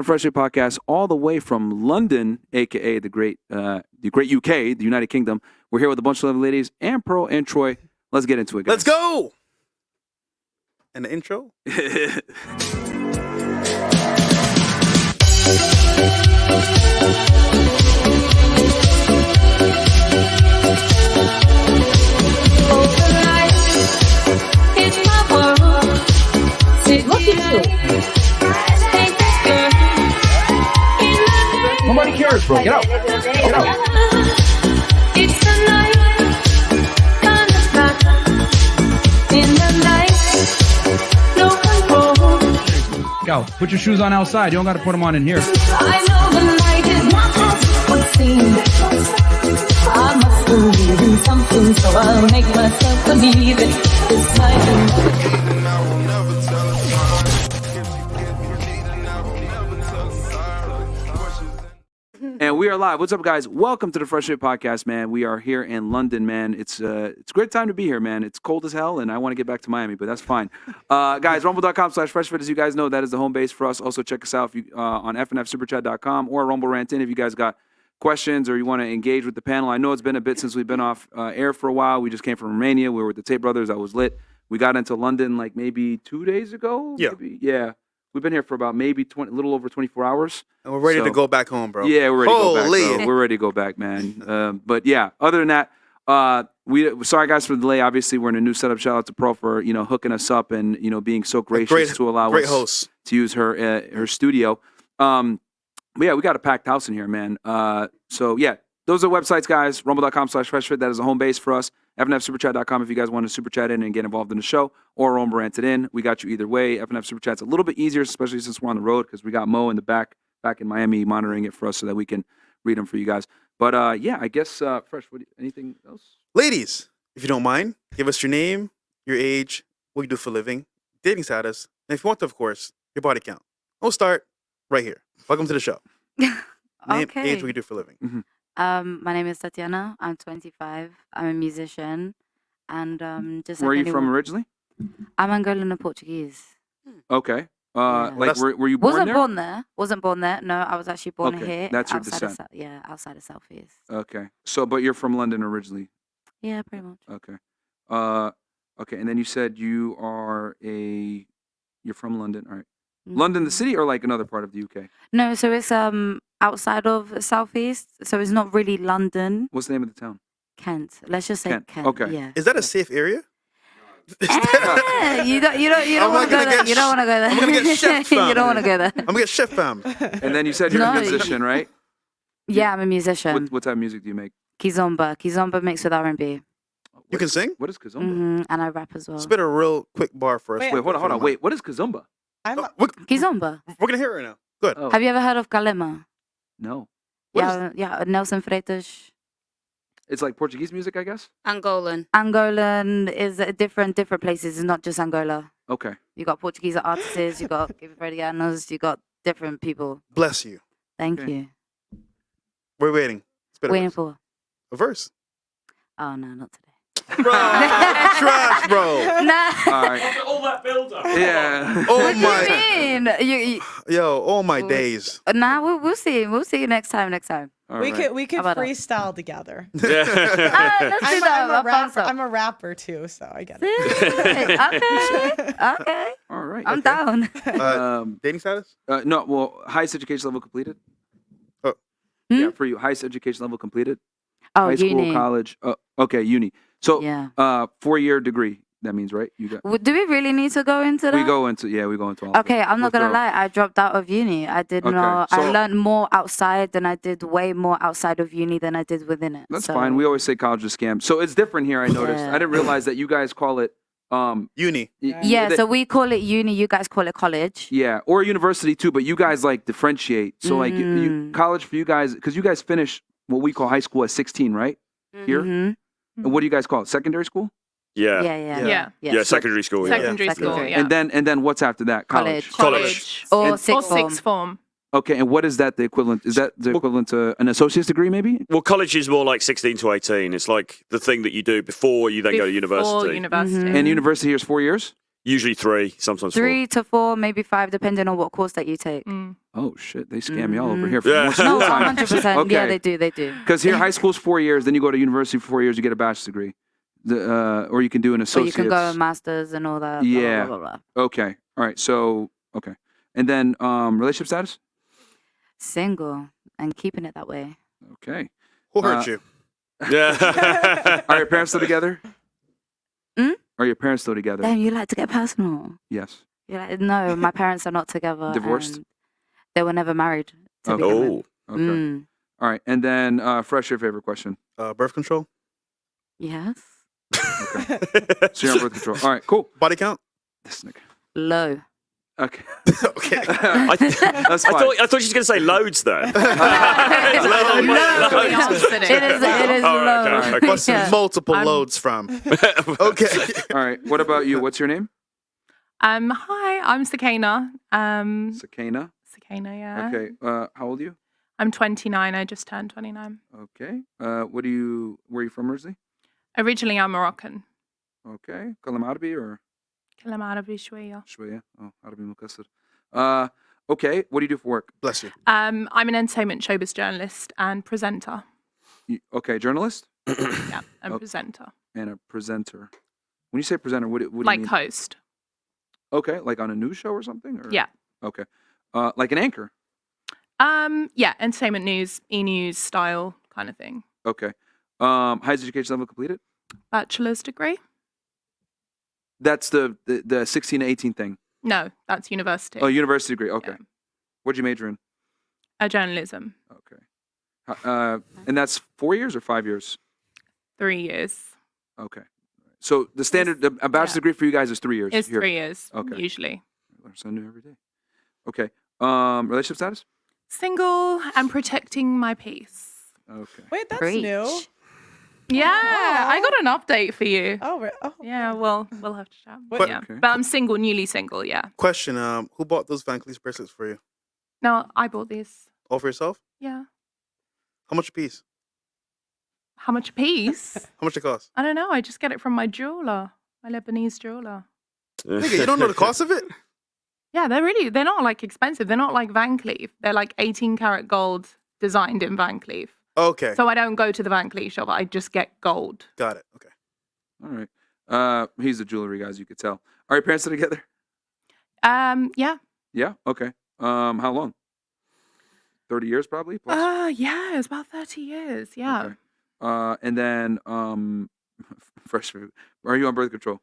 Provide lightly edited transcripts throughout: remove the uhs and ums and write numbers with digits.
the Fresh&fit podcast, all the way from London, aka the great UK, the United Kingdom. We're here with a bunch of lovely ladies, and Pearl and Troy. Let's get into it, guys. Let's go. And the intro. Nobody cares, bro. Get out. Get out. It's the night, kind of black. In the night, no control. Go. Put your shoes on outside. You don't got to put them on in here. I know the night is not as it would seem. I must believe in something, so I'll make myself believe it. This night And we are live. What's up, guys? Welcome to the Fresh&fit podcast, man. We are here in London, man. It's a great time to be here, man. It's cold as hell, and I want to get back to Miami, but that's fine. Guys, rumble.com/freshfit, as you guys know, that is the home base for us. Also, check us out on fnfsuperchat.com or Rumble Rant In if you guys got questions or you want to engage with the panel. I know it's been a bit since we've been off air for a while. We just came from Romania. We were with the Tate Brothers. I was lit. We got into London like maybe 2 days ago. Yeah. Maybe? Yeah. We've been here for about maybe a little over 24 hours. And we're ready to go back home, bro. Yeah, we're ready to go back, Holy. bro. We're ready to go back, man. But yeah, other than that, sorry guys for the delay. Obviously, we're in a new setup. Shout out to Pearl for hooking us up and being so gracious to allow us to use her studio. But yeah, we got a packed house in here, man. So yeah, those are websites, guys. Rumble.com/freshfit. That is a home base for us. FNFSuperChat.com if you guys want to super chat in and get involved in the show, or Rumble Ranted In. We got you either way. FNF Super Chat's a little bit easier, especially since we're on the road, because we got Mo in the back in Miami monitoring it for us so that we can read them for you guys. But yeah, I guess, Fresh, anything else? Ladies, if you don't mind, give us your name, your age, what you do for a living, dating status, and if you want to, of course, your body count. We'll start right here. Welcome to the show. Name, Okay. age, what you do for a living. Mm-hmm. My name is Tatiana. I'm 25. I'm a musician, and just. Where are like you from anyone- originally? I'm Angolan and Portuguese. Okay. Yeah. Like, were you born there? Wasn't born there. No, I was actually born Okay, here. that's your outside descent. Outside of Southeast. Okay. So, but you're from London originally. Yeah, pretty much. Okay. Okay. And then you said you're from London. All right. London, the city, or like another part of the UK? No, so it's outside of Southeast. So it's not really London. What's the name of the town? Kent. Let's just say Kent. Kent. Okay. Yeah. Is that a safe area? You don't I'm want to gonna go there. get You don't want to go there. I'm gonna get chef You don't want to go there. I'm going to get chef fam. And then you said you're a No, musician, right? Yeah, I'm a musician. What type of music do you make? Kizomba mixed with R&B. You can sing? What is kazumba? And I rap as well. Spit a real quick bar for us. Wait, Wait, hold on. Wait, what is kazumba? We're Kizomba. going to hear it right now. Good. Oh, Have you ever heard of Kalema? no. What is- Yeah, Nelson Freitas. It's like Portuguese music, I guess? Angolan. Angolan is different places. It's not just Angola. Okay. You got Portuguese artists. You got Fredianos. You got different people. Bless you. Thank Okay. you. We're waiting. Spit a Waiting verse. for. A verse. Oh no, not today. Bro, trash, bro. Nah. All right. All that build up. Yeah. Oh What do my, you mean? yo, all my Well, days. Nah, we'll see. We'll see you next time. All We right. could How about that? freestyle together. Let's do that. I'll bounce up. I'm a rapper too, so I get it. Okay. All right. I'm down. Dating status? No, well, highest education level completed? Oh. Yeah, for you, highest education level completed? Oh, High school, uni. college. Okay, uni. So, Yeah. 4-year degree, that means, right? You got. Do we really need to go into that? We go into all. of Okay, it. I'm not We're gonna thorough. lie. I dropped out of uni. I did Okay, not. so- I learned more outside than I did. Way more outside of uni than I did within it. That's So- fine. We always say college is a scam. So it's different here, I noticed. Yeah. I didn't realize that you guys call it Uni. Yeah. So we call it uni. You guys call it college. yeah, or university too, but you guys like differentiate. So like you, college for you guys, because you guys finish what we call high school at 16, right? Here? Mhm. And what do you guys call it? Secondary school? Yeah. Yeah. Yeah, secondary school. Yeah. Secondary school, Secondary. yeah. And then what's after that? College. College. Or And- sixth form. Sixth form. Okay, and what is that the equivalent? Is that the equivalent to an associate's degree, maybe? Well, college is more like 16 to 18. It's like the thing that you do before you then go to Before university. university. Mhm. And university here is 4 years? Usually 3, sometimes 4. 3 to 4, maybe 5, depending on what course that you take. Oh shit, they scam y'all over Mhm. here for Yeah. more school No, time. 100%. Okay. Yeah, they do. Because here, high school's 4 years, then you go to university for 4 years, you get a bachelor's degree, or you can do an Or associate's. you can go a master's and all that. Yeah. Blah, blah, blah, blah. Okay, all right. So okay, and then relationship status. Single and keeping it that way. Okay. Who hurt you? Yeah. Are your parents still together? Hmm? Are your parents still together? Damn, you like to get personal. Yes. You're like, no, my parents are not together. Divorced? and They were never married. To Okay. begin with. Oh. Okay. Mm, All right, and then Fresh, your favorite question. Birth control? yes. So you're on birth control. All right, cool. Body count? This nigga. Low. Okay. Okay. That's I fine. thought she was going to say loads there. It is Oh, low. okay, okay. What's Yeah. multiple loads from? Okay. All right, what about you? What's your name? Hi, I'm Sakina. Sakina. Sakina, yeah. Okay. How old are you? I'm 29. I just turned 29. Okay. Where are you from originally? Originally, I'm Moroccan. Okay. كلام عربي or كلام عربي شوية. شوية. Oh, عربي مكسر. Okay. What do you do for work? Bless you. I'm an entertainment showbiz journalist and presenter. Okay, journalist Yeah, and Oh. presenter. and a presenter. When you say presenter, what do you Like mean? host. Okay, like on a news show or something? Or? Yeah. Okay. Like an anchor. Yeah, entertainment news, e-news style kind of thing. Okay. Highest education level completed? Bachelor's degree? That's the 16 to 18 thing. No, that's university. Oh, university degree. Okay. Yeah. What'd you major in? Journalism. Okay. And that's 4 years or 5 years? 3 years. Okay. So the standard, a bachelor's yeah. degree for you guys is 3 years. It's here. 3 years, Okay. usually. Learn something new every day. Okay. Relationship status? Single and protecting my peace. Okay. Wait, that's Preach. new. Yeah, I Aw. got an update for you. Oh. Yeah, well, we'll have to chat. But- Yeah. Okay. But I'm single, newly single, yeah. Question, who bought those Van Cleef bracelets for you? No, I bought this. All for yourself? Yeah. How much a piece? How much a piece? How much it cost? I don't know. I just get it from my jeweler, my Lebanese jeweler. Nigga, you don't know the cost of it? Yeah, they're not like expensive. They're not like Van Cleef. They're like 18 karat gold designed in Van Cleef. Okay. So I don't go to the Van Cleef shop. I just get gold. Got it. Okay. All right. He's a jewelry guy, as you could tell. Are your parents still together? Yeah. Yeah. Okay. How long? 30 years probably? Plus? Yeah, it's about 30 years. Yeah. Okay. And then, fresh food. Are you on birth control?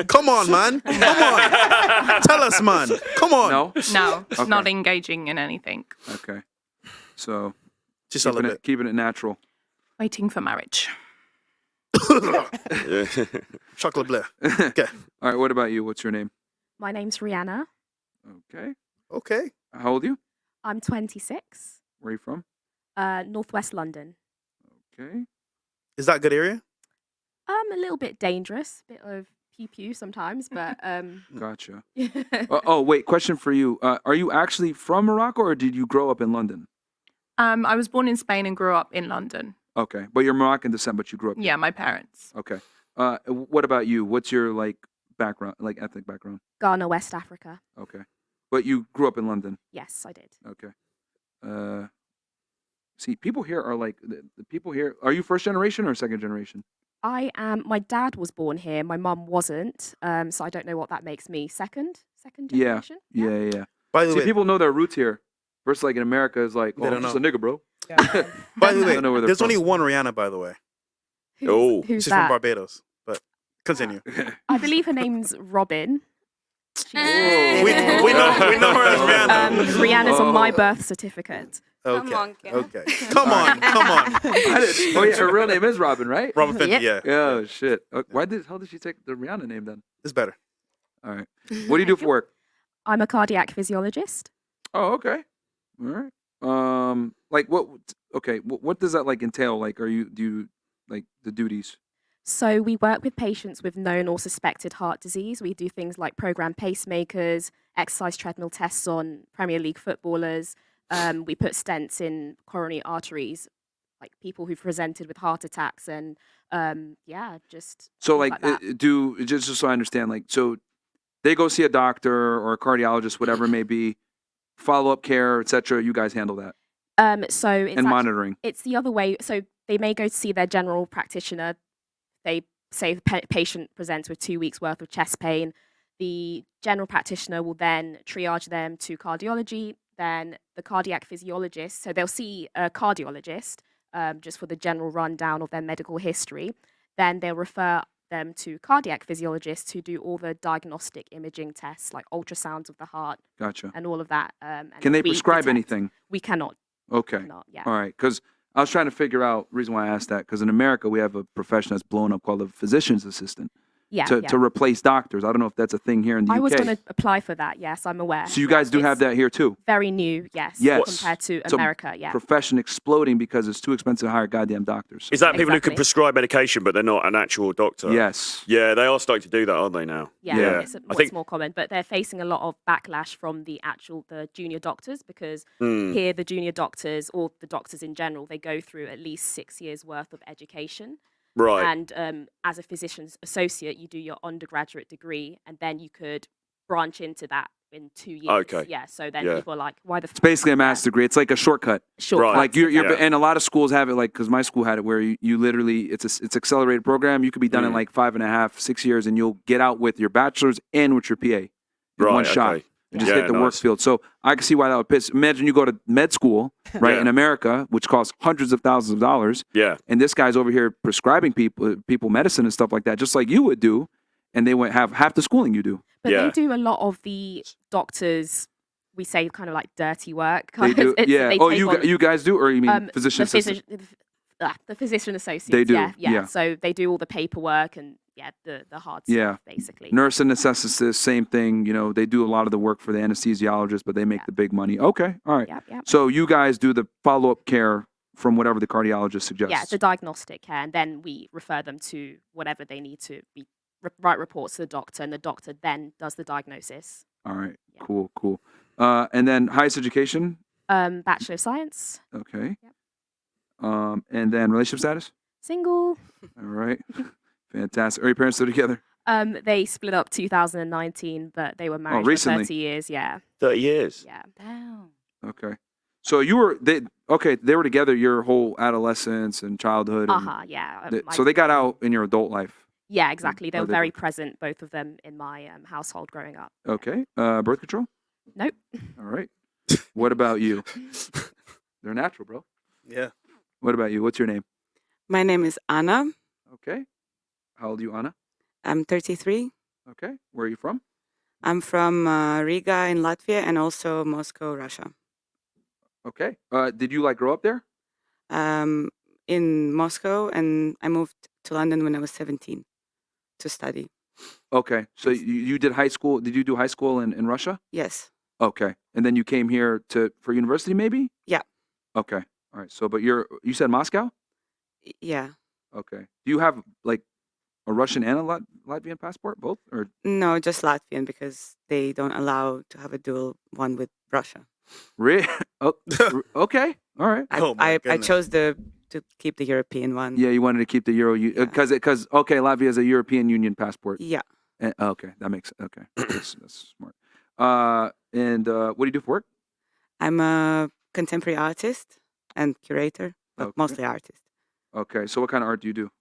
Come on, man. Come on. Tell us, man. Come on. No? No, Okay. not engaging in anything. Okay. So, Just keeping it natural. Waiting for marriage. Chocolate bleu. Okay. All right. What about you? What's your name? My name's Rihanna. Okay. Okay. How old are you? I'm 26. Where are you from? Northwest London. Okay. Is that a good area? A little bit dangerous, bit of pew pew sometimes, but Gotcha. Oh, wait. Question for you. Are you actually from Morocco or did you grow up in London? I was born in Spain and grew up in London. Okay. But you're Moroccan descent, but you grew up here. Yeah, my parents. Okay. What about you? What's your background, ethnic background? Ghana, West Africa. Okay. But you grew up in London. Yes, I did. Okay. See, people here are the people here. Are you first generation or second generation? I am. My dad was born here. My mum wasn't. So I don't know what that makes me. Second Yeah. generation. Yeah. By the See, way, people know their roots here. Versus in America is like, They oh, don't I'm just know. a nigga, bro. Yeah. by the I don't know where way, they're there's from. only one Rihanna, by the way. Oh. Who's She's that? from Barbados. But continue. I believe her name's Robin. we know her as Rihanna. Rihanna's on my Oh. birth certificate. Okay. Come on, Kim. Okay. Come on. Oh yeah, her real name is Robin, right? Robin Fenty, Yep. yeah. Oh shit. Why did hell did she take the Rihanna name then? It's better. All right. What do you do for work? I'm a cardiac physiologist. Oh, okay. All right. What? Okay. What does that entail? Do you the duties? So we work with patients with known or suspected heart disease. We do things like program pacemakers, exercise treadmill tests on Premier League footballers. We put stents in coronary arteries like people who've presented with heart attacks and just So things like, that. just so I understand, like, so they go see a doctor or a cardiologist, whatever it may be, follow up care, etc. You guys handle that So it's and monitoring. it's the other way. So they may go to see their general practitioner. They say the patient presents with 2 weeks worth of chest pain. The general practitioner will then triage them to cardiology. Then the cardiac physiologist, so they'll see a cardiologist just for the general rundown of their medical history. Then they'll refer them to cardiac physiologists who do all the diagnostic imaging tests like ultrasounds of the heart Gotcha. and all of that. Can they we prescribe detect. anything? We cannot. Okay. Cannot, yeah. All right. Because I was trying to figure out reason why I asked that. Because in America we have a profession that's blown up called a physician's assistant. Yeah, To replace doctors. I don't know if that's a thing here in the UK. I was going to apply for that. Yes, I'm aware. So you guys do have that here too. Very new, yes. Yes. Compared to So America, yeah. Profession exploding because it's too expensive to hire goddamn doctors. Is that people who can Exactly. prescribe medication but they're not an actual doctor? Yes. Yeah, they are starting to do that, aren't they now? Yeah, it's I much think more common, but they're facing a lot of backlash from the junior doctors because Hmm. here the junior doctors or the doctors in general, they go through at least 6 years worth of education. Right. And as a physician's associate, you do your undergraduate degree, and then you could branch into that in 2 years. Okay. Yeah. So then Yeah. people are like, why the? It's basically a master's degree. It's like a shortcut. Shortcut. Like you're Yeah. and a lot of schools have it like because my school had it where you literally it's accelerated program. You could be done in like 5.5, 6 years, and you'll get out with your bachelor's and with your PA in Right, one shot. okay. And just Yeah, hit the work nice. field. So I can see why that would piss. Imagine you go to med school, right, Yeah. in America, which costs hundreds of thousands of dollars, Yeah. and this guy's over here prescribing people medicine and stuff like that, just like you would do, and they would have half the schooling you do. But Yeah. they do a lot of the doctors. We say kind of like dirty work. They do, yeah. They Oh, take on, you guys do, or you mean physician the assistant? the physician associates. They do, Yeah, yeah. So they do all the paperwork and the hard Yeah. stuff basically. Nurse anesthetist, same thing. You know, they do a lot of the work for the anesthesiologist, but they make Yeah. the big money. Okay, all right. Yeah. So you guys do the follow-up care from whatever the cardiologist suggests. Yeah, the diagnostic care, and then we refer them to whatever they need to be. Write reports to the doctor, and the doctor then does the diagnosis. All right. Yeah. Cool. And then highest education. Bachelor of Science, Okay. Yep. And then relationship status. single. All right. Fantastic. Are your parents still together? They split up 2019, but they were married for recently. 30 years. Yeah, 30 years. yeah. Damn. Okay. So they were together your whole adolescence and childhood. And Yeah. so they got out in your adult life. Yeah, exactly. They Oh, were they very both- present, both of them, in my household growing up. Okay. Birth control. Nope. All right. What about you? They're natural, bro. Yeah. What about you? What's your name? My name is Anna. Okay. How old are you, Anna? I'm 33. Okay. Where are you from? I'm from Riga in Latvia and also Moscow, Russia. Okay. Did you grow up there? In Moscow, and I moved to London when I was 17 to study. Okay. So you did high school. Did you do high school in Russia? Yes. Okay. And then you came here for university, maybe? Yeah. Okay. All right. So, but you said Moscow? Yeah. Okay. Do you have a Russian and a Latvian passport, both? Or No, just Latvian because they don't allow to have a dual one with Russia. really? Oh, okay. All right. Oh my I goodness. chose to keep the European one. Yeah, you wanted to keep the Euro because okay, Latvia has a European Union passport. Yeah. Okay, that makes okay. That's smart. And what do you do for work? I'm a contemporary artist and curator, but Okay. mostly artist. Okay, so what kind of art do you do?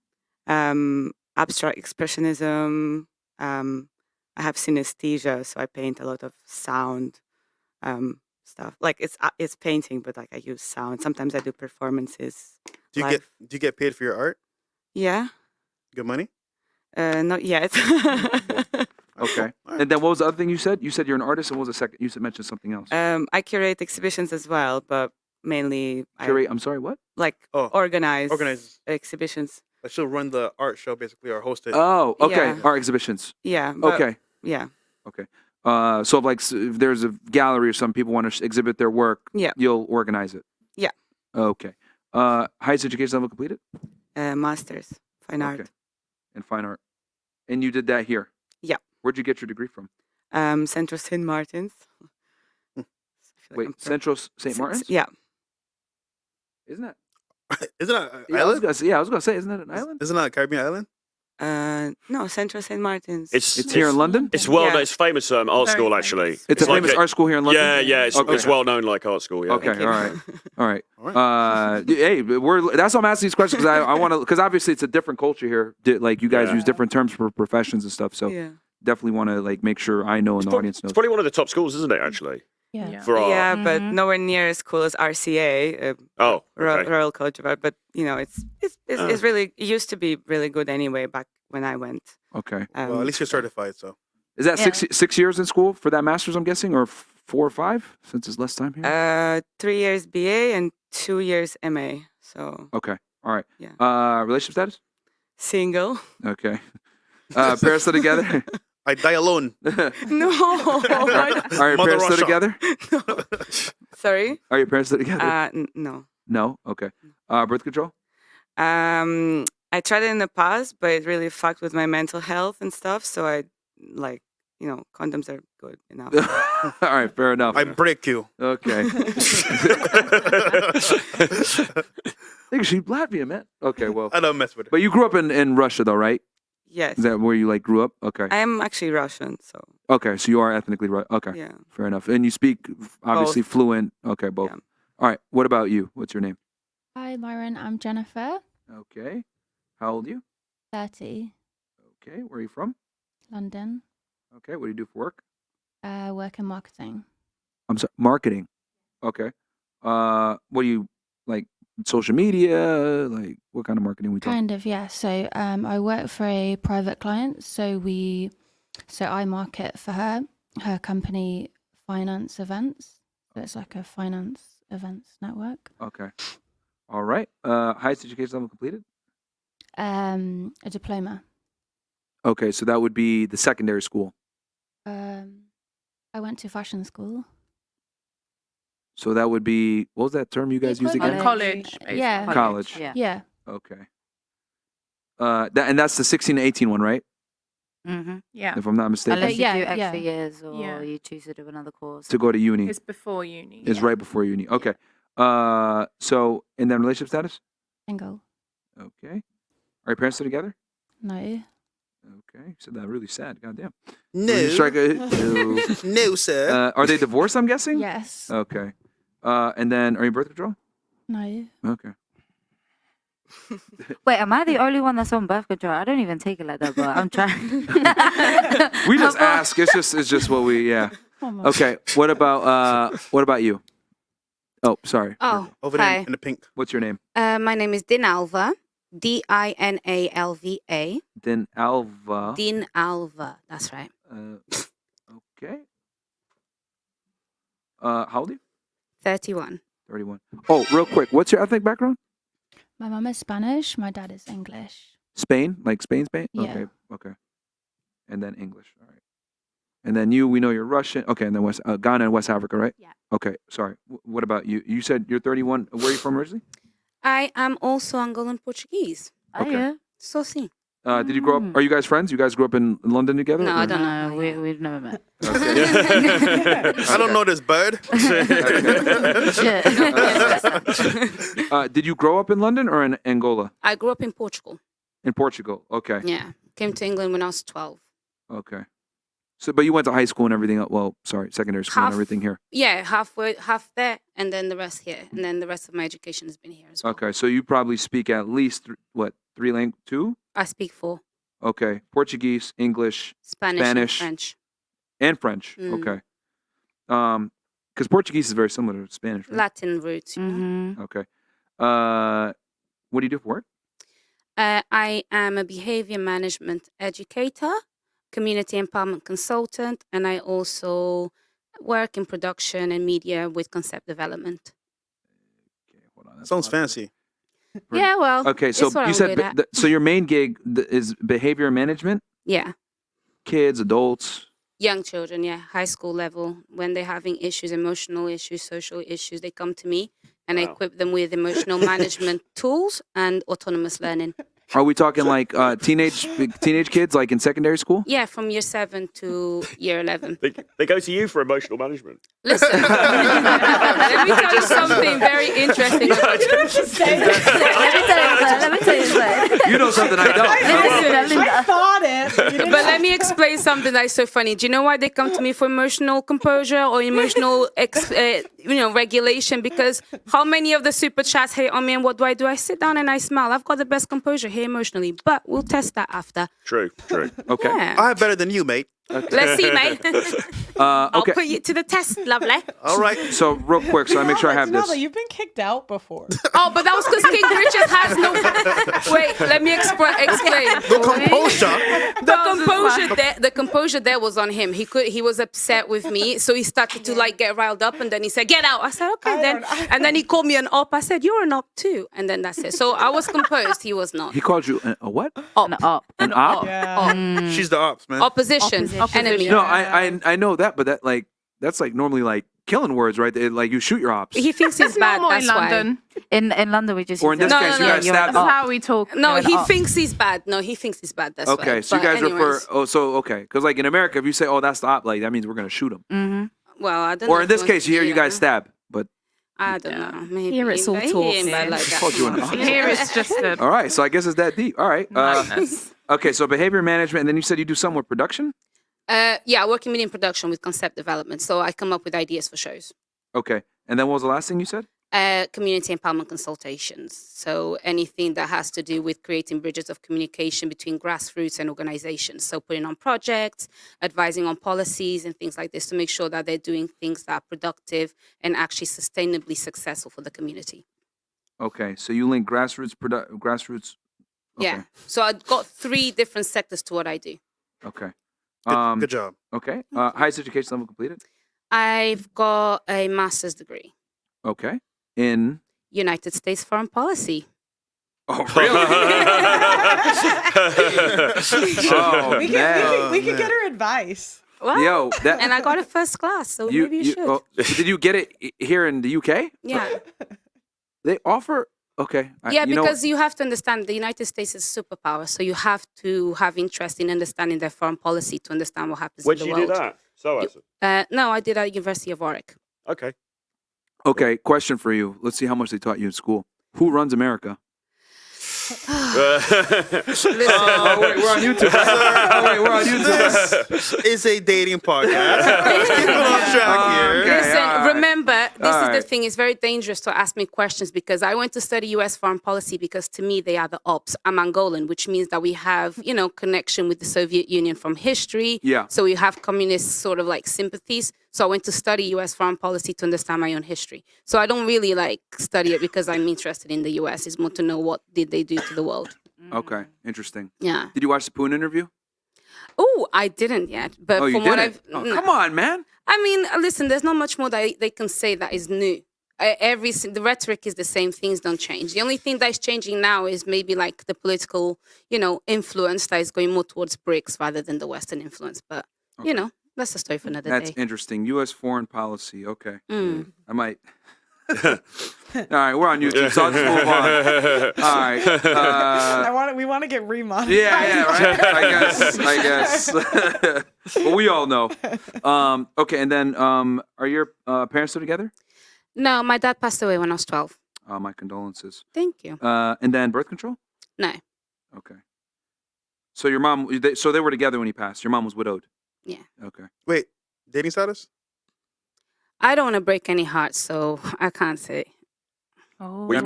Abstract expressionism. I have synesthesia, so I paint a lot of sound stuff. Like it's painting, but I use sound. Sometimes I do performances. Do you get paid for your art? Yeah. Good money? Not yet. Okay. All right. And then what was the other thing you said? You said you're an artist, and what was the second? You mentioned something else. I curate exhibitions as well, but mainly Curate. I'm sorry. What? organize exhibitions. Like she'll run the art show basically or host it. Oh, okay. Yeah. Art exhibitions. Yeah. But, Okay. Yeah. Okay. So if there's a gallery or some people want to exhibit their work, Yeah. you'll organize it. Yeah. Okay. Highest education level completed? Masters, fine Okay. art. In fine art. And you did that here? Yeah. Where'd you get your degree from? Central St. Martin's. I feel like Wait, I'm Central St. Martin's? Yeah. Isn't that? Isn't that an Yeah, I was island? gonna say, isn't it an island? Isn't that a Caribbean island? No, Central St. Martin's. It's here in London. It's well, Yeah. it's famous art Very school famous. actually. It's a like famous art school here in London. Yeah. Okay. It's well known like art school. Yeah. Okay, you. all right. Hey, that's why I'm asking these questions because I want to, because obviously it's a different culture here. Like you guys Yeah. use different terms for professions and stuff, so Yeah. definitely want to like make sure I know and the audience knows. It's probably one of the top schools, isn't it? Actually, Yeah. for art. Yeah, but nowhere near as cool as RCA, Oh, okay. Royal College of Art. But you know, it's really, it used to be really good anyway back when I went. Okay, Well, at least you're certified, so. is that Yeah. 6 years in school for that master's? I'm guessing, or 4 or 5 since it's less time here. 3 years BA and 2 years MA. So Okay, all right. Yeah. Relationship status? single. Okay. Parents still together? I die alone. No. Are your Mother parents still Russia. together? Sorry. Are your parents still together? No. No. Okay. Birth control? I tried it in the past, but it really fucked with my mental health and stuff. So I like, condoms are good enough. All right, fair enough. I break you. Okay. Think she Latvian, man. Okay, well. I don't mess with it. But you grew up in Russia, though, right? Yes. Is that where you like grew up? Okay. I am actually Russian, so Okay, so you are ethnically right. Okay, yeah. fair enough. And you speak obviously Both. fluent. Okay, both. Yeah. All right. What about you? What's your name? Hi, Myron. I'm Jennifer, Okay. How old are you? 30, Okay. Where are you from? London. Okay. What do you do for work? Work in marketing. I'm sorry, marketing. Okay. What do you like? Social media? Like what kind of marketing we talking? Kind of, yeah. So I work for a private client. So I market for her company finance events. So it's like a finance events network. Okay. All right. Highest education level completed? A diploma. Okay, so that would be the secondary school. I went to fashion school. So that would be what was that term you guys used again? College. basically. Yeah. College. Yeah. Yeah. Okay. And that's the 16 to 18 one, right? Mm-hmm. Yeah. If I'm not mistaken. Unless you yeah, do extra yeah. years or Yeah. you choose to do another course. To go to uni It's before uni. is right before uni. Okay. So and then relationship status? Single. Okay. Are your parents still together? No. Okay. You said that really sad. Goddamn. No. You strike a- No, sir. Are they divorced? I'm guessing. Yes. Okay. And then are you birth control? No. Okay. Wait, am I the only one that's on birth control? I don't even take it like that, but I'm trying. We just ask. It's just what we. Yeah. Come on. Okay. What about you? Oh, sorry. Oh, Over there hi. in the pink. What's your name? My name is Dinalva. Dinalva. Then Alva. Dinalva. That's right. Okay. How old are you? 31. 31. Oh, real quick. What's your ethnic background? My mum is Spanish. My dad is English. Spain? Like Spain? Yeah. Okay. Okay. And then English. All right. And then we know you're Russian. Okay. And then Ghana and West Africa, right? Yeah. Okay. Sorry. What about you? You said you're 31. Where are you from originally? I am also Angolan Portuguese. Oh, Okay. yeah. So sim. Did you grow up? Are you guys friends? You guys grew up in London together? No, I or- don't know. No, we've never met. Okay. I don't know this bird. Did you grow up in London or in Angola? I grew up in Portugal. In Portugal. Okay. Yeah. Came to England when I was 12. Okay. So, but you went to high school and everything. Well, sorry, secondary school and Half. everything here. Yeah, half there, and then the rest here. And then the rest of my education has been here as well. Okay. So you probably speak at least three languages? 2? I speak 4. Okay. Portuguese, English, Spanish, Spanish. and French. and French. Mm. Okay. Because Portuguese is very similar to Spanish, right? Latin roots. You know? Mm-hmm. Okay. What do you do for work? I am a behavior management educator, community empowerment consultant, and I also work in production and media with concept development. Okay, hold on. that's Sounds a lot. fancy. Yeah, well, Okay, so it's what you I'm said good at. so your main gig is behavior management, Yeah, kids, adults. young children, yeah, high school level. When they're having issues, emotional issues, social issues, they come to me and I Wow. equip them with emotional management tools and autonomous learning. Are we talking like teenage kids, like in secondary school? Yeah, from year 7 to year 11. They go to you for emotional management. Listen, let me tell you something very interesting. Let me tell you something. You know something I don't. I thought it. But let me explain something that is so funny. Do you know why they come to me for emotional composure or emotional, regulation? Because how many of the super chats hate on me, and what do? I sit down and I smile. I've got the best composure here emotionally, but we'll test that after. True. Okay. Yeah. I have better than you, mate. Let's see, mate. I'll Okay. put you to the test, lovely. All right. So real quick, so I make sure I have this. You've been kicked out before. Oh, but that was because King Richard has no. Wait, let me explain. The composure. The composure there was on him. He was upset with me, so he started to get riled up, and then he said, "Get out." I said, "Okay, then." And then he called me an op. I said, "You're an op too," and then that's it. So I was composed. He was not. He called you a what? Op. An op? Yeah. She's the ops, man. Opposition. Enemy. No, I know that, but that's like normally like killing words, right? Like you shoot your ops. He thinks he's bad. Normal That's in London. In London, we just Or in use this it. case, you guys stabbed That's him. how we talk. No, An he op. thinks he's bad. No, he thinks he's bad. That's why. Okay, so you But guys refer. anyways. Oh, so okay, because like in America, if you say, "Oh, that's the op," like that means we're gonna shoot him. Well, I don't know. Or in if this he case, wants you hear to you do guys that. stab, but I don't know. Maybe Here it's all he talk, ain't bad man. like that. called you an op. Here it's just a All right, so I guess it's that deep. All right. madness. Okay, so behavior management, and then you said you do some with production. Yeah, working in production with concept development. So I come up with ideas for shows. Okay, and then what was the last thing you said? Community empowerment consultations. So anything that has to do with creating bridges of communication between grassroots and organizations. So putting on projects, advising on policies and things like this to make sure that they're doing things that are productive and actually sustainably successful for the community. Okay, so you link grassroots. Okay. Yeah. So I've got 3 different sectors to what I do. Okay. Good job. Okay. Highest education level completed. I've got a master's degree. Okay. In. United States foreign policy. Oh, really? Oh, We could get her advice. Well, Yo, that. and I got it first class, so maybe you should. oh, did you get it here in the UK? Yeah. They offer. Okay. Yeah, because you have to understand the United States is a superpower, so you have to have interest in understanding their foreign policy to understand what happens Where in did the you world. do that? So, No, I did at University of Warwick. okay. Okay. Question for you. Let's see how much they taught you in school. Who runs America? Listen, Oh, wait, we're on YouTube. Oh, wait, we're on YouTube. This is a dating podcast. Keep it on track here. Okay, listen, all right. remember, this All is the right. thing. It's very dangerous to ask me questions because I went to study U.S. foreign policy because to me, they are the ops. I'm Angolan, which means that we have, connection with the Soviet Union from history. Yeah. So we have communist sort of like sympathies. So I went to study U.S. foreign policy to understand my own history. So I don't really study it because I'm interested in the U.S. It's more to know what did they do to the world. Okay. Interesting. Yeah. Did you watch the Poon interview? Oh, I didn't yet. But Oh, you from what didn't? I've Oh, come on, man. I mean, listen, there's not much more that they can say that is new. The rhetoric is the same. Things don't change. The only thing that is changing now is maybe like the political, influence that is going more towards BRICS rather than the Western influence. But, that's a story for another That's day. interesting. U.S. foreign policy. Okay. Mm. I might. All right, we're on YouTube, so I'll just move on. All right. We want to get remonetized. Yeah, right. I guess. But we all know. Okay, and then are your parents still together? No, my dad passed away when I was 12. My condolences. Thank you. And then birth control? No. Okay. So your mom, so they were together when he passed. Your mom was widowed. Yeah. Okay. Wait, dating status? I don't want to break any hearts, so I can't say. Oh. Well, you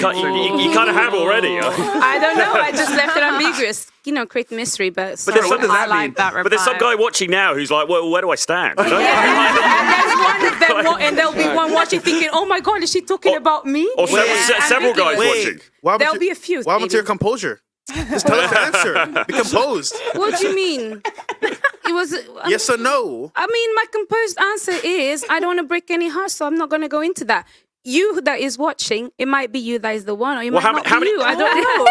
kind of have already. I don't know. I just left it ambiguous. Create mystery, but But there's what does that I like mean? that reply. But there's some guy watching now who's like, well, where do I stand? You know? and there's one of them, and there'll be one watching thinking, "Oh my God, is she talking about me?" Or several guys watching. There'll be a few. What happened to your composure? Just tell us the answer. Be composed. What do you mean? It was. Yes or no? I mean, my composed answer is I don't want to break any hearts, so I'm not going to go into that. You that is watching, it might be you that is the one, or it might not be you. I don't know.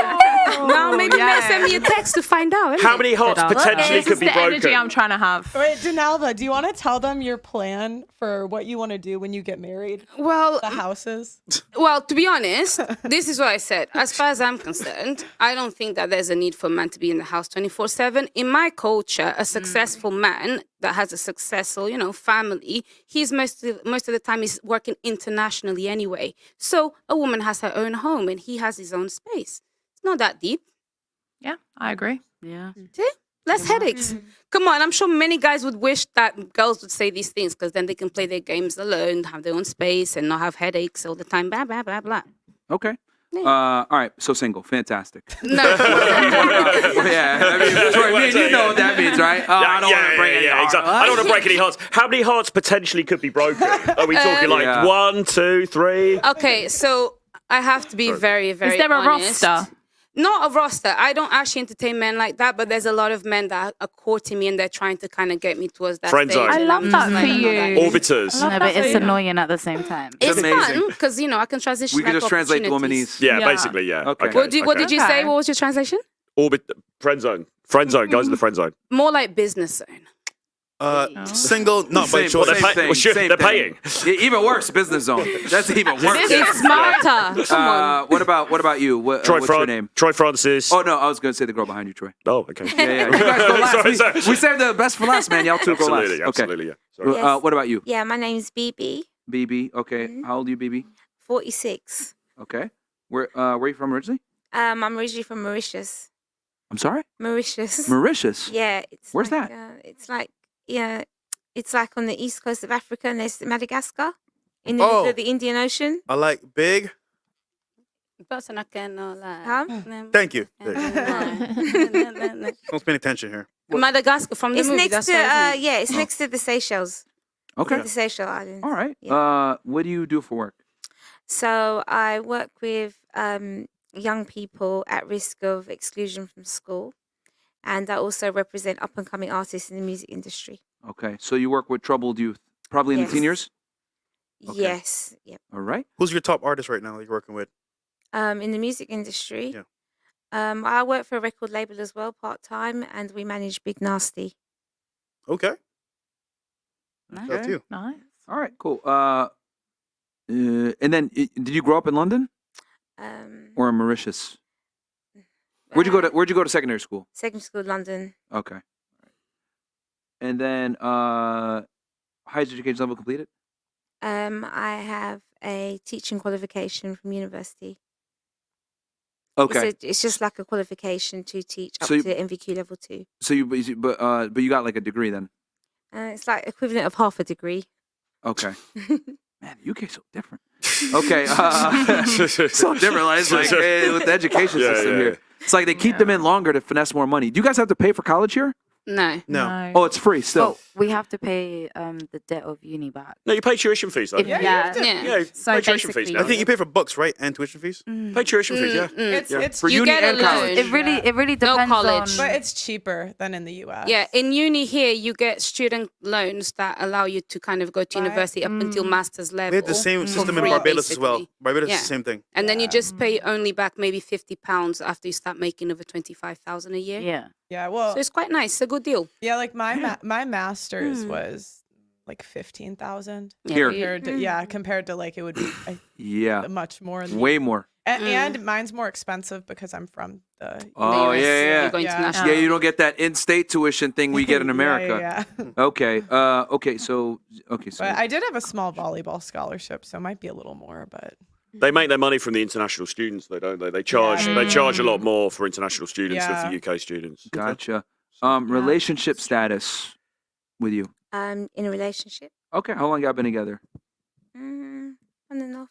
Now maybe send me a text to find out. How many hearts potentially This could is be the broken? energy I'm trying to have. Wait, Denalva, do you want to tell them your plan for what you want to do when you get married? Well, The houses. Well, to be honest, this is what I said. As far as I'm concerned, I don't think that there's a need for a man to be in the house 24/7. In my culture, a successful man that has a successful, family, he's most of the time he's working internationally anyway. So a woman has her own home and he has his own space. It's not that deep. Yeah, I agree. Yeah. See? Less headaches. Come on, I'm sure many guys would wish that girls would say these things because then they can play their games alone, have their own space, and not have headaches all the time. Blah, blah, blah, blah. Okay. All right. So single. Fantastic. No. Yeah. I mean, Troy, you know what that means, right? I don't want to break any hearts. Exactly. I don't want to break any hearts. How many hearts potentially could be broken? Are we talking like 1, 2, 3? Okay, so I have to be very, very Is there a honest. roster? Not a roster. I don't actually entertain men like that, but there's a lot of men that are courting me and they're trying to kind of get me towards that Friend stage. zone. I and love I'm that just for like, you. I'm not that Orbiters. No, but it's annoying at the same time. It's amazing. fun because I can transition. We can like just translate the opportunities. womanese. Yeah, Yeah. basically, yeah. Okay. What did you say? Okay. What was your translation? Friend zone. Friend zone. Guys in the friend zone. More like business zone. Single, not by Same- choice. same thing, Well, sure, same they're thing. paying. Even worse, business zone. That's even worse. It's smarter. Come on. What about you? What's your name? Troy Francis. Oh no, I was going to say the girl behind you, Troy. Oh, okay. Yeah. You guys go last. Sorry. We saved the best for last, man. Y'all two go last. Absolutely, absolutely, yeah. Okay. Sorry. What about you? Yeah, my name's BB, BB. Okay. How old are you, BB? 46. Okay. Where are you from originally? I'm originally from Mauritius. I'm sorry? Mauritius. Mauritius. Yeah. It's Where's like, that? It's like on the east coast of Africa and there's Madagascar in the middle of the Indian Ocean. I like big. Person I cannot lie. Huh? Thank you. Don't pay attention here. Madagascar from the It's movie. next That's to why, isn't it? it's next to the Seychelles. Okay. The Seychelles Islands. All right. Yeah. What do you do for work? So I work with young people at risk of exclusion from school, and I also represent up and coming artists in the music industry. Okay. So you work with troubled youth, probably in the teen years? Okay. Yes. Yep. All right. Who's your top artist right now that you're working with? In the music industry. Yeah. I work for a record label as well, part-time, and we manage Big Nasty. Okay. Nice. Shout out to you. Nice. All right. Cool. And then, did you grow up in London or in Mauritius? Where'd you go to secondary school? Secondary school, London. Okay. And then, highest education level completed? I have a teaching qualification from university. Okay. It's just like a qualification to teach up So you- to NVQ level 2. So but you got like a degree then? It's like equivalent of half a degree. Okay. Man, the UK is so different. Okay. So different. Like, it's like with the education system here. It's like they keep them in longer to finesse more money. Do you guys have to pay for college here? No. No. Oh, it's free still. Oh, we have to pay the debt of uni back. No, you pay tuition fees though. Yeah, you have to- Yeah. Yeah, you So pay tuition fees basically- now. I think you pay for books, right? And tuition fees? Pay tuition fees, yeah. It's For You uni get a and loan. college. It really No depends college. But on. it's cheaper than in the US. Yeah, in uni here, you get student loans that allow you to kind of go to Right. university up until master's level. They have the same for system in free, Barbados as well. basically. Barbados Yeah. is the same thing. And then you just pay only back maybe £50 after you start making over 25,000 a year. Yeah. Yeah, well, So it's quite nice. It's a good deal. yeah, like my master's was like 15,000 Here. compared to like it would be Yeah. much more. Way more. And mine's more expensive because I'm from the Oh, US, yeah. You're going Yeah. international. Yeah, you don't get that in-state tuition thing we get in America. Yeah. Okay. So But I did have a small volleyball scholarship, so it might be a little more, but They make their money from the international students, though, don't they? They charge a lot more for international students than for UK students. Gotcha. Relationship status with you. In a relationship. Okay. How long y'all been together? On and off.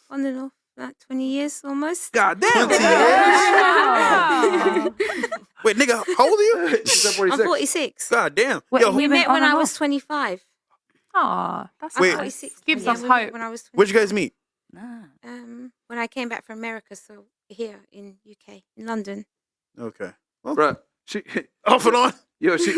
On and off. Like 20 years almost. God damn. 20 Wait, nigga, how old are you? I'm 46. God damn. Wait, Yo, We met on when and I was off? 25. Aw, that's Wait. nice. 46. Gives Yeah, us we met hope. When I was 25. where'd you guys meet? When I came back from America, so here in UK, in London. Okay. Bruh, she Off and on. Yo, she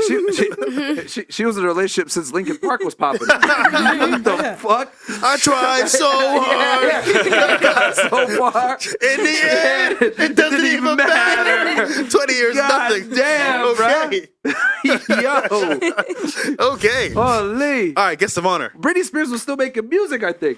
was in a relationship since Lincoln Park was popping. What the fuck? I tried so hard. Got so far. In the end, it doesn't even matter. 20 years, God nothing. damn, okay. Yo. Okay. Holy. All right, guest of honor. Britney Spears was still making music, I think.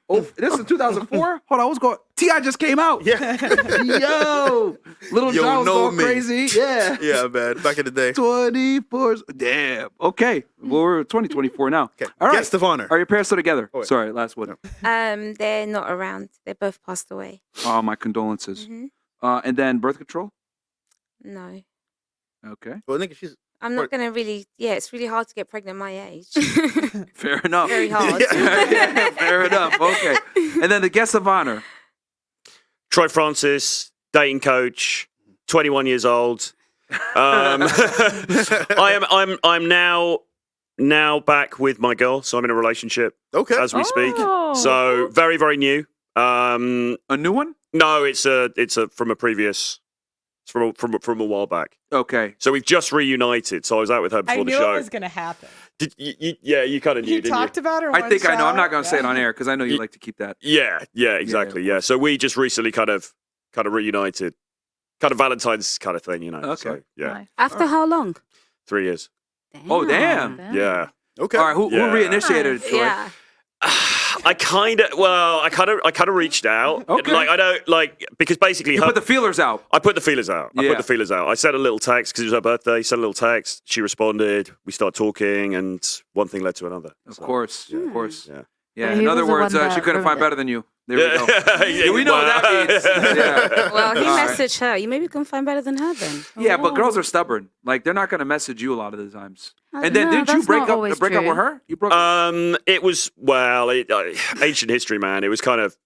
Oh, this is 2004? Hold on, what's going on? T.I. just came out. Yeah. Yo. Little Yo, John was know going me. crazy. Yeah. Yeah, man. Back in the day. 24. Damn. Okay. Well, we're 2024 now. Okay. All right. Guest of honor. Are your parents still together? Oh, wait. Sorry, last one. They're not around. They both passed away. Oh, my condolences. Mhm. And then birth control? No. Okay. Well, nigga, she's. I'm not going to really, it's really hard to get pregnant my age. Fair enough. Very hard. Yeah, fair enough. Okay. And then the guest of honor. Troy Francis, dating coach, 21 years old. I'm now back with my girl, so I'm in a relationship. Okay. As we speak. Oh. So very, very new. A new one? No, it's from a previous. It's from a while back. Okay. So we've just reunited. So I was out with her I before the knew show. it was going to happen. Did you kind of knew, He didn't talked you? about her. I think I know. I'm not going going to say it on air because I know you like to keep that. Yeah, exactly. Yeah. So we just recently kind of reunited. Kind of Valentine's kind of thing, you know. Okay. So, yeah. Nice. After how long? 3 years. Oh, damn. Yeah. Okay. All right. Who Yeah. reinitiated it, Troy? Yeah. I kind of reached out. Okay. Like I don't because basically You put the feelers out. I put the feelers out. Yeah. I sent a little text because it was her birthday. Sent a little text. She responded. We started talking, and one thing led to another. Of course. Of course. Yeah. Yeah. He In other was the words, one she that couldn't find ruined it. better than you. There we go. Yeah, We know what that means. Yeah. Well, he All right. messaged her. You maybe can find better than her then. Yeah, but girls are stubborn. Like they're not going to message you a lot of the times. And then No, didn't you that's break not up always up true. with her? You broke up. It was ancient history, man. It was kind of.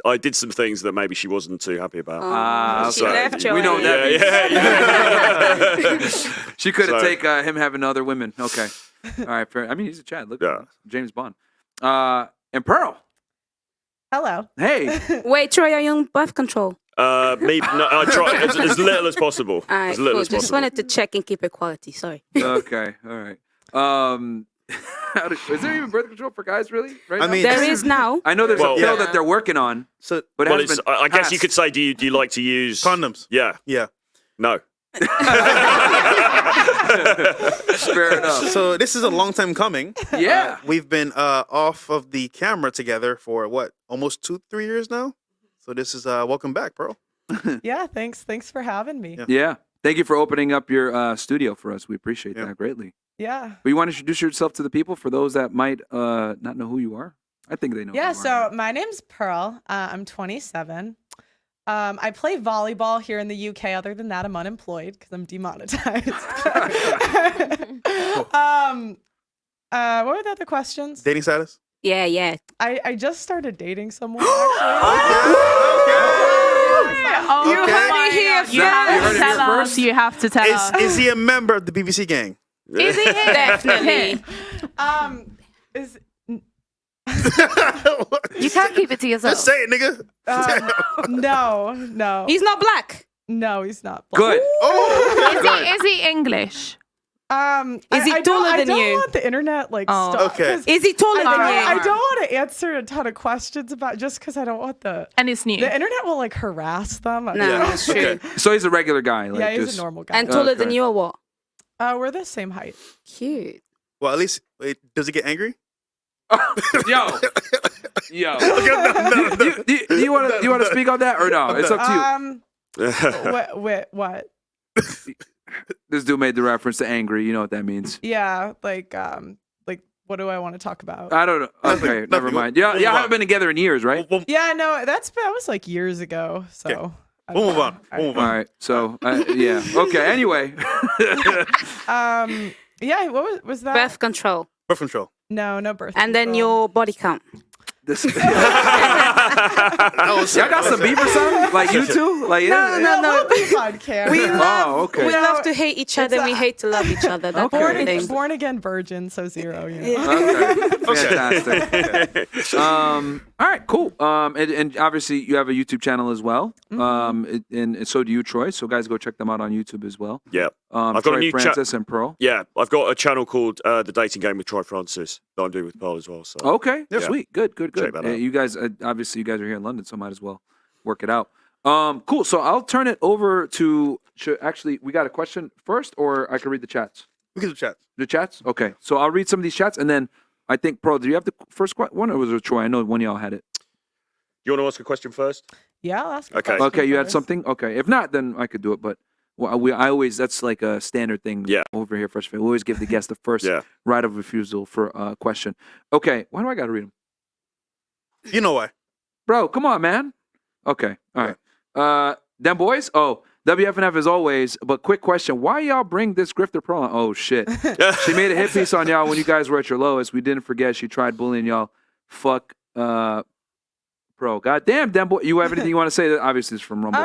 I did some things that maybe she wasn't too happy about. She okay. left you. We know what that means. Yeah. She couldn't So- take him having other women. Okay. All right. Fair. I mean, he's a Chad. Look at Yeah. him. James Bond. And Pearl. Hello. Hey. Wait, Troy, are you on birth control? I try as little as possible. All right, As little cool. as Just possible. wanted to check and keep it quality. Sorry. Okay. All right. Is there even birth control for guys really? Right I now? mean, There is now. I know there's Well, a pill yeah. that they're working on, So but it Well, hasn't it's, been I guess you passed. could say, do you like to use condoms. Yeah. Yeah. No. Fair enough. So this is a long time coming. Yeah. We've been off of the camera together for what, almost 2-3 years now. So this is welcome back, Pearl. Yeah, thanks for having me. Yeah. Yeah. Thank you for opening up your studio for us. We appreciate Yeah. that greatly. Yeah. But you want to introduce yourself to the people for those that might not know who you are? I think they know. Yeah, who you so are. my name's Pearl. I'm 27. I play volleyball here in the UK. Other than that, I'm unemployed because I'm demonetized. What were the other questions? Dating status? Yeah. I just started dating someone, actually. Oh, You heard my it here God. You have You heard to it tell here us. first? You have to tell us. Is he a member of the BBC gang? Is he here? Definitely. Is You can't keep it to yourself. Just say it, nigga. no. He's not black. No, he's not. Black. Good. Oh, Is he English? Is he I taller than don't you? want the internet Oh. stuff. Okay. 'cause Is he taller than you? I don't want to answer a ton of questions about just because I don't want the And it's new. internet will like harass them. No, Yeah. that's true. Okay. So he's a regular guy. Like Yeah, he's just, a normal guy. And taller Okay. than you or what? We're the same height. Cute. Well, at least, wait, does he get angry? Yo. Do you want to speak on that or no? It's up to you. What? This dude made the reference to angry. You know what that means. Yeah, like what do I want to talk about? I don't know. Okay, never mind. Yeah, I haven't been together in years, right? Yeah, no, that was like years ago. So We'll move on. All All right. So yeah. Okay. Anyway. Yeah, what was that? Birth control. Birth control. No birth. And then your body count. Y'all got some beef or something? Like you two? Like No. We'll be on camera. We love, okay. we love to hate each other. It's We hate to love each other. That's the thing. born again virgin, so 0. You know? Okay. Fantastic. All right, cool. And obviously you have a YouTube channel as well. And so do you, Troy. So guys, go check them out on YouTube as well. Yep. I've got Troy a new Francis and Pearl. Yeah, I've got a channel called The Dating Game with Troy Francis that I'm doing with Pearl as well. So Okay, yeah. sweet, good. Check that out. You guys, obviously, you guys are here in London, so might as well work it out. Cool. So I'll turn it over to. Actually, we got a question first, or I can read the chats. We can do chats. The chats. Okay. So I'll read some of these chats, and then I think, Pearl, do you have the first one, or was it Troy? I know one of y'all had it. You want to ask a question first? Yeah, I'll ask. Okay. Okay, you had something. Okay, if not, then I could do it. But I always that's like a standard thing. Over here, Fresh&fit. We always give the guest the first right of refusal for a question. Okay, why do I got to read them? You know why, bro? Come on, man. Okay, all right. Them boys. Oh, WFNF as always. But quick question: why y'all bring this grifter Pearl on? Oh shit, she made a hit piece on y'all when you guys were at your lowest. We didn't forget she tried bullying y'all. Fuck. Bro, goddamn, them boy. You have anything you want to say? That obviously is from Rumble.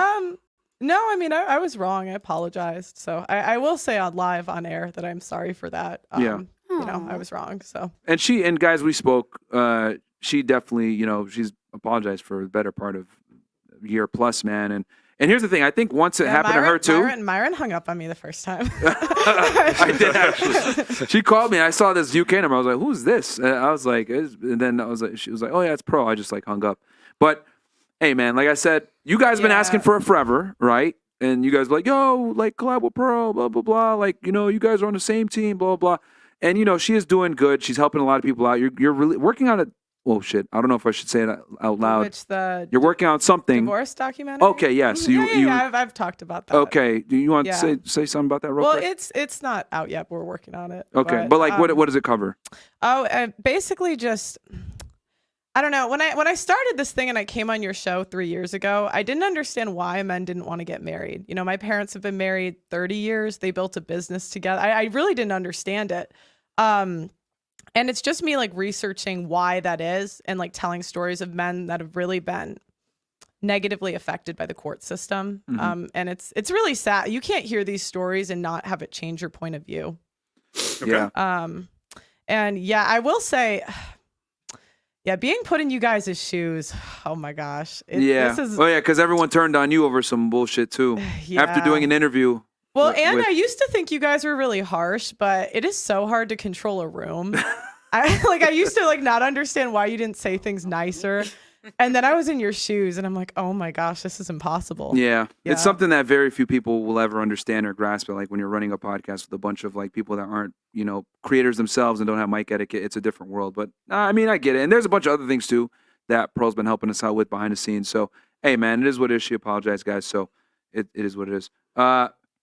No, I mean I was wrong. I apologized. So I will say on live on air that I'm sorry for that. You know, I was wrong. So And guys, we spoke. She definitely, she's apologized for the better part of a year plus, man. And here's the thing. I think once it happened to her too. Myron hung up on me the first time. I did actually. She called me. And I saw this UK number. I was like, "Who's this?" And I was like, and then she was like, "Oh yeah, it's Pro." I just like hung up. But hey, man, like I said, you guys been asking for it forever, right? And you guys were like, "Yo, like collab with Pro, blah blah blah." Like you guys are on the same team, blah blah. And she is doing good. She's helping a lot of people out. You're really working on it. Oh shit! I don't know if I should say it out loud. You're working on something. Divorce documentary. Okay, yes. I've talked about that. Okay. Do you want to say something about that real quick? Well, it's not out yet. But we're working on it. Okay, but like, what does it cover? Basically just. I don't know. When I started this thing and I came on your show 3 years ago, I didn't understand why men didn't want to get married. My parents have been married 30 years. They built a business together. I really didn't understand it. And it's just me like researching why that is and like telling stories of men that have really been negatively affected by the court system. Mm-hmm. And it's really sad. You can't hear these stories and not have it change your point of view. Yeah. And yeah, I will say, yeah, being put in you guys' shoes. Oh my gosh. Because everyone turned on you over some bullshit too. After doing an interview. Well, and I used to think you guys were really harsh, but it is so hard to control a room. I used to like not understand why you didn't say things nicer. And then I was in your shoes and I'm like, oh my gosh, this is impossible. Yeah. It's something that very few people will ever understand or grasp. But like when you're running a podcast with a bunch of like people that aren't, creators themselves and don't have mic etiquette, it's a different world. But I mean, I get it. And there's a bunch of other things too that Pearl's been helping us out with behind the scenes. So, hey man, it is what it is. She apologized, guys. So it is what it is.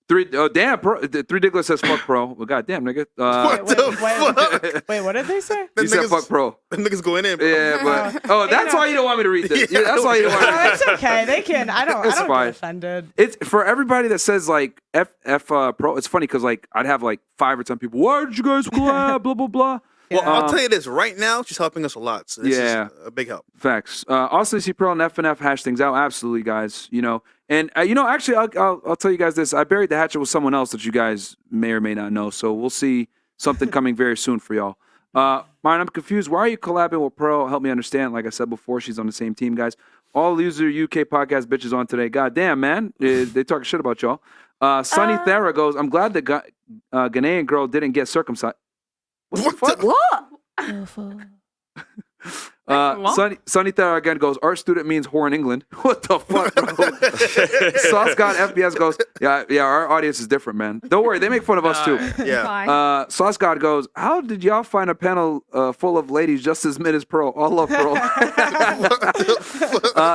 Three Diggler says fuck Pro. Well, goddamn, nigga. What the fuck? Wait, what did they say? You said fuck Pro. The niggas going in, bro. Yeah, but that's why you don't want me to read this. That's why you don't want me to read this. It's okay. They can. I don't get offended. It's for everybody that says like F Pro. It's funny because like I'd have like 5 or 10 people. Why did you guys collab? Blah blah blah. Well, I'll tell you this right now. She's helping us a lot. So this is a big help. Facts. Also, see Pearl and FNF hash things out. Absolutely, guys. And actually, I'll tell you guys this. I buried the hatchet with someone else that you guys may or may not know. So we'll see something coming very soon for y'all. Myron, I'm confused. Why are you collabing with Pearl? Help me understand. Like I said before, she's on the same team, guys. All Loser UK podcast bitches on today. God damn, man. They talking shit about y'all. Sunny Thera goes, I'm glad the Ghanaian girl didn't get circumcised. What the fuck? What? Sunny Thera again goes, art student means whore in England. What the fuck, bro? Sauce God FBS goes, yeah, our audience is different, man. Don't worry, they make fun of us too. Yeah. Sauce God goes, how did y'all find a panel full of ladies just as mid as Pearl? All love Pearl.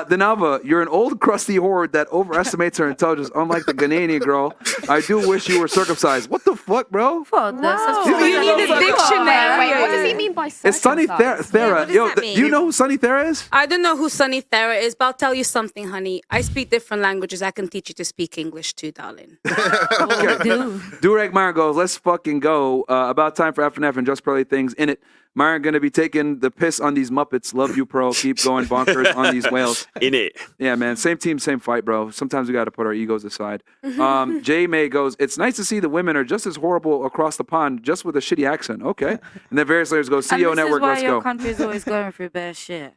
Denalva, you're an old crusty whore that overestimates her intelligence, unlike the Ghanaian girl. I do wish you were circumcised. What the fuck, bro? You need a dictionary. Wait, what does he mean by circumcised? It's Sunny Thera. Yeah, what does that mean? You know who Sunny Thera is? I don't know who Sunny Thera is, but I'll tell you something, honey. I speak different languages. I can teach you to speak English too, darling. Durag Myron goes, let's fucking go. About time for FNF and Just Pearly Things in it. Myron gonna be taking the piss on these Muppets. Love you, Pearl. Keep going bonkers on these whales. In it. Yeah, man. Same team, same fight, bro. Sometimes we got to put our egos aside. Jay May goes, it's nice to see the women are just as horrible across the pond, just with a shitty accent. Okay. And then various layers go, CEO and this Network, is why let's your go. country's always going through bad shit.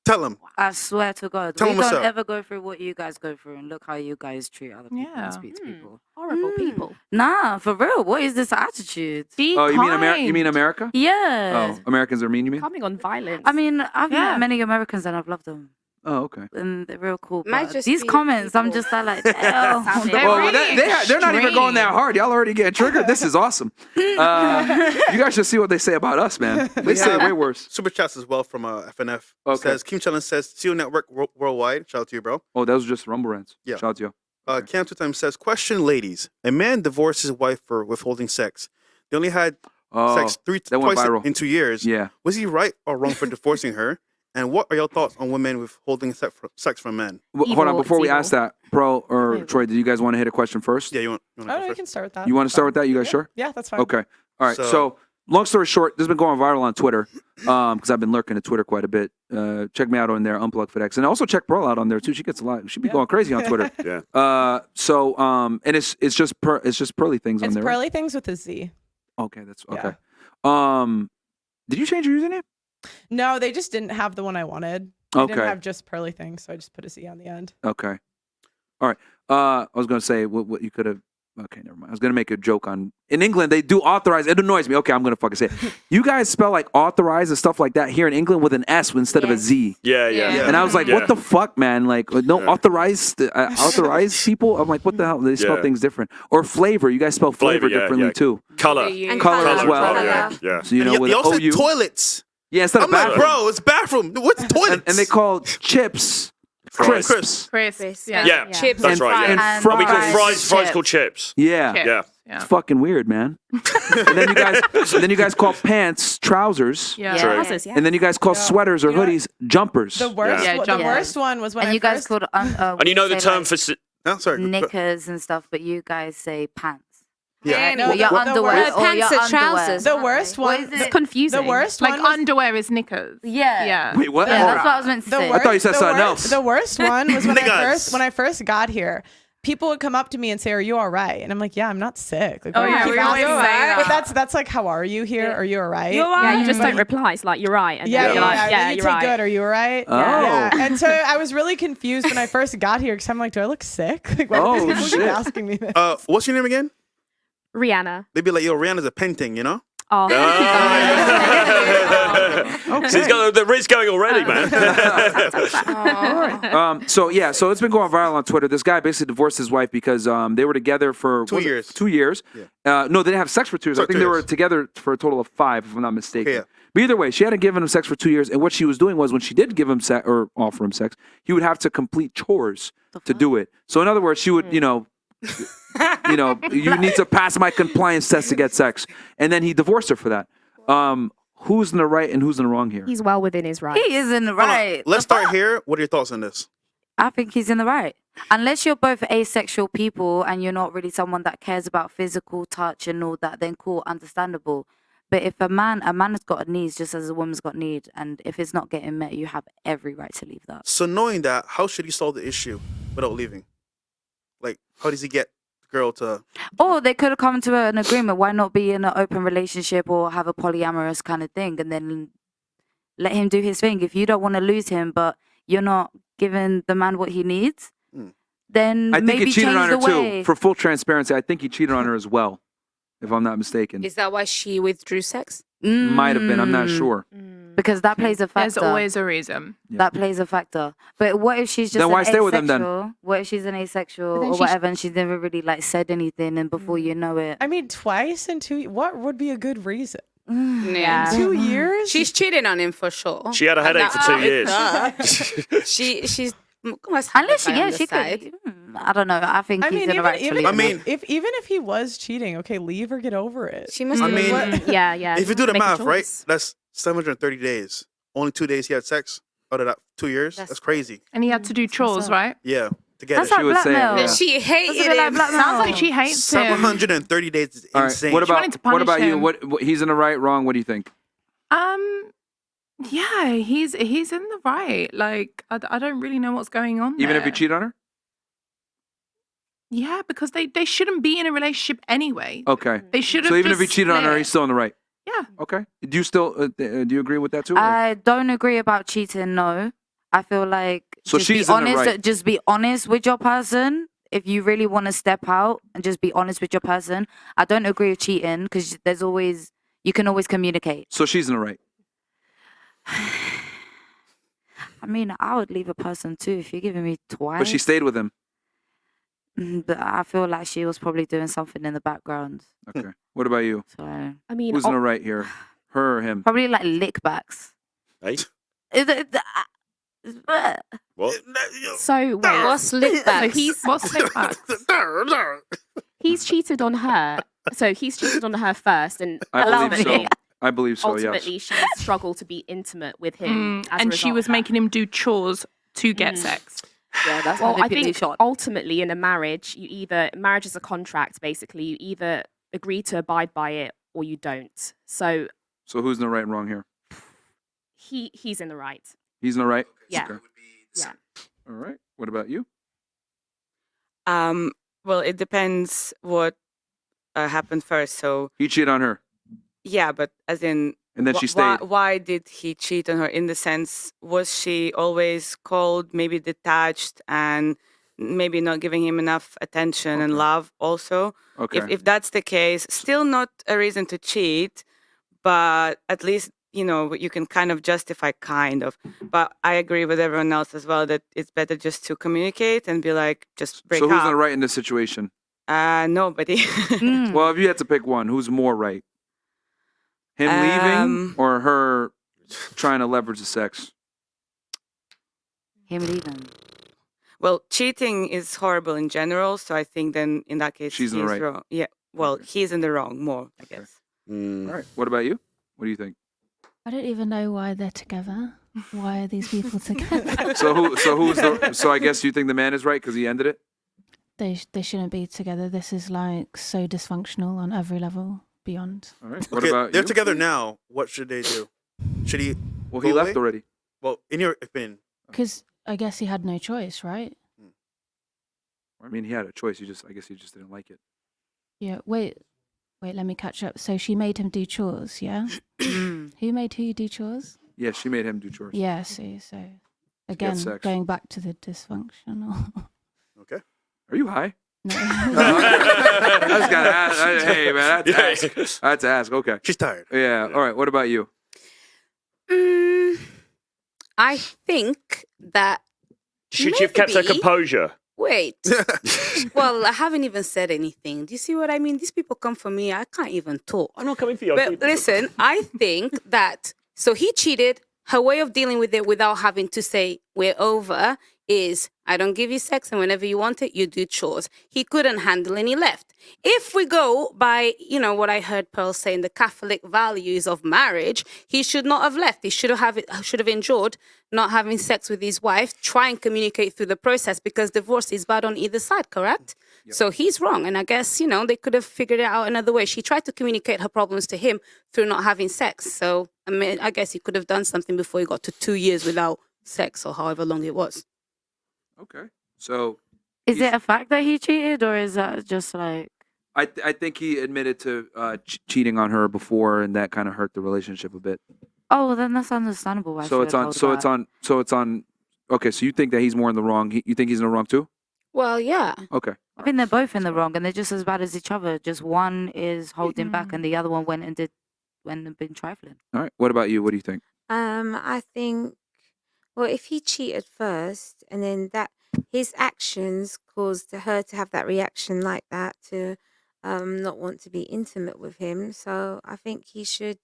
Tell him. I swear to God, Tell we him what's don't up. ever go through what you guys go through, and look how you guys treat other people Yeah. and speak to people. Horrible people. Nah, for real. What is this attitude? Be Oh, you mean kind. You mean America? Yeah. Oh, Americans are mean. You mean? Coming on violence. I mean, I've Yeah. met many Americans and I've loved them. Oh, okay. And they're real cool. Might But just these be comments, I'm people. just like, They're Well, really they're not even going that extreme. hard. Y'all already getting triggered. This is awesome. You guys should see what they say about us, man. They say it way worse. Super chats as well from FNF. Okay. Says Kim Challenge says CEO Network worldwide. Shout out to you, bro. Oh, that was just Rumble Rants. Yeah. Shout out to you. Cam Two Times says, question, ladies. A man divorced his wife for withholding sex. They only had sex that went twice viral. in 2 years. Yeah. Was he right or wrong for divorcing her? And what are your thoughts on women withholding sex from men? Hold on, before we evil. ask that, Pro or Troy, do you guys want to hit a question first? Yeah, you want Oh, to no, go you first? can start with that. You want to start with that? You guys sure? Yeah, that's fine. Okay. All right. So- So, long story short, this has been going viral on Twitter because I've been lurking at Twitter quite a bit. Check me out on there, Unplug FedEx, and also check Pearl out on there too. She gets a lot. She be going crazy on Twitter. Yeah. And it's just Pearly things on It's there. right? Pearly Things with a Z. Okay, that's Yeah. okay. Did you change your username? No, they just didn't have the one I wanted. They didn't Okay. have just Pearly Things, so I just put a Z on the end. Okay. All right. I was gonna say what you could have. Okay, never mind. I was gonna make a joke on. In England, they do authorize. It annoys me. Okay, I'm gonna fucking say it. You guys spell like authorize and stuff like that here in England with an S instead of a Z. Yeah. And I was like, what the fuck, man? Like, no authorized people. I'm like, what the hell? They spell Yeah. things different. Or flavor. You guys spell flavor yeah, differently yeah. too. Color. And Color as well. Yeah. So you know, And with they also OU. said toilets. Yeah, instead of I'm like, bathroom. bro, it's bathroom. What's toilets? And they call chips Fries. crisps. Crisp. Yeah. Chips That's right. and Yeah. fries. And we call fries Chips. called chips. Yeah. Chips. Yeah. Yeah. It's fucking weird, man. and then you guys call pants trousers. Yeah. True. Trousers, yeah. And then you guys call sweaters or You know what? hoodies jumpers. The worst, Yeah, the jumpers. worst one was when And I you guys first, called And you know the say, term like, for No, sorry. knickers and stuff, but you guys say pants. Yeah. No, Or your the underwear. worst- Or your pants are underwear. trousers. the worst What one. is It's it? confusing. The worst Like one was, underwear is knickers. Yeah. Yeah. Wait, what? Yeah, Hold that's on. what I was meant to the say. worst, thought you said the something worst, else. The worst one was when Niggas. I first got here. People would come up to me and say, "Are you all right?" And I'm like, "Yeah, I'm not sick." Like, Oh, why do you yeah, keep we always asking say that? that. But that's like, "How are you here? Are you all right?" You're Yeah, right. you just But- don't reply. It's like, you're right. And Yeah, then you're like, yeah, you're you right. take good. Are you all right? Oh. Yeah. And so I was really confused when I first got here because I'm like, "Do I look sick?" Like, why Oh, do people shit. keep asking me this? What's your name again? Rihanna. They'd be like, yo, Rihanna's a painting, you know? Oh, Okay. So he's got the Riz going already, man. So it's been going viral on Twitter. This guy basically divorced his wife because they were together for 2 years. 2 years. Yeah. No, they didn't have sex for 2 years. I Sorry, think 2 they were years. together for a total of 5, if I'm not mistaken. Okay, yeah. But either way, she hadn't given him sex for 2 years, and what she was doing was when she did give him sex or offer him sex, he would have to complete chores to do it. So in other words, she would, you need to pass my compliance test to get sex, and then he divorced her for that. Who's in the right and who's in the wrong here? he's well within his right. He is in the right. Let's start here. What are your thoughts on this? I think he's in the right. Unless you're both asexual people and you're not really someone that cares about physical touch and all that, then cool, understandable. But if a man has got needs just as a woman's got need, and if it's not getting met, you have every right to leave that. So knowing that, how should he solve the issue without leaving? Like, how does he get the girl to... Or they could have come to an agreement. Why not be in an open relationship or have a polyamorous kind of thing, and then let him do his thing? If you don't want to lose him, but you're not giving the man what he needs, then I think maybe he cheated change on her the way. too. For full transparency, I think he cheated on her as well, if I'm not mistaken. Is that why she withdrew sex? Might have been. I'm not Mm. sure. Because that plays a factor. There's always a reason. That plays a factor. But what if she's just Then why an stay with him then? asexual? What if she's an asexual then or she sh- whatever, and she's never really like said anything, and before you know it, I mean, twice in 2 what would be a good reason? Yeah. 2 years? She's cheating on him for sure. She had a headache for 2 years. She's unless she could. I don't know. I think I he's mean, in the right to leave. even if he was cheating, okay, leave or get over it. She must I mean, yeah. if you do the Make a math, right, choice. that's 730 days. Only 2 days he had sex out of that 2 years. That's crazy. And he had to do chores, right? Yeah, to get That's it. like blackmail. And she hated That's a bit like him. blackmail. Sounds like she hates him. 730 days is All right. insane. What wanted to about punish you? him. What he's in the right, wrong? What do you think? Yeah, he's in the right. Like, I don't really know what's going on Even there. if he cheat on her? Yeah, because they shouldn't be in a relationship anyway. Okay. They should have. So even if he just cheated on her, split. he's still in the right. Yeah. Okay. Do you still do you agree with that too? or- I don't agree about cheating. No, I feel like So just be she's in the honest. right. Just be honest with your person. If you really want to step out and just be honest with your person, I don't agree with cheating because you can always communicate. So she's in the right. I mean, I would leave a person too if you're giving me twice. But she stayed with him. But I feel like she was probably doing something in the background. Okay. What about you? So I mean, Who's in the right here? Her or him? probably like lickbacks. Hey, what? so wait, What's lickbacks? What's lickbacks? he's cheated on her. So he's cheated on her first, and I believe so. I believe so, ultimately yes. she struggled to be intimate with him. as a And she result was of that. making him do chores to get sex. Yeah, that's Well, I think manipulation. ultimately in a marriage, marriage is a contract. Basically, you either agree to abide by it or you don't. So So who's in the right and wrong here? he's in the right. He's in the right? Yeah. Okay. Yeah. All right. What about you? Well, it depends what happened first. So He cheated on her. yeah, but as in, And then she stayed. why did he cheat on her? In the sense, was she always cold, maybe detached, and maybe not giving him enough attention and love? Also, Okay. if that's the case, still not a reason to cheat, but at least you can kind of justify, kind of. But I agree with everyone else as well that it's better just to communicate and be like, just break So who's in up. the right in this situation? Nobody. Well, if you had to pick one, who's more right? Him leaving or her trying to leverage the sex? Him leaving. Well, cheating is horrible in general, so I think then in that case She's in the he's right. wrong. Yeah. Well, he's in the wrong more, I guess. All right. What about you? What do you think? I don't even know why they're together. Why are these people together? So I guess you think the man is right because he ended it? They shouldn't be together. This is like so dysfunctional on every level beyond. All right. What Okay, about they're you? together now. What should they do? Should he? Well, go he left away? already. Well, in your opinion, Because I guess he had no choice, right? I mean, he had a choice. I guess he just didn't like it. Yeah. Wait. Let me catch up. So she made him do chores, yeah? Who made who do chores? Yeah, she made him do chores. Yeah. See. So again, sex. going back to the dysfunctional. okay. Are you high? No. I just gotta ask. Hey, man, that's ask. Okay. She's tired. Yeah. All right. What about you? I think that Should she have kept her maybe- composure? Wait. Well, I haven't even said anything. Do you see what I mean? These people come for me. I can't even talk. I'm not coming for you. But listen, I think that so he cheated. Her way of dealing with it without having to say we're over is I don't give you sex, and whenever you want it, you do chores. He couldn't handle and he left. If we go by, what I heard Pearl say in the Catholic values of marriage, he should not have left. He should have endured not having sex with his wife, try and communicate through the process because divorce is bad on either side, correct? Yep. So he's wrong. And I guess, they could have figured it out another way. She tried to communicate her problems to him through not having sex. So, I mean, I guess he could have done something before he got to 2 years without sex or however long it was. Okay. So Is it a fact that he cheated or is that just like... I think he admitted to cheating on her before, and that kind of hurt the relationship a bit. Oh, well, then that's understandable. Why So she it's would on. hold So back. it's on. So it's on. Okay. So you think that he's more in the wrong? You think he's in the wrong too? Well, yeah. Okay. I think they're both in the wrong and they're just as bad as each other. Just one is holding back and the other one went and been trifling. All right. What about you? What do you think? I think, well, if he cheated first and then his actions caused her to have that reaction like that to not want to be intimate with him. So I think he should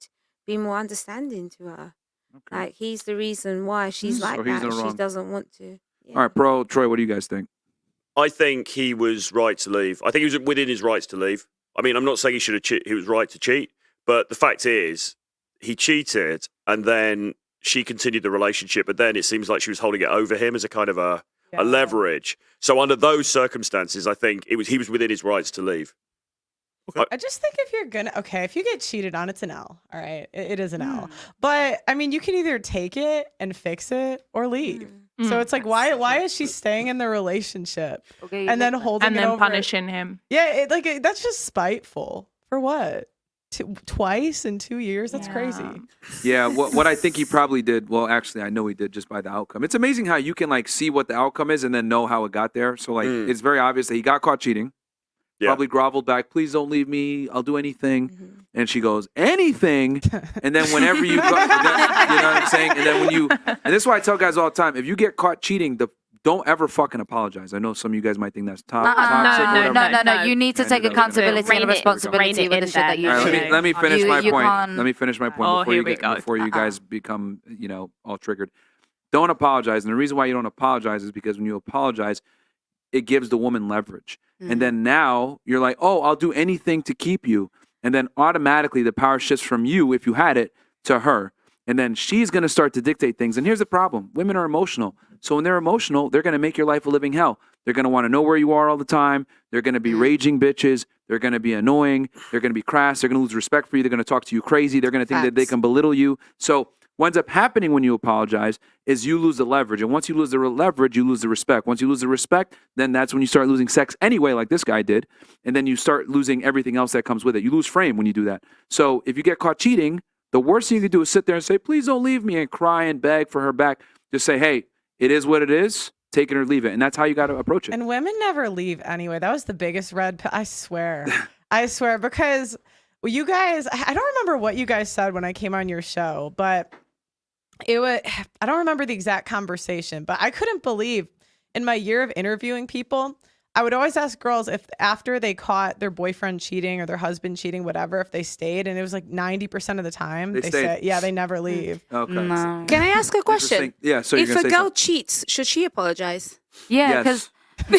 be more understanding to her. Okay. Like he's the reason why she's like So he's that. in the She wrong. doesn't want to. Yeah. All right, Pearl, Troy. What do you guys think? I think he was right to leave. I think he was within his rights to leave. I mean, I'm not saying he should have he was right to cheat, but the fact is, he cheated, and then she continued the relationship. But then it seems like she was holding it over him as a kind of a leverage. So under those circumstances, I think he was within his rights to leave. I just think if you get cheated on, it's an L. All right. It is an L. But I mean, you can either take it and fix it or leave. So it's like, why is she staying in the relationship and then holding and it then over? punishing him? Yeah. That's just spiteful. For what? twice in 2 years. That's crazy. Yeah, what I think he probably did, well, actually, I know he did just by the outcome. It's amazing how you can like see what the outcome is and then know how it got there. So like, it's very obvious that he got caught cheating. Probably groveled back, please don't leave me. I'll do anything. And she goes, anything? And then whenever you go, you know what I'm saying? And then and this is why I tell guys all the time, if you get caught cheating, don't ever fucking apologize. I know some of you guys might think that's toxic. No. You need to take accountability and responsibility with the shit that you do. Let me finish my point. Let me finish my point before you guys become, all triggered. Don't apologize. And the reason why you don't apologize is because when you apologize, it gives the woman leverage. And then now you're like, oh, I'll do anything to keep you. And then automatically the power shifts from you, if you had it, to her. And then she's going to start to dictate things. And here's the problem. Women are emotional. So when they're emotional, they're going to make your life a living hell. They're going to want to know where you are all the time. They're going to be raging bitches. They're going to be annoying. They're going to be crass. They're going to lose respect for you. They're going to talk to you crazy. They're going to think that they can belittle you. So what ends up happening when you apologize is you lose the leverage. And once you lose the leverage, you lose the respect. Once you lose the respect, then that's when you start losing sex anyway, like this guy did. And then you start losing everything else that comes with it. You lose frame when you do that. So if you get caught cheating, the worst thing you can do is sit there and say, please don't leave me, and cry and beg for her back. Just say, hey, it is what it is. Take it or leave it. And that's how you got to approach it. And women never leave anyway. That was the biggest I swear. I swear. Because you guys, I don't remember what you guys said when I came on your show, but I don't remember the exact conversation, but I couldn't believe in my year of interviewing people, I would always ask girls if after they caught their boyfriend cheating or their husband cheating, whatever, if they stayed. And it was like 90% of the time they said, yeah, they never leave. Okay. No. Can I ask a question? Yeah. So if a girl cheats, should she apologize? Yeah, because no.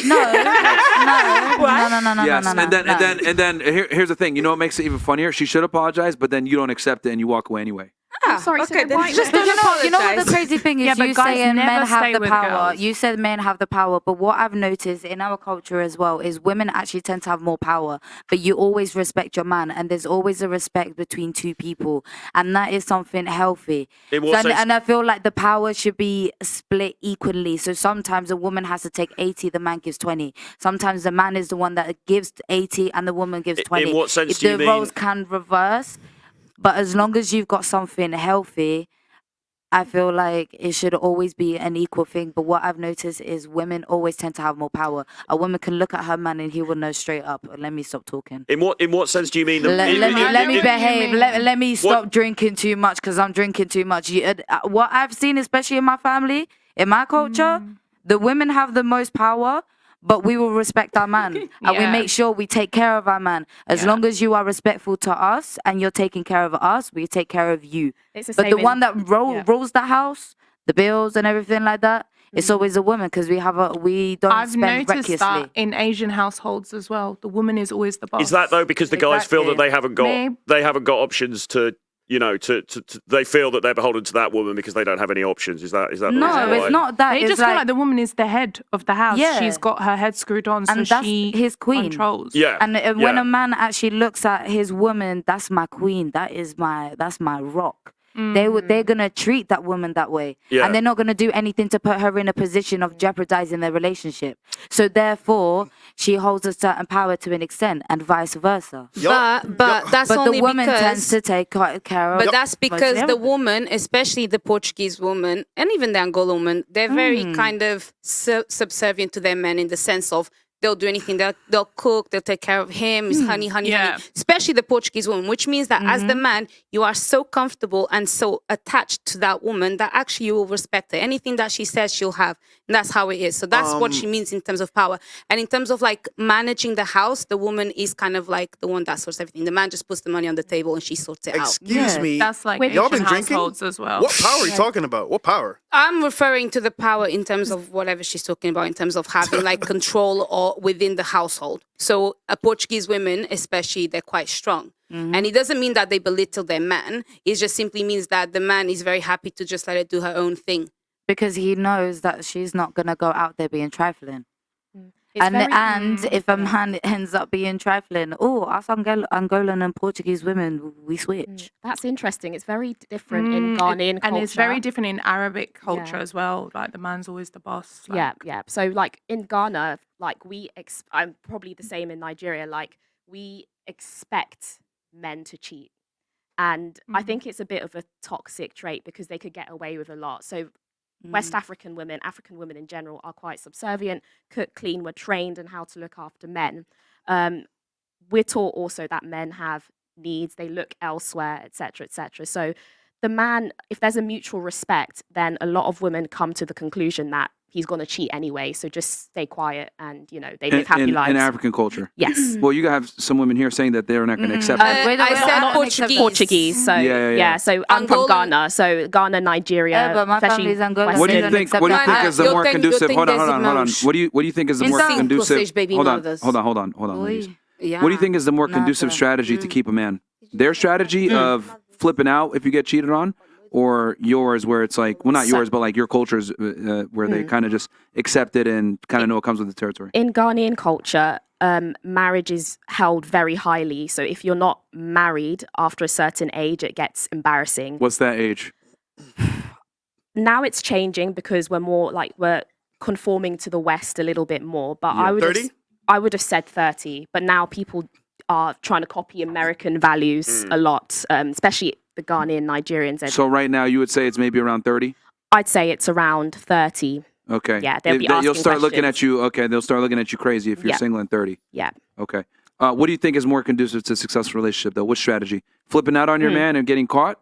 Yes. And then here's the thing. You know what makes it even funnier? She should apologize, but then you don't accept it and you walk away anyway. I'm sorry. Okay, then just you know what the crazy thing is? Yeah, you guys saying never men have stay the with power. girls. You said men have the power, but what I've noticed in our culture as well is women actually tend to have more power. But you always respect your man, and there's always a respect between two people, and that is something healthy. And I feel like the power should be split equally. So sometimes a woman has to take 80, the man gives 20. Sometimes the man is the one that gives 80, and the woman gives 20. In what sense do you mean? The roles can reverse. But as long as you've got something healthy, I feel like it should always be an equal thing. But what I've noticed is women always tend to have more power. A woman can look at her man and he will know straight up. Let me stop talking. In what sense do you mean? Let me behave. Let me stop drinking too much because I'm drinking too much. What I've seen, especially in my family, in my culture, the women have the most power. But we will respect our man, and we make sure we take care of our man. As long as you are respectful to us and you're taking care of us, we take care of you. But the one that rules the house, the bills and everything like that, it's always a woman because we don't I've spend noticed recklessly. that in Asian households as well. The woman is always the boss. Is that though because the guys feel that they haven't got options to? They feel that they're beholden to that woman because they don't have any options. Is that No, it's not that. They just feel like the woman is the head of the house. Yeah. She's got her head screwed on, and so that's she his queen. controls. Yeah. And when a man actually looks at his woman, that's my queen. That's my rock. They're gonna treat that woman that way, and they're not gonna do anything to put her in a position of jeopardizing their relationship. So therefore, she holds a certain power to an extent, and vice versa. But that's only the woman because tends to take care of. But that's because the woman, especially the Portuguese woman and even the Angola woman, they're very kind of subservient to their men in the sense of they'll do anything. They'll cook. They'll take care of him. He's honey. Especially the Portuguese woman, which means that as the man, you are so comfortable and so attached to that woman that actually you will respect her. Anything that she says, she'll have. And that's how it is. So that's what she means in terms of power. And in terms of like managing the house, the woman is kind of like the one that sorts everything. The man just puts the money on the table and she sorts it out. Excuse me. That's like y'all been Asian drinking? households as well. What power are you talking about? What power? I'm referring to the power in terms of whatever she's talking about, in terms of having like control or within the household. So Portuguese women, especially, they're quite strong. And it doesn't mean that they belittle their man. It just simply means that the man is very happy to just let her do her own thing. Because he knows that she's not going to go out there being trifling. And if a man ends up being trifling, us Angolan and Portuguese women, we switch. That's interesting. It's very different in Ghanaian culture. And it's very different in Arabic culture as well. Like the man's always the boss. Yeah. So like in Ghana, like I'm probably the same in Nigeria. Like we expect men to cheat. And I think it's a bit of a toxic trait because they could get away with a lot. So West African women in general, are quite subservient, cook, clean, we're trained in how to look after men. We're taught also that men have needs, they look elsewhere, etc., etc. So the man, if there's a mutual respect, then a lot of women come to the conclusion that he's going to cheat anyway, so just stay quiet and, they live happy lives. In African culture. Yes. Well, you have some women here saying that they're not going to accept it. I said Portuguese. Portuguese. So Yeah. So I'm from Ghana. So Ghana, Nigeria. Yeah, but my especially family's Angolan. What do you They think? don't What do you accept think is the that. more Eu conducive? tenho Hold on. 10 irmãos. What do you think is the more Cinco, conducive? seis baby Hold mothers. on, ladies. Yeah. What do you think is the more conducive Nada. strategy to keep a man? Their strategy of flipping out if you get cheated on, or yours where it's like, well, not yours, but like your cultures where they kind of just accept it and kind of know it comes with the territory? In Ghanaian culture, marriage is held very highly. So if you're not married after a certain age, it gets embarrassing. What's that age? Now it's changing because we're conforming to the West a little bit more. But Yeah. 30? I would have said 30. But now people are trying to copy American values a lot, especially the Ghanaian Nigerians. So right now you would say it's maybe around 30? I'd say it's around 30. Okay. Yeah, they'll be You'll asking start looking questions. at you. Okay, they'll start looking at you crazy if you're Yeah. single and 30. Yeah. Okay. What do you think is more conducive to a successful relationship, though? What strategy? Flipping out on your man and getting caught?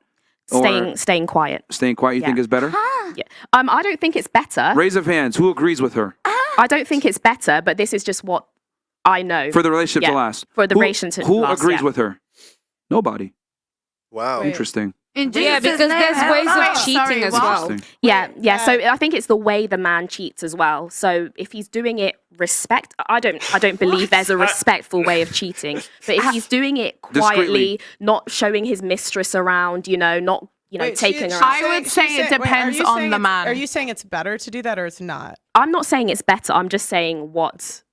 Or Staying quiet. staying quiet, you think is better? Yeah. I don't think it's better. Raise of hands. Who agrees with her? I don't think it's better, but this is just what I know. For the relationship to Yeah, last. for the Who- relationship to Who last, agrees yeah. with her? Nobody. Wow. Interesting. In Yeah, Jesus' because name, there's hell ways no. of cheating as well. Interesting. Yeah. So I think it's the way the man cheats as well. So if he's doing it I don't believe there's a respectful way of cheating. But if he's doing it quietly, Discreetly. not showing his mistress around, not Wait, taking her I out. would say it depends on the man. Are you saying it's better to do that or it's not? I'm not saying it's better. I'm just saying what's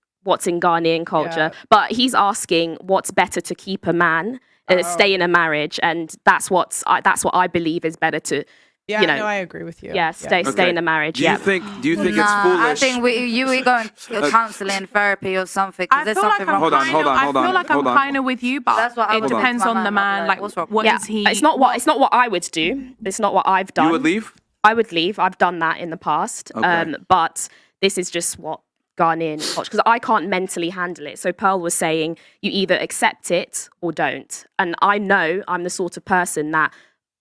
in Ghanaian culture. Yeah. But he's asking what's better to keep a man, stay in a marriage, and that's what I believe is better to. Yeah, no, I agree with you. Yeah, stay Okay. in a marriage. Do you think it's Nah, foolish? I think we going counseling, therapy, or something. Because I there's feel like something I'm wrong. Hold on, I feel like hold I'm on. kind of with you, but That's what I it would do to depends my on the man. man. I'm Like, what's wrong? what Yeah, is he? it's not what I would do. It's not what I've done. You would leave? I would leave. I've done that in the past. Okay. But this is just what Ghanaian culture, because I can't mentally handle it. So Pearl was saying you either accept it or don't. And I know I'm the sort of person that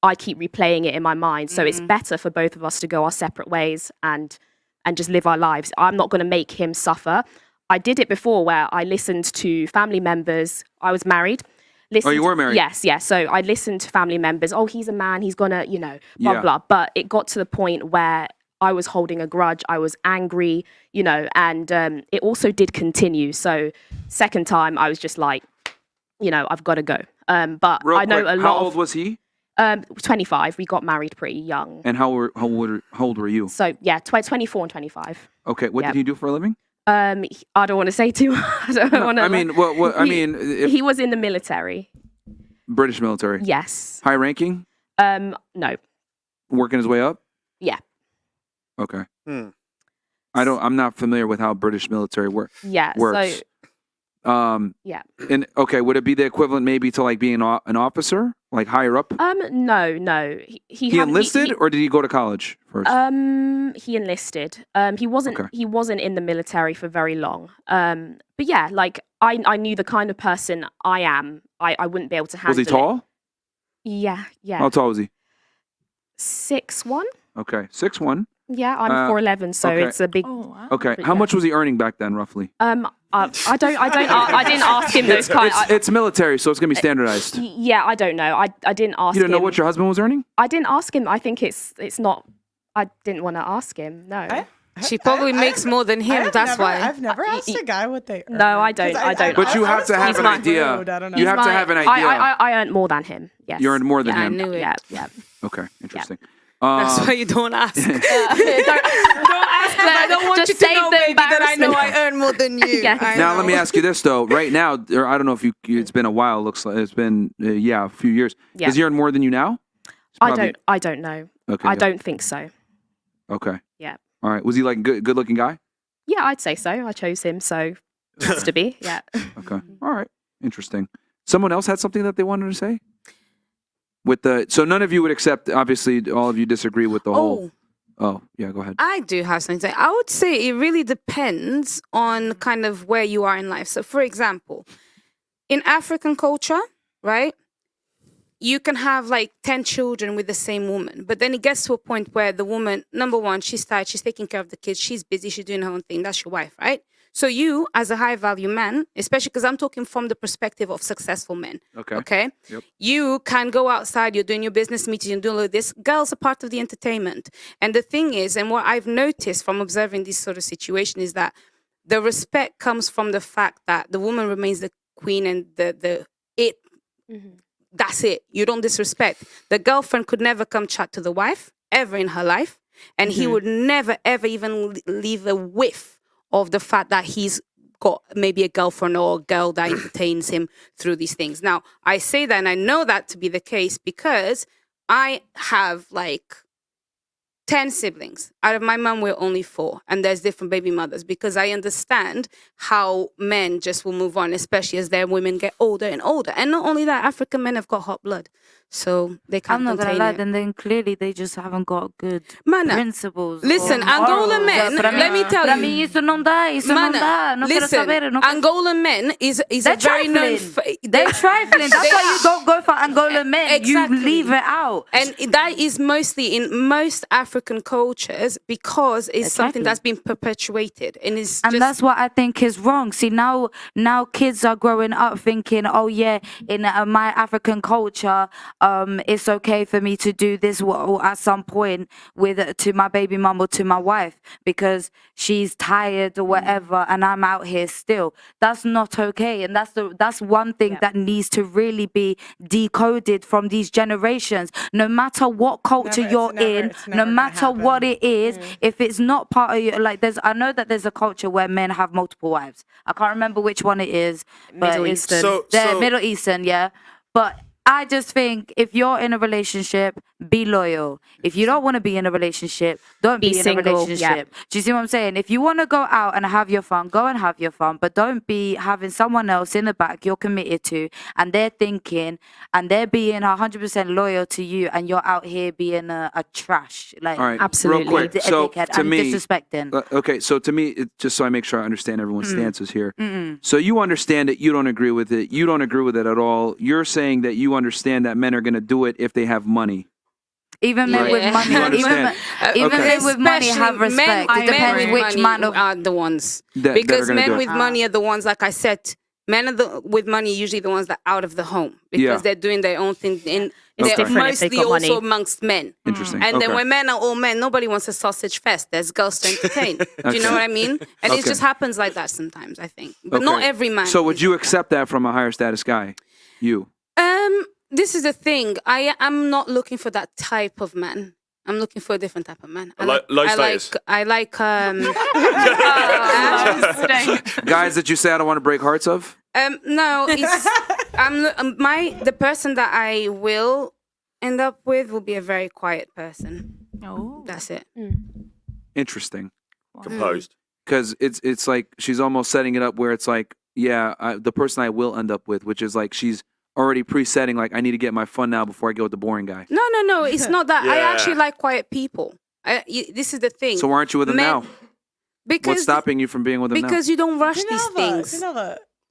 I keep replaying it in my mind. So it's better for both of us to go our separate ways and just live our lives. I'm not going to make him suffer. I did it before where I listened to family members. I was married. Oh, you were married? Yes. So I listened to family members. Oh, he's a man. He's gonna, blah, Yeah. blah. But it got to the point where I was holding a grudge. I was angry, and it also did continue. So second time I was just like, I've got to go. But Real I know quick, a lot how of... old was he? 25. We got married pretty young. And how old were you? So yeah, 24 and 25. Okay, what Yeah. did he do for a living? I don't want to say too much. I don't want to. I mean, if He was in the military. British military. Yes. High ranking? No. Working his way up? Yeah. Okay. I'm not familiar with how British military works. Yeah. So, yeah. And okay, would it be the equivalent maybe to like being an officer, like higher up? No. He enlisted, or did he go to college first? He enlisted. He wasn't in the military for very long. But yeah, like I knew the kind of person I am. I wouldn't be able to handle Was he tall? Yeah. How tall was he? 6'1". Okay, 6'1". Yeah, I'm 4'11", so okay. it's a big. Okay, how much was he earning back then, roughly? I didn't ask him those kind. It's military, so it's gonna be standardized. Yeah, I don't know. I didn't ask. You didn't know him. what your husband was earning? I didn't ask him. I think it's not. I didn't want to ask him. No. She probably makes more than him. That's why. I've never asked a guy what they earn. No, I don't. I don't. But you have to have an idea. Rude, I don't know. You have to have an idea. I earned more than him. Yes. You earned more than Yeah, I him. knew it. Yeah. Okay, interesting. That's why you don't ask. Don't ask. I don't want Just you to save know, the baby, that I know I embarrassment. earn more than you. Yes. I Now know. let me ask you this though. Right now, or I don't know if it's been a while. Looks like it's been a few years. Yeah. Does he earn more than you now? It's I don't know. Okay. I yeah. don't think so. Okay. Yeah. All right. Was he like good looking guy? Yeah, I'd say so. I chose him, so it has to be. Yeah. Okay. All right. Interesting. Someone else had something that they wanted to say? So none of you would accept, obviously, all of you disagree with the whole. Oh, yeah, go ahead. I do have something to say. I would say it really depends on kind of where you are in life. So, for example, in African culture, right, you can have like 10 children with the same woman. But then it gets to a point where the woman, number one, she's tired, she's taking care of the kids, she's busy, she's doing her own thing. That's your wife, right? So you, as a high-value man, especially because I'm talking from the perspective of successful men, okay? Yep. You can go outside, you're doing your business meetings, you're doing all of this. Girls are part of the entertainment. And the thing is, and what I've noticed from observing this sort of situation is that the respect comes from the fact that the woman remains the queen and that's it. You don't disrespect. The girlfriend could never come chat to the wife, ever in her life. And he would never, ever even leave a whiff of the fact that he's got maybe a girlfriend or a girl that entertains him through these things. Now, I say that and I know that to be the case because I have like 10 siblings. Out of my mom, we're only 4. And there's different baby mothers because I understand how men just will move on, especially as their women get older and older. And not only that, African men have got hot blood. So they can't I'm not contain gonna lie, it. then clearly they just haven't got good Mana, principles. listen, Angolan men, let me tell you. Isso não dá, isso não dá. Não quero Listen, saber, não quero... Angolan men is They're a very known... They're trifling. That's why you don't go for Angolan men. Exactly. You leave it out. And that is mostly in most African cultures because it's something that's been perpetuated. And that's what I think is wrong. See, now kids are growing up thinking, oh yeah, in my African culture, it's okay for me to do this at some point to my baby mum or to my wife because she's tired or whatever, and I'm out here still. That's not okay, and that's one thing that needs to really be decoded from these generations. No matter what culture you're in, no matter what it is, if it's not part of your I know that there's a culture where men have multiple wives. I can't remember which one it is, but Middle Eastern. They're Middle Eastern, yeah. But I just think if you're in a relationship, be loyal. If you don't want to be in a relationship, don't be in single, a relationship. Do you see what I'm saying? If you want to go out and have your fun, go and have your fun. But don't be having someone else in the back you're committed to and they're thinking and they're being 100% loyal to you and you're out here being a trash. Like, all right, absolutely. real quick. So to me, disrespecting. Okay, so to me, just so I make sure I understand everyone's stances here. So you understand it, you don't agree with it, you don't agree with it at all. You're saying that you understand that men are going to do it if they have money. Even men with money, even men with money have respect. It depends which man are the ones. Because men with money are the ones, like I said, men with money are usually the ones that are out of the home because they're doing their own thing. They're mostly also amongst men. Interesting. And then when men are all men, nobody wants a sausage fest. There's girls to entertain. Do you know what I mean? And it just happens like that sometimes, I think. But not every man. So would you accept that from a higher status guy? You? This is the thing. I'm not looking for that type of man. I'm looking for a different type of man. Low status. I like guys that you say I don't want to break hearts of? No, it's the person that I will end up with will be a very quiet person. Oh, that's it. Interesting. Composed. Because it's like she's almost setting it up where it's like, the person I will end up with, which is like she's already presetting like I need to get my fun now before I go with the boring guy. No, it's not that. I actually like quiet people. This is the thing. So why aren't you with him now? Because what's stopping you from being with him now? Because you don't rush these things.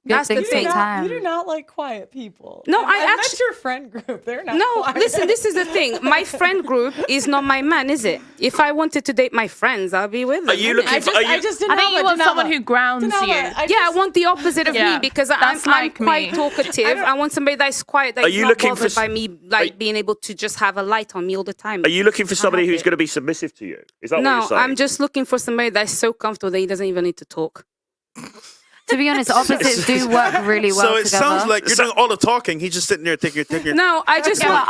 That's the thing. You do not like quiet people. No, I met your friend group. They're not quiet. Listen, this is the thing. My friend group is not my man, is it? If I wanted to date my friends, I'll be with them. Are you looking for... I think you want someone who grounds you. I want the opposite of me because I'm quite talkative. I want somebody that's quiet, that's not bothered by me being able to just have a light on me all the time. Are you looking for somebody who's going to be submissive to you? Is that what you're saying? No, I'm just looking for somebody that's so comfortable that he doesn't even need to talk. To be honest, opposites do work really well together. So it sounds like you're doing all the talking. He's just sitting there taking your... No, I just want...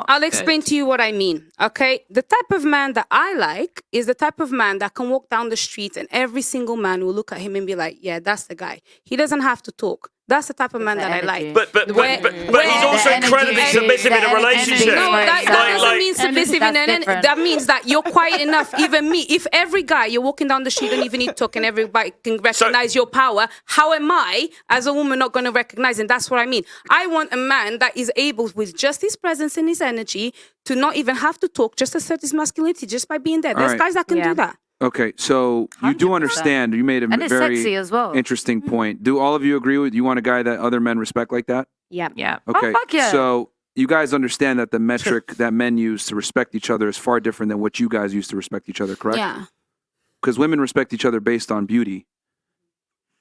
I'll explain to you what I mean. Okay? The type of man that I like is the type of man that can walk down the street and every single man will look at him and be like, yeah, that's the guy. He doesn't have to talk. That's the type of man that I like. But he's also incredibly submissive in a relationship. No, that doesn't mean submissive in an. That means that you're quiet enough. Even me, if every guy you're walking down the street don't even need to talk and everybody can recognize your power, how am I as a woman not going to recognize? And that's what I mean. I want a man that is able, with just his presence and his energy, to not even have to talk, just assert his masculinity just by being there. There's guys that can do that. Okay, so you do understand. You made a And it's very sexy as well. interesting point. Do all of you agree with? You want a guy that other men respect like that? Yeah. Okay. fuck yeah. So you guys understand that the metric that men use to respect each other is far different than what you guys use to respect each other, correct? Yeah. Because women respect each other based on beauty,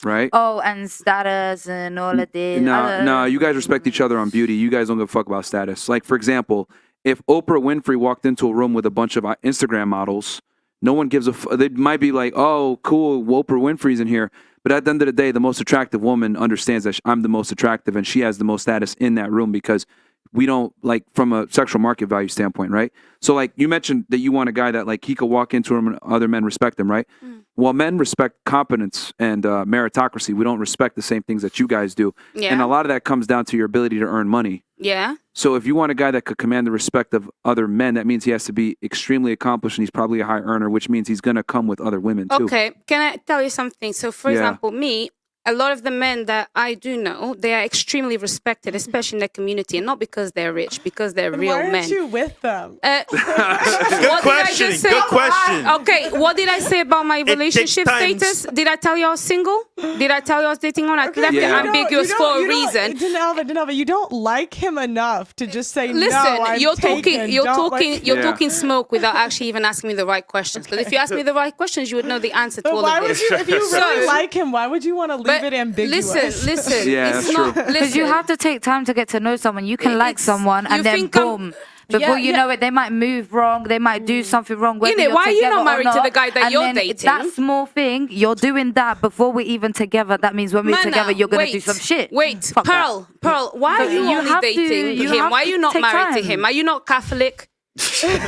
right? Oh, and status and all of this. No, you guys respect each other on beauty. You guys don't give a fuck about status. Like, for example, if Oprah Winfrey walked into a room with a bunch of Instagram models, no one gives a they might be like, oh, cool, Oprah Winfrey's in here. But at the end of the day, the most attractive woman understands that I'm the most attractive and she has the most status in that room because we don't, like, from a sexual market value standpoint, right? So, like, you mentioned that you want a guy that, like, he could walk into a room and other men respect him, right? Well, men respect competence and meritocracy. We don't respect the same things that you guys do. Yeah. And a lot of that comes down to your ability to earn money. Yeah. So if you want a guy that could command the respect of other men, that means he has to be extremely accomplished and he's probably a high earner, which means he's going to come with other women too. Okay, can I tell you something? So, for example, me, a lot of the men that I do know, they are extremely respected, especially in the community, and not because they're rich, because they're real Why men. aren't you with them? Good question. Good question. Okay, what did I say about my relationship status? Did I tell you I was single? Did I tell you I was dating on? I left it ambiguous for a reason. Denelva, you don't like him enough to just say Listen, no. I'm you're taken. talking smoke without actually even asking me the right questions. Because if you ask me the right questions, you would know the answer to all why of would this. you, if you really like him, why would you want to leave it ambiguous? Listen. Yeah, that's true. Because you have to take time to get to know someone. You can like someone and then boom. Before you know it, they might move wrong. They might do something wrong. Whether you're why are you together not or married to not. the guy that And you're then dating? That small thing, you're doing that before we're even together. That means when we're together, you're going to do some shit. Wait, Fuck that. Pearl, why are you only have to- dating you him? have Why are to you not take married to time. him? Are you not Catholic? You're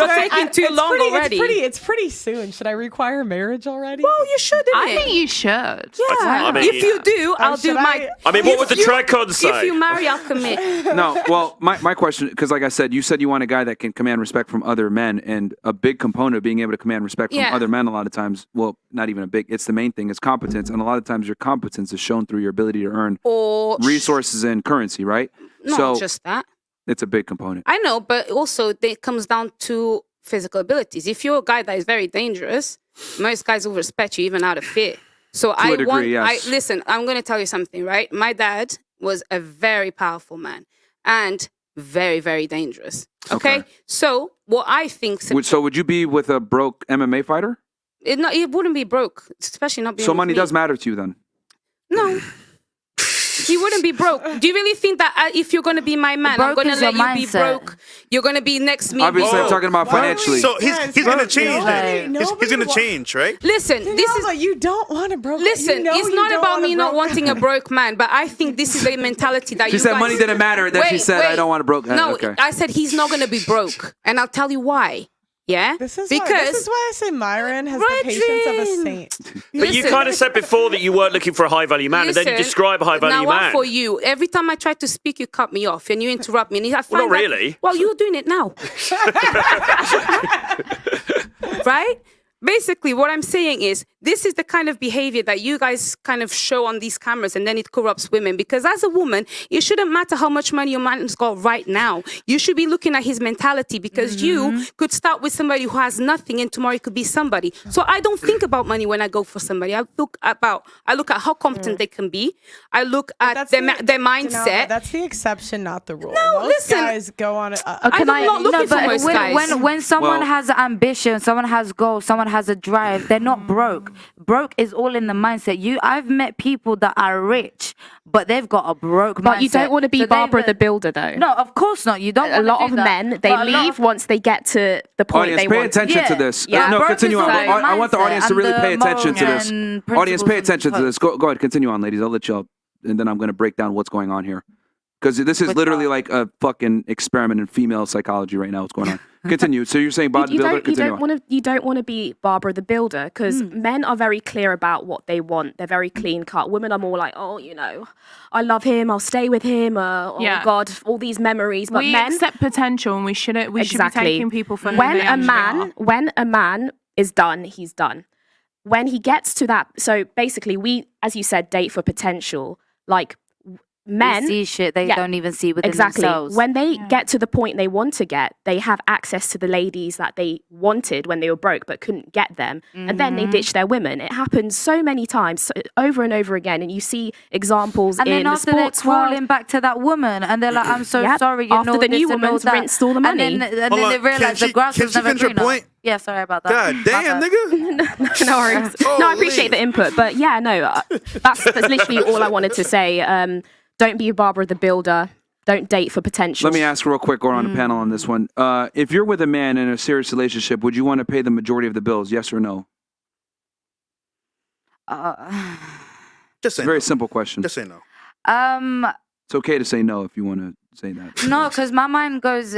taking too long already. It's pretty soon. Should I require marriage already? Well, you should. I think you should. Yeah. I mean, if you do, I'll do should my. I mean, what would the track code say? If you marry, I'll commit. No, well, my question, because like I said, you said you want a guy that can command respect from other men, and a big component of being able to command respect from other men a lot of times, well, not even a big, it's the main thing, is competence. And a lot of times your competence is shown through your ability to earn Or resources and currency, right? not just that. It's a big component. I know, but also it comes down to physical abilities. If you're a guy that is very dangerous, most guys will respect you even out of fear. So a degree, yes. listen, I'm going to tell you something, right? My dad was a very powerful man and very, very dangerous. Okay? So what I think... So would you be with a broke MMA fighter? It wouldn't be broke, especially not being So with money me. does matter to you then? No. He wouldn't be broke. Do you really think that if you're going to be my man, I'm Broke going to is let your you be mindset. broke? You're going to be next to me. Obviously, I'm talking about financially. So he's going to change then. Nobody He's going to change, right? Listen, this is... like you don't want a broke. Listen, you know it's you not don't about want a me not broke wanting a broke man, but I think this is a mentality that She you said guys... money didn't matter, then she said, I don't want a broke guy. No, Okay. I said he's not going to be broke. And I'll tell you why. Yeah? This is why I say Myron has the patience of a saint. But you kind of said before that you weren't looking for a high value man, and then you describe a high value now, what man. for you? Every time I try to speak, you cut me off and you interrupt me. And I find not really. Well, you're doing it now. Right? Basically, what I'm saying is this is the kind of behavior that you guys kind of show on these cameras, and then it corrupts women. Because as a woman, it shouldn't matter how much money your man's got right now. You should be looking at his mentality, because you could start with somebody who has nothing, and tomorrow it could be somebody. So I don't think about money when I go for somebody. I look at how competent they can be. I look at their mindset. That's the exception, not the rule. No, most listen. guys go on. I'm not looking for most guys. When someone has ambition, someone has goals, someone has a drive, they're not broke. Broke is all in the mindset. I've met people that are rich, but they've got a broke mindset. But you don't want to be Barbara the Builder, though. No, of course not. You don't. A lot of men, they leave once they get to the point Audience, they pay want. attention to this. Yeah. No, Broke continue is on. all I want the mindset audience to and really the pay attention to morals this. and Audience, pay principles attention to and this. Go ahead, continue on, ladies. I'll let y'all, and then I'm going to break down what's going on here. Because this is With literally what? like a fucking experiment in female psychology right now. What's going on? Continue. So you're saying bodybuilder? Continue. You don't want to be Barbara the Builder because men are very clear about what they want. They're very clean cut. Women are more like, oh, I love him. I'll stay with him. Oh God, all these memories. But we men accept potential, and we shouldn't. We should be taking people for who when they a actually man are. when a man is done, he's done. When he gets to that, so basically, we, as you said, date for potential. Like men They see shit they don't even see within exactly. themselves. When they get to the point they want to get, they have access to the ladies that they wanted when they were broke but couldn't get them, and then they ditch their women. It happens so many times, over and over again, and you see examples And in then the after they're sports world. crawling back to that woman, and they're like, "I'm so sorry." After know the this new and know woman's that. rinsed all the money. And then Hold they on. realize the grass Can was she never finish her greener. point? Yeah, sorry about that. God damn, nigga. No worries. No, I appreciate the input, but yeah, no, that's literally all I wanted to say. Don't be a Barbara the Builder. Don't date for potential. Let me ask real quick, or on the panel on this one. If you're with a man in a serious relationship, would you want to pay the majority of the bills? Yes or no? Just It's a very simple question. Just say no. It's okay to say no if you want to say that. No, because my mind goes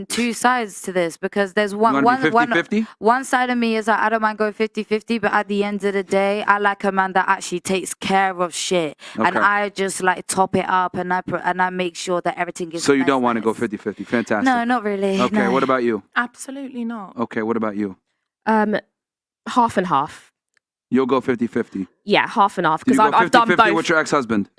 two sides to this, because there's You wanna be 50-50? one side of me is like, I don't mind going 50-50, but at the end of the day, I like a man that actually takes care of shit, and Okay. I just like top it up, and I make sure that everything is. So you don't want to go 50-50. Fantastic. No, not really. Okay, no. what about you? Absolutely not. Okay, what about you? Half and half. You'll go 50-50. Yeah, half and half. Do you Because go I've done 50-50 both. with your ex-husband?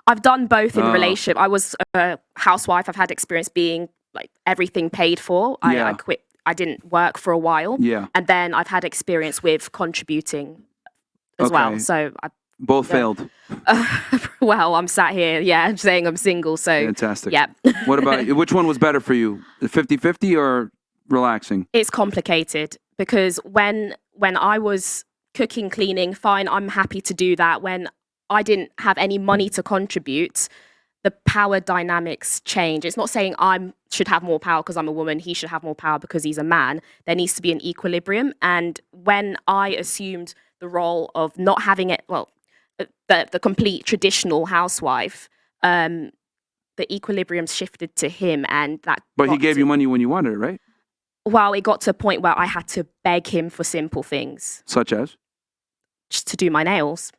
I've done both in Oh. a relationship. I was a housewife. I've had experience being like everything paid for. I Yeah. quit. I didn't work for a while. Yeah. And then I've had experience with contributing as Okay. well. So Both failed. well, I'm sat here, saying I'm single. So Fantastic. yeah. What about which one was better for you? The 50-50 or relaxing? It's complicated because when I was cooking, cleaning, fine, I'm happy to do that. When I didn't have any money to contribute, the power dynamics change. It's not saying I should have more power because I'm a woman, he should have more power because he's a man. There needs to be an equilibrium. And when I assumed the role of not having it, well, the complete traditional housewife, the equilibrium shifted to him, and that. But he gave you money when you wanted it, right? Well, it got to a point where I had to beg him for simple things. Such as? Just to do my nails,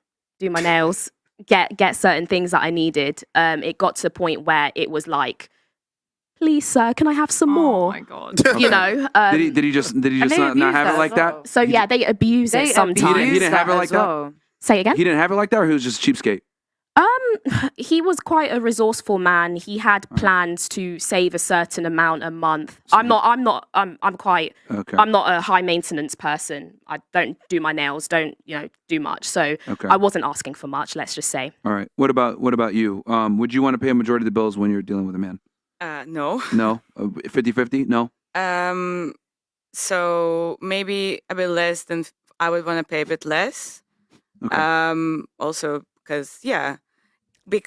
get certain things that I needed. It got to a point where it was like, please, sir, can I have some more? Oh my god! You know. Did he just not have it like that? So yeah, they abuse it sometimes. He didn't have it like that. Say again. He didn't have it like that, or he was just a cheapskate. He was quite a resourceful man. He had plans to save a certain amount a month. I'm quite. Okay. I'm not a high maintenance person. I don't do my nails. Don't do much. So Okay. I wasn't asking for much. Let's just say. All right. What about you? Would you want to pay a majority of the bills when you're dealing with a man? No. No. 50-50? No. So maybe a bit less than I would want to pay a bit less. Okay. Also because This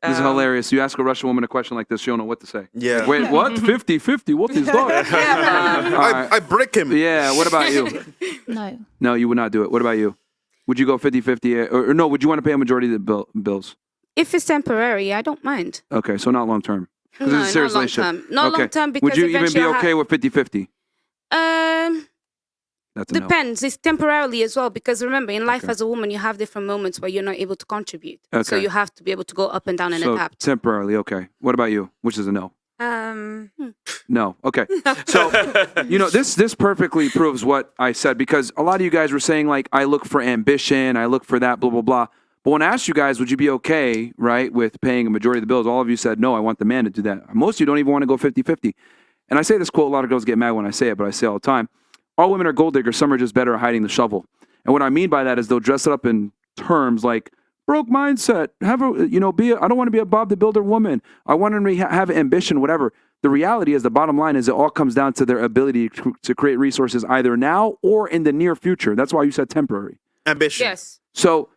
is hilarious. You ask a Russian woman a question like this, she don't know what to say. Yeah. Wait, what? 50-50? What is that? I brick him. Yeah. What about you? No. No, you would not do it. What about you? Would you go 50-50? Or no, would you want to pay a majority of the bills? If it's temporary, I don't mind. Okay, so not long term. No, It's a not serious long relationship. term. Not long term because would you even be eventually I'll okay with 50-50? That's a no. Depends. It's temporarily as well, because remember, in life as a woman, you have different moments where you're not able to contribute. So Okay. you have to be able to go up and down and So adapt. temporarily, okay. What about you? Which is a no? No. Okay. So, this perfectly proves what I said, because a lot of you guys were saying, like, I look for ambition, I look for that, blah, blah, blah. But when I asked you guys, would you be okay, right, with paying a majority of the bills, all of you said, no, I want the man to do that. Most of you don't even want to go 50-50. And I say this quote, a lot of girls get mad when I say it, but I say it all the time. All women are gold diggers, some are just better at hiding the shovel. And what I mean by that is they'll dress it up in terms like broke mindset, I don't want to be a Bob the Builder woman. I want to have ambition, whatever. The reality is, the bottom line is, it all comes down to their ability to create resources either now or in the near future. That's why you said temporary. Ambition. Yes. So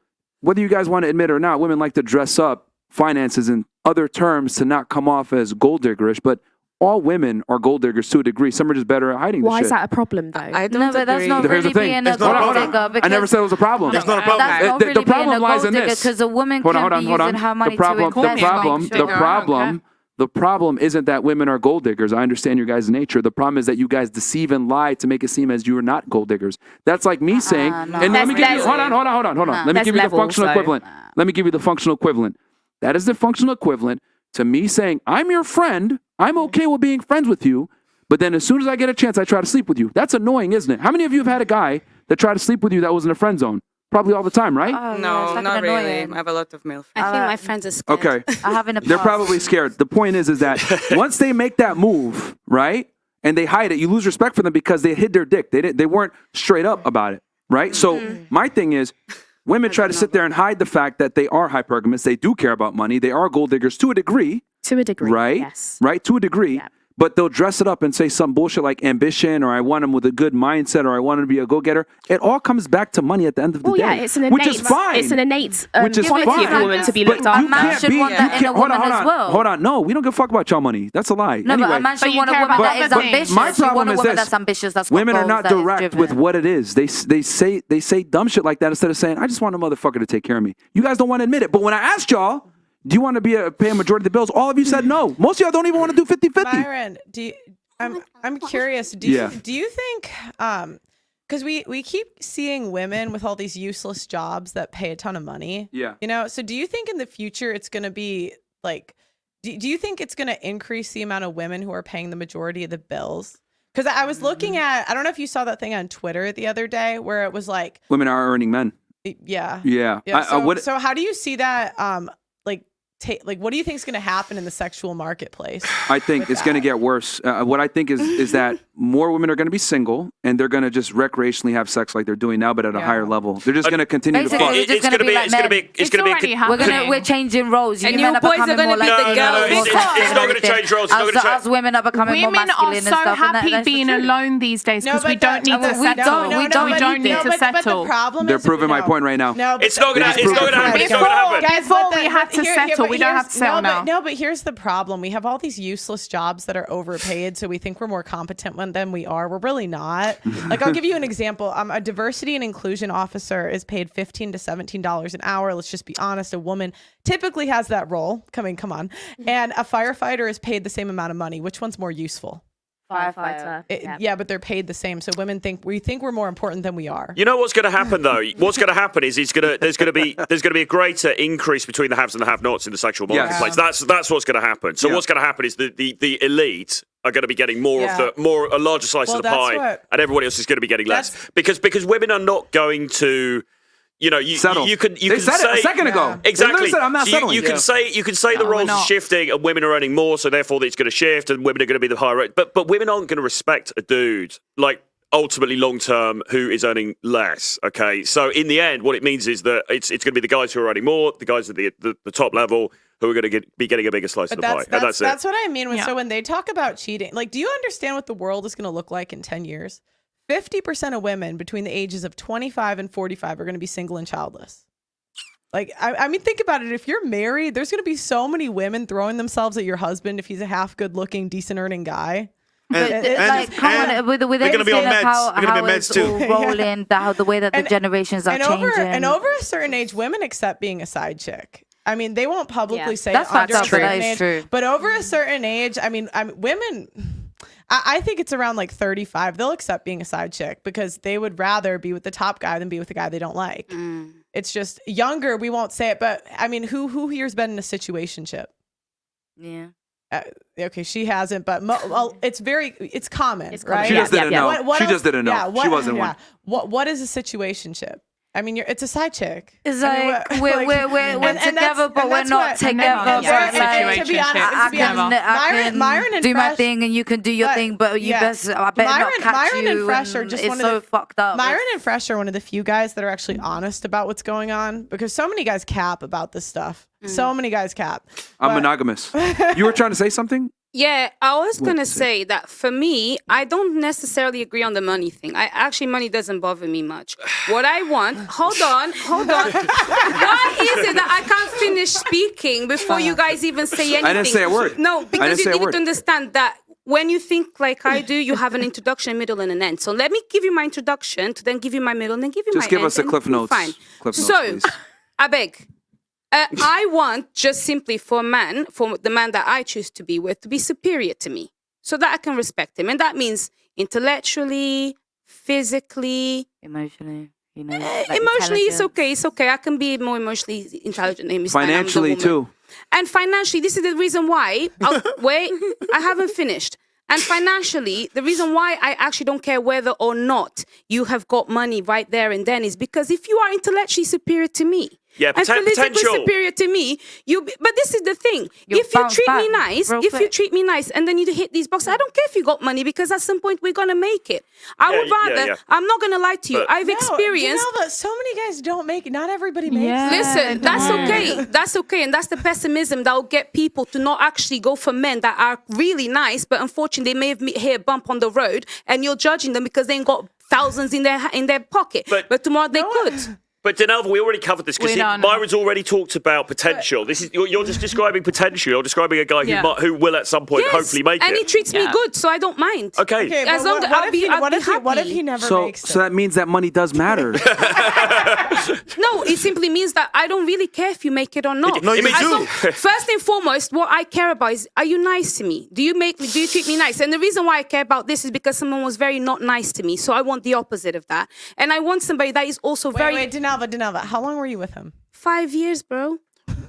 whether you guys want to admit it or not, women like to dress up finances in other terms to not come off as gold diggerish, but all women are gold diggers to a degree. Some are just better at hiding the Why shit. is that a problem, though? I don't No, but that's agree. not Here's the really thing. being a It's not a gold problem. digger. I Because never said it was a problem. It's not a problem. That's not The really being problem a lies gold in digger this. because a woman can be using her money The problem, to invest. the problem isn't that women are gold diggers. I understand your guys' nature. The problem is that you guys deceive and lie to make it seem as you are not gold diggers. That's like me saying, no. and let me give you, There's- hold on. Let me There's give you the levels, functional so- equivalent. Let me give you the functional equivalent. That is the functional equivalent to me saying, I'm your friend. I'm okay with being friends with you. But then as soon as I get a chance, I try to sleep with you. That's annoying, isn't it? How many of you have had a guy that tried to sleep with you that was in a friend zone? Probably all the time, right? Oh, yeah, No, it's fucking not really. annoying. I have a lot of male I friends. think my friends are scared. Okay. I have in the They're past. probably scared. The point is that once they make that move, right, and they hide it, you lose respect for them because they hid their dick. They weren't straight up about it, right? So my thing is, women try to sit there and hide the fact that they are hypergamous. They do care about money. They are gold diggers to a degree, To a degree, right? yes. Right, to a degree. Yeah. But they'll dress it up and say some bullshit like ambition, or I want him with a good mindset, or I want him to be a go-getter. It all comes back to money at the end of the Well, day, yeah, it's an innate, which is fine. It's an innate Which is quality of fine. a woman to be But looked you after. A man can't should be- want you that in a can't- hold on, woman as well. Hold on. No, we don't give a fuck about y'all money. That's a lie. No, anyway. but a man should you want a care woman about that is other things. ambitious. My You want problem a is woman this. that's ambitious. That's got Women are goals, not that is direct driven. with what it is. They say dumb shit like that instead of saying, I just want a motherfucker to take care of me. You guys don't want to admit it. But when I asked y'all, do you want to pay a majority of the bills? All of you said no. Most of y'all don't even want to do 50-50. Myron, I'm curious. Do you think because we keep seeing women with all these useless jobs that pay a ton of money. Yeah. You know, so do you think in the future it's going to be like do you think it's going to increase the amount of women who are paying the majority of the bills? Because I was looking at, I don't know if you saw that thing on Twitter the other day where it was like Women are earning men. yeah. Yeah. So how do you see that like what do you think is going to happen in the sexual marketplace? I think it's going to get worse. What I think is that more women are going to be single and they're going to just recreationally have sex like they're doing now, but at a higher level. They're just going to continue to Basically, fuck. we're just going to be like men. It's going to be. We're changing roles. And men you are boys are becoming gonna more be like the girls. more It's confident not gonna and change roles. It's not gonna us women are becoming more Women masculine are and so stuff. happy that's being the truth. alone these days because we don't need to we settle. don't. We don't need to But settle. the problem They're is proving my point right now. No, It's not gonna happen. It's not gonna happen. Guys, Before but we had to settle, we don't have to settle now. No, but here's the problem. We have all these useless jobs that are overpaid, so we think we're more competent than we are. We're really not. Like, I'll give you an example. A diversity and inclusion officer is paid $15 to $17 an hour. Let's just be honest. A woman typically has that role. Come on. And a firefighter is paid the same amount of money. Which one's more useful? Firefighter. Yeah, but they're paid the same. So women think we're more important than we are. You know what's going to happen though? What's going to happen is there's going to be a greater increase between the haves and the have-nots in the sexual marketplace. That's what's going to happen. So what's going to happen is the elite are going to be getting more of a larger slice of the pie, and everybody else is going to be getting less because women are not going to. You know, you can They said say it a second ago. Exactly. They said, I'm not So settling. you can say the roles are shifting and women are earning more, so therefore it's going to shift and women are going to be the higher rate. But women aren't going to respect a dude like ultimately long term who is earning less. Okay, so in the end, what it means is that it's going to be the guys who are earning more, the guys at the top level who are going to be getting a bigger slice of the pie. And that's it. That's what I mean. So when they talk about cheating, like, do you understand what the world is going to look like in 10 years? 50% of women between the ages of 25 and 45 are going to be single and childless. Like, I mean, think about it. If you're married, there's going to be so many women throwing themselves at your husband if he's a half good looking, decent earning guy. With They're going to be on meds. They're going to be on meds too. Rolling, the way that the generations are changing. And over a certain age, women accept being a side chick. I mean, they won't publicly say that's it under a true. certain That is age, true. but over a certain age, I mean, women. I think it's around like 35. They'll accept being a side chick because they would rather be with the top guy than be with the guy they don't like. It's just younger. We won't say it, but I mean, who here's been in a situationship? Yeah. Okay, she hasn't, but it's common, right? She just didn't know. She just didn't know. She wasn't one. What is a situationship? I mean, it's a side chick. It's like we're together, but we're not together. To be honest, Myron and do Fresh, my thing and you can do your thing, but you best. I better not catch Myron you. and Fresh are just it's one so of the fucked up. Myron and Fresh are one of the few guys that are actually honest about what's going on because so many guys cap about this stuff. So many guys cap. I'm monogamous. You were trying to say something? Yeah, I was going to say that for me, I don't necessarily agree on the money thing. Money doesn't bother me much. What I want, hold on. Why is it that I can't finish speaking before you guys even say anything? I didn't say a word. No, because you need to understand that when you think like I do, you have an introduction, a middle, and an end. So let me give you my introduction, to then give you my middle, and then give you Just my give end. us the and Cliff we're Notes. Fine. Cliff Notes, So, please. I beg. I want just simply for the man that I choose to be with, to be superior to me, so that I can respect him, and that means intellectually, physically, emotionally. Emotionally, it's okay. It's okay. I can be more emotionally intelligent than him. It's fine, I'm the Financially woman. too. And financially, this is the reason why. Wait, I haven't finished. And financially, the reason why I actually don't care whether or not you have got money right there and then is because if you are intellectually superior to me, Yeah, and politically potential. superior to me, but this is the thing. You'll If you bounce treat me back nice, real if you quick. treat me nice, and then you hit these boxes, I don't care if you got money because at some point we're gonna make it. I would rather. I'm not gonna lie to you. But- I've experienced. But so many guys don't make it. Not everybody makes Yeah. it. Listen, that's don't. okay. That's okay. And that's the pessimism that will get people to not actually go for men that are really nice, but unfortunately they may have hit a bump on the road and you're judging them because they ain't got thousands in their pocket. But tomorrow they could. But Denalva, we already covered this because Myron's already talked about potential. This is you're just describing potential. You're describing a guy who will at some point hopefully make and it. he treats me good, so I don't mind. Okay. As long as I'll be happy. What if he never So makes it? so that means that money does matter. No, it simply means that I don't really care if you make it or not. No, you I do. don't- First and foremost, what I care about is, are you nice to me? Do you treat me nice? And the reason why I care about this is because someone was very not nice to me. So I want the opposite of that. And I want somebody that is also Wait, Denalva, how long were you with him? 5 years, bro.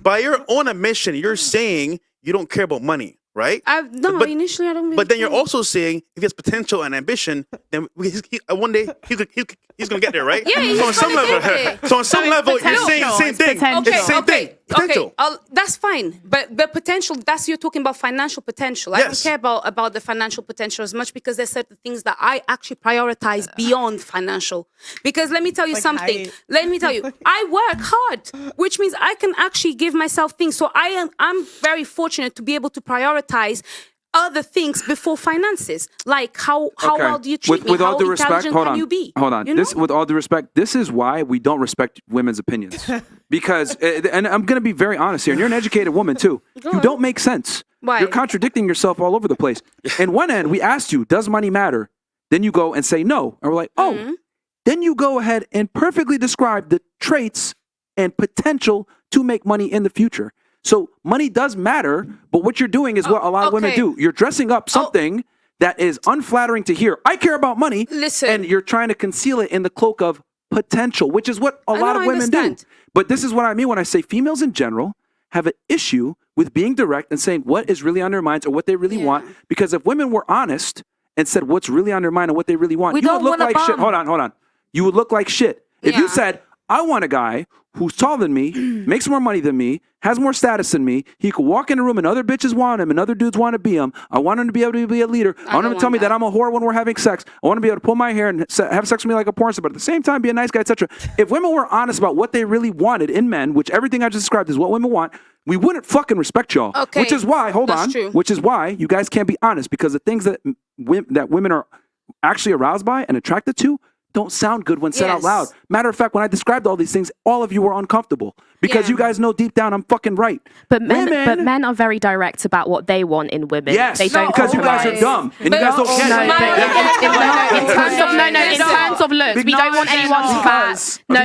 By your own admission, you're saying you don't care about money, right? Initially I don't really But then you're care. also saying if he has potential and ambition, then one day he's gonna get there, right? Yeah, he's so on some gonna level, get there. so on some it's level, you're saying the potential, same it's thing. potential. It's the same thing. Potential. Okay, that's fine. But potential, you're talking about financial potential. I don't Yes. care about the financial potential as much because there's certain things that I actually prioritize beyond financial. Because let me tell you Like something. height. Let me tell you, I work hard, which means I can actually give myself things. So I'm very fortunate to be able to prioritize other things before finances. Like how well do you treat me? With How all due respect, intelligent hold can on. you be? Hold on. You This, know? with all due respect, this is why we don't respect women's opinions. Because, and I'm going to be very honest here, and you're an educated woman too. You don't make sense. Why? You're contradicting yourself all over the place. In one end, we asked you, does money matter? Then you go and say no. And we're like, oh. Mm-hmm. Then you go ahead and perfectly describe the traits and potential to make money in the future. So money does matter, but what you're doing is what a lot of women okay. do. You're dressing up something that is unflattering to hear. I care about money. Listen. And you're trying to conceal it in the cloak of potential, which is what a lot of I women understand. do. But this is what I mean when I say females in general have an issue with being direct and saying what is really on their minds or what they really want. Because if women were honest and said what's really on their mind and what they really want, We you would don't look want a like shit. bum. Hold on. You would look like shit. If you Yeah. said, I want a guy who's taller than me, makes more money than me, has more status than me. He could walk in a room and other bitches want him and other dudes want to be him. I want him to be able to be a leader. I want him to tell me that I'm a whore when we're having sex. I want him to be able to pull my hair and have sex with me like a porn star, but at the same time be a nice guy, etc. If women were honest about what they really wanted in men, which everything I just described is what women want, we wouldn't fucking respect y'all. Okay, Which is why, that's true. which is why you guys can't be honest because the things that women are actually aroused by and attracted to don't sound good when said out Yes. loud. Matter of fact, when I described all these things, all of you were uncomfortable because Yeah. you guys know deep down I'm fucking right. But men Women- are very direct about what they want in women. Yes, they don't because you guys are compromise. dumb and you guys don't get No, it. but in terms of Listen. looks, we don't want anyone to fat. No,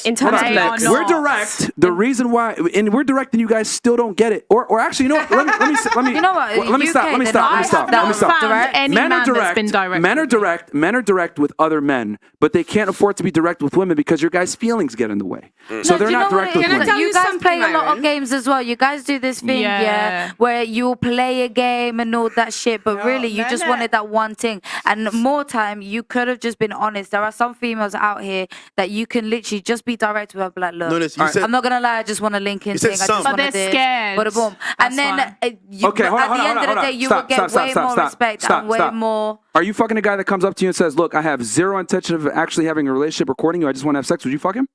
in terms of looks. We're direct. The reason why, and we're direct, and you guys still don't get it. Or actually, you know what? Let me. You know what? Let me stop. Let me UK, stop. Let me then stop. I Let me have stop. not found any Men are man that's direct. been direct Men are with me. direct. Men are direct with other men, but they can't afford to be direct with women because your guys' feelings get in the way. So No, they're do you not know direct what with it is? Can I women. tell You you guys something, play a lot Myron? of games as well. You guys do this thing, Yeah. where you play a game and all that shit, but really you just wanted that one thing. And more time, you could have just been honest. There are some females out here that you can literally just be direct with her, be like, look, Notice you said- I'm not gonna lie, I just want a link in You said thing. I some. just But want they're this. scared. But boom. That's And then why. you, Okay, hold on, at hold the on, end hold of the on. day, you Stop, will get stop, way stop, more stop, respect stop, and way stop. more. Are you fucking a guy that comes up to you and says, "Look, I have zero intention of actually having a relationship or courting you. I just want to have sex"? Would you fuck him?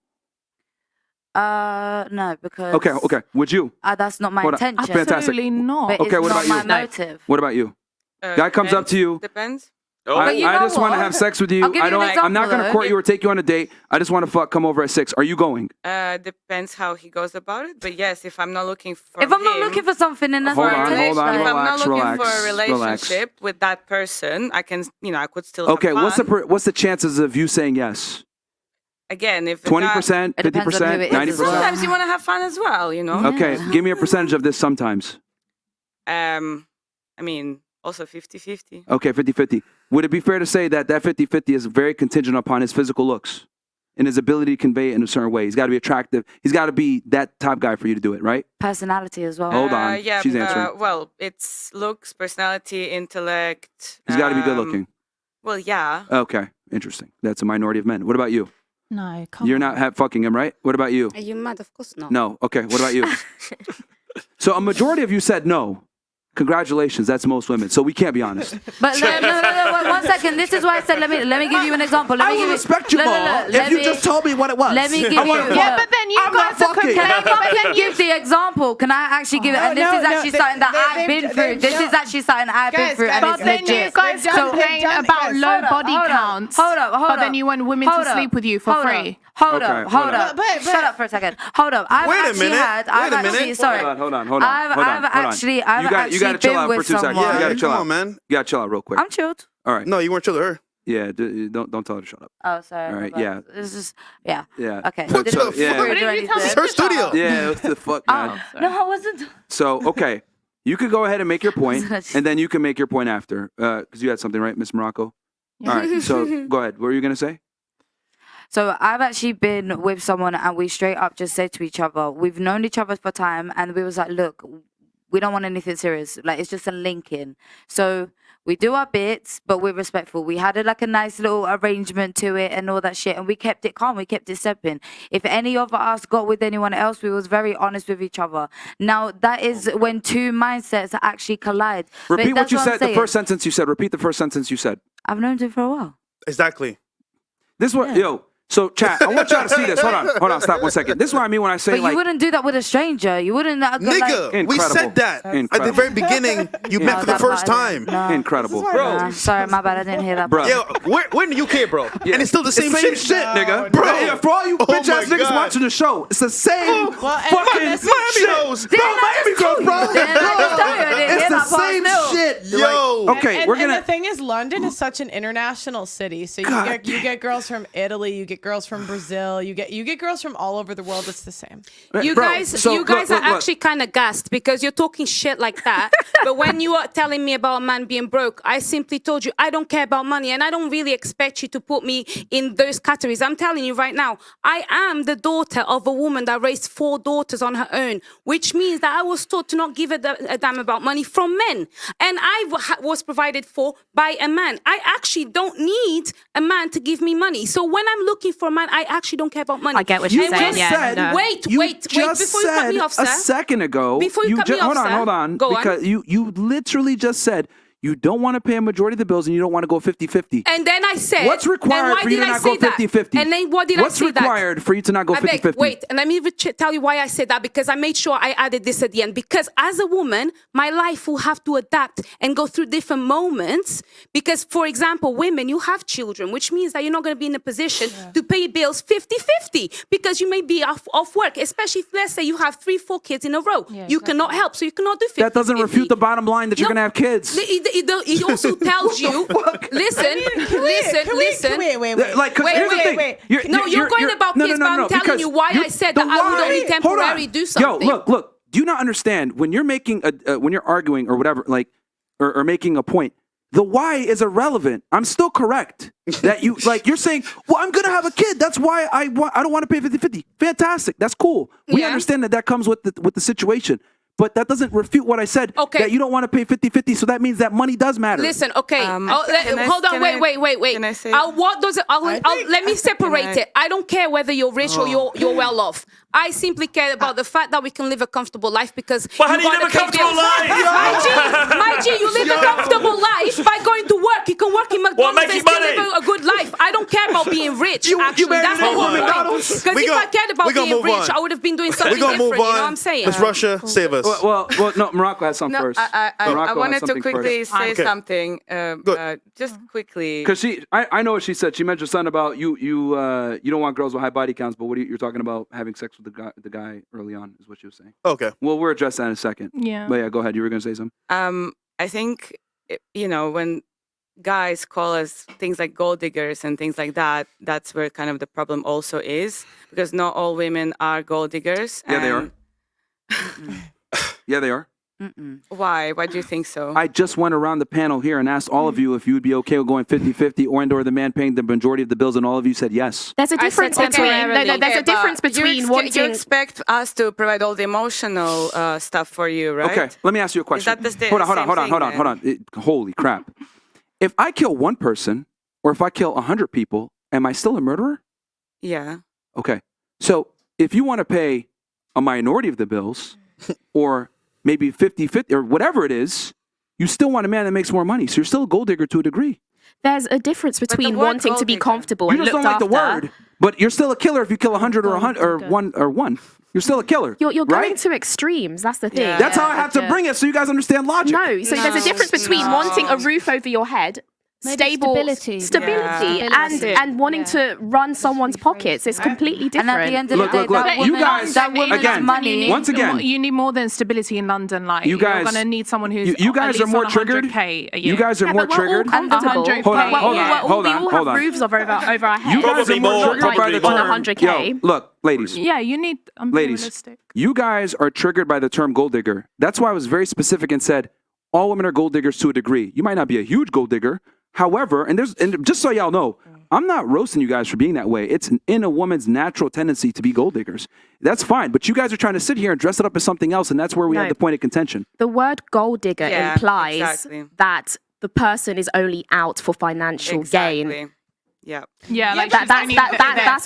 No, because Okay. Would you? that's not my Hold on. intention. Fantastic. Absolutely not. But Okay, it's what not about my you? motive. What about you? Guy comes up to you. Depends. I just want to have sex with you. I'll give you an I'm not example, going to though. court you or take you on a date. I just want to come over at 6. Are you going? Depends how he goes about it. But yes, if I'm not looking for If I'm not looking for something, then that's Hold not on, intense. hold on, if I'm not looking relax, for a relax. relationship with that person, I can, I could still Okay, have fun. what's the chances of you saying yes? Again, if 20%, It depends on who 50%, it is as 90%? well. sometimes you want to have fun as well, Okay, give me a percentage of this sometimes. I mean, also 50-50. Okay, 50-50. Would it be fair to say that 50-50 is very contingent upon his physical looks and his ability to convey it in a certain way? He's got to be attractive. He's got to be that top guy for you to do it, right? Personality as well. Hold on. Yeah, She's answering. well, it's looks, personality, intellect. He's got to be good looking. Well, yeah. Okay, interesting. That's a minority of men. What about you? No, come You're on. not fucking him, right? What about you? Are you mad? Of course not. No. Okay, what about you? So a majority of you said no. Congratulations, that's most women. So we can't be honest. But no, 1 second. This is why I said let me give you an example. Let me I give would respect you more if you just told me what it was. Let me give I you. wanna fuck. Yeah, but then you I'm not guys are fucking. Can I comparing. fucking give the example? Can I actually give it? And this is actually something that I've been through. This is actually something I've been through, and But it's then you legit. guys complain about low body counts. Hold up. But then you want women to sleep with you for free. Hold Okay, up. hold Hold up. Shut up for a second. Hold up. I've Wait a actually minute. had. Wait I've a actually. minute. Sorry. Hold on. I've actually You got to chill been out for with 2 seconds. someone. You got to chill Come out. on, man. You got to chill out real quick. I'm chilled. All right. No, you weren't chill with her. Yeah, don't tell her to shut up. Oh, sorry. All right, my yeah. bad. It's just yeah. Yeah. Okay. What Didn't the yeah. fuck? do What did you tell me? anything. It's her studio. Yeah, what the fuck, man? No, I wasn't. So, okay. You could go ahead and make your point, and then you can make your point after. Because you had something, right, Miss Morocco? All right, so go ahead. What were you going to say? So I've actually been with someone and we straight up just said to each other, we've known each other for time and we was like, look, we don't want anything serious. Like, it's just a linking. So we do our bits, but we're respectful. We had like a nice little arrangement to it and all that shit. And we kept it calm. We kept it stepping. If any of us got with anyone else, we was very honest with each other. Now, that is when two mindsets actually collide. But Repeat what that's you I'm said, the saying. first sentence you said. Repeat the first sentence you said. I've known him for a while. Exactly. This one, yo. So, chat, I want y'all to see this. Hold on, stop 1 second. This is what I mean when I say, But like... you wouldn't do that with a stranger. You wouldn't... Nigga, we said that at the very beginning. You met for the first time. Incredible. Bro. Sorry, my bad. I didn't hear that. Bro. Yeah, we're in the UK, bro. And it's still the same shit. nigga. Bro. Yeah, for all you bitch ass niggas watching the show, it's the same fucking Miami shit. knows. Bro, Miami girls, bro. It's the same shit. Yo. Okay, we're And gonna... the thing is, London is such an international city. So you get girls from Italy, you get girls from Brazil, you get girls from all over the world. It's the same. You Bro, guys, so you guys look, are actually kind of gassed because you're talking shit like that. But when you are telling me about a man being broke, I simply told you I don't care about money, and I don't really expect you to put me in those categories. I'm telling you right now, I am the daughter of a woman that raised 4 daughters on her own, which means that I was taught to not give a damn about money from men, and I was provided for by a man. I actually don't need a man to give me money. So when I'm looking for a man, I actually don't care about money. I get what you're saying. said- Yeah, no. Wait, You wait, just before you cut me said off, sir. a second ago. Before you cut me off, sir. Hold on. Go on. Because you literally just said you don't want to pay a majority of the bills and you don't want to go 50-50. And then I said, What's required and why for you did to I not go say that? 50-50? And then what did I What's say that? required for you to not go I beg, 50-50? wait, and let me tell you why I said that, because I made sure I added this at the end. Because as a woman, my life will have to adapt and go through different moments. Because, for example, women, you have children, which means that you're not going to be in a position to pay bills 50-50 because you may be off work, especially if, let's say, you have 3-4 kids in a row. You cannot help, so you cannot do 50-50. That doesn't refute the bottom line that you're going to have kids. It also tells you, listen. Wait. Like, 'cause here's the thing. Wait. You're going about kids, but I'm telling you why I said that I would only temporarily do something. Yo, look. Do you not understand when you're making when you're arguing or whatever, like, or making a point? The why is irrelevant. I'm still correct that you like. You're saying, well, I'm gonna have a kid. That's why I don't want to pay 50-50. Fantastic. That's cool. We understand that comes with the situation. But that doesn't refute what I said, that you don't want to pay 50-50, so that means that money does matter. Listen, okay. Hold on, wait. Can I say? What does it? Let me separate it. I don't care whether you're rich or you're well off. I simply care about the fact that we can live a comfortable life because. But how do you live a comfortable life? My G, you live a comfortable life by going to work. You can work in McDonald's and still live a good life. I don't care about being rich. Actually, that's the whole point. Because if I cared about being rich, I would have been doing something different. You know what I'm saying? Miss Russia, save us. Well, no, Morocco has some first. I Morocco wanted has to something quickly first. say something. Just quickly. Because I know what she said. She mentioned something about you don't want girls with high body counts, but you're talking about having sex with the guy early on is what she was saying. Okay. Well, we'll address that in a second. Yeah. But yeah, go ahead. You were going to say something. I think when guys call us things like gold diggers and things like that, that's where kind of the problem also is, because not all women are gold diggers. Yeah, they are. Yeah, they are. Why? Why do you think so? I just went around the panel here and asked all of you if you would be okay with going 50-50 or the man paying the majority of the bills, and all of you said yes. There's a difference between wanting. You expect us to provide all the emotional stuff for you, right? Okay, let me ask you a question. Is that the Hold on. Holy crap. If I kill one person or if I kill 100 people, am I still a murderer? Yeah. Okay. So if you want to pay a minority of the bills or maybe 50-50 or whatever it is, you still want a man that makes more money. So you're still a gold digger to a degree. There's a difference between wanting to be comfortable and looked after. You just don't like the word, but you're still a killer if you kill 100 or 100 or one. You're still a killer. You're right? going to extremes. That's the thing. Yeah. That's how I have to bring it so you guys understand logic. No, so there's a difference between wanting a roof over your head, stability, and wanting to run someone's pockets. It's completely different. And at the end of the day, you guys, that woman's again, money. once again, you need more than stability in London. Like you guys, you're gonna need someone who's you guys at are least more on triggered. 100K a year. You guys are more triggered. Hold on. We all have roofs over our heads. You guys are more triggered by the term. On 100K. Yo, look, ladies. Yeah, you need. Ladies, you guys are triggered by the term gold digger. That's why I was very specific and said all women are gold diggers to a degree. You might not be a huge gold digger. However, and just so y'all know, I'm not roasting you guys for being that way. It's in a woman's natural tendency to be gold diggers. That's fine. But you guys are trying to sit here and dress it up as something else, and that's where we have the point of contention. The word gold digger implies that the person is only out for financial gain. Yeah. Yeah, like that's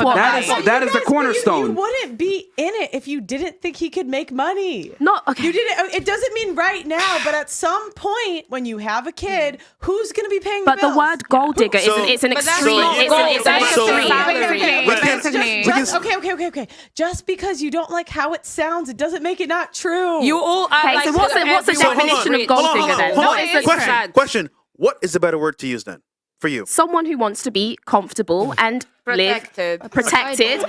what that is the cornerstone. You wouldn't be in it if you didn't think he could make money. No, okay. You didn't. It doesn't mean right now, but at some point when you have a kid, who's going to be paying? But the bills? the word gold digger it's an extreme. Okay. Just because you don't like how it sounds, it doesn't make it not true. You all are. Okay, so what's the definition of gold digger then? Question. What is the better word to use then for you? Someone who wants to be comfortable and protected,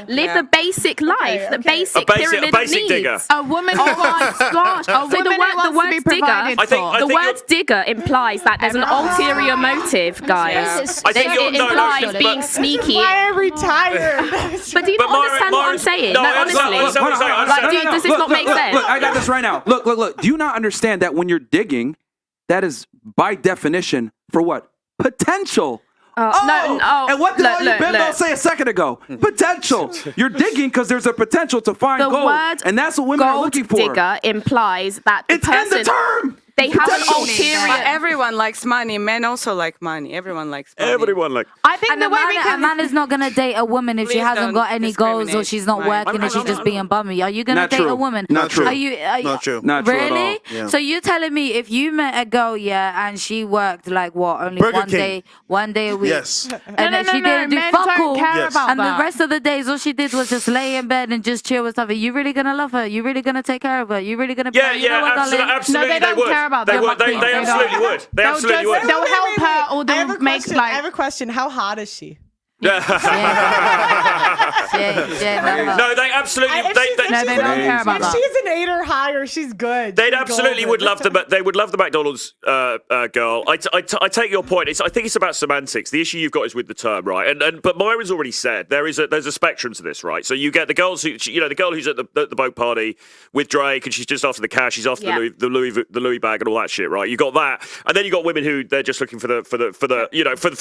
live the basic life, the basic pyramid basic needs. digger. A woman. Oh my gosh! So the word digger implies that there's an ulterior motive, guys. It implies being sneaky. Why are we tired? But do you not understand what I'm saying? No, honestly. Does this not make sense? Look, I got this right now. Look. Do you not understand that when you're digging, that is by definition for what? Potential. And what did all you bimbos say a second ago? Potential. You're digging because there's a potential to find gold, and that's what women are looking for. Gold digger implies that the it's person, in the term. They have an ulterior. But everyone likes money. Men also like money. Everyone likes money. I think a man is not gonna date a woman if she hasn't got any goals or she's not working and she's just being bummy. Are you gonna date a woman? Not true. Are you? Not true. Not true at all. Really? Yeah. So you're telling me if you met a girl, and she worked like what? Only Burger one King. day a week. Yes. And then she didn't do men fuck don't all. care about And the that. rest of the days, all she did was just lay in bed and just chill with stuff. Are you really gonna love her? You really gonna take care of her? You really gonna be like, you know what, darling? Absolutely. No, they don't care about that. They absolutely would. They absolutely would. They'll help her or I have they'll a make question. I have a question. How hot is she? No, they absolutely. They don't care about If that. she's an 8 or higher, she's good. They She's absolutely golden. would love the. They would love the McDonald's girl. I take your point. I think it's about semantics. The issue you've got is with the term, right? But Myron's already said there's a spectrum to this, right? So you get the girls who, the girl who's at the boat party with Drake and she's just after the cash, she's after the Louis bag and all that shit, right? You got that, and then you got women who they're just looking for the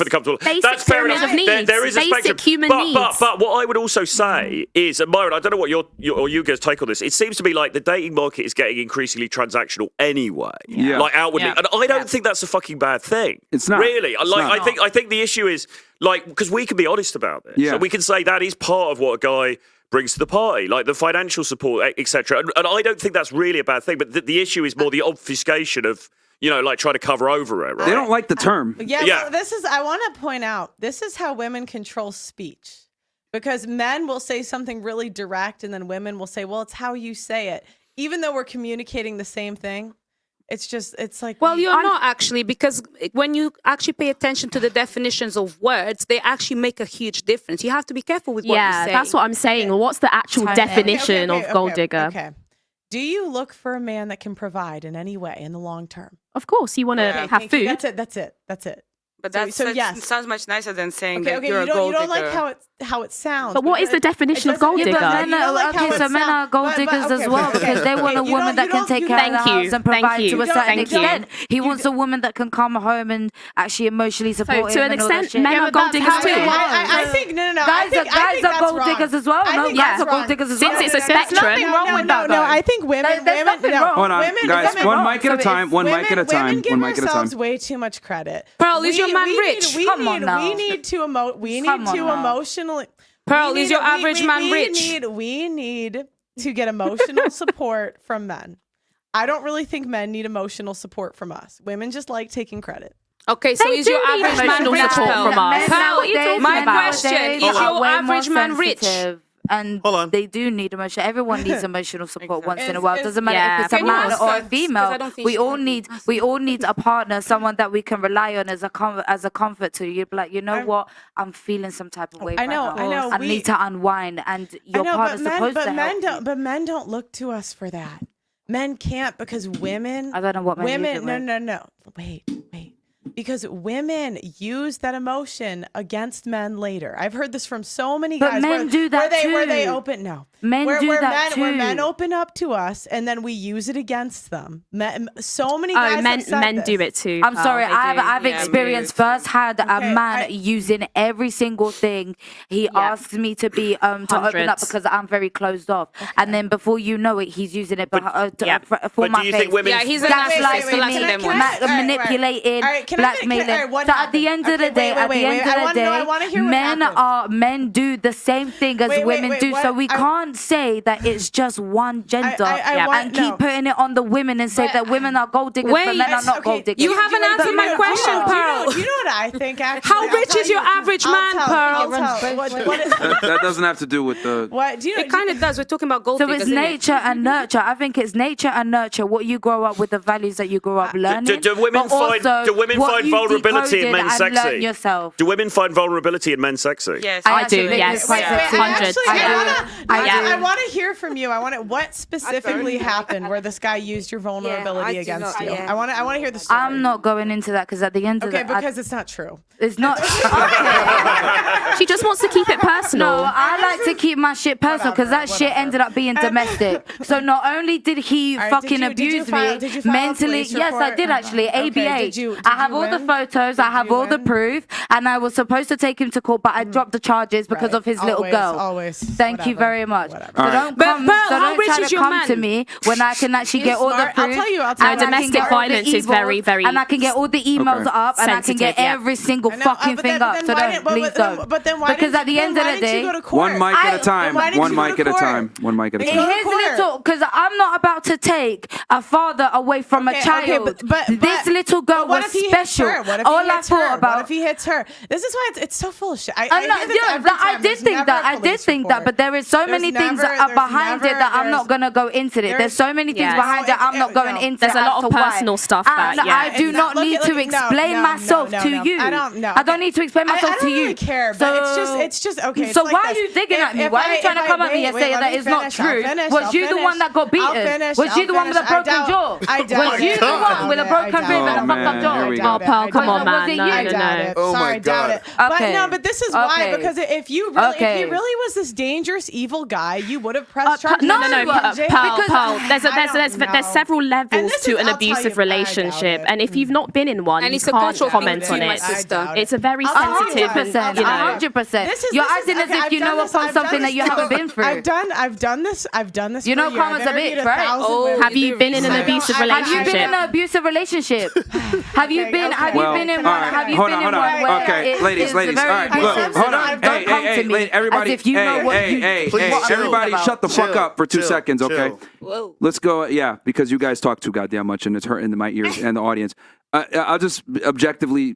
comfortable. Basic That's fair pyramid enough. of needs. There is a Basic spectrum. human needs. But what I would also say is, and Myron, I don't know what you guys take on this. It seems to be like the dating market is getting increasingly transactional anyway, like outwardly, and I don't think that's a fucking bad thing. It's not really. It's not. I think the issue is because we can be honest about this. Yeah. So we can say that is part of what a guy brings to the party, like the financial support, etc. And I don't think that's really a bad thing. But the issue is more the obfuscation of trying to cover over it. Right? They don't like the term. Yeah. Well, I want to point out, this is how women control speech. Because men will say something really direct and then women will say, well, it's how you say it. even though we're communicating the same thing, it's like. Well, you're not actually, because when you actually pay attention to the definitions of words, they actually make a huge difference. You have to be careful with what you say. Yeah, that's what I'm saying. Well, what's the actual definition of gold digger? Okay. Do you look for a man that can provide in any way in the long term? Of course, you want to have food. That's it. But that sounds much nicer than saying that you're a gold digger. You don't like how it sounds. But what is the definition of gold digger? Men are gold diggers as well because they want a woman that can take care of the house and provide to a certain extent. He wants a woman that can come home and actually emotionally support him. To an extent, men are gold diggers too. I think no. Guys are gold diggers as well. No, guys are gold diggers as well. Since it's a spectrum. Nothing wrong with that. No, I think women. There's nothing wrong. Hold on, guys. One mic at a time. One mic at a time. Women give ourselves way too much credit. Pearl, is your man rich? Come on now. We need to emotionally. Pearl, is your average man rich? We need to get emotional support from men. I don't really think men need emotional support from us. Women just like taking credit. Okay, so is your average man rich? Pearl, my question is your average man rich? And they do need emotion. Everyone needs emotional support once in a while. It doesn't matter if it's a man or a female. We all need a partner, someone that we can rely on as a comfort to. You'd be like, you know what? I'm feeling some type of way. I know. I need to unwind, and your partner's supposed to help. But men don't look to us for that. Men can't because women. I don't know what men No. Wait. Because women use that emotion against men later. I've heard this from so many guys. But men do that too. Where they open Men do that too. Where men open up to us and then we use it against them. So many guys. Men do it too. I'm sorry. I've experienced firsthand a man using every single thing. He asks me to be to open up because I'm very closed off, and then before you know it, he's using it for my do you face. think women? Yeah, he's a narcissist for letting them manipulating, blackmailing. So at the end of the day, men do the same thing as women do. So we can't say that it's just one gender and keep putting it on the women and say that women are gold diggers, but men are not gold diggers. You haven't answered my question, Pearl. You know what I think? Actually, how rich is your average man, Pearl? That doesn't have to do with the. What do you? It kind of does. We're talking about gold diggers. So it's nature and nurture. I think it's nature and nurture. What you grow up with, the values that you grow up learning. Do women find vulnerability in men sexy? Yourself. Do women find vulnerability in men sexy? Yes, I do. Yes, 100. I want to hear from you. What specifically happened where this guy used your vulnerability against you? I want to hear the story. I'm not going into that because at the end of the because it's not true. It's not. Okay. She just wants to keep it personal. No, I like to keep my shit personal because that shit ended up being domestic. So not only did he fucking abuse me mentally, yes, I did actually. ABH. I have all the photos. I have all the proof, and I was supposed to take him to court, but I dropped the charges because of his little girl. Thank you very much. So don't try to come to me when I can actually get all the proof. I'll tell you. Domestic violence is very, very. And I can get all the emails up, and I can get every single fucking thing up. So please don't. But then why? Because at the end of the day, one mic at a time. One mic at a time. His little, because I'm not about to take a father away from a child. But this little girl was special. All I thought about. What if he hits her? This is why it's so full of shit. I did think that, but there is so many things that are behind it that I'm not gonna go into it. There's so many things behind it I'm not going into. There's a lot of personal stuff that I do not need to explain myself to you. I don't need to explain myself to you. I don't really care, but it's just okay. So why are you digging at me? Why are you trying to come at me and say that it's not true? Was you the one that got beaten? Was you the one with a broken jaw? Was you the one with a broken rib and a fucked up jaw? Oh, Paul, come on, man. No. Oh my God. But this is why, because if you really was this dangerous, evil guy, you would have pressed charges. No, Paul. There's several levels to an abusive relationship, and if you've not been in one, you can't comment on it. It's a very sensitive, 100%. You're acting as if you know upon something that you haven't been through. I've done this. You know, karma's a bitch, right? Have you been in an abusive relationship? Have you been in an abusive relationship? Have you been Have you been in one? Have you hold been on, in hold on. one where Okay, it's ladies. All right, look, hold on. Hey, everybody. As if you know what you- what I'm everybody, talking shut the fuck Chill, up for 2 chill, seconds, okay? chill. Whoa. Let's go. Yeah, because you guys talk too goddamn much, and it's hurting my ears and the audience. I'll just objectively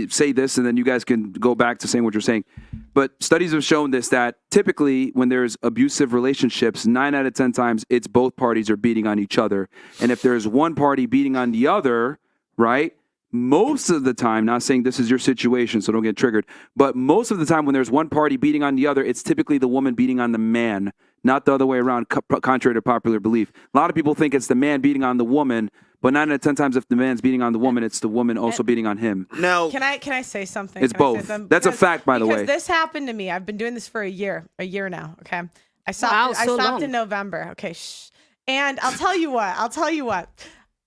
say this, and then you guys can go back to saying what you're saying. But studies have shown this, that typically when there's abusive relationships, 9 out of 10 times, it's both parties are beating on each other. And if there's one party beating on the other, right, most of the time, not saying this is your situation, so don't get triggered, but most of the time when there's one party beating on the other, it's typically the woman beating on the man, not the other way around, contrary to popular belief. A lot of people think it's the man beating on the woman, but 9 out of 10 times if the man's beating on the woman, it's the woman also beating on him. Now, can I say something? It's Can I say both. something? That's a Because- fact, by the way. Because this happened to me. I've been doing this for a year now. Okay, I stopped. Wow, I so stopped long. in November. Okay, shh. And I'll tell you what.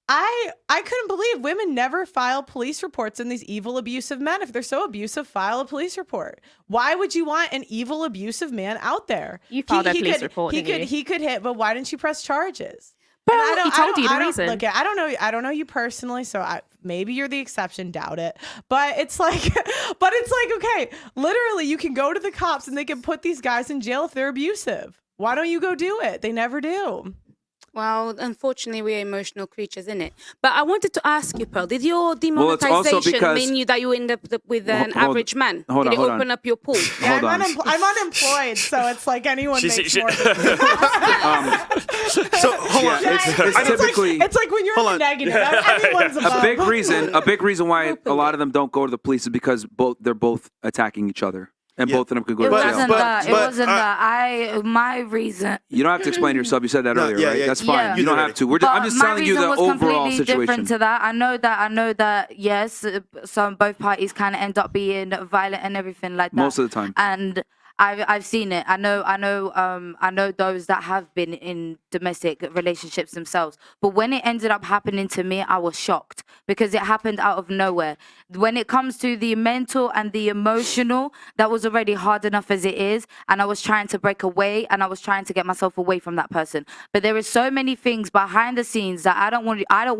I couldn't believe women never file police reports in these evil, abusive men. If they're so abusive, file a police report. Why would you want an evil, abusive man out there? You filed a police report, He didn't you? he could hit, but why didn't you press charges? Bro, And he told you the I don't- reason. Look, I don't know you personally, so maybe you're the exception. Doubt it, but it's like, okay, literally, you can go to the cops and they can put these guys in jail if they're abusive. Why don't you go do it? They never do. Well, unfortunately, we're emotional creatures, isn't it? But I wanted to ask you, Pearl, did your Well, it's also demonetization because- mean you that you end up with an Hold- average man? hold did on, it hold open on. up your pool? Yeah, Hold on. I'm unemployed, so it's like anyone She's- makes she- more. so hold on. It's typically It's like when you're in the negative. Everyone's above. a big reason why a lot of them don't go to the police is because they're both attacking each other, and both of them could go It to wasn't jail. that. It wasn't that. My reason. You don't have to explain yourself. You said that earlier, yeah, right? yeah, That's fine. yeah. You don't have to. I'm just my telling you the reason was overall completely situation. different to that. I know that. Yes, some both parties kind of end up being violent and everything like that. Most of the time. And I've seen it. I know those that have been in domestic relationships themselves. But when it ended up happening to me, I was shocked because it happened out of nowhere. When it comes to the mental and the emotional, that was already hard enough as it is. And I was trying to break away and I was trying to get myself away from that person. But there is so many things behind the scenes that I don't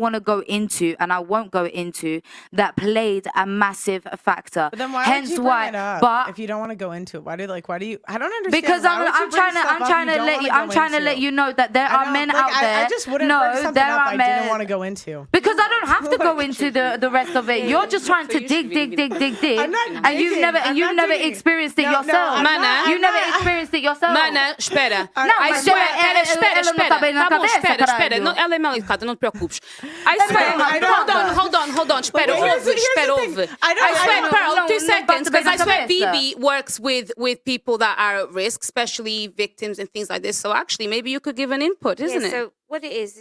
want to go into, and I won't go into, that played a massive factor. But then why Hence would you why, bring it up but if you don't want to go into it? Why do you? I don't understand. because Why would you I'm bring trying to stuff up you don't wanna I'm go trying to into? let you know that there I are don't- men like, out there. I just wouldn't no, bring something there up are I men. didn't want to go into. Because I don't have to go into the rest of it. You're just trying to dig, I'm not and you've digging. never I'm you've not never digging. experienced it No, no, yourself. I'm not. You I'm never not. experienced it yourself. Mana, espera. Não, I mas swear, ela espera. não tá bem na Tá bom, cabeça, espera. caralho. Não, ela é mal educada, não te preocupes. I swear. I don't- Hold on. Espera, But here's espera, the thing. ouve. I don't- I swear, I don't- Pearl, não, 2 não seconds, bate bem because I na swear cabeça. BB works with people that are at risk, especially victims and things like this. So actually, maybe you could give an input, isn't it? So what it is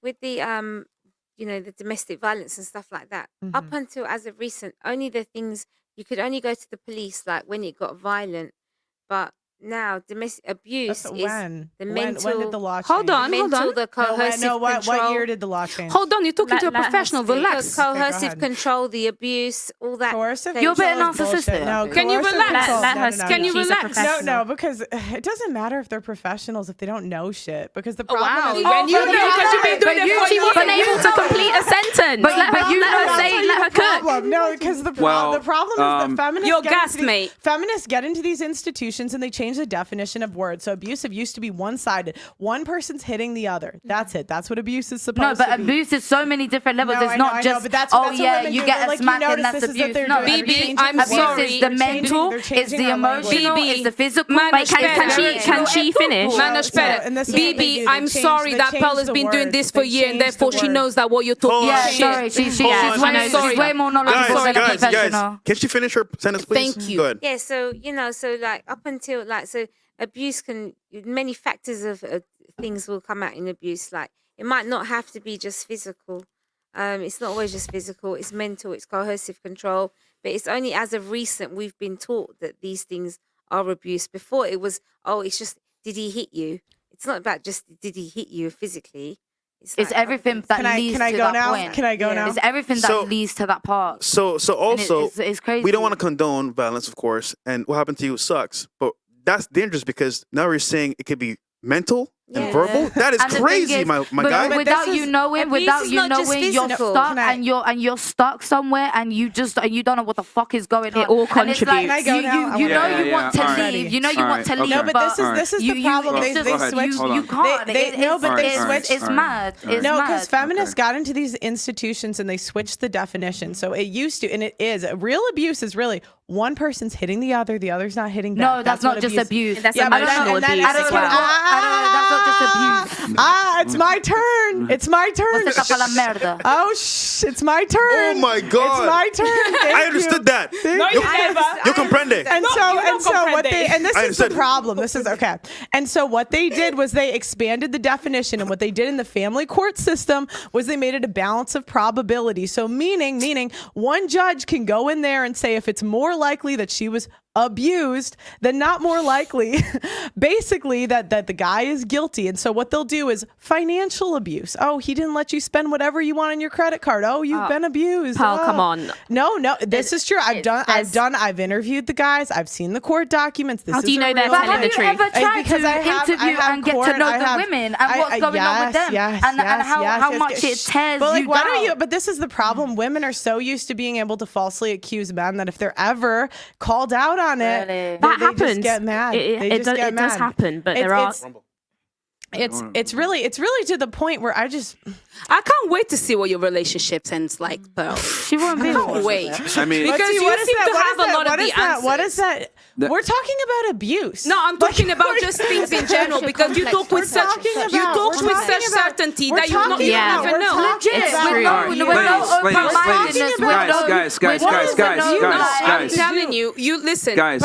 with the the domestic violence and stuff like that. Up until as of recent, only the things you could only go to the police like when it got violent, but now domestic abuse That's is when? the When mental. did the law change? Hold on. The coercive what control. year did the law change? Hold on, you're talking to a Let her professional. speak. Relax. The coercive ahead. control, the abuse, all that. Coercive thing. You're a bit control is bullshit. narcissistic. No, Can you coercive relax? control- Let no, her no, no, speak. Can you She's a relax? professional. No, because it doesn't matter if they're professionals if they don't know shit. Because the Oh, problem wow. is When you know, because you've been doing it for She wasn't years. able to complete a sentence. But let you her know- say, let her cook. problem. No, because the Well, problem is that feminists You're get into gassed, these- mate. Feminists get into these institutions and they change the definition of words. So abusive used to be one-sided. One person's hitting the other. That's it. That's what abuse is supposed No, but to be. abuse is so many different levels. No, it's I know, not I know, just but that's oh what yeah, women you do. get Like, a you smack notice and that's this is that abuse. they're No, doing. BB, Changing I'm the abuse sorry. is the mental, They're it's changing the our language. emotional, BB, it's the physical. man, Like, espera. Can she finish? Man, So- espera. and this is what they BB, do. I'm They change- sorry they that change Pearl has the been doing words. this for They years, and change the therefore she words. knows that what you're talking Yeah, about. sorry, she's I'm way, sorry. she's way more knowledgeable Guys, than a guys, professional. can she finish her sentence, please? Thank you. Go ahead. Yeah, so so like up until so abuse can many factors of things will come out in abuse. Like it might not have to be just physical. It's not always just physical. It's mental. It's coercive control. But it's only as of recent we've been taught that these things are abuse. Before it was it's just did he hit you? It's not about just did he hit you physically. It's like everything that leads Can I to go that now? point. Can I go now? It's everything So- that leads to that part. So And also, it's crazy. we don't want to condone violence, of course, and what happened to you sucks. But that's dangerous because now we're saying it could be mental And verbal? That is And the thing crazy, is, my but guy. without this you is- knowing, abuse without is you not just knowing, you're physical. stuck Can I- and you're stuck somewhere, and you don't know what the fuck is going on. It all And it's like, contributes. Can I go you, now? you I know wanna- you want to All right. leave. You know you All want to right, leave. okay. No, but this is the problem. It's They just- switched. Hold You on. can't. No, but they it's, switched. It's mad. It's No, mad. because feminists Okay. got into these institutions and they switched the definition. So it used to, and it is, real abuse is really one person's hitting the other's not hitting back. No, that's not what just abuse. And that's Yeah, but emotional and then abuse I don't as know. well. I don't know. That's not just abuse. It's my turn. It's my turn. Você tá falando merda. Oh, it's my turn. Oh my God. It's my turn. Thank I understood you. that. Thank Yo, you. yo comprende. And so what they, and this I is the understood. problem. This is okay. And so what they did was they expanded the definition, and what they did in the family court system was they made it a balance of probability. So meaning one judge can go in there and say if it's more likely that she was abused, then not more likely basically that the guy is guilty. And so what they'll do is financial abuse. Oh, he didn't let you spend whatever you want on your credit card. Oh, you've been abused. Pal, Oh. come on. No, this is true. I've interviewed the guys. I've seen the court documents. This How do you is a know they're real telling thing. the truth? Ever tried Because to I have interview and get court, to know I the have- women and what's going on with them yes, and how much it tears but like, you why down. don't you? But this is the problem. Women are so used to being able to falsely accuse men that if they're ever called out on it, Really? they That just happens. get mad. It They just does- get it does mad. happen, but It's- there are. It's really to the point where I can't wait to see what your relationship ends like, Pearl. She won't be. I can't wait. I mean, because you seem to have a lot of the answers. What is that? We're talking about abuse. No, I'm talking about just things in general because you talk with such certainty that you not even know. Legit. I'm telling you. You listen, guys.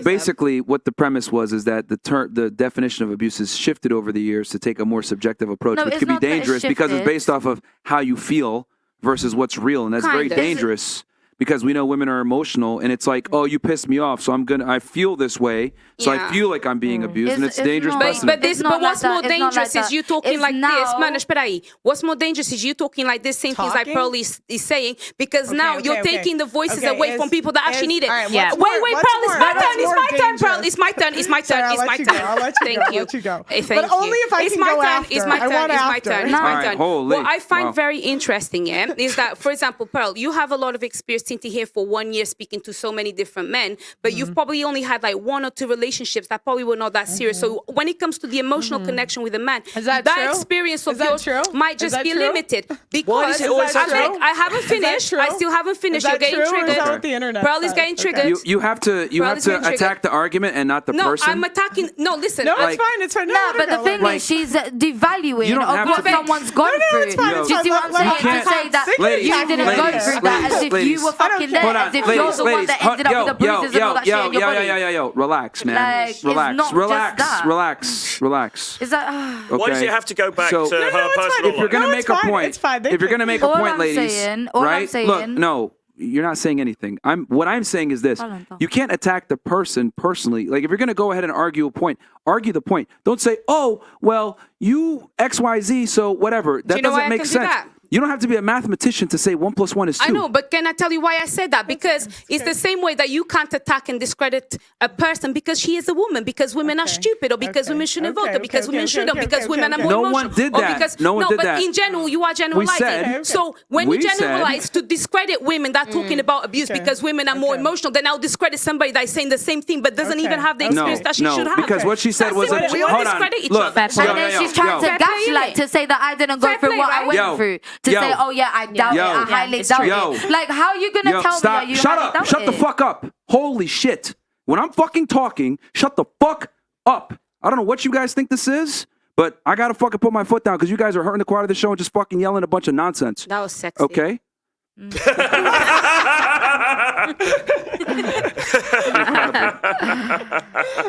Basically, what the premise was is that the definition of abuse has shifted over the years to take a more subjective approach, No, which it's could be not that it dangerous because it's shifted. based off of how you feel versus what's real, and that's very Kind of. dangerous. Because we know women are emotional, and it's like, oh, you pissed me off, so I feel this way, so I Yeah. feel like I'm being abused, and it's dangerous. not- precedent. But what's more It's not dangerous like is that. you talking It's like this. now- Mano, espera aí. What's more dangerous is you talking like this, same things like Talking? Pearl is saying, because now you're taking the voices away from people that actually need it. all right, Yeah. what's Wait, more- Pearl, what's it's my more- turn, what's it's more my turn, Pearl, dangerous? it's my turn, it's my Sorry, turn, I'll it's let my you go, turn. I'll let you Thank go, I'll you. let you go. Thank But only you. if I It's can my go turn, after. it's my I turn, want it's my after. turn, it's All my right, turn. holy- What I find wow. very interesting, is that, for example, Pearl, you have a lot of experience sitting here for 1 year speaking to so many different men, but you've probably only had like 1 or 2 relationships that probably were not that serious. So when it comes to the emotional connection with a man, Is that true? experience of Is that yours true? might Is just that be true? limited Why because is it always I true? think I haven't finished. true? I still haven't finished. Is You're that getting true, or is triggered. that what the internet Pearl is says? getting Okay. triggered. You have to Pearl is getting attack triggered. the argument and not the No, person. I'm attacking. No, listen. No, Like- it's fine. It's fine. No, Nah, no, but no, the thing like- is, she's devaluing You don't of have what to- someone's gone No, through. it's fine, Do it's you fine. see what I'm Let- saying? let- To can't- say that Ladies, you didn't ladies, go through that as if ladies. you were fucking there, Hold on, as if ladies, you're the one ladies. that ended up with the bruises and all that shit in your body. Yo, relax, man. Like, it's relax, not just relax, that. relax. Is that? Okay? Why does it have to go back So- to No, her personal If you're gonna No, make it's a fine, point, it's fine. They if you're gonna make a All point, I'm ladies, saying- all I'm right? saying- Look, no, you're not saying anything. What I'm saying is this: you can't attack the person personally. Like if you're gonna go ahead and argue a point, argue the point. Don't say, "Oh, well, you XYZ, so whatever." That you know why doesn't I make can do sense. that? You don't have to be a mathematician to say 1 + 1 is 2. I know, but can I tell you why I said that? Because it's the same way that you can't attack and discredit a person because she is a woman, because women are stupid, or because women shouldn't vote, or because women should, or because women are more No emotional. one did or that. Because, No one did but that. in general, you are generalizing. said- So when we you said- generalize to discredit women that are talking about abuse because women are more emotional, then I'll discredit somebody that is saying the same thing but doesn't even have the experience that she should have. because what she said That's was simple. We all hold on. discredit each Look, other. And then she's trying to Fair play, gaslight innit? to say that I didn't go Fair through play, what I right? went Yo. through. To Yo. say, oh yeah, I doubt it. Yo. I highly It's doubt true. Yo. it. Like, how are you gonna tell stop. me that you Shut highly up. doubt Shut it? the fuck up. Holy shit. When I'm fucking talking, shut the fuck up. I don't know what you guys think this is, but I gotta fucking put my foot down because you guys are hurting the quality of the show and just fucking yelling a bunch of nonsense. That was sexy. Okay?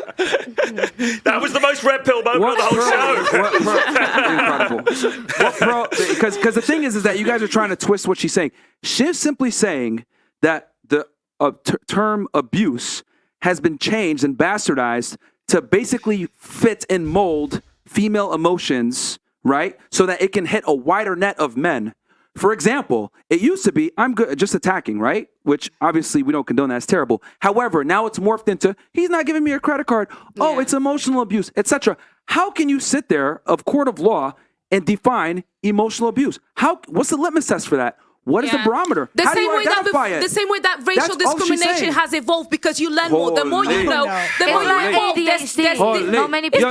That was the most red pill moment of the whole show. Incredible. Because the thing is that you guys are trying to twist what she's saying. She's simply saying that the term abuse has been changed and bastardized to basically fit and mold female emotions, right? So that it can hit a wider net of men. For example, it used to be I'm good just attacking, right? Which obviously we don't condone. That's terrible. However, now it's morphed into he's not giving me a credit card. Oh, it's emotional abuse, etc. How can you sit there of court of law and define emotional abuse? What's the litmus test for that? What is the barometer? How do you identify it? The same way that racial discrimination has evolved because you learn more. The more you know, the more you evolve. Not many people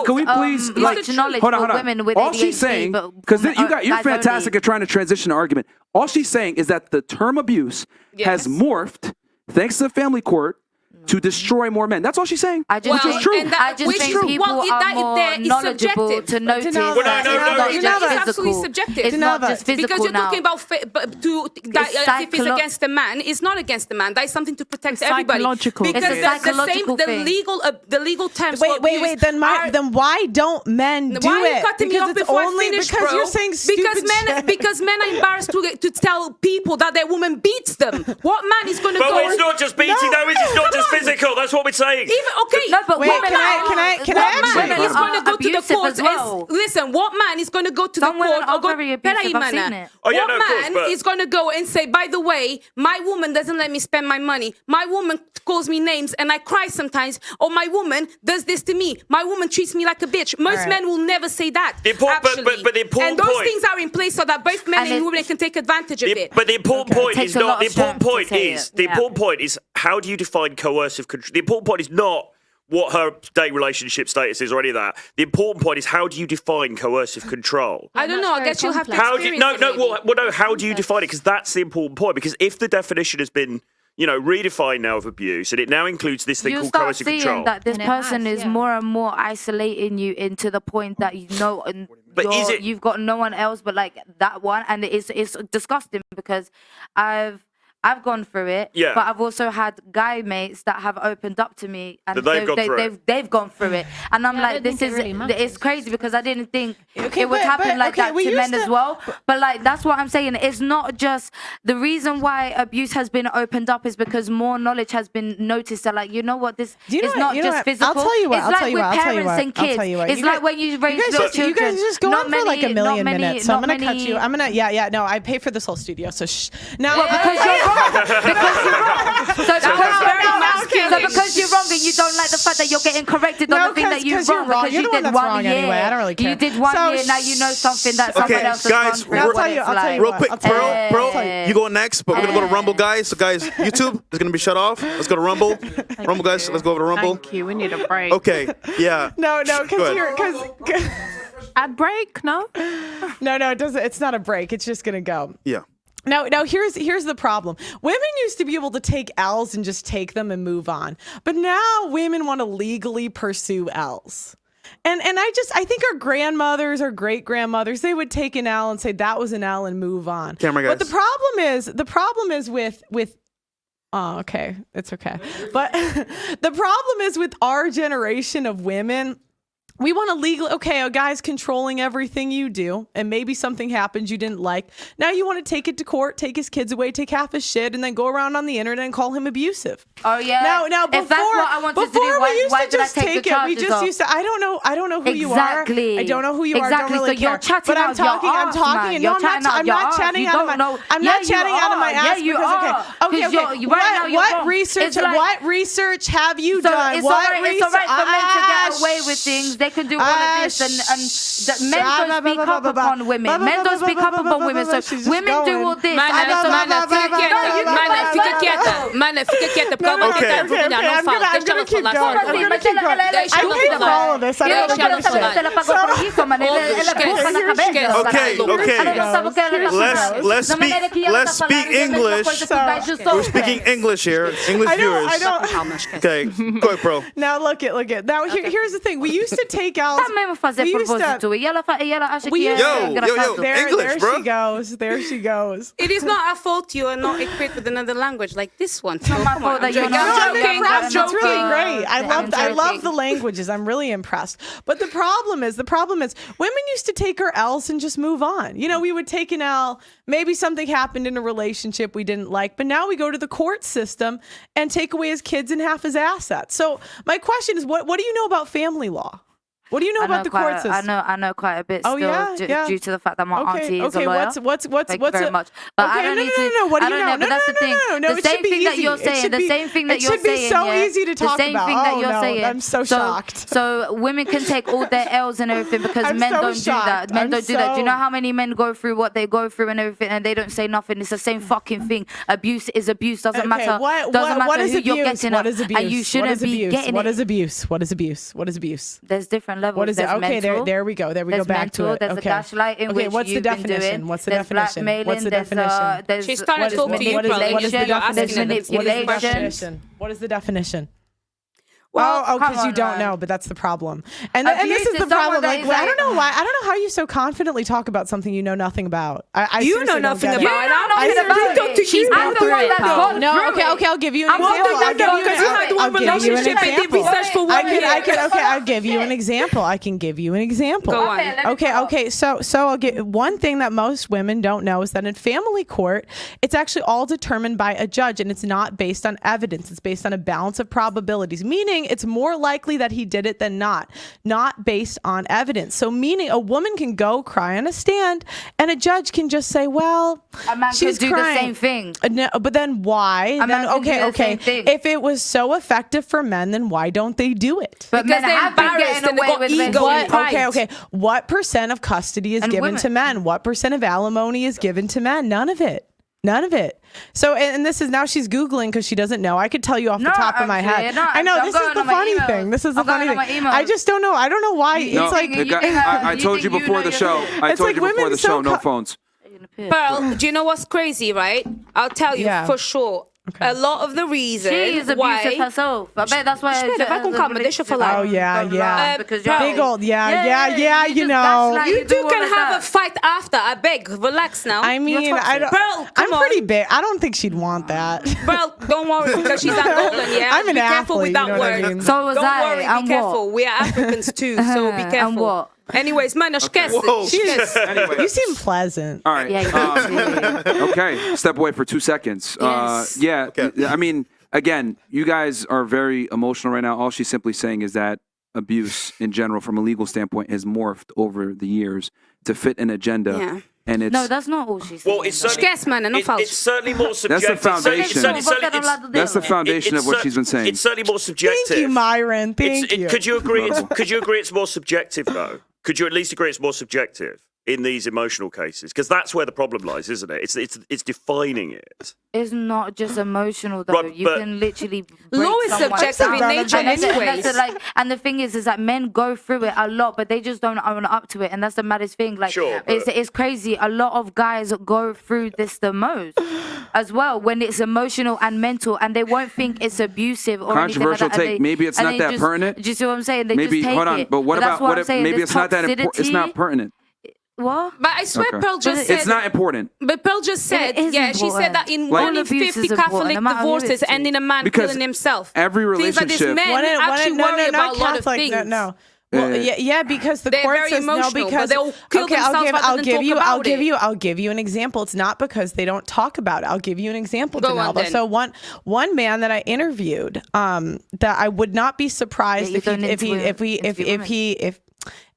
Can we please much knowledge for women with ADHD. All she's saying, because you're fantastic at trying to transition an argument. All she's saying is that the term abuse has morphed, thanks to the family court, to destroy more men. That's all she's saying. Which is true. I just think people are more knowledgeable to notice that it's not just physical. Subjective. It's not just physical because you're now. talking about if it's against the man, it's not against the man. That is something to protect everybody. Psychological. Because It's a psychological thing. the legal terms. Wait. Then why don't men do it? Why are you cutting me off before I finish, because bro? you're saying stupid shit. Because men are embarrassed to tell people that their woman beats them. What man is going to go? But it's not just beating, though. It's not just physical. That's what we're saying. But wait, what can I man is going to go to the court? Well. Listen, what man is going to go to the court or go? What man is going to go and say, by the way, my woman doesn't let me spend my money. My woman calls me names and I cry sometimes. Or my woman does this to me. My woman treats me like a bitch. Most men will never say that. But the important and those point, things are in place so that both men and women can take advantage of it. But the important point is not. The important point is how do you define coercive control? The important point is not what her date relationship status is or any of that. The important point is how do you define coercive control? I don't know. I guess you'll have to How experience how do you define it? Because that's the important point. Because if the definition has been, redefined now of abuse, and it now includes this thing called coercive control. You start seeing that this person is more and more isolating you into the point that you've got no one else but like that one, and it's disgusting because I've gone through it, but I've also had guy mates that have opened up to me and they've gone through it. And I'm like, it's crazy because I didn't think it would happen that to men as well. But like, that's what I'm saying. It's not just the reason why abuse has been opened up is because more knowledge has been noticed that like, you know what, this is not just physical. I'll tell you what. It's like with parents and kids. It's like when you raise little children. You guys just go on for like a million minutes. So I'm going to cut you. No, I pay for this whole studio. So now, because you're wrong. So because you're wrong and you don't like the fact that you're getting corrected on the thing that you're wrong because you did 1 year. Anyway. I don't really care. You did 1 year, now you know something that someone else has gone through. I'll tell you real quick, Pearl, you go next, but we're going to go to Rumble, guys. So guys, YouTube is going to be shut off. Let's go to Rumble. Rumble, guys, let's go over to Rumble. Thank you. We need a break. Okay, yeah. No, because ad break? No, it doesn't. It's not a break. It's just going to go. Yeah. Now here's the problem. Women used to be able to take L's and just take them and move on. But now women want to legally pursue L's. And I think our grandmothers or great grandmothers, they would take an L and say that was an L and move on. Camera guys. But the problem is with oh, okay. It's okay. But the problem is with our generation of women, we want to legally, a guy's controlling everything you do, and maybe something happens you didn't like. Now you want to take it to court, take his kids away, take half his shit, and then go around on the internet and call him abusive. Oh yeah. Now before, if that's what I wanted to do, why did I take the charges off? Used to. I don't know who you are. I don't know who you are. I don't really so you're chatting out your arse, man. I'm not chatting out of my ass. Yeah, you are. Okay. What research have you done? It's all right for men to get away with things. They can do all of this, and men don't speak up upon women. Men don't speak up upon women. So women do all this. Mana, fica quieta, porque ela vai tentar envergonhar. Não fala, deixa ela falar. I paid for all of this. I don't know Let's speak English. We're speaking English here. English viewers. Okay, go ahead, bro. Now look it. Now here's the thing. We used to take out. There she goes. It is not our fault you are not equipped with another language like this one. It's my fault that you're not joking. It's really great. I love the languages. I'm really impressed. But the problem is women used to take our L's and just move on. We would take an L. Maybe something happened in a relationship we didn't like, but now we go to the court system and take away his kids and half his assets. So my question is, what do you know about family law? What do you know about the court system? I know quite a bit. Oh, still, yeah? due to the fact that my auntie is a lawyer. What's Thank you very much. But I don't need to. What do you know? But that's the thing. No, The same thing that you're saying. The same thing that you're saying. It should be so easy to talk about. The same thing that you're saying. I'm so shocked. So women can take all their L's and everything because men don't do that. Men don't do that. Do you know how many men go through what they go through and everything, and they don't say nothing? It's the same fucking thing. Abuse is abuse. Doesn't matter. Doesn't matter who you're getting at. And you shouldn't be getting it. What is abuse? What is abuse? What is abuse? There's different levels. What is it? Okay, mental, there we go. There we go back to it. There's Okay. the gaslighting, Okay, which what's the you've been definition? doing. What's the There's definition? blackmailing, What's the definition? There's She's trying to talk to you, manipulation. What is the There's definition? What is the definition? Well, because you don't man. know, but that's the problem. And this is the problem. Like, I don't know why. I don't know how you so confidently talk about something you know nothing about. I You know nothing about it. I talk to you. I'm the one that's gone through okay, I'll give you an example. I'll give you an example. I can give you an example. Go on. Okay. So I'll get one thing that most women don't know is that in family court, it's actually all determined by a judge, and it's not based on evidence. It's based on a balance of probabilities, meaning it's more likely that he did it than not based on evidence. So meaning a woman can go cry on a stand, and a judge can just say, well, a man she's could do crying. the same thing. No, but then why? A man can do the same thing. If it was so effective for men, then why don't they do it? But Because men they're have been embarrassed getting and they away got with ego and pride. Okay. What percent of custody is And given women. to men? What percent of alimony is given to men? None of it. So, and this is now she's Googling because she doesn't know. I could tell you off the top of my head. No, I know I'm this is going the on my funny emails. thing. This is the I'm going funny on my thing. emails. I just don't know. I don't know why. No, It's like the guy, I told you before the show. I told you before the show. No phones. Pearl, do you know what's crazy, right? I'll tell you for sure. A lot of the reasons She is why abusive herself. I bet that's why. Shit, if I can come, deixa eu falar. Oh yeah. Because Big old yeah. You know. You two can have a fight after. I beg, relax now. I mean, I don't. Pearl, I'm pretty big. I don't think she'd want that. Pearl, don't worry because she's a golden. Yeah, I'm an be careful athlete, with that you know what I word. mean? So was don't I. worry, And be what? careful. We are Africans too, so be careful. And what? Anyways, man, esquece. Anyway. You seem pleasant. All right. Yeah, Okay. Step away for 2 seconds. Yes. Yeah. I mean, again, you guys are very emotional right now. All she's simply saying is that abuse in general, from a legal standpoint, has morphed over the years to fit an agenda. Yeah. And it's No, that's not all she's saying. Well, it's certainly, Esquece, man, não fales. it's certainly more that's subjective. the foundation. That's the It's foundation of what she's been saying. It's certainly more subjective. Thank you, Myron. Thank you. Could you agree? Could you agree it's more subjective though? Could you at least agree it's more subjective in these emotional cases? Because that's where the problem lies, isn't it? It's defining it. It's not just emotional though. Right, You but- can literally Law break is someone subjective in down. nature And that's- anyways. that's like, and the thing is that men go through it a lot, but they just don't own up to it, and that's the maddest thing. Like, Sure, it's crazy. A lot of guys go through this the most, as well, when it's emotional and mental, and they won't think it's abusive or anything like Controversial that. And take. they- Maybe it's and not they that just, pertinent. Do you see what I'm saying? They Maybe just take hold on. it. But what that's about what what I'm if saying. maybe There's it's not that important? It's not toxicity. pertinent. What? But I swear, Okay. Pearl just said. It's not important. But Pearl just said, is yeah, she said important. that in Like- 1 in All abuse 50 is important, Catholic no matter who divorces it's to. end in a man Because killing himself. every Things like this relationship- men actually worry about a lot of Catholic. things. No. Well, yeah, because the They're court very says no. emotional, but Because they'll kill themselves rather than talk about it. I'll give you an example. It's not because they don't talk about it. I'll give you an example, Go on, Denalva. then. So one man that I interviewed, that I would not be surprised if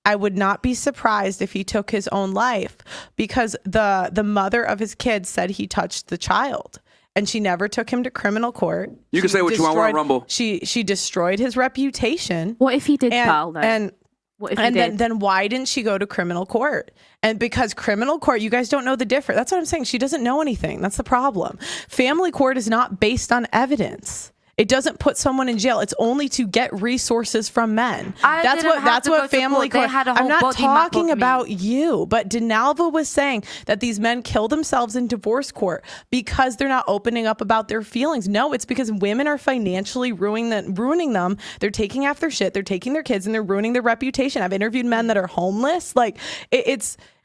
I would not be surprised if he took his own life, because the mother of his kids said he touched the child. And she never took him to criminal court. You can say what you want. We're on Rumble. She destroyed his reputation. What if he did, Pearl, though? And What if he and did? then why didn't she go to criminal court? And because criminal court, you guys don't know the difference. That's what I'm saying. She doesn't know anything. That's the problem. Family court is not based on evidence. It doesn't put someone in jail. It's only to get resources from men. That's what family court. I'm not talking about you, but Denalva was saying that these men kill themselves in divorce court because they're not opening up about their feelings. No, it's because women are financially ruining them. They're taking after shit. They're taking their kids and they're ruining their reputation. I've interviewed men that are homeless. Like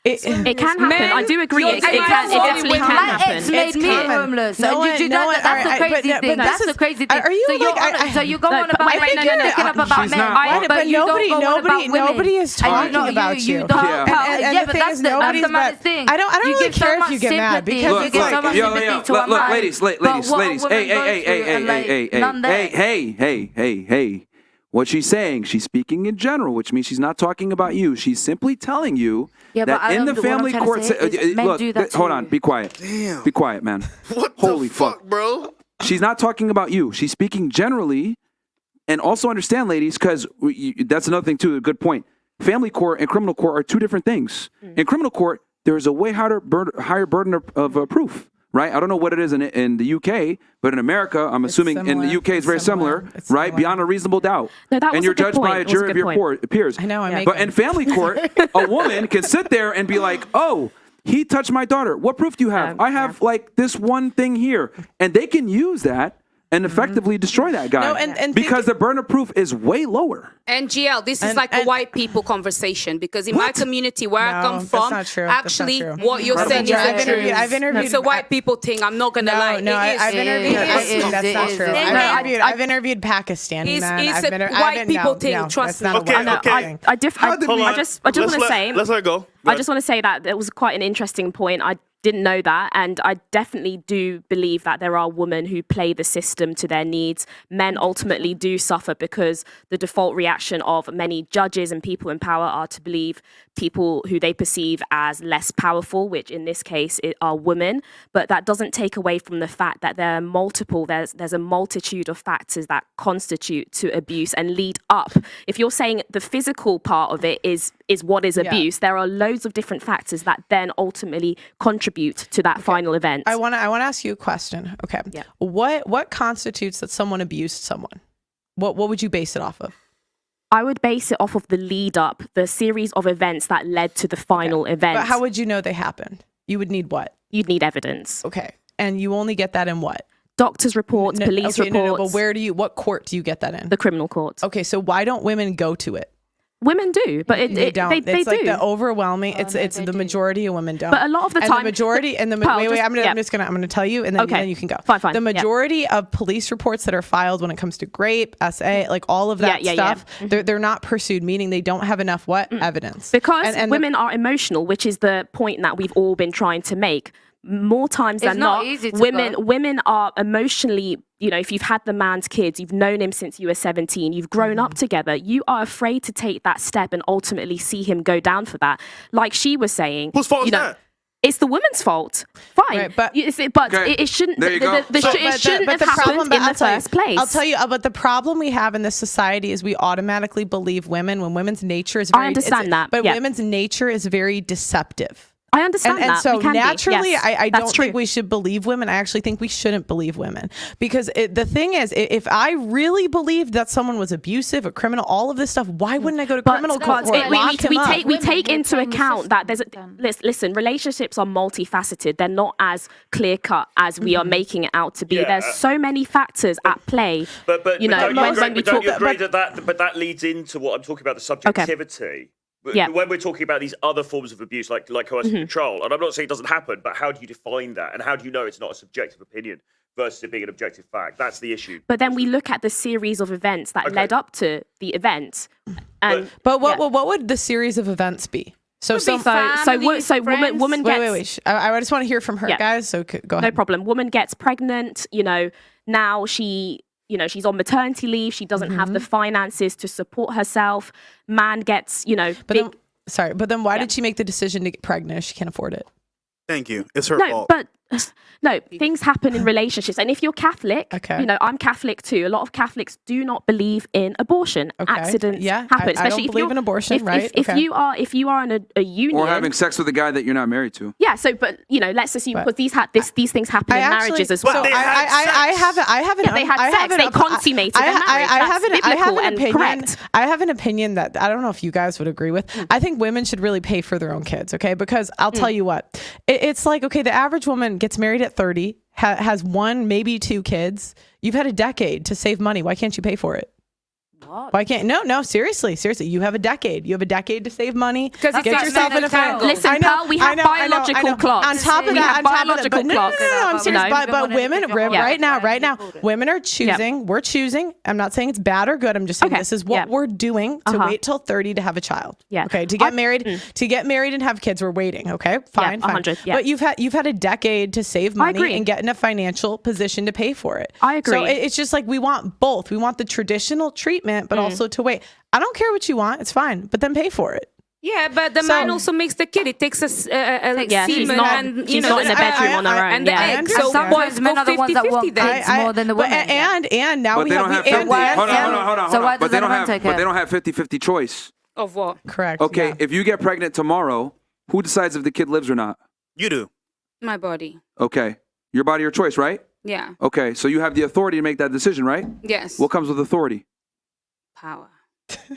it can happen. I do agree. It definitely can happen. My ex made me homeless. That's the crazy thing. That's the crazy thing. Are you so you go on about men picking up about men, but you don't go on about women. Nobody is talking about you. Yeah, but that's the maddest thing. I don't really care if you get mad because you get so much sympathy to a man. Look, ladies. Hey. what she's saying, she's speaking in general, which means she's not talking about you. She's simply telling you Yeah, but that in the family court. men do that Hold too. on, be quiet. Damn. Be quiet, man. What Holy the fuck, bro? She's not talking about you. She's speaking generally, and also understand, ladies, because that's another thing too. A good point. Family court and criminal court are two different things. In criminal court, there is a way higher burden of proof. Right, I don't know what it is in the UK, but in America, I'm assuming in the UK it's very similar, right? Beyond a reasonable doubt, No, that was and you're a good judged by point. a It was a jury of good your point. peers. I know. But in family court, a woman can sit there and be like, "Oh, he touched my daughter. What proof do you have? I have like this one thing here," and they can use that and effectively destroy that guy No, and because the burden of proof is way lower. And GL, this is like a white people conversation because in my community where I come that's from, not true. That's actually not true. what you're saying is I've the truth. interviewed- I've interviewed- It's a white people thing. I'm not gonna lie. No, I've interviewed. That's not true. I've interviewed Pakistani It's- men. it's I've a white people thing, trust me. That's not a white thing. I just want to say. Let's let her go. I just want to say that it was quite an interesting point. I didn't know that, and I definitely do believe that there are women who play the system to their needs. Men ultimately do suffer because the default reaction of many judges and people in power are to believe people who they perceive as less powerful, which in this case are women. But that doesn't take away from the fact that there are there's a multitude of factors that constitute to abuse and lead up. If you're saying the physical part of it is what is abuse, there are loads of different factors that then ultimately contribute to that final event. I want to ask you a question. Okay. Yeah. What constitutes that someone abused someone? What would you base it off of? I would base it off of the lead up, the series of events that led to the final event. But how would you know they happened? You would need what? You'd need evidence. Okay. And you only get that in what? Doctors' reports, police reports. But what court do you get that in? The criminal court. Okay, so why don't women go to it? Women do, but they don't. It's They like do. the overwhelming. It's the majority of women don't. But a lot of the and time- the majority and the Pearl, wait, just- I'm yeah. gonna tell you, and then, Okay. then you can go. Fine. The Yeah. majority of police reports that are filed when it comes to rape, SA, like all of that stuff, they're not pursued, meaning they don't have enough evidence. Because and women are emotional, which is the point that we've all been trying to make. More times than not not, easy to women are emotionally, if you've had the man's kids, you've known him since you were 17, you've grown up together, you are afraid to take that step and ultimately see him go down for that. Like she was saying, Whose fault is that? It's the woman's fault. Fine, Right, but- it shouldn't. There you go. It shouldn't have happened in the first place. I'll tell you, but the problem we have in this society is we automatically believe women when women's nature is very. I understand that, but yeah. women's nature is very deceptive. I understand and that. so We can be, naturally, yes. I That's don't true. think we should believe women. I actually think we shouldn't believe women because the thing is, if I really believed that someone was abusive, a criminal, all of this stuff, why wouldn't I go to criminal court? We take into account that there's listen, relationships are multifaceted. They're not as clear cut as we are making it out to be. Yeah. There's so many factors at play. But don't you agree that leads into what I'm talking about, the subjectivity? Yeah. When we're talking about these other forms of abuse, like coercive control, and I'm not saying it doesn't happen, but how do you define that? And how do you know it's not a subjective opinion versus it being an objective fact? That's the issue. But then we look at the series of events that led up to the event. And But what would the series of events be? So woman gets. Wait. I just want to hear from her, guys. So go ahead. No problem. Woman gets pregnant. Now she's on maternity leave. She doesn't have the finances to support herself. Man gets, But then why did she make the decision to get pregnant if she can't afford it? Thank you. It's her No, fault. but no, things happen in relationships. And if you're Catholic, Okay. I'm Catholic too. A lot of Catholics do not believe in abortion. Okay. Accidents Yeah, happen. I Especially don't if believe you're- in abortion, right? If Okay. you are in a union. Or having sex with a guy that you're not married to. Yeah, so let's assume because these things happen in marriages as well. So I have they had sex. They consummated their marriage. I have an and opinion. correct. I have an opinion that I don't know if you guys would agree with. I think women should really pay for their own kids, okay? Because I'll tell you what, it's like, okay, the average woman gets married at 30, has one, maybe two kids. You've had a decade to save money. Why can't you pay for it? What? Why can't? No, seriously. You have a decade. You have a decade to save money. Because Get yourself in a family. Listen, pal, we have biological clocks. On top of We that, have biological clocks. No, I'm serious. But women, right now, women are Yep. choosing. We're choosing. I'm not saying it's bad or good. I'm just saying this is what we're doing to wait till 30 to have a child. Yeah. Okay. To get married and have kids, we're waiting. Okay. Fine. 100, yeah. But you've had a decade to save money agree. and get in a financial position to pay for it. I agree. So it's just like we want both. We want the traditional treatment treatment, but also to wait. I don't care what you want. It's fine, but then pay for it. Yeah, but the man also makes the kid. It takes a she's not in the bedroom on her own. And the egg. So sometimes men are the ones that want eggs more than the women. And now But we they have don't have the 50. Hold on. So why But does they don't anyone take have. But it? they don't have 50-50 choice. Of what? Correct. Okay, yeah. if you get pregnant tomorrow, who decides if the kid lives or not? You do. My body. Okay, your body, your choice, right? Yeah. Okay, so you have the authority to make that decision, right? Yes. What comes with authority? Power.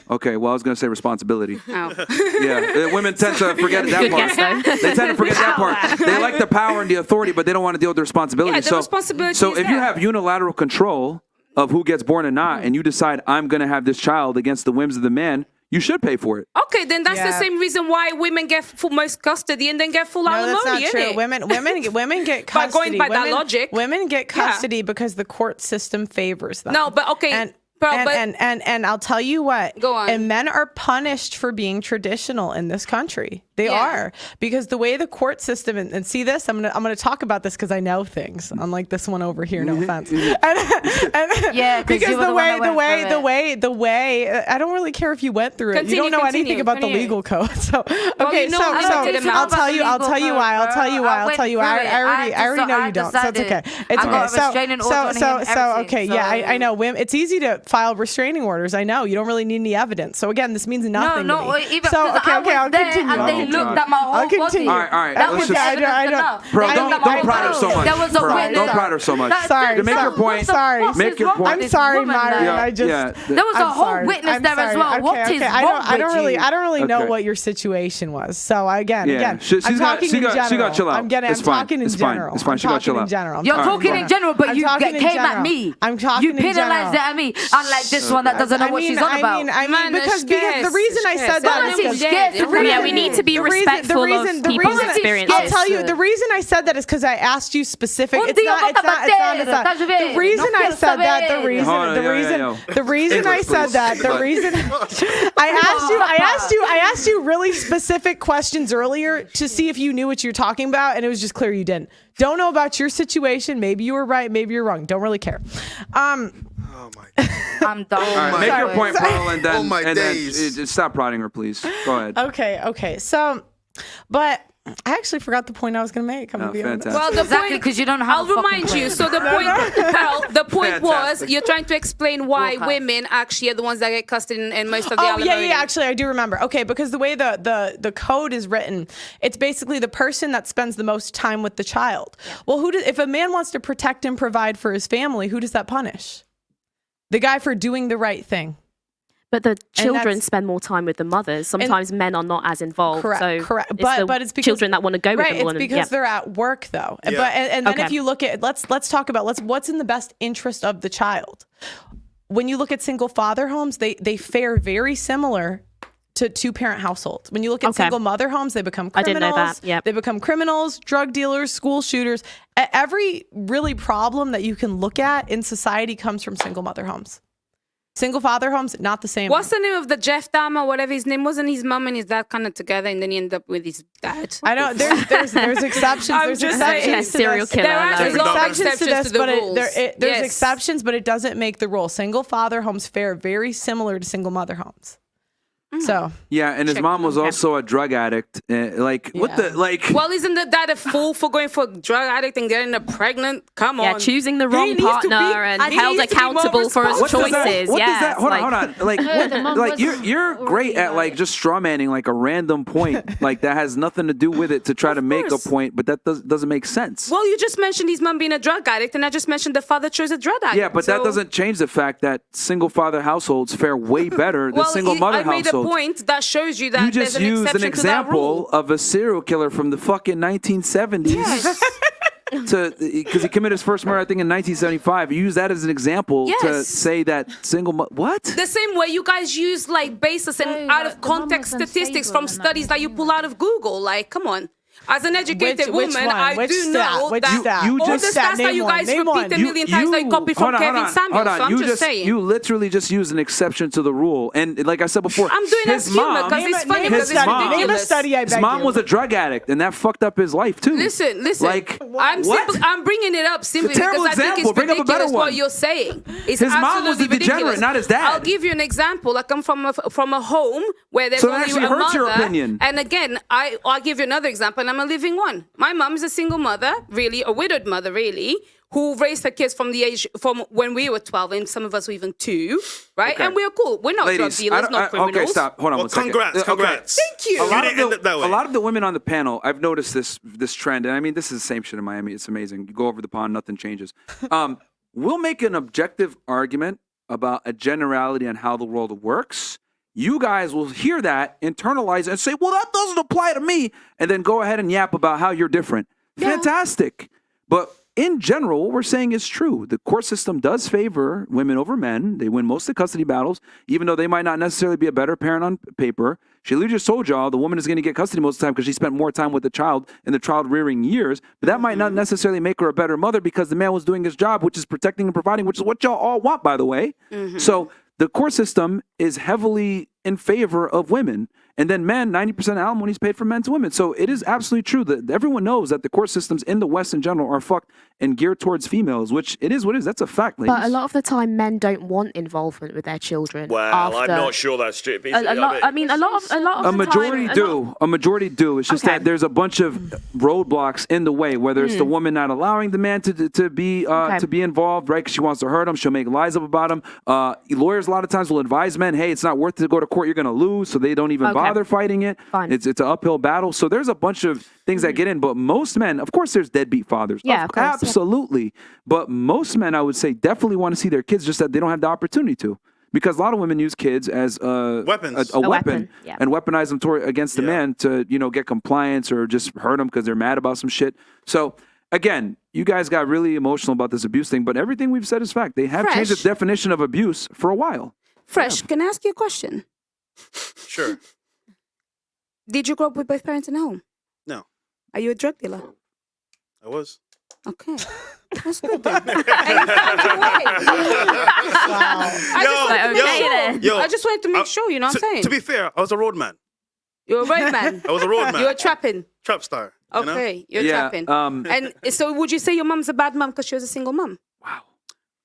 Okay, well, I was going to say responsibility. Oh. Yeah, women tend to forget that part. They tend to forget that part. They like the power and the authority, but they don't want to deal with the responsibility. Yeah, the responsibility So is if you there. have unilateral control of who gets born or not, and you decide I'm going to have this child against the whims of the man, you should pay for it. Okay, then that's the same reason why women get most custody and then get full alimony. That's not true. Innit? Women get By custody. going by that logic. Women get custody because the court system favors them. No, but okay. And I'll tell you what. Go on. And men are punished for being traditional in this country. They are, because the way the court system and see this, I'm gonna talk about this because I know things, unlike this one over here. No offense. Yeah, because the way I don't really care if you went through it. You don't know anything about the legal code. So okay, I'll tell you why. I already know you don't. So it's okay. It's okay. So okay, yeah, I know. It's easy to file restraining orders. I know you don't really need any evidence. So again, this means nothing. No, to me. even so okay, I'll continue. And they looked at my whole I'll continue. body. All right. That was evidence enough. Bro, They don't looked at my pride her whole so body. much. There was a Bro, witness. don't pride her so much. Sorry. To make your point. Sorry. Make your point. I'm sorry, Myron. Yeah, I just. There was a whole witness there as well. What is wrong with you? I don't really know Okay. what your situation was. So again, She's I'm got- talking she in got- general. she got chill out. I'm It's fine. talking in It's fine. general. It's fine. She got chill out. You're talking in general, but you came at me. I'm talking You in general. penalized it at me. Unlike this one that doesn't know what she's on about. I mean, because the reason I said that is we need to be respectful of people's experiences. I'll tell you, the reason I said that is because I asked you specific. Un It's Dio not. The reason I said that. The reason I said that. The reason I asked you really specific questions earlier to see if you knew what you're talking about, and it was just clear you didn't. Don't know about your situation. Maybe you were right. Maybe you're wrong. Don't really care. Oh my. I'm done. All right, make your point, Pearl, and then just stop prodding her, please. Go ahead. Okay. So, but I actually forgot the point I was going to make. I'm gonna be honest. Well, the exactly, point, because you don't have. I'll remind you. So the point, Pearl, the point was you're trying to explain why women actually are the ones that get custody and most of the alimony. Yeah. Actually, I do remember. Okay, because the way the code is written, it's basically the person that spends the most time with the child. Yeah. Well, if a man wants to protect and provide for his family, who does that punish? The guy for doing the right thing. But the children spend more time with the mothers. Sometimes men are not as involved. Correct. It's But it's because children that want to go with them. It's because they're at work though. Yeah. But and then if you look at let's talk about what's in the best interest of the child. When you look at single father homes, they fare very similar to two-parent households. When you look at single mother homes, they become criminals. I didn't know that. Yep. They become criminals, drug dealers, school shooters. Every really problem that you can look at in society comes from single mother homes. Single father homes, not the same. What's the name of the Jeff Dahmer, whatever his name? Wasn't his mom and his dad kind of together, and then he ended up with his dad? I don't. There's exceptions. There's exceptions to serial this. killer. There's exceptions to this, but there's Yes. exceptions, but it doesn't make the rule. Single father homes fare very similar to single mother homes. So yeah, and his mom was also a drug addict. What the like? Well, isn't the dad a fool for going for a drug addict and getting her pregnant? Come on, choosing the wrong partner and held accountable for his choices. What does that? Hold on. Like you're great at just straw manning like a random point like that has nothing to do with it to try to make a point, but that doesn't make sense. Well, you just mentioned his mom being a drug addict, and I just mentioned the father chose a drug addict. Yeah, but that doesn't change the fact that single father households fare way better than single mother households. Point that shows you that you just there's used an example of a serial killer from the fucking 1970s. Yes. Because he committed his first murder, I think, in 1975. You use that as an example to say that what? The same way you guys use basis and out of context statistics from studies that you pull out of Google. Come on. As an educated woman, I Which do stat? know Which that stat? all Which the stat? stats that you guys Name one. repeat a million times that you copy from Kevin Samuels. So I'm just saying. You literally just used an exception to the rule. And like I said before, I'm doing his that humor mom, because it's funny because it's his mom, Name a ridiculous. study, I his beg mom you. was a drug addict, and that fucked up his life too. Listen. Like, I'm bringing it up simply It's a terrible because I think example. it's Bring up a better ridiculous what one. you're saying. It's His mom was absolutely the degenerate, ridiculous. not his dad. I'll give you an example. I come from a home where there's So it only actually a hurts mother. your opinion. And again, I'll give you another example, and I'm a living one. My mom is a single mother, really, a widowed mother, really, who raised her kids from when we were 12, and some of us were even 2, right? Okay. And we're cool. We're not drug Ladies, dealers, not criminals. okay, stop. Hold on one second. Congrats. Thank you. A lot, didn't end up that way. a lot of the women on the panel, I've noticed this trend, and I mean, this is the same shit in Miami. It's amazing. You go over the pond, nothing changes. We'll make an objective argument about a generality on how the world works. You guys will hear that, internalize it, and say, well, that doesn't apply to me, and then go ahead and yap about how you're different. Fantastic. But in general, what we're saying is true. The court system does favor women over men. They win most of the custody battles, even though they might not necessarily be a better parent on paper. She literally just told y'all the woman is going to get custody most of the time because she spent more time with the child in the child rearing years. But that might not necessarily make her a better mother because the man was doing his job, which is protecting and providing, which is what y'all all want, by the way. So the court system is heavily in favor of women. And then men, 90% of alimony is paid from men to women. So it is absolutely true that everyone knows that the court systems in the West in general are fucked and geared towards females, which it is what it is. That's a fact, ladies. But a lot of the time, men don't want involvement with their children. Well, after... I'm not sure that's true. A lot of A the majority time, do. A majority do. It's just Okay. that there's a bunch of roadblocks in the way. Whether it's the woman not allowing the man to be involved, right? Because she wants to hurt him, she'll make lies up about him. Lawyers a lot of times will advise men, "Hey, it's not worth it to go to court. You're going to lose," so they don't even bother fighting it. Fine. It's an uphill battle. So there's a bunch of things that get in. But most men, of course, there's deadbeat fathers. Yeah, of course, yeah. Absolutely. But most men, I would say, definitely want to see their kids, just that they don't have the opportunity to. Because a lot of women use kids as weapons, a weapon, yeah. and weaponize them against the man to get compliance or just hurt them because they're mad about some shit. So again, you guys got really emotional about this abuse thing, but everything we've said is fact. They have changed the definition of abuse for a while. Fresh, can I ask you a question? Sure. Did you grow up with both parents in the home? No. Are you a drug dealer? I was. Okay. That's good then. And you found your way. I just wanted to make sure, you know what I'm saying? To be fair, I was a roadman. You're a roadman. I was a roadman. You were trapping. Trap star. You know? Okay, you're trapping. And so would you say your mom's a bad mom because she was a single mom?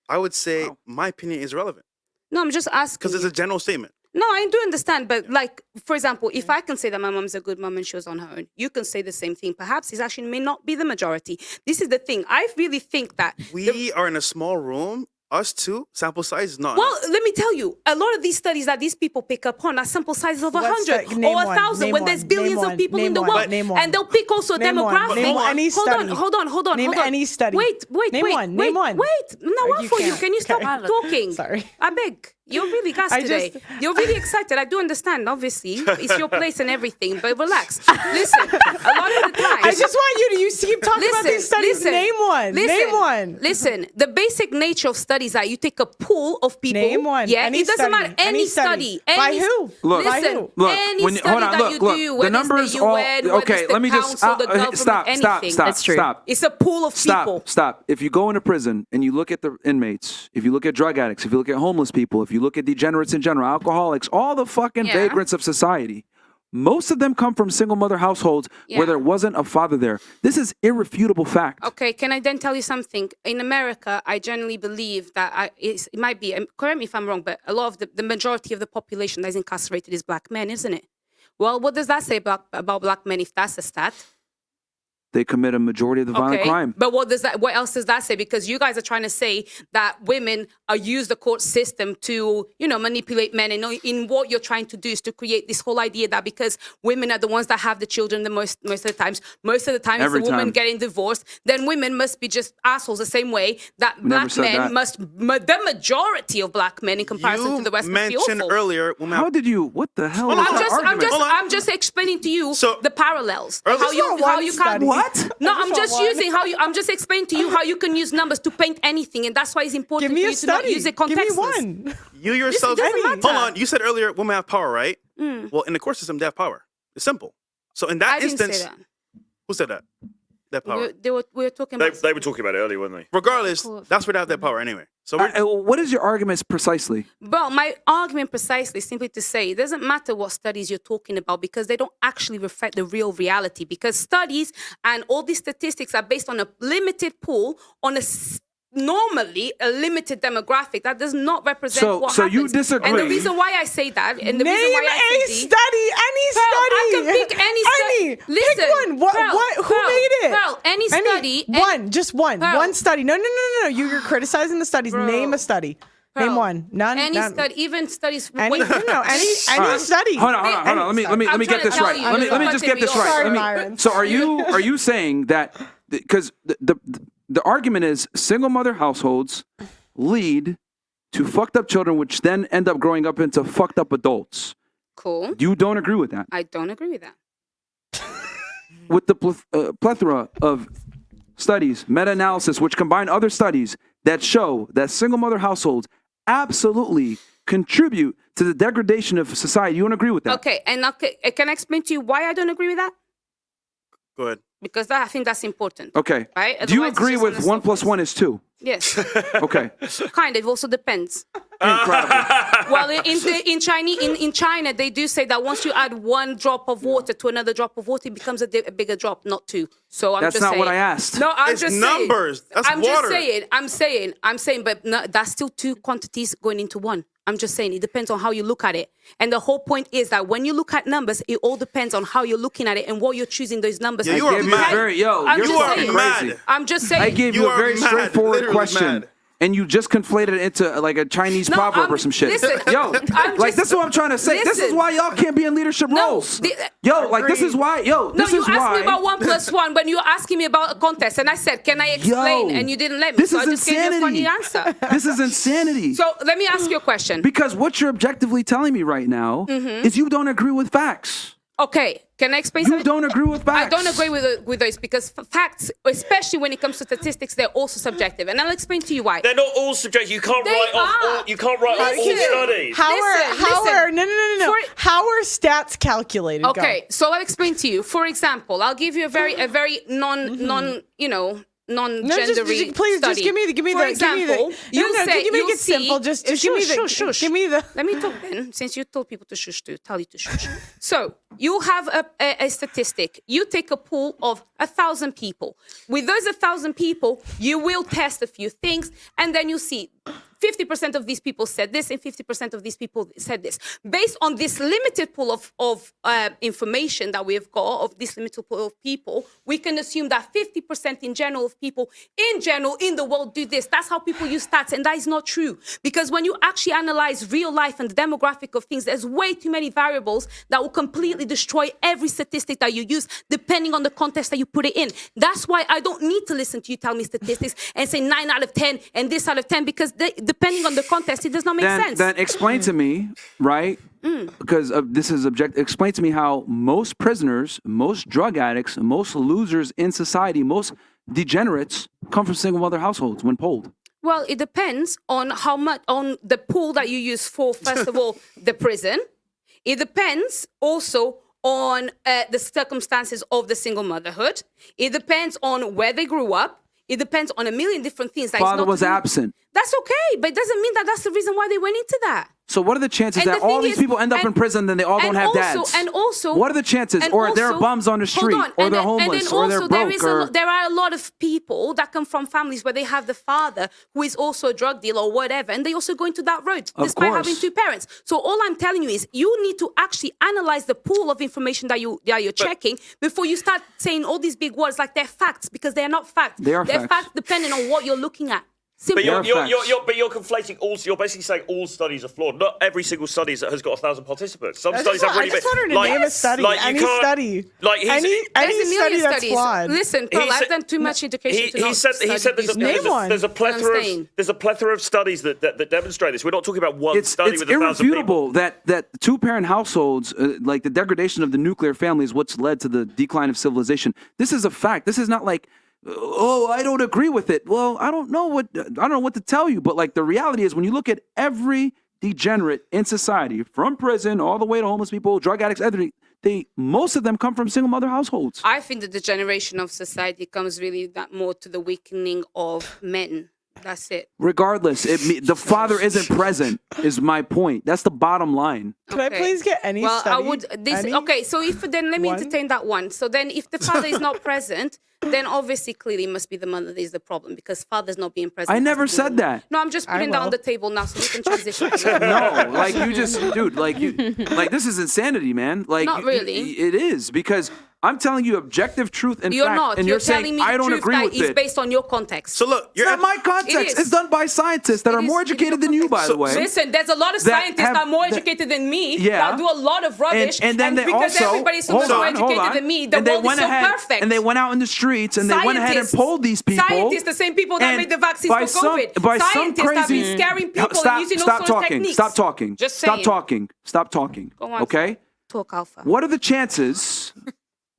I would say my opinion is relevant. No, I'm just asking. Because it's a general statement. No, I do understand, but like, for example, if I can say that my mom's a good mom and she was on her own, you can say the same thing. Perhaps it actually may not be the majority. This is the thing. I really think that we are in a small room. Us two, sample size is not Well, enough. let me tell you, a lot of these studies that these people pick up on are sample sizes of 100 or 1,000 when there's billions of people in the world. And they'll pick also a demographic. Name any study. Hold on. Name any study. Wait. Name one. Wait. No, what for you? Can you stop talking? Sorry. I beg. You're really gassed today. You're really excited. I do understand, obviously. It's your place and everything, but relax. Listen, a lot of the time. I just want you to keep talking about these studies. Name one. Name one. Listen, the basic nature of studies are you take a pool of people. Name one. Yeah, Any it doesn't study. matter. Any study. By who? Look, Listen, look, any when you- study hold on, that look, you look, do, the whether numbers it's the all- UN, whether okay, it's the let me just- council, the government, stop, anything. stop. It's a pool of people. Stop. If you go into prison and you look at the inmates, if you look at drug addicts, if you look at homeless people, if you look at degenerates in general, alcoholics, all the fucking vagrants of society, most of them come from single mother households where there wasn't a father there. This is irrefutable fact. Okay, can I then tell you something? In America, I generally believe that it might be, correct me if I'm wrong, but a lot of the majority of the population that is incarcerated is black men, isn't it? Well, what does that say about black men if that's a stat? They commit a majority of the violent crime. But what else does that say? Because you guys are trying to say that women use the court system to, manipulate men. And in what you're trying to do is to create this whole idea that because women are the ones that have the children the most of the times it's the woman getting divorced, then women must be just assholes the same way that black men the majority of black men in comparison to the West must be awful. You mentioned earlier. How did you? What the hell? I'm just explaining to you the parallels. How you can. What? No, I'm just explaining to you how you can use numbers to paint anything, and that's why it's important for you to not use it contextless. Give me one. You yourself. Hold on. You said earlier women have power, right? Well, in the court system, they have power. It's simple. So in that I didn't instance, say that. Who said that? That power. We were talking about. They were talking about it earlier, weren't they? Regardless, that's where they have that power anyway. So what is your argument precisely? Well, my argument precisely is simply to say it doesn't matter what studies you're talking about because they don't actually reflect the real reality. Because studies and all these statistics are based on a limited pool on normally a limited demographic that does not represent what happens. So you disagree? And the reason why I say that, and the Name reason why I a say study, any study. I can pick any study. Listen, pick one. Who made it? Pearl, any study. One, just one. Pearl. One study. No. You're criticizing the studies. Bro. Name a study. Name one. None. Any none. study, even studies. Any study. Hold on. Let me get this right. Let me just get this right. Sorry, Myron. So are you saying that because the argument is single mother households lead to fucked up children, which then end up growing up into fucked up adults? Cool. You don't agree with that? I don't agree with that. With the plethora of studies, meta-analysis, which combine other studies that show that single mother households absolutely contribute to the degradation of society. You don't agree with that? Okay, and can I explain to you why I don't agree with that? Go ahead. Because I think that's important. Okay. Right? Do you Otherwise, it's agree just with on the 1 plus 1 is 2? Yes. Okay. Kind of. Also depends. Incredible. Well, in China, they do say that once you add one drop of water to another drop of water, it becomes a bigger drop, not two. So I'm That's just not saying. what I asked. No, I'm It's just numbers. saying. That's I'm water. I'm saying, but no, that's still two quantities going into one. I'm just saying it depends on how you look at it. And the whole point is that when you look at numbers, it all depends on how you're looking at it and what you're choosing those numbers. Yeah, as. you are mad. I'm you're just fucking saying. crazy. I'm just saying. I gave you You a are very mad, straightforward literally question. mad. And you just conflated it into like a Chinese No, proverb or some shit. listen, Yo, I'm like just- this is what I'm trying to say. This is listen. why y'all can't be in leadership roles. Yo, like this is why. Yo, No, this you is asked why. me about 1 plus 1 when you were asking me about a contest, and I said, "Can I explain?" Yo, and you didn't let me, this so I is just gave you a funny insanity. answer. This is insanity. So let me ask you a question. Because what you're objectively telling me right now is you don't agree with facts. Okay, can I explain You something? don't agree with facts. I don't agree with those because facts, especially when it comes to statistics, they're also subjective, and I'll explain to you why. They're not all subjective. You can't They write off are. all. You can't write off all Listen. studies. How are listen. How are stats calculated? Go. Okay, so I'll explain to you. For example, I'll give you a very non-gendery please study. just give me the For example, you say can you make you'll it simple. see- Just give me the shush. give me the Let me talk then, since you told people to shush, to tell you to shush. So you have a statistic. You take a pool of 1,000 people. With those 1,000 people, you will test a few things, and then you see 50% of these people said this, and 50% of these people said this. Based on this limited pool of information that we've got, of this limited pool of people, we can assume that 50% in general of people, in the world do this. That's how people use stats, and that is not true. Because when you actually analyze real life and the demographic of things, there's way too many variables that will completely destroy every statistic that you use, depending on the context that you put it in. That's why I don't need to listen to you tell me statistics and say 9 out of 10 and this out of 10, because depending on the context, it does not make sense. Then explain to me, right? Because this is objective. Explain to me how most prisoners, most drug addicts, most losers in society, most degenerates come from single mother households when polled. Well, it depends on how much, on the pool that you use for, first of all, the prison. It depends also on the circumstances of the single motherhood. It depends on where they grew up. It depends on a million different things. That Father was absent. That's okay, but it doesn't mean that that's the reason why they went into that. So what are the chances And that the all thing these is- people end up in prison and they all don't have dads? And also, what are the chances? and Or they're also- bums on the hold street, on, or and they're then- and homeless, then or they're also there broke, is or there are a lot of people that come from families where they have the father who is also a drug dealer or whatever, and they also go into that road Of despite course. having two parents. So all I'm telling you is you need to actually analyze the pool of information that you're checking before you start saying all these big words like they're facts, because they're not facts. They are they're facts. depending on what you're looking at. Simple. But you're conflating all. You're basically saying all studies are flawed. Not every single study has got 1,000 participants. Some studies have really. I just want her to name a study. Any study. Like he's, any There's a million study that's studies. flawed. Listen, Pearl, I've done too much education to he not said study there's these studies. a plethora saying. there's a plethora of studies that demonstrate this. We're not talking about one study It's with 1,000 people. irrefutable that two-parent households, like the degradation of the nuclear family, is what's led to the decline of civilization. This is a fact. This is not like, oh, I don't agree with it. Well, I don't know what to tell you. But like the reality is, when you look at every degenerate in society, from prison all the way to homeless people, drug addicts, everything, most of them come from single mother households. I think that the generation of society comes really that more to the weakening of men. That's it. Regardless, the father isn't present. Is my point. That's the bottom line. Could I please get any Well, study? I would. Okay, so if then let me entertain that one. So then, if the father is not present, then obviously clearly it must be the mother that is the problem because father's not being present. I never said that. No, I'm just putting that on the table now so we can transition. No, like you just, dude, like this is insanity, man. Like, Not really. It is because I'm telling you objective truth and You're fact, not. and You're you're saying telling me I the don't truth agree that with is it. based on your context. So look, It's not my It context. is. It's done by scientists that are more educated than you, by the way. Listen, there's a lot of that scientists have- that are more that- educated than me Yeah. that do a lot of rubbish. And then they because also everybody's so much more educated than me, the and they world is went so ahead perfect. and they went out in the streets and they went ahead and Scientists- polled these people. Scientists, the same people that and made the vaccines by for some- COVID. by some Scientists that have crazy- been scaring people Stop- and using all stop sorts of talking. techniques. Stop talking. Just Stop saying. talking. Stop talking. Go on, Okay. Talk alpha. What are the chances?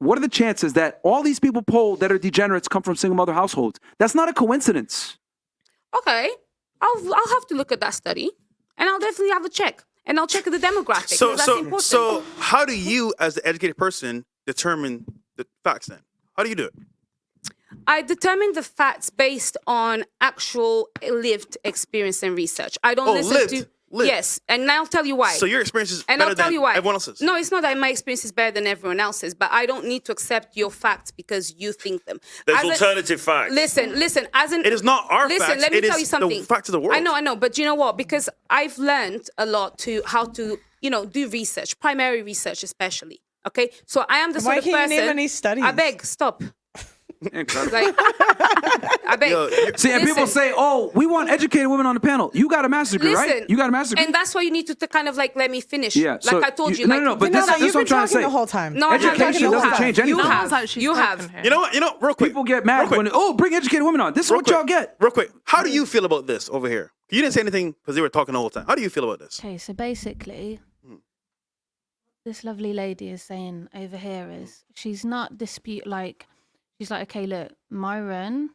What are the chances that all these people polled that are degenerates come from single mother households? That's not a coincidence. Okay, I'll have to look at that study, and I'll definitely have a check, and I'll check the demographics. So, that's so, important. so, how do you, as the educated person, determine the facts? Then, how do you do it? I determine the facts based on actual lived experience and research. I don't listen lived. to. Lived. Yes, and I'll tell you why. So your experience is And better I'll tell than you why. everyone else's. No, it's not that my experience is better than everyone else's, but I don't need to accept your facts because you think them. There's As a- alternative facts. Listen. As an It is not our listen, facts. let me It tell is you something. the facts of the world. I know, but you know what? Because I've learned a lot to how to do research, primary research especially. Okay, so I am the Why sort of can't person. you name any studies? I beg, stop. Incredible. Like, I beg. See, and people say, "Oh, we want educated women on the panel." You got a master's degree, right? You got a master's degree. And that's why you need to kind of like let me finish. Yeah, Like so I told you. no, like, no, but this is what I'm trying to say. the whole time. No, I haven't. Education You doesn't have. change You anything. have. No one's actually You spoken have. here. You know what? Real quick. People get mad when bring educated women on. This is Real what quick. y'all get. Real quick. How do you feel about this over here? You didn't say anything because they were talking the whole time. How do you feel about this? Okay, so basically, this lovely lady is saying over here is she's not she's like, okay, look, Myron,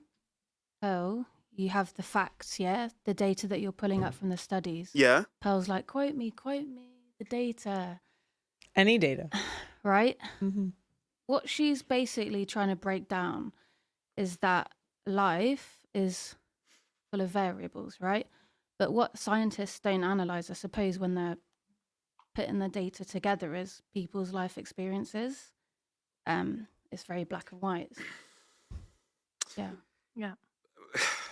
Pearl, you have the facts, yeah? The data that you're pulling up from the studies. Yeah. Pearl's like, quote me, the data. Any data. Right? Mm-hmm. What she's basically trying to break down is that life is full of variables, right? But what scientists don't analyze, I suppose, when they're putting the data together is people's life experiences. It's very black and white. Yeah. Yeah.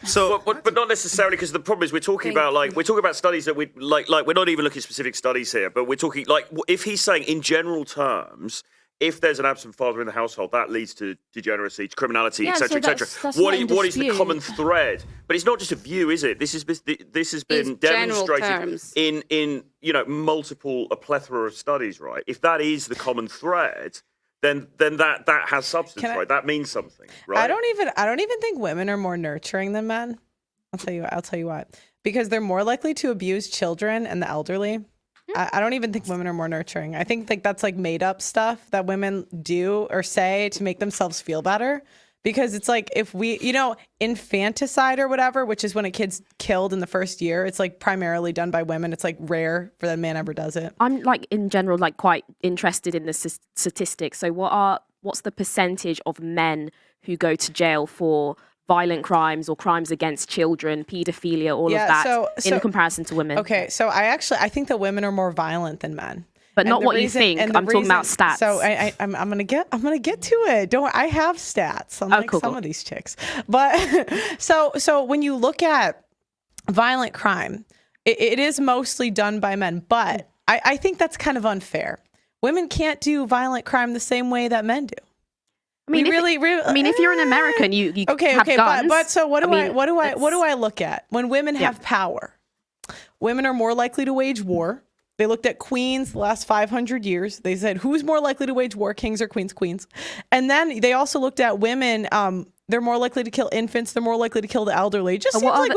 So, but not necessarily because the problem is we're talking about studies that we like we're not even looking at specific studies here, but we're talking like if he's saying in general terms, if there's an absent father in the household, that leads to degeneracy, to criminality, Yeah, etc., so etc. that's What not in is the dispute. common thread? But it's not just a view, is it? This has been general demonstrated terms. in a plethora of studies, right? If that is the common thread, then that has substance, right? That means something, right? I don't even think women are more nurturing than men. I'll tell you what. Because they're more likely to abuse children and the elderly. I don't even think women are more nurturing. I think that's like made up stuff that women do or say to make themselves feel better. Because it's like if we, infanticide or whatever, which is when a kid's killed in the first year, it's like primarily done by women. It's like rare for that man ever does it. I'm like in general like quite interested in the statistics. So what's the percentage of men who go to jail for violent crimes or crimes against children, pedophilia, all of that in comparison to women? Okay, so I think that women are more violent than men. But not what you think. I'm talking about stats. So I'm gonna get to it. I have stats. Unlike some of these chicks. But so when you look at violent crime, it is mostly done by men. But I think that's kind of unfair. Women can't do violent crime the same way that men do. I mean, if you're an American, you have guns. But so what do I look at when women have power? Women are more likely to wage war. They looked at queens the last 500 years. They said, who's more likely to wage war, kings or queens? Queens. And then they also looked at women. They're more likely to kill infants. They're more likely to kill the elderly. It just seems like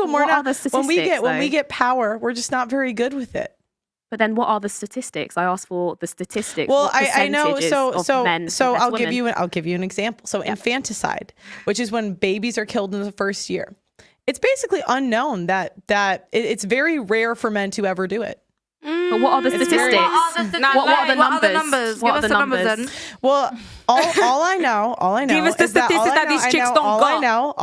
when we get power, we're just not very good with it. But then what are the statistics? I asked for the statistics. Well, I know. So I'll give you an example. So infanticide, which is when babies are killed in the first year. It's basically unknown that it's very rare for men to ever do it. But what are the It's very- statistics? What are the numbers? Give us the numbers then. Well, all I know Give us the is that statistics that these chicks don't all got. I know.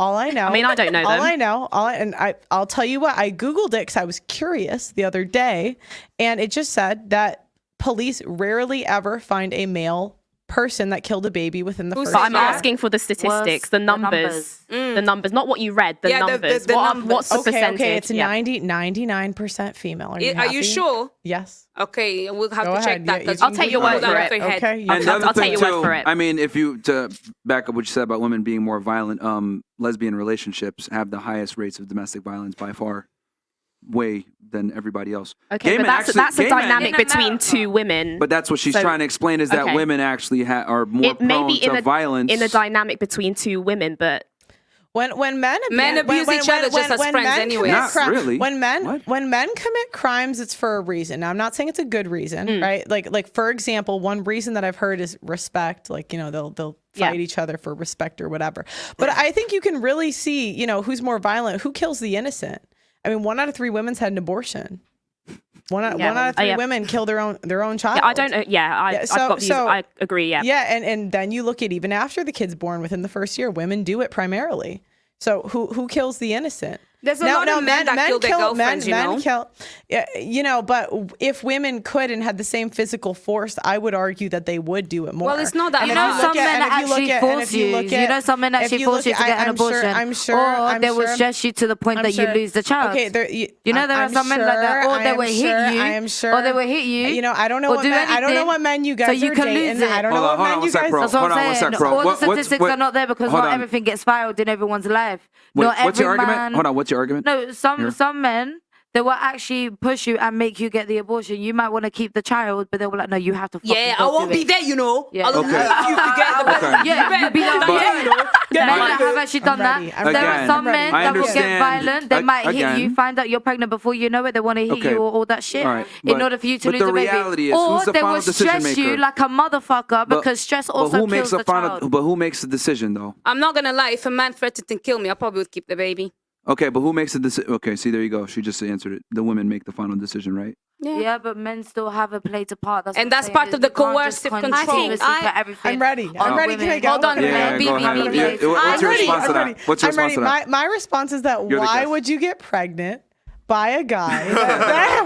I mean, I don't know All them. I know, I'll tell you what. I googled it because I was curious the other day, and it just said that police rarely ever find a male person that killed a baby within the first But I'm year. asking for the statistics, the numbers, the numbers, not what you read. The Yeah, the numbers. numbers. What's the percentage? Okay, it's Yeah. 99% female. Are you Are you happy? sure? Yes. Okay, we'll have Go to check ahead. that. Yeah, 'cause you I'll you take your know word that for off it. your head. Okay. And the other I'll thing take your word too, for it. I mean, to back up what you said about women being more violent, lesbian relationships have the highest rates of domestic violence by far, way than everybody else. Okay, Gay but men that's actually- a gay men- dynamic between two women. But that's what she's So- trying to explain is that okay. women actually are more It may prone be to violence. in a dynamic between two women, but When men abuse each other just as friends men anyway. commit Not really. When men commit crimes, it's for a reason. Now, I'm not saying it's a good reason, right? Like for example, one reason that I've heard is respect. Like they'll fight each other for respect or whatever. But I think you can really see who's more violent, who kills the innocent. I mean, 1 out of 3 women's had an abortion. One out of 3 women kill their own child. I don't know. Yeah, I've got views. I agree. Yeah. Yeah, and then you look at even after the kid's born, within the first year, women do it primarily. So who kills the innocent? There's a lot of men that kill their girlfriends, men kill, but if women could and had the same physical force, I would argue that they would do it more. Well, it's not that. And You if know, look some at- men and if you actually look at- and force if you. look You at- know, some men if actually you force look you to at- get an I'm sure- abortion. I'm sure. Or I'm they will sure- stress you to the point I'm that sure- you lose the child. Okay, you know, there are some men like that. Or they will hit you. I am sure. Or they will hit you. You know, I don't know or what do men. I don't know anything what men you guys so you are can dating. lose it. I don't know Hold on, what hold on men one you sec, guys. bro. That's what Hold on I'm one saying. sec, bro. All the What's- statistics what- are not there because hold not on. everything gets filed in everyone's life. Wait, Not what's your every argument? man- Hold on, what's your argument? No, Here. some men they will actually push you and make you get the abortion. You might want to keep the child, but they will like, no, you have to. Yeah, I won't be there, you know. Yeah. I'll Okay. leave you to get the Okay. Yeah, you be like, But- yeah, you know. Men But- that have actually done ready. that. I'm There ready. are some I'm ready. men I that will get understand. violent. They might hit you, Again. find out you're pregnant before you know it. They want to hit Okay. you or all that shit All right. in But- order for you to but lose the the baby. reality is, or who's the they final will stress decision you maker? like a motherfucker But- because stress But also who makes kills the the final? child. But who makes the decision though? I'm not gonna lie. If a man threatened to kill me, I probably would keep the baby. Okay, but who makes the decision? Okay, see, there you go. She just answered it. The women make the final decision, right? Yeah, but men still have a play to part. That's And what that's I'm part saying, of the is you can't just coercive control. continuously I think put everything I'm ready. on I'm ready. Can I women. go? Hold on, Yeah, B, go B, ahead. B, B. Yeah, what's your I'm ready. response to I'm that? ready. What's your I'm response ready. to that? My response is that You're the why guest. would you get pregnant by a guy?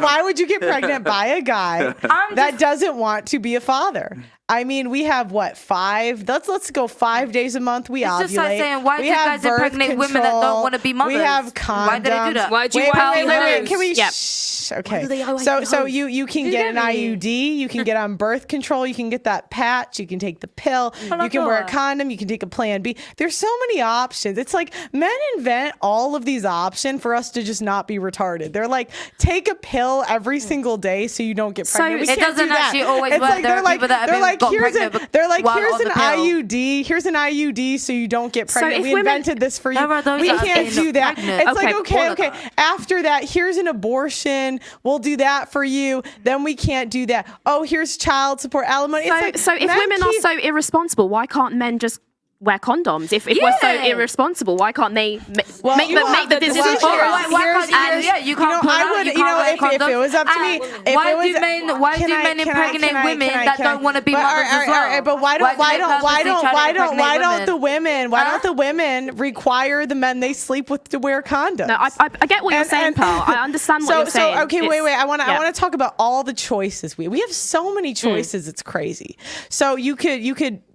Why would you get pregnant by a guy that doesn't want to be a father? I mean, we have what 5? Let's go 5 days a month. We It's ovulate. just like saying, why do we you have guys birth impregnate women that don't control. want to be mothers? We have condoms. Why do they do that? Why'd you Wait, wild wait, wait, wait. hose? Can we? Yep. Shh, okay. do they always So hose? you can Do get an they? IUD. You can get on birth control. You can get that patch. You can take the pill. You can wear a condom. You can take a Plan B. There's so many options. It's like men invent all of these options for us to just not be retarded. They're like, take a pill every single day so you don't get So pregnant. We it can't do doesn't that. actually always It's work. like, There they're are like, people that have they're been like, got here's pregnant an, they're like, while here's on an the pill. IUD. Here's an IUD so you don't get So pregnant. if We women- invented this for you. There are those We that have can't been do that. pregnant. It's like, Okay, all of okay. that. After that, here's an abortion. We'll do that for you. Then we can't do that. Oh, here's child support, alimony. It's like, So if men women are so irresponsible, why can't men just wear condoms? If we're so Yeah. irresponsible, why can't they Well, make you the have decision well, for here's- us? Why here's- can't you? here's- Yeah, you can't pull I out, would, you you know, can't wear if it condoms. was up to me, if why it was, do men? Why do can I- men can I- impregnate can I- women can I- that can I- don't want to be but, mothers as well? but why do they don't the purposely women require the men they sleep with to wear condoms? No, I get what you're saying, Pearl. I understand what you're saying. So okay, wait. It's- I want yeah. to talk about all the choices we have. So many choices, it's crazy. So you could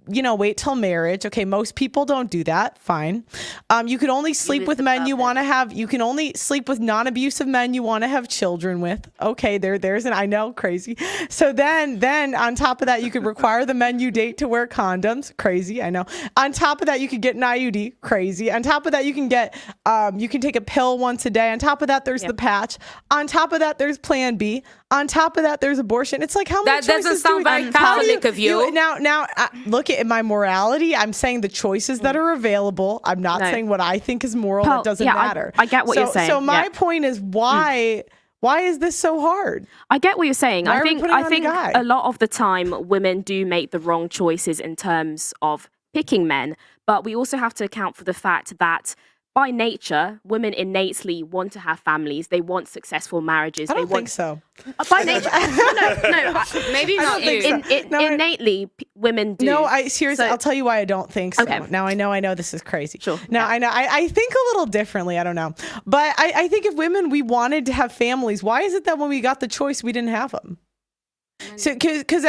wait till marriage. Okay, most people don't do that. Fine. You could only sleep with men you want to have. You can only sleep with non-abusive men you want to have children with. Okay, there's an I know crazy. So then on top of that, you could require the men you date to wear condoms. Crazy, I know. On top of that, you could get an IUD. Crazy. On top of that, you can get you can take a pill once a day. On top of that, there's the patch. On top of that, there's Plan B. On top of that, there's abortion. It's like how many That doesn't choices sound do we- very how do Catholic of you. Now, look at my morality. I'm saying the choices that are available. I'm not No. saying what I think is moral. Pearl, That doesn't yeah, matter. I get what you're saying, So my yeah. point is why is this so hard? I get what you're saying. Why I are we think putting it on the think guy? a lot of the time women do make the wrong choices in terms of picking men, but we also have to account for the fact that by nature, women innately want to have families. They want successful marriages. I don't think so. By nature, Maybe not you. Innately, women do. No, seriously, I'll tell you why I don't think so. Okay. Now I know this is crazy. Sure. Now I know I think a little differently. I don't know, but I think if women we wanted to have families, why is it that when we got the choice we didn't have them? So because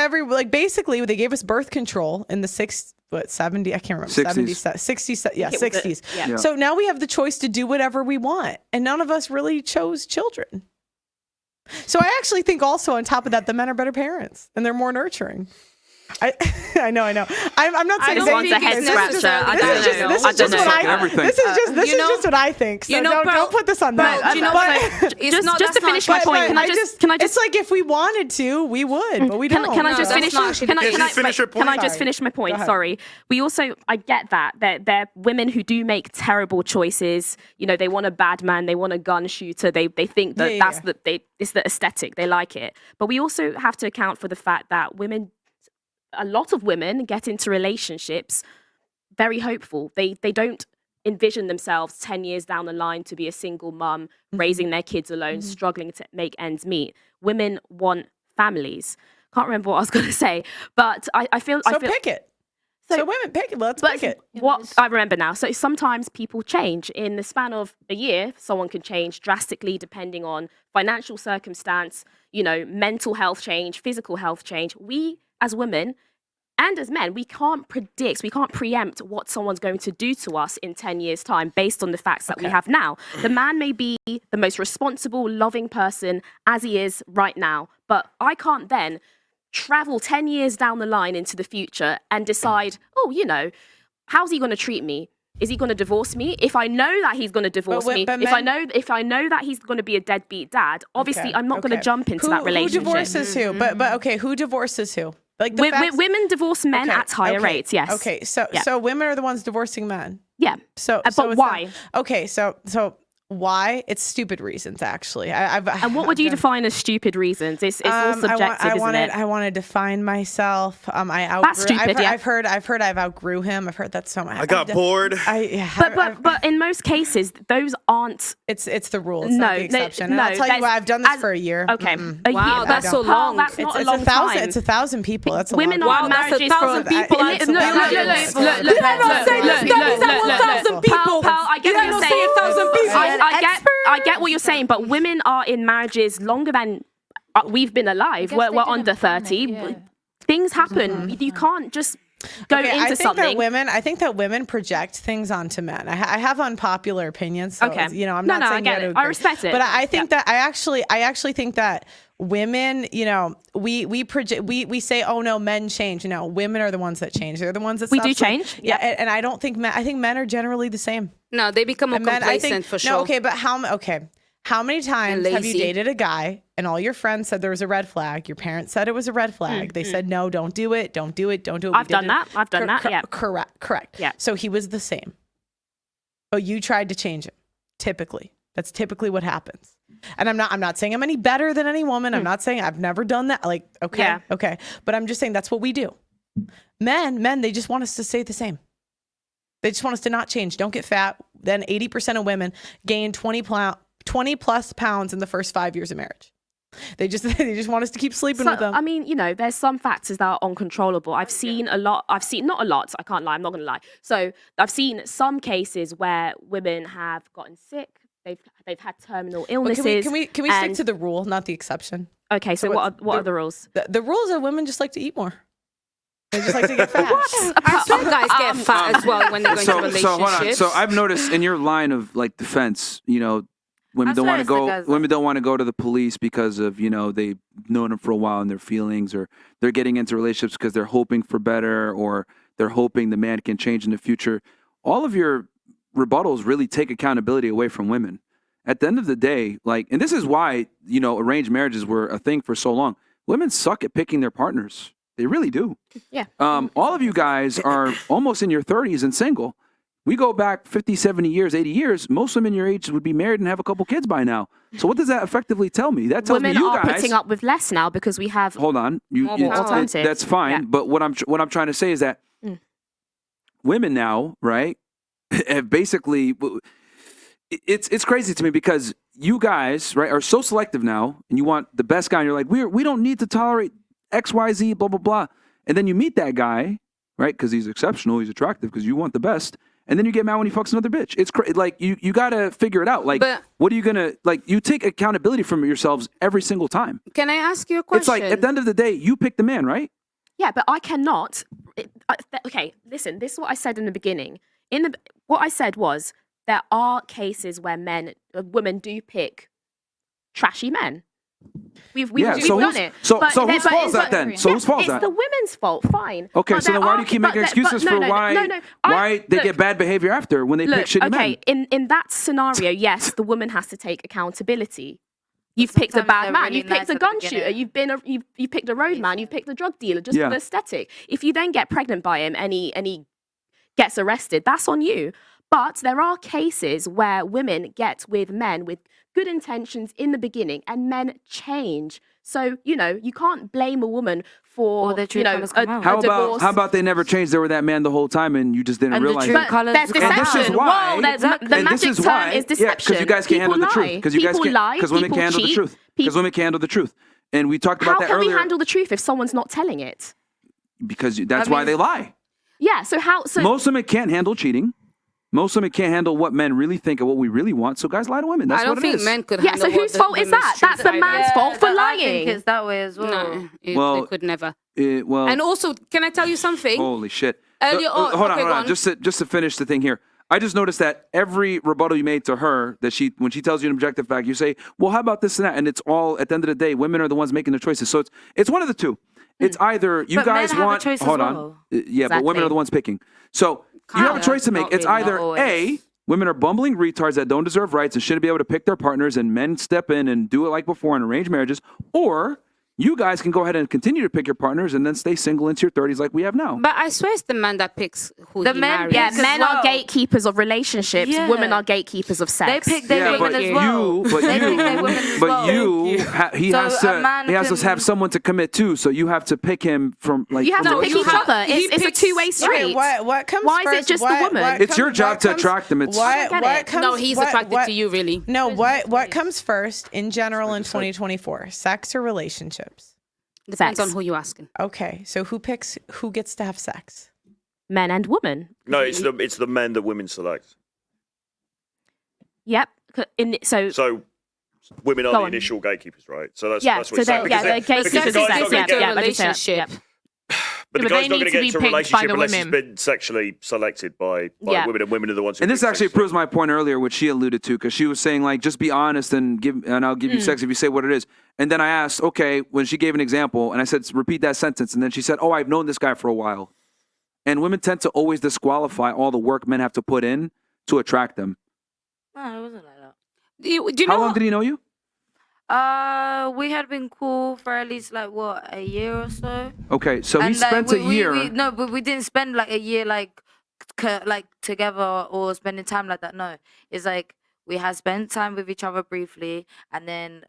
basically they gave us birth control in the 70, I can't remember, 60s. 60s, yeah, 60s. Yeah. So now we have the choice to do whatever we want, and none of us really chose children. So I actually think also on top of that, the men are better parents and they're more nurturing. I know. I'm not saying this one's a head scratcher. I don't know. This is just what I think. So don't put this on them. Just to finish my point, can I just? It's like if we wanted to, we would, but we don't. Can I just finish? Can I just finish my point? Go Sorry. We also, I get that they're women who do make terrible choices. You know, they want a bad man, they want a gun shooter. They think that it's the aesthetic. They like it. But we also have to account for the fact that a lot of women get into relationships very hopeful. They don't envision themselves 10 years down the line to be a single mum, raising their kids alone, struggling to make ends meet. Women want families. Can't remember what I was going to say, but I feel... pick it. So women pick it. Let's pick it. What I remember now. So sometimes people change. In the span of a year, someone can change drastically depending on financial circumstance, mental health change, physical health change. We, as women and as men, we can't preempt what someone's going to do to us in 10 years' time based on the facts that we have now. The man may be the most responsible, loving person as he is right now, but I can't then travel 10 years down the line into the future and decide, how's he going to treat me? Is he going to divorce me? If I know that he's going to divorce me, if I know that he's going to be a deadbeat dad, obviously I'm not going to jump into that relationship. Who divorces who? But okay, who divorces who? Like women divorce men at higher rates. Yes. Okay. So women are the ones divorcing men. Yeah. But why? So why? It's stupid reasons, actually. And what would you define as stupid reasons? It's all subjective, isn't it? I want to define myself. That's stupid. I've heard I've outgrew him. I've heard that so much. I got bored. But in most cases, those aren't. It's the rule. It's not the exception. And I'll tell you what. I've done this for a year. Okay. Wow, that's so long. That's not a long time. It's 1,000 people. That's a women long time. are marriages for 1,000 people. Look. I get what you're saying. I get what you're saying, but women are in marriages longer than we've been alive. We're under 30. Yeah. Things happen. You can't just go into something. I think that women project things onto men. I have unpopular opinions. So, I'm not saying I get it. I respect it. But I think that I actually think that women, we project, we say, oh no, men change. Women are the ones that change. They're the ones that we do change. Yeah, and I don't think I think men are generally the same. No, they become more complacent for sure. No, okay, but how many times have you dated a guy and all your friends said there was a red flag? Your parents said it was a red flag. They said, no, don't do it. Don't do it. Don't do it. I've done that. Yeah. Correct. Yeah. So he was the same. But you tried to change him. Typically. That's typically what happens. And I'm not saying I'm any better than any woman. I'm not saying I've never done that. Like, okay. But I'm just saying that's what we do. Men, they just want us to stay the same. They just want us to not change. Don't get fat. Then 80% of women gain 20 plus pounds in the first 5 years of marriage. They just want us to keep sleeping with them. I mean, there's some factors that are uncontrollable. I've seen not a lot. I can't lie. I'm not going to lie. So I've seen some cases where women have gotten sick. They've had terminal illnesses. Can we stick to the rule, not the exception? Okay. So what are the rules? The rules are women just like to eat more. They just like to get fat. Some guys get fat as well when they go into relationships. So hold on. So I've noticed in your line of defense, women don't want to go. Women don't want to go to the police because of they've known them for a while and their feelings, or they're getting into relationships because they're hoping for better, or they're hoping the man can change in the future. All of your rebuttals really take accountability away from women. At the end of the day, and this is why arranged marriages were a thing for so long. Women suck at picking their partners. They really do. Yeah. All of you guys are almost in your 30s and single. We go back 50, 70 years, 80 years. Most women your age would be married and have a couple kids by now. So what does that effectively tell me? That tells me you guys... Women are putting up with less now because we have... Hold on. alternatives. That's fine. Yeah. But what I'm trying to say is that women now, right, have basically... it's crazy to me because you guys, right, are so selective now, and you want the best guy, and you're like, we don't need to tolerate X, Y, Z, blah, blah, blah. And then you meet that guy, right, because he's exceptional, he's attractive, because you want the best. And then you get mad when he fucks another bitch. It's like you got to figure it out. Like, what are you going to, like, you take accountability from yourselves every single time. Can I ask you a question? It's like, at the end of the day, you pick the man, right? Yeah, but I cannot. Okay, listen, this is what I said in the beginning. What I said was there are cases where women do pick trashy men. We've done it. So whose fault is that then? So whose fault is that? It's the women's fault, fine. Okay, so then why do you keep making excuses for why they get bad behavior after when they pick shitty men? Okay, in that scenario, yes, the woman has to take accountability. You've picked a bad man. You've picked a gun shooter. You've picked a roadman. You've picked a drug dealer just for the aesthetic. If you then get pregnant by him and he gets arrested, that's on you. But there are cases where women get with men with good intentions in the beginning and men change. So, you can't blame a woman for, a divorce. How about they never changed? They were that man the whole time and you just didn't realize it. But there's deception. The magic term is deception. Yeah, because you guys can't handle the truth. Because women can't handle the truth. Because women can't handle the truth. And we talked about that earlier. How can we handle the truth if someone's not telling it? Because that's why they lie. Yeah, so most women can't handle cheating. Most women can't handle what men really think of what we really want, so guys lie to women. That's what it is. I don't think men could handle. Yeah, so whose fault is that? That's the man's fault for lying. I think it's that way as well. No, they could never. And also, can I tell you something? Holy shit! Earlier hold on. Just to finish the thing here. I just noticed that every rebuttal you made to her, when she tells you an objective fact, you say, "Well, how about this and that?" And it's all at the end of the day, women are the ones making the choices. So it's one of the two. It's either you guys want. Hold on. Yeah, but women are the ones picking. So you have a choice to make. It's either A. Women are bumbling retards that don't deserve rights and shouldn't be able to pick their partners, and men step in and do it like before in arranged marriages, or you guys can go ahead and continue to pick your partners and then stay single into your 30s like we have now. But I swear it's the man that picks who he marries. Yeah, men are gatekeepers of relationships. Yeah. Women are gatekeepers of sex. They pick their women as well. He has to have someone to commit to, so you have to pick him from like. You have to pick each other. It's a two-way street. What comes Why first? Is it just the woman? It's your job to attract them. No, he's attracted to you, really. No, what comes first in general in 2024? Sex or relationships? Depends on who you're asking. Okay, so who gets to have sex? Men and women. No, it's the men that women select. Yep. So women are the initial gatekeepers, right? So that's what it's saying. They're gatekeepers of sex. Relationship. But the guy's not going to get into a relationship unless he's women. been sexually selected by women, and women are the ones who. And this actually proves my point earlier, which she alluded to, because she was saying like, just be honest and I'll give you sex if you say what it is. And then I asked, okay, when she gave an example, and I said, repeat that sentence, and then she said, oh, I've known this guy for a while. And women tend to always disqualify all the work men have to put in to attract them. No, it wasn't like that. Do you know How long did he know you? We had been cool for at least like a year or so. Okay, so he spent a year. No, but we didn't spend like a year like together or spending time like that. No, it's like we had spent time with each other briefly, and then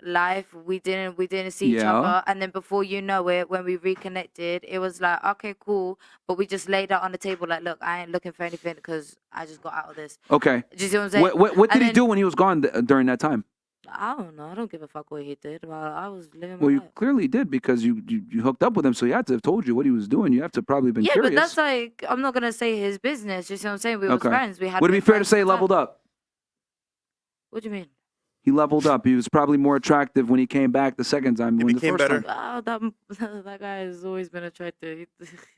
we didn't see each other, and then before you know it, when we reconnected, it was like, okay, cool, but we just laid out on the table like, look, I ain't looking for anything because I just got out of this. Okay. Do you see what I'm saying? What did he do when he was gone during that time? I don't know. I don't give a fuck what he did while I was living my Well, you life. clearly did, because you hooked up with him, so he had to have told you what he was doing. You have to probably been curious. Yeah, but that's like, I'm not gonna say his business. You see what I'm saying? We were friends. We had. Would it be fair to say he leveled up? What do you mean? He leveled up. He was probably more attractive when he came back the second time. He became better. That guy has always been attractive.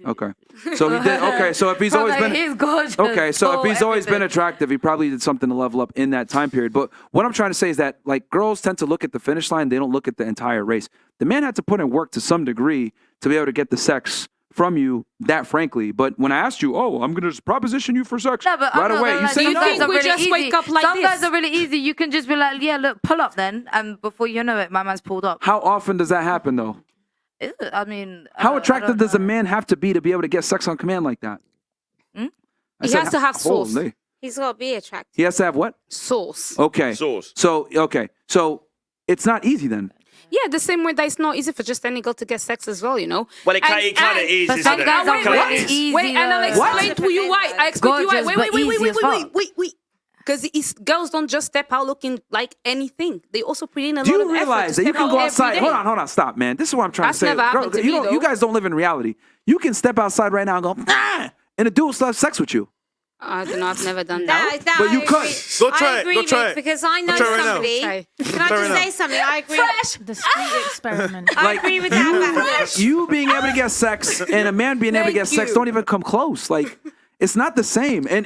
Okay, so he did. Okay, so if he's always been, he's gorgeous. Okay, so if he's always been attractive, he probably did something to level up in that time period. But what I'm trying to say is that like girls tend to look at the finish line; they don't look at the entire race. The man had to put in work to some degree to be able to get the sex from you, that frankly. But when I asked you, I'm going to just proposition you for sex right away, you say no. You think we just wake up like Some this? guys are really easy. You can just be like, yeah, look, pull up then. And before you know it, my man's pulled up. How often does that happen, though? I mean... How attractive does a man have to be able to get sex on command like that? He has to have sauce. Holy. He's got to be attractive. He has to have what? Sauce. Okay. Sauce. So it's not easy then. Yeah, the same way that it's not easy for just any girl to get sex as well, you know? Well, it kind of is, isn't some it? guys are really easy. Wait, and I'll explain to you why. I explain to you why. Wait. because girls don't just step out looking like anything. They also put in a Do lot you of effort realize to that you step can go out outside? every day. Hold on, stop, man. This is what I'm trying That's to say. never happened to me, you though. guys don't live in reality. You can step outside right now and go, and a dude will still have sex with you. I don't know. I've never done that. That But you I could. agree- Go try I it. agree Go try with it. because I know Try it right now. somebody. Try. Can I Try right just now. say something? I agree. The street experiment. I agree with that. You being able to get sex and a man being able to get sex don't even come close. Like, it's not the same. And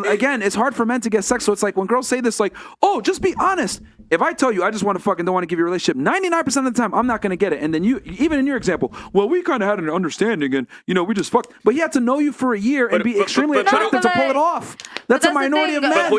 again, it's hard for men to get sex. So it's like when girls say this, like, oh, just be honest. If I tell you I just want to fucking don't want to give you a relationship, 99% of the time I'm not going to get it. And then you, even in your example, well, we kind of had an understanding and we just fucked. But he had to know you for a year and be extremely attractive to pull it off. That's a minority of men. But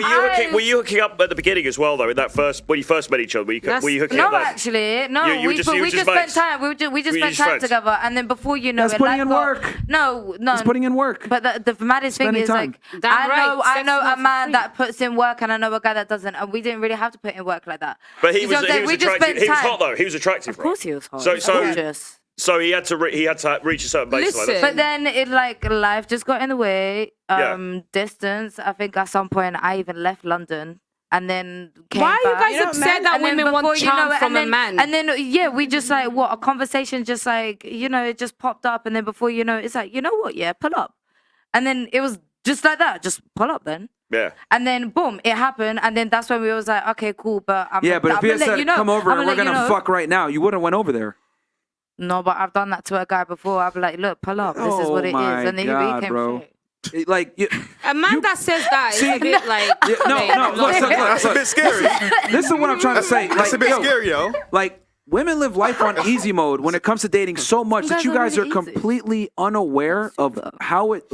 were you hooking up at the beginning as well, though? In that when you first met each other, were you hooking up? No, actually, no. You We were just spent mates? time. We just spent time friends? together, and then before you know That's it, putting life in got- work. No. It's putting in work. But the maddest thing Spending is time. like Damn right. I Sex know is a not for man free. that puts in work, and I know a guy that doesn't, and we didn't really have to put in work like that. But he You see was what I'm saying? We just attractive. spent He was time. hot though. He was attractive. Of course he was hot. So Gorgeous. So he had to reach a certain baseline. Listen. But then it life just got in the way. Yeah. Distance. I think at some point I even left London. And then came Why are you back. guys upset that And then women want before you charm know it, from and a then, man? And then we just like a conversation just like it just popped up, and then before you know it's like, you know what, pull up. And then it was just like that, just pull up then. Yeah. And then boom, it happened, and then that's when we was like, okay, cool, but But if he had said, come over and we're going to fuck. fuck right now, you wouldn't have went over there. No, but I've done that to a guy before. I'd be like, look, pull up. This is what it is. my And then God, he came bro. straight. A man that says that is a bit like. That's a bit scary. This is what I'm trying to say. That's a bit scary, yo. Like, women live life on easy mode when it comes to dating so much that you guys are completely unaware of how it.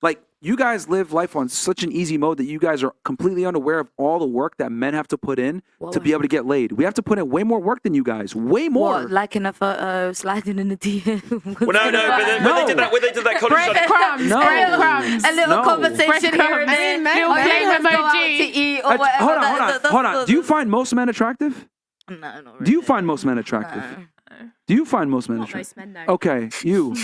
Like, you guys live life on such an easy mode that you guys are completely unaware of all the work that men have to put in to be able to get laid. We have to put in way more work than you guys. Way more. What, liking a photo, sliding in the DM. Well, no, but then when they did that college study, Breadcrumbs. No. Breadcrumbs. A little No. conversation here and there. Little Or flame let's go out emoji. to eat or whatever. Hold on. Do you find most men attractive? No, not really. Do you find most men attractive? Do you find most men Not attractive? most men, no. Okay, you.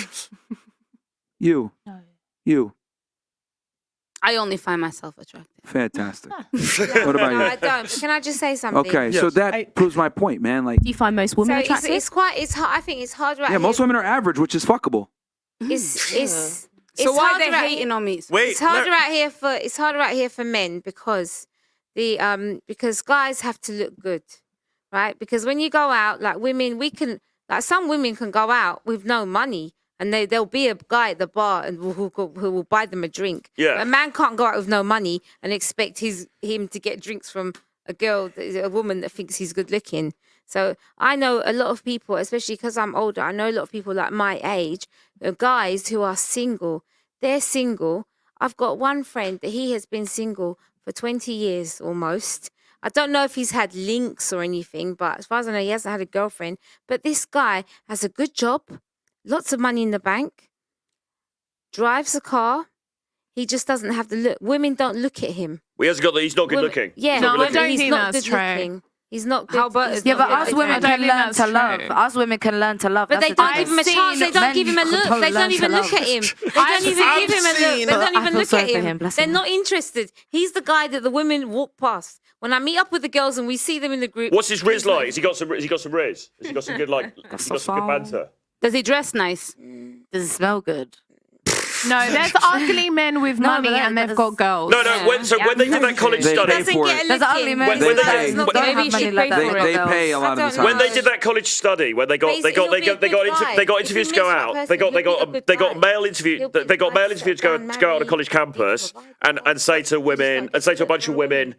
I only find myself attractive. Fantastic. Yeah, What about no, you? I don't. But can I just say something? Okay, so that proves my point, man. Like, Do you find most women So attractive? it's hard. I think it's hard right yeah, most here. women are average, which is fuckable. It's So why are harder they out hating on me? Wait, It's harder out here for men because because guys have to look good, right? Because when you go out, like women, some women can go out with no money, and there'll be a guy at the bar and who will buy them a drink. Yeah. But a man can't go out with no money and expect him to get drinks from a woman that thinks he's good looking. So I know a lot of people, especially because I'm older, I know a lot of people like my age, guys who are single. They're single. I've got one friend that he has been single for 20 years almost. I don't know if he's had links or anything, but as far as I know, he hasn't had a girlfriend. But this guy has a good job, lots of money in the bank, drives a car. He just doesn't have the look. Women don't look at him. he's not good looking. Yeah, No, I women- don't he's think not that's good true. looking. He's not good. How about- he's Yeah, not but good us looking. women I don't can think learn that's to love. true. Us women can learn to love. But That's they the don't thing. give him a chance. They don't Men give him a look. don't They learn don't to even love. look at him. They don't even give him a look. They don't I even feel look sorry at for him. him, bless They're him. not interested. He's the guy that the women walk past. When I meet up with the girls and we see them in the group. What's his riz like? Has he got some riz? Has he got some good has he got some good banter? Does he dress nice? Does it smell good? No, there's ugly men with No, money but and they've that's- got girls. No. When they did that college They study, pay for it. There's ugly men. When with they- money. when- Don't maybe have you money should like pay that. for it. They girls. pay a lot of the I don't time. when they did that college study, where they got He'll be a good guy. interviews to If go he out, meets they that got person, he'll be a good they got guy. male interview He'll be they got a male good interviews guy, to go out on a college campus and say to women and say to a bunch of women,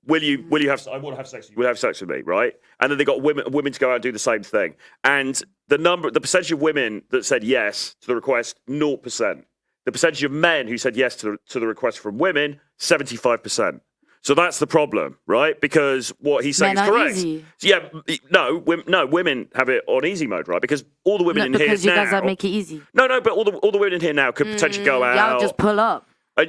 will you have I want to have sex with you, will you have sex with me, right? And then they got women to go out and do the same thing. And the percentage of women that said yes to the request, 0%. The percentage of men who said yes to the request from women, 75%. So that's the problem, right? Because what he's saying Men is are correct. easy. Yeah, women have it on easy mode, right? Because all the women No, in here because you now, guys don't make it easy. No, but all the women in here now could potentially go out. Y'all just pull up.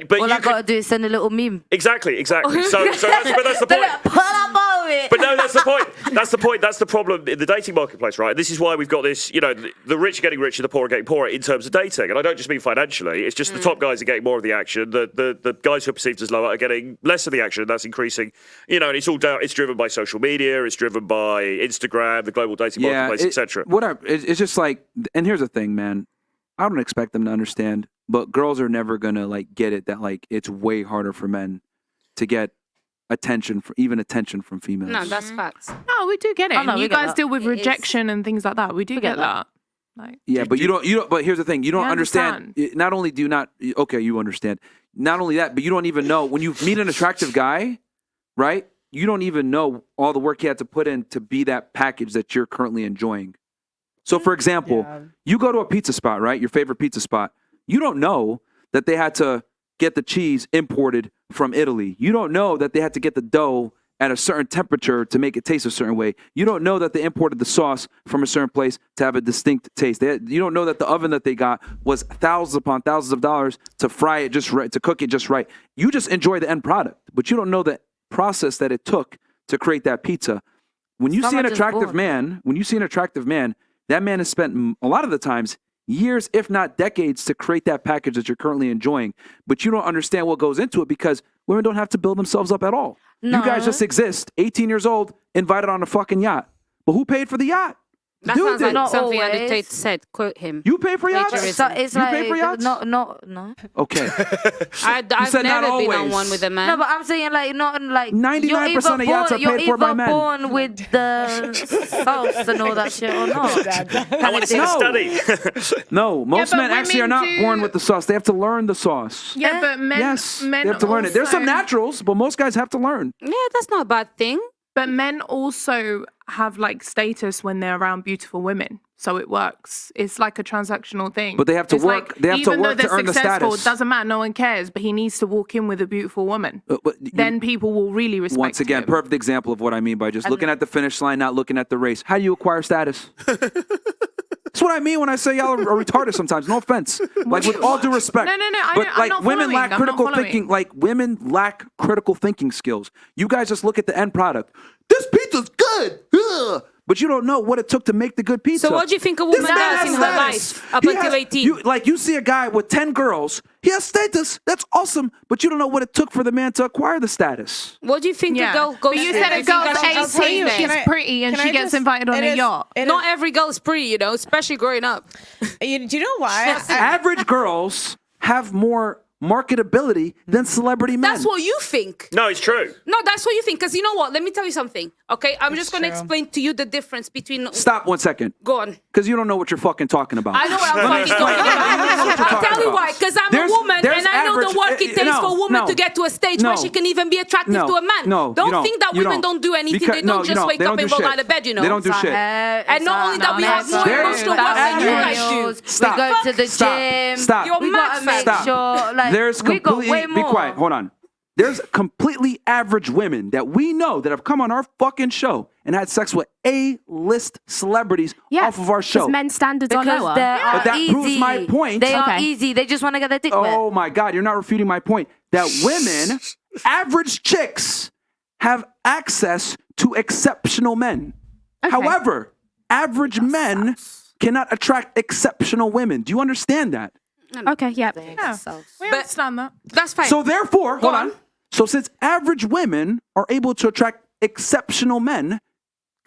But All you I gotta do is send a little meme. Exactly. So that's the point. Pull up on it. But no, that's the point. That's the problem in the dating marketplace, right? This is why we've got this, the rich are getting richer, the poor are getting poorer in terms of dating. And I don't just mean financially. It's just the top guys are getting more of the action. The guys who are perceived as lower are getting less of the action. That's increasing. And it's all down. It's driven by social media. It's driven by Instagram, the global dating marketplace, etc. It's just like, and here's the thing, man. I don't expect them to understand, but girls are never gonna get it that it's way harder for men to get attention from females. No, that's facts. No, we do get it. Oh, no, And we you get guys that. deal with It rejection and things like that. We do get that. Yeah, but you don't. But here's the thing: you don't You understand. Not only do you not. Okay, you understand. Not only that, but you don't even know when you meet an attractive guy, right? You don't even know all the work he had to put in to be that package that you're currently enjoying. So, for example, you go to a pizza spot, right? Your favorite pizza spot. You don't know that they had to get the cheese imported from Italy. You don't know that they had to get the dough at a certain temperature to make it taste a certain way. You don't know that they imported the sauce from a certain place to have a distinct taste. You don't know that the oven that they got was thousands upon thousands of dollars to fry it just right, to cook it just right. You just enjoy the end product, but you don't know the process that it took to create that pizza. When you see an attractive man, that man has spent a lot of the times years, if not decades, to create that package that you're currently enjoying. But you don't understand what goes into it because women don't have to build themselves up at all. No. You guys just exist, 18 years old, invited on a fucking yacht. But who paid for the yacht? That Dude sounds did. like something a dictator said. Quote him. You pay for yachts? Plagiarism. It's You like pay for yachts? no. Okay. I've said not never been on always. one with a man. No, but I'm saying not 99% of yachts are paid for by men. You're either born with the sauce and all that shit or not. I want to see the study. No, most but men actually are women not born with the sauce. They have to learn the sauce. Yeah, but men, Yes, men they have to learn it. There's some also- naturals, but most guys have to learn. Yeah, that's not a bad thing. But men also have status when they're around beautiful women. So it works. It's like a transactional thing. But they have to It's work- they have to even work though to they're earn the successful, status. It doesn't matter. No one cares. But he needs to walk in with a beautiful woman. But Then people will really respect once again, him. perfect example of what I mean by just looking at the finish line, not looking at the race. How do you acquire status? That's what I mean when I say y'all are retarded sometimes. No offense. With all due respect. No, But I'm not women following. lack I'm not critical following. thinking. Women lack critical thinking skills. You guys just look at the end product. This pizza's good. Ugh. But you don't know what it took to make the good pizza. So what do you think a woman This man does has in her status. life up He until has- 18? You see a guy with 10 girls. He has status. That's awesome. But you don't know what it took for the man to acquire the status. What do you think a girl goes But you through? said Do a you think girl's that she just 18, stays there? she's pretty, and she gets invited on a yacht. Not every girl is pretty, especially growing up. Do you know why? Average girls have more marketability than celebrity men. That's what you think. No, it's true. No, that's what you think. Because you know what? Let me tell you something. Okay, I'm just going to true. explain to you the difference between. Stop 1 second. Go on. Because you don't know what you're fucking talking about. I know what I'm fucking talking about. I'll tell you why. Because I'm a woman and I know the work it takes for a woman to get to a stage where she can even be attractive to a man. No, don't think that you women don't do anything. They don't just wake up and roll out of bed, They don't do shit. And not only that, we have more emotional work than you guys do. Stop. We go to the gym. Stop. You're We mad gotta make fat. sure There's we got completely. way Be more. quiet. Hold on. There's completely average women that we know that have come on our fucking show and had sex with A-list celebrities off of our show. Because men's standards are Because lower. they are But that easy. proves my point. They are Okay. easy. They just want to get their dick wet. Oh my God, you're not refuting my point. That women, average chicks, have access to exceptional men. However, average men cannot attract exceptional women. Do you understand that? Okay, yeah. Yeah, we understand that. That's fine. So therefore, hold on. So since average women are able to attract exceptional men,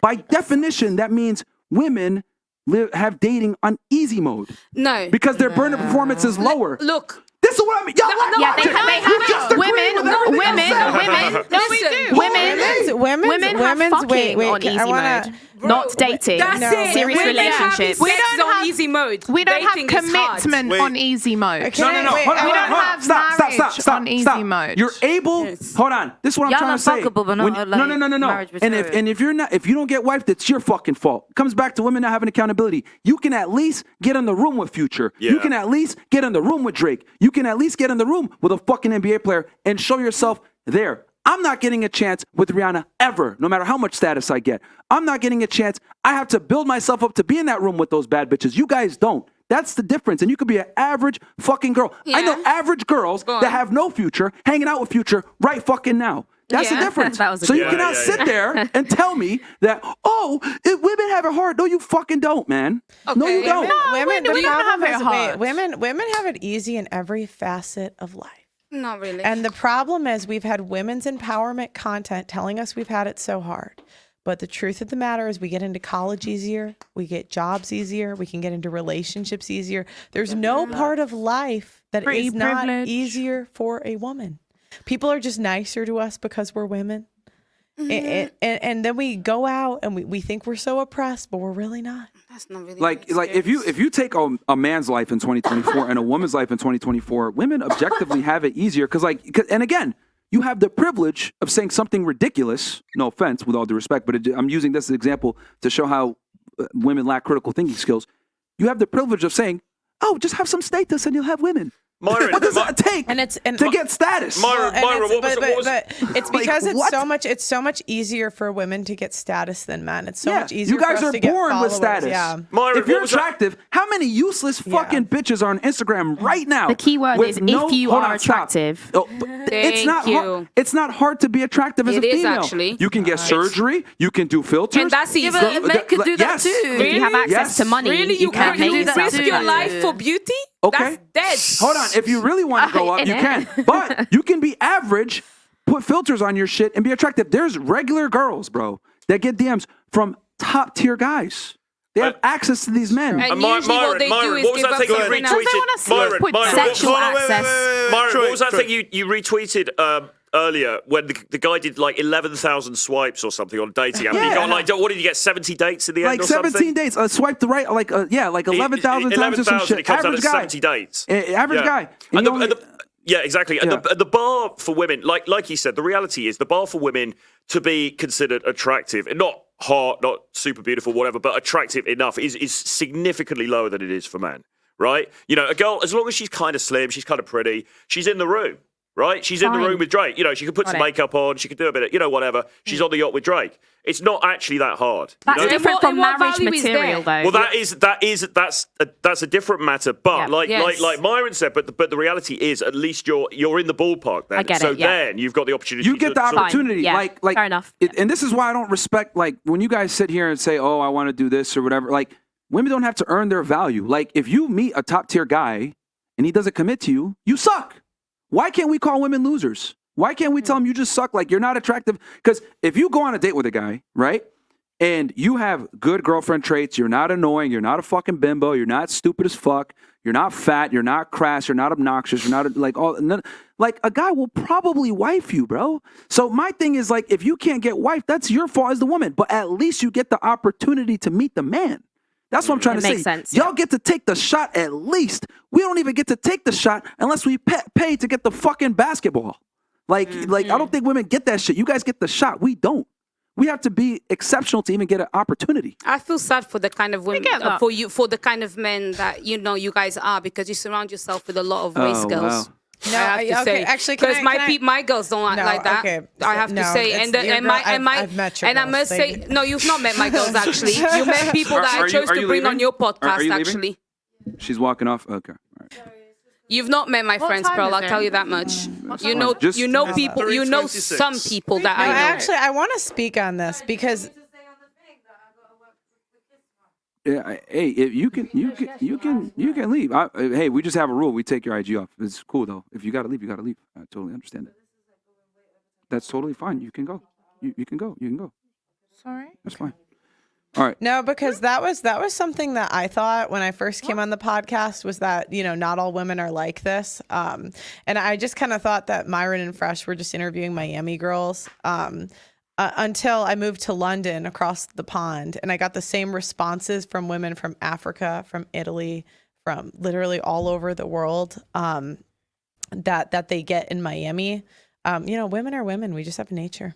by definition, that means women have dating on easy mode. No. Because their burner performance is lower. Look. This is what I mean. Y'all like Yeah, they logic. have You just agree with everything I said. No, we do. Women have fucking on easy mode, not dating. That's it. Serious Women relationships. Having sex on easy mode. We don't Dating have is hard. commitment on easy mode. No. Hold on, we don't have marriage on easy mode. You're able. Hold on. This is what I'm Y'all trying are to say. fuckable, but not like No. marriage And material. if you don't get wifed, it's your fucking fault. It comes back to women not having accountability. You can at least get in the room with Future. You can at least get in the room with Drake. You can at least get in the room with a fucking NBA player and show yourself there. I'm not getting a chance with Rihanna ever, no matter how much status I get. I'm not getting a chance. I have to build myself up to be in that room with those bad bitches. You guys don't. That's the difference. And you could be an average fucking girl. I know average girls that have no future hanging out with Future right fucking now. That's the difference. So you cannot sit there and tell me that, women have it hard. No, you fucking don't, man. Okay. No, you don't. Women, do the you problem have it is, hard? women have it easy in every facet of life. Not really. And the problem is we've had women's empowerment content telling us we've had it so hard. But the truth of the matter is we get into college easier, we get jobs easier, we can get into relationships easier. There's no part of life that is not easier for a woman. People are just nicer to us because we're women. And then we go out and we think we're so oppressed, but we're really not. That's not really like if you take a man's life in 2024 and a woman's life in 2024, women objectively have it easier and again, you have the privilege of saying something ridiculous. No offense, with all due respect, but I'm using this as an example to show how women lack critical thinking skills. You have the privilege of saying, "Oh, just have some status and you'll have women." Myron, what does that take to get status? Myron, what was it's because it's so much easier for women to get status than men. It's so much easier. You guys for us are to get born with followers. status. Yeah. Myron, if you're attractive, how many useless fucking bitches are on Instagram right now? The key word is if you are attractive. It's not hard to be attractive as a female. Actually. You can get surgery. You can do filters. And that's easy. Men can do that too. If you have access to money, Really? you can make yourself risk your attractive. life for beauty? Okay. That's dead. Hold on. If you really want to go up, you can. But you can be average, put filters on your shit, and be attractive. There's regular girls, bro, that get DMs from top tier guys. They have access to these men. And usually what they do is give up Myron, sexual access. Myron, what was that thing you retweeted earlier when the guy did like 11,000 swipes or something on dating app? He got what did you get? 70 dates in the end, like or something? 17 dates. Swipe the right, like 11,000 times or some shit. It comes out Average as guy. 70 dates. Average guy. Yeah, exactly. And the bar for women, like you said, the reality is the bar for women to be considered attractive, and not hot, not super beautiful, whatever, but attractive enough is significantly lower than it is for men, right? You know, a girl, as long as she's kind of slim, she's kind of pretty, she's in the room, right? She's in the room with Drake. You know, she can put some makeup on, she can do a bit of, whatever. She's on the yacht with Drake. It's not actually that hard. That's different from marriage material, though. Well, that's a different matter. But like Myron said, but the reality is, at least you're in the ballpark then. I get so it, yeah. then you've got the opportunity. You get the opportunity. Like fair enough. And this is why I don't respect, like, when you guys sit here and say, "Oh, I want to do this" or whatever. Like, women don't have to earn their value. Like, if you meet a top tier guy and he doesn't commit to you, you suck. Why can't we call women losers? Why can't we tell them you just suck? Like, you're not attractive. Because if you go on a date with a guy, right, and you have good girlfriend traits, you're not annoying, you're not a fucking bimbo, you're not stupid as fuck, you're not fat, you're not crass, you're not obnoxious, you're not like a guy will probably wife you, bro. So my thing is, like, if you can't get wifed, that's your fault as the woman. But at least you get the opportunity to meet the man. That's what I'm trying to say. Makes sense, Y'all get to take the shot at least. We don't even get to take the shot unless we pay to get the fucking basketball. Like I don't think women get that shit. You guys get the shot. We don't. We have to be exceptional to even get an opportunity. I feel sad for the kind of women, for the kind of men that you guys are, because you surround yourself with a lot of race girls. Wow. No, I have to say, actually, because my girls don't act like that. Okay, I have to say, I've met your and I girls. must say, no, you've not met my girls. Actually, you met people that I chose to bring on your podcast. Actually, she's walking off. Okay. All right. You've not met my friends, Pearl. I'll tell you that much. You know people. You know some people that I know. Actually, I want to speak on this because. Yeah, hey, if you can leave. Hey, we just have a rule. We take your IG off. It's cool though. If you gotta leave, you gotta leave. I totally understand it. That's totally fine. You can go. You can go. You can go. Sorry. That's fine. All right. No, because that was something that I thought when I first came on the podcast, was that, not all women are like this. And I just kind of thought that Myron and Fresh were just interviewing Miami girls until I moved to London across the pond, and I got the same responses from women from Africa, from Italy, from literally all over the world that they get in Miami. Women are women. We just have nature.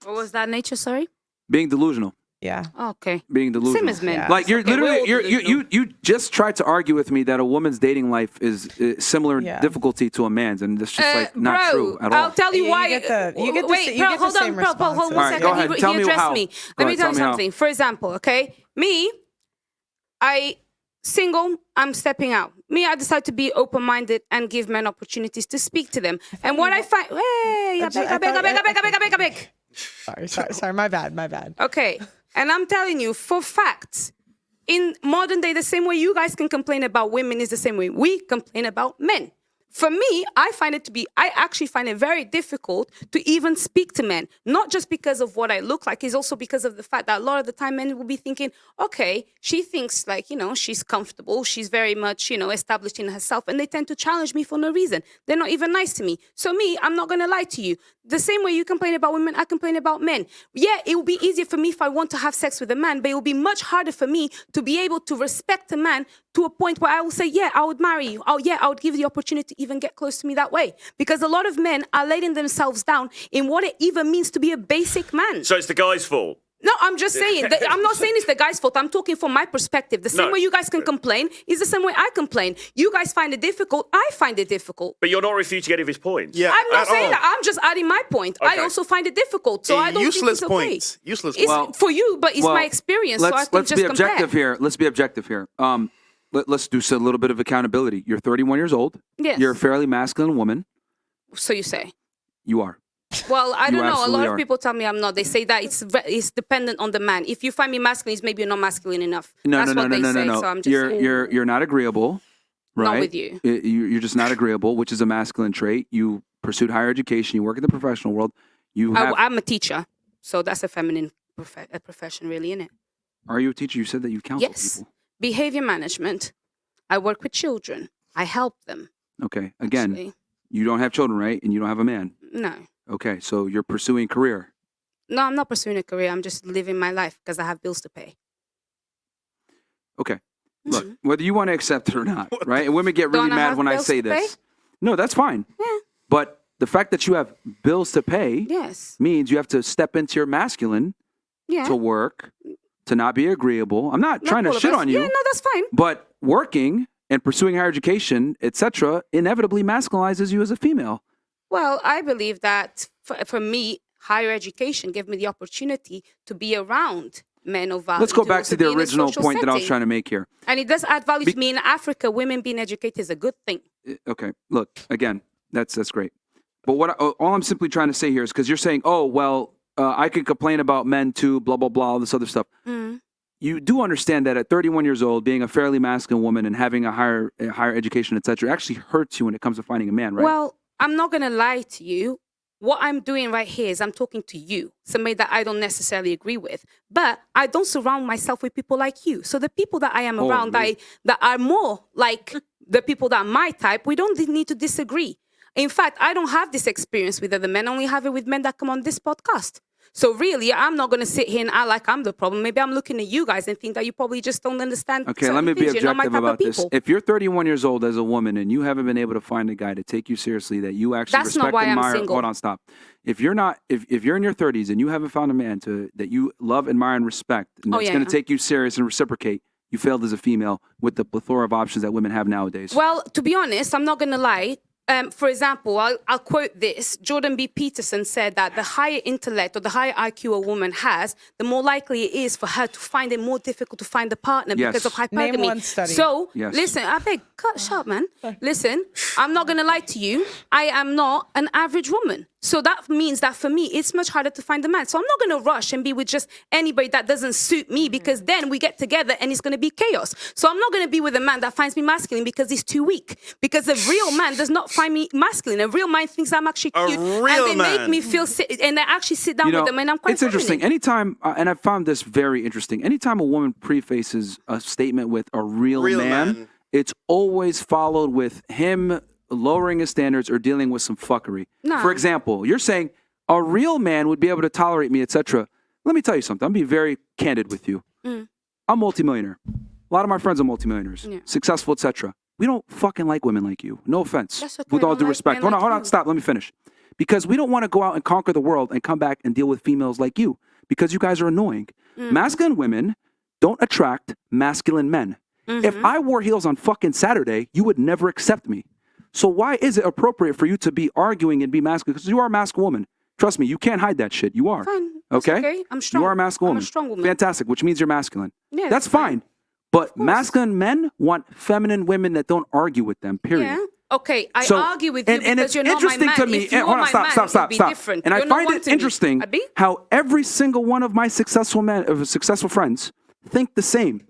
What was that nature? Sorry. Being delusional. Yeah. Okay. Being delusional. Same as men. Yeah. Like, you're Okay, literally you just tried to argue with me that a woman's dating life is similar difficulty to a man's, and that's just like not true at all. I'll tell you why. Wait, hold on, Pearl, hold 1 second. Go ahead. Tell me addressed how. me. Go Let me ahead, tell tell you me how. something. For example, okay, me, single, I'm stepping out. Me, I decide to be open-minded and give men opportunities to speak to them. And what I find, hey, I beg. Sorry, my bad. Okay, and I'm telling you, for facts, in modern day, the same way you guys can complain about women is the same way we complain about men. For me, I actually find it very difficult to even speak to men, not just because of what I look like, it's also because of the fact that a lot of the time men will be thinking, okay, she thinks like, she's comfortable, she's very much, established in herself, and they tend to challenge me for no reason. They're not even nice to me. So me, I'm not going to lie to you. The same way you complain about women, I complain about men. Yeah, it will be easier for me if I want to have sex with a man, but it will be much harder for me to be able to respect a man to a point where I will say, yeah, I would marry you. Oh, yeah, I would give you the opportunity to even get close to me that way. Because a lot of men are letting themselves down in what it even means to be a basic man. So it's the guy's fault. No, I'm just saying. I'm not saying it's the guy's fault. I'm talking from my perspective. The same way you guys can complain is the same way I complain. You guys find it difficult. I find it difficult. But you're not refuting any of his points. Yeah, I'm not saying that. I'm just adding my point. Okay. I also find it difficult. So I don't think it's okay. Useless It's point. for you, but it's my experience. So I can Let's just be objective compare. here. Let's be objective here. Let's do a little bit of accountability. You're 31 years old. Yes. You're a fairly masculine woman. So you say. You are. Well, I You don't know. A absolutely lot are. of people tell me I'm not. They say that it's dependent on the man. If you find me masculine, it's maybe you're not masculine enough. No. That's what they say. So I'm just You're not agreeable, right? Not with you. You're just not agreeable, which is a masculine trait. You pursued higher education. You work in the professional world. I'm a teacher, so that's a feminine profession, really, isn't it? Are you a teacher? You said that you counsel Yes. people. Behavior management. I work with children. I help them. Okay. Again, Actually. you don't have children, right? And you don't have a man. No. Okay. So you're pursuing career. No, I'm not pursuing a career. I'm just living my life because I have bills to pay. Okay. Look, whether you want to accept it or not, right? And women get really Don't I mad have when I bills say to this. No, that's fine. Yeah. But the fact that you have bills to pay Yes. means you have to step into your masculine Yeah. to work, to not be agreeable. I'm not trying to all of shit us. on you. Yeah, no, that's fine. But working and pursuing higher education, etc., inevitably masculinizes you as a female. Well, I believe that for me, higher education gave me the opportunity to be around men of value. Let's go back to the be in a original social point that I was setting. trying to make here. And it does add value to me in Africa. Women being educated is a good thing. Okay, look, again, that's great. But all I'm simply trying to say here is because you're saying, oh, well, I could complain about men too, blah, blah, blah, all this other stuff. You do understand that at 31 years old, being a fairly masculine woman and having a higher education, etc., actually hurts you when it comes to finding a man, right? Well, I'm not going to lie to you. What I'm doing right here is I'm talking to you, somebody that I don't necessarily agree with. But I don't surround myself with people like you. So the people that I am around that are more like the people that are my type, we don't need to disagree. In fact, I don't have this experience with other men. I only have it with men that come on this podcast. So really, I'm not going to sit here and act like I'm the problem. Maybe I'm looking at you guys and think that you probably just don't understand. Okay, let me be things. You're not my objective type of about this. people. If you're 31 years old as a woman and you haven't been able to find a guy to take you seriously, that you actually That's respect not why and I'm admire. single. Hold on, stop. If you're not, if you're in your 30s and you haven't found a man that you love, admire, and respect, and that's going to take you serious and reciprocate, you failed as a female with the plethora of options that women have nowadays. Well, to be honest, I'm not going to lie. For example, I'll quote this. Jordan B. Peterson said that the higher intellect or the higher IQ a woman has, the more likely it is for her to find it more difficult to find a partner because of hypergamy. Name one study. So, Yes. listen, I beg, shut up, man. Listen, I'm not going to lie to you. I am not an average woman. So that means that for me, it's much harder to find a man. So I'm not going to rush and be with just anybody that doesn't suit me because then we get together and it's going to be chaos. So I'm not going to be with a man that finds me masculine because he's too weak. Because a real man does not find me masculine. A real man thinks I'm actually cute. And they make me feel and I actually sit down with them and I'm quite It's interesting. feminine. Anytime, and I found this very interesting, anytime a woman prefaces a statement with a real man, it's always followed with him lowering his standards or dealing with some fuckery. No. For example, you're saying a real man would be able to tolerate me, etc. Let me tell you something. I'm being very candid with you. I'm a multimillionaire. A lot of my friends are multimillionaires, successful, etc. We don't fucking like women like you. No offense. That's okay. With all I don't due like respect. men Hold like on, you. stop. Let me finish. Because we don't want to go out and conquer the world and come back and deal with females like you. Because you guys are annoying. Masculine women don't attract masculine men. If I wore heels on fucking Saturday, you would never accept me. So why is it appropriate for you to be arguing and be masculine? Because you are a masculine woman. Trust me, you can't hide that shit. You are. Fine. That's okay. I'm strong. You are a masculine I'm woman. a strong woman. Fantastic, which means you're masculine. Yeah, that's fine. But masculine men want feminine women that don't argue with them, period. Yeah. Okay, I So- argue with you and because it's you're not my interesting man. to me. If you Hold were on, my stop, man, stop, it'd stop, be stop. different. And I You're not find one it to me. interesting Abi? how every single one of my successful friends think the same.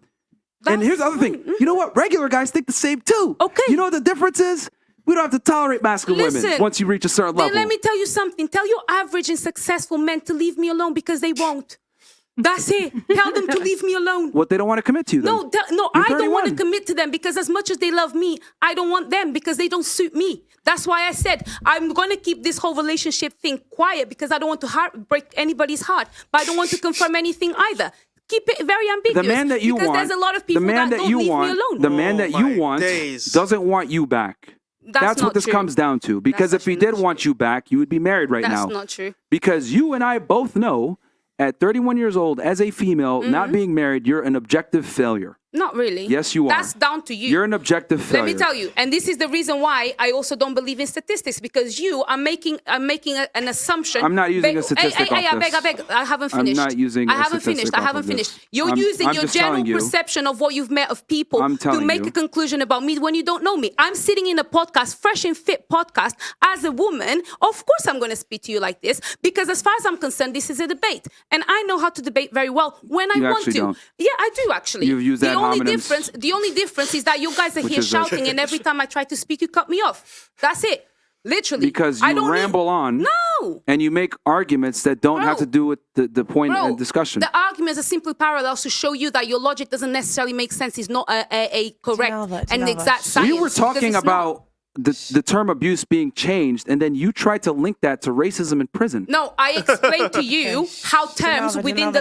And here's the other thing. You know what? Regular guys think the same too. Okay. You know what the difference is? We don't have to tolerate masculine women Listen, once you reach a certain Then level. let me tell you something. Tell your average and successful men to leave me alone because they won't. That's it. Tell them to leave me alone. What they don't want to commit to you then. No, You're I don't want to 31. commit to them because as much as they love me, I don't want them because they don't suit me. That's why I said I'm going to keep this whole relationship thing quiet because I don't want to break anybody's heart, but I don't want to confirm anything either. Keep it very ambiguous. The man that you because want, there's a lot of people the man that don't you leave want, me alone. the man that you want days. doesn't want you back. That's what not this true. comes down to. Because if he did want you back, you would be married right That's now. not true. Because you and I both know at 31 years old, as a female, not being married, you're an objective failure. Not really. Yes, you are. That's down to you. You're an objective failure. Let me tell you, and this is the reason why I also don't believe in statistics because you are making an assumption. I'm not using a statistic Hey, off I beg, this. I haven't finished. I'm not using I a haven't statistic finished. I off haven't of this. finished. You're I'm using your just general telling you. perception of what you've met of people I'm to telling make you. a conclusion about me when you don't know me. I'm sitting in a podcast, Fresh and Fit podcast, as a woman. Of course, I'm going to speak to you like this because, as far as I'm concerned, this is a debate, and I know how to debate very well when I You want actually to. don't. Yeah, I do actually. You've used ad hominems. The only difference is that you guys are Which here is shouting, and every time I try to speak, you cut me off. That's it. Literally. Because I you don't ramble on. No. And you make arguments that don't have to do with the point Bro, of discussion. The arguments are simply parallels to show you that your logic doesn't necessarily make sense. It's not a correct and exact science. We were because talking it's not. about the term abuse being changed, and then you tried to link that to racism in prison. No, I explained to you how terms within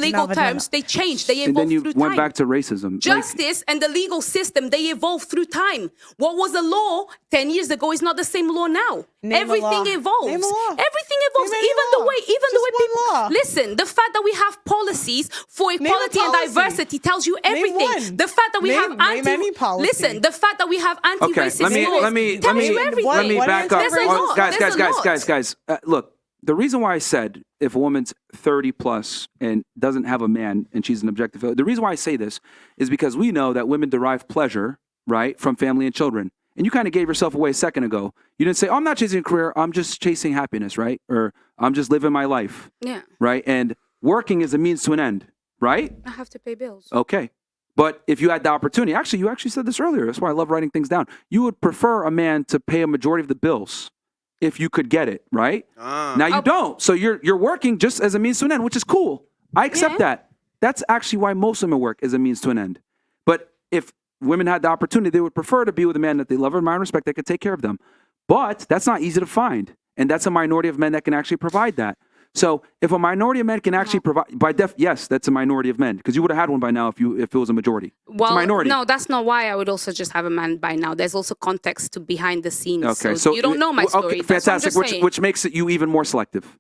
legal terms they change, they And evolve then you through went time. back to racism. Like, Justice and the legal system, they evolve through time. What was a law 10 years ago is not the same law now. Everything evolves. Name a law. Everything evolves. Name any Even law. the way people listen, the fact that we have policies for equality and policy. diversity tells you everything. one. The fact that we have Name any policy. listen, the fact that we have okay, anti-racist let me laws tells you everything. back up. There's a lot. There's a lot. Guys. Look, the reason why I said if a woman's 30 plus and doesn't have a man and she's an objective, the reason why I say this is because we know that women derive pleasure, right, from family and children. And you kind of gave yourself away a second ago. You didn't say, "Oh, I'm not chasing a career. I'm just chasing happiness," right? Or I'm just living my life, Yeah. right? And working is a means to an end, right? I have to pay bills. Okay. But if you had the opportunity, you actually said this earlier. That's why I love writing things down. You would prefer a man to pay a majority of the bills if you could get it, right? Now you don't. So you're working just as a means to an end, which is cool. I accept that. That's actually why most women work as a means to an end. But if women had the opportunity, they would prefer to be with a man that they love, admire, and respect, that could take care of them. But that's not easy to find. And that's a minority of men that can actually provide that. So if a minority of men can actually provide, yes, that's a minority of men, because you would have had one by now if it was a majority. It's a minority. No, that's not why I would also just have a man by now. There's also context to behind the scenes. Okay, so you don't know my story. Okay, That's what I'm fantastic. just saying. Which makes it you even more selective.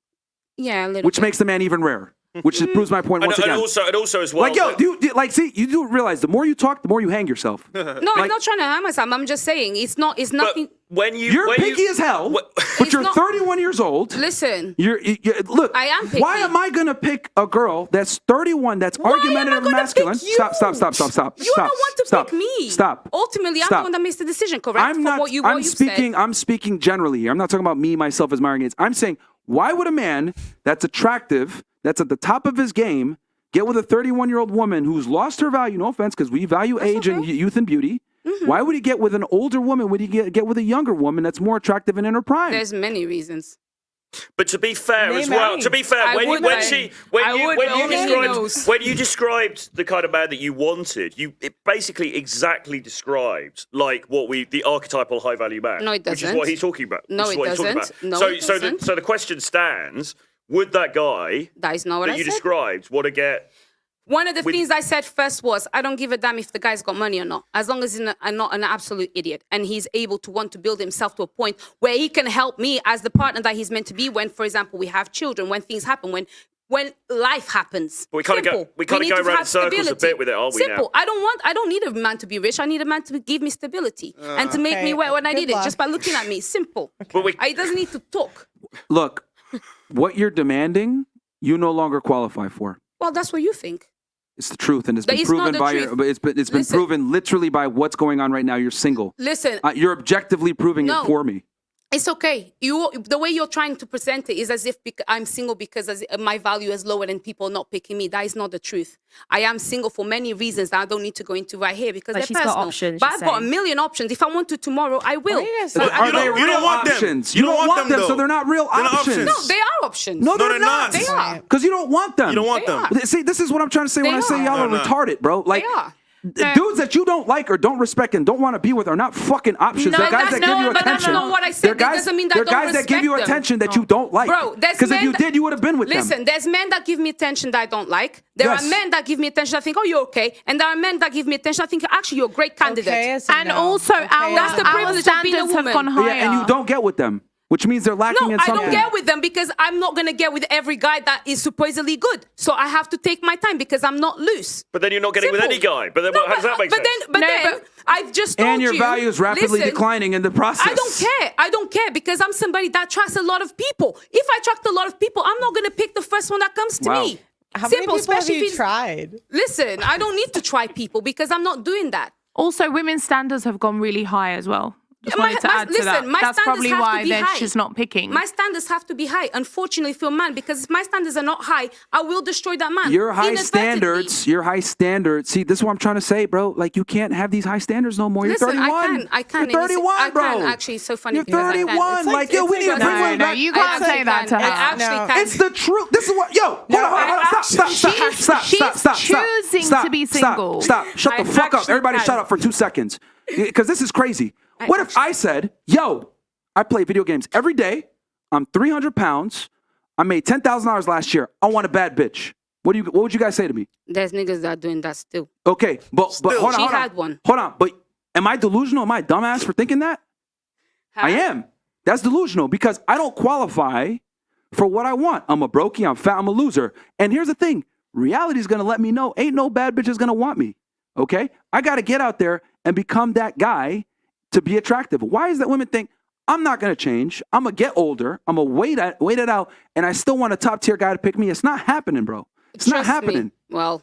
Yeah, a little Which bit. makes the man even rarer. Which proves my point once again. And also as well. Like, yo, you do realize the more you talk, the more you hang yourself. No, I'm not trying to harm myself. I'm just saying it's nothing. You're picky as hell, but you're 31 years old. Listen. Look. I am picky. Why am I gonna pick a girl that's 31 that's argumentative and masculine? Stop. You're the one to pick me. Stop. Ultimately, I'm Stop. the one that makes the decision, correct? I'm not. What you I'm said. speaking generally here. I'm not talking about me, myself as Myron Gates. I'm saying, why would a man that's attractive, that's at the top of his game, get with a 31-year-old woman who's lost her value? No offense, because we value age and youth and beauty. Why would he get with an older woman? Would he get with a younger woman that's more attractive and in her prime? There's many reasons. But to be fair as well, when you described the kind of man that you wanted, it basically exactly described like the archetypal high value man. No, it which is doesn't. what he's talking about. No, it doesn't. No, it doesn't. So the question stands: would that guy that is not what that I you said. described want to get? One of the things I said first was, I don't give a damn if the guy's got money or not, as long as he's not an absolute idiot and he's able to want to build himself to a point where he can help me as the partner that he's meant to be when, for example, we have children, when things happen, when life happens. But we kind of go around in circles a bit with it, aren't we? Simple. Now? I don't need a man to be rich. I need a man to give me stability and to make me wet when I need it, just by looking at me. Simple. He doesn't need to talk. Look, what you're demanding, you no longer qualify for. Well, that's what you think. It's the truth, and it's That been is not proven the by truth. your. It's been Listen. proven literally by what's going on right now. You're single. Listen, You're objectively proving No. it for me. it's okay. The way you're trying to present it is as if I'm single because my value is lower and people not picking me. That is not the truth. I am single for many reasons that I don't need to go into right here because But they're she's got personal. options, But she's I've got a saying. million options. If I want to tomorrow, I will. Are they you real don't want them. options? You You don't don't want want them, them, so though. they're not real They're not options. options. No, they are options. No, they're not. They are. Because you don't want them. You don't want They them. are. See, this is what I'm trying to say when They I say are. y'all are They're not. retarded, bro. Like, They are. dudes that you don't like or don't respect and don't want to be with are not fucking options. No, they're guys that that's give you not- but attention. that's not what I said. They're That guys, doesn't mean that they're I don't guys that give you respect them. attention that you don't like. Bro, there's Because if men you that- did, you would have been with them. Listen, there's men that give me attention that I don't like. There Yes. are men that give me attention that I think, oh, you're okay. And there are men that give me attention I think, actually, you're a great candidate. Okay, is a And no. also, Okay, That's the our privilege of being a standards have woman. gone higher. Yeah, and you don't get with them, which means they're lacking No, in I something. don't get with them because I'm not going to get with every guy that is supposedly good. So I have to take my time because I'm not loose. But then you're not getting with any Simple. guy. But then No, how does that make but sense? then I've just told And your you, value is rapidly listen, declining in the process. I don't care. I don't care because I'm somebody that attracts a lot of people. If I attract a lot of people, I'm not going to pick the first one that comes to Wow. me. How Simple, many people have especially you if it's- tried? Listen, I don't need to try people because I'm not doing that. Also, women's standards have gone really high as well. Just My- wanted to my- add to listen, that. my That's standards probably have to why be they're high. just not picking. My standards have to be high. Unfortunately for a man, because if my standards are not high, I will destroy that man. Your high inadvertently. standards. See, this is what I'm trying to say, bro. Like, you can't have these high standards no more. You're Listen, 31. I can. You're 31, bro. I can. Actually, it's so funny. You're because I can. 31. It's Like, yo, we need to it's bring like- women no, back. you can't say that to I her. actually can. It's the truth. This is what, yo, hold on. Stop. choosing to be single. Stop. Shut the I fuck up. actually Everybody can. shut up for 2 seconds. Because this is crazy. What if I said, yo, I play video games every day. I'm 300 pounds. I made $10,000 last year. I want a bad bitch. What would you guys say to me? There's niggas that are doing that still. Okay, but hold on. She hold on. had one. Hold on. But am I delusional? Am I a dumbass for thinking that? I am. That's delusional because I don't qualify for what I want. I'm a brokey. I'm fat. I'm a loser. And here's the thing. Reality is going to let me know ain't no bad bitch is going to want me. Okay? I got to get out there and become that guy to be attractive. Why is that women think I'm not going to change? I'm going to get older. I'm going to wait it out. And I still want a top tier guy to pick me. It's not happening, bro. It's not Trust me. happening. Well,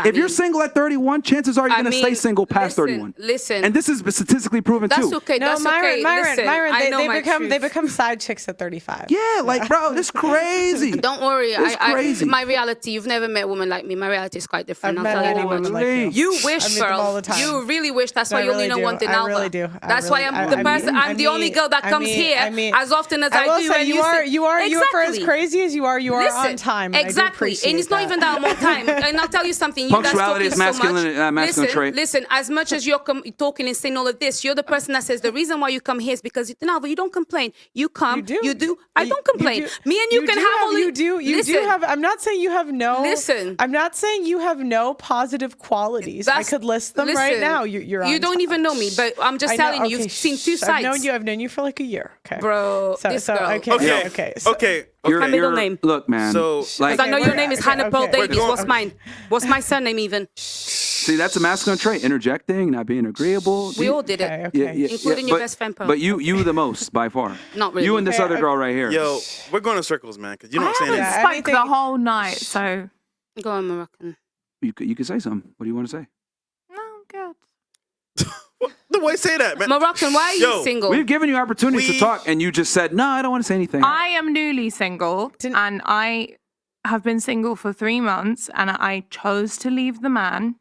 If you're single at 31, chances are you're going to stay single past 31. Listen. And this is statistically proven That's too. okay. No, That's okay. Listen, Myron, I know they my become truth. they become side chicks at 35. Yeah, like, bro, this crazy. Don't worry. It's crazy. My reality, you've never met a woman like me. My reality is quite different. I've I'll met tell you many that women much. like you. You I wish, meet them all girl. the time. You really wish. That's No, why I you really only know do. one thing, I Alva. really do. That's why I'm the person. I'm the only girl that comes here as often as I will do. say and you are for as Exactly. crazy as you are Listen, on time. And I do exactly. appreciate And it's not that. even that I'm on time. And I'll tell you something. You guys Punctuality talking is so much. masculine trait. Listen, as much as you're talking and saying all of this, you're the person that says the reason why you come here is because you don't complain. You come, you do. I don't complain. Me and you can do have all you do have. I'm not saying you have no. Listen. I'm not saying you have no positive qualities. I could list them right listen, now. You're you on don't time. even know me, but I'm just I know, telling you, okay, you've seen two shh, sides. I've known you for like a year. Okay, bro. This girl. Okay. What's my middle name? Look, man. So, like, Because I know your name is Hannah Pearl Davies. going- What's mine? What's my surname even? see, that's a masculine trait. Interjecting, not being agreeable. We all did it, including your best friend Pearl. But you the most by far. Not really. You and this Okay, other girl right here. Yo, we're going in circles, man, because you're I not saying haven't anything. spoke the whole night, so Go on, Moroccan. You could say something. What do you want to say? no, I'm good. The way say that, man. Moroccan, why are you Yo, single? We've given you opportunities to talk, and you just said, no, I don't want to say anything. I am newly single, and I have been single for 3 months, and I chose to leave the man.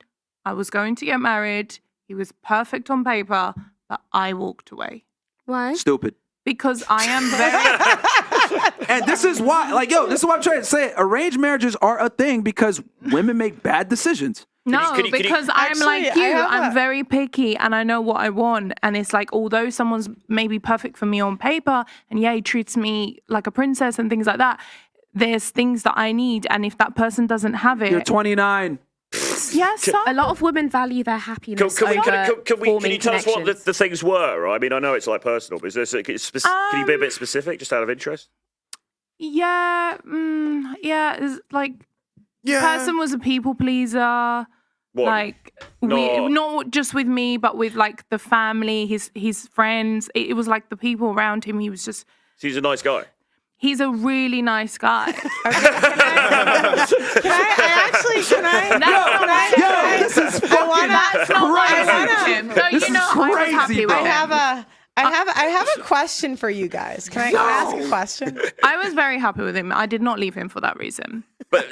I was going to get married. He was perfect on paper, but I walked away. Why? Stupid. Because I am very... And this is why, like, yo, this is what I'm trying to say. Arranged marriages are a thing because women make bad decisions. No, because I'm like Actually, you. I have I'm very picky and I know what I want. And it's like, although someone's maybe perfect for me on paper and yeah, he treats me like a princess and things like that, there's things that I need. And if that person doesn't have it... You're 29. Yes, so A lot of women value their happiness Can you forming tell us what connections. the things were? I mean, I know it's like personal, but is there, can you be a bit specific, just out of interest? yeah, it's like the person was a people pleaser. What? Like not just with me, but with like the family, his friends. It was like the people around him. He was just... So he's a nice guy. He's a really nice guy. Can I? This is fucking That's not why I crazy. him. So, This you know, is I was crazy, happy bro. with him. I have a question for you guys. Can I ask a question? I was very happy with him. I did not leave him for that reason. But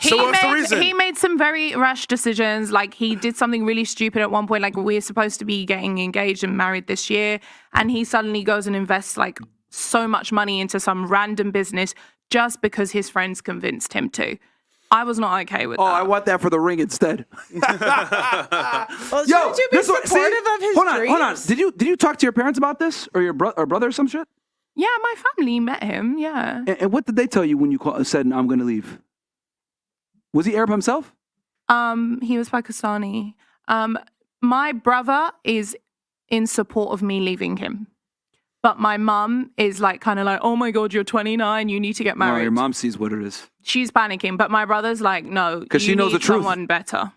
so what's the reason? He made some very rash decisions. Like he did something really stupid at one point. Like we're supposed to be getting engaged and married this year, and he suddenly goes and invests like so much money into some random business just because his friends convinced him to. I was not okay with that. I want that for the ring instead. Well, shouldn't you be supportive of his dreams? Hold on. Did you talk to your parents about this, or your brother or some shit? Yeah, my family met him. Yeah. And what did they tell you when you said I'm going to leave? Was he Arab himself? He was Pakistani. My brother is in support of me leaving him. But my mum is like kind of like, oh my God, you're 29, you need to get married. No, your mom sees what it is. She's panicking, but my brother's like, no, because she knows the truth. Someone better.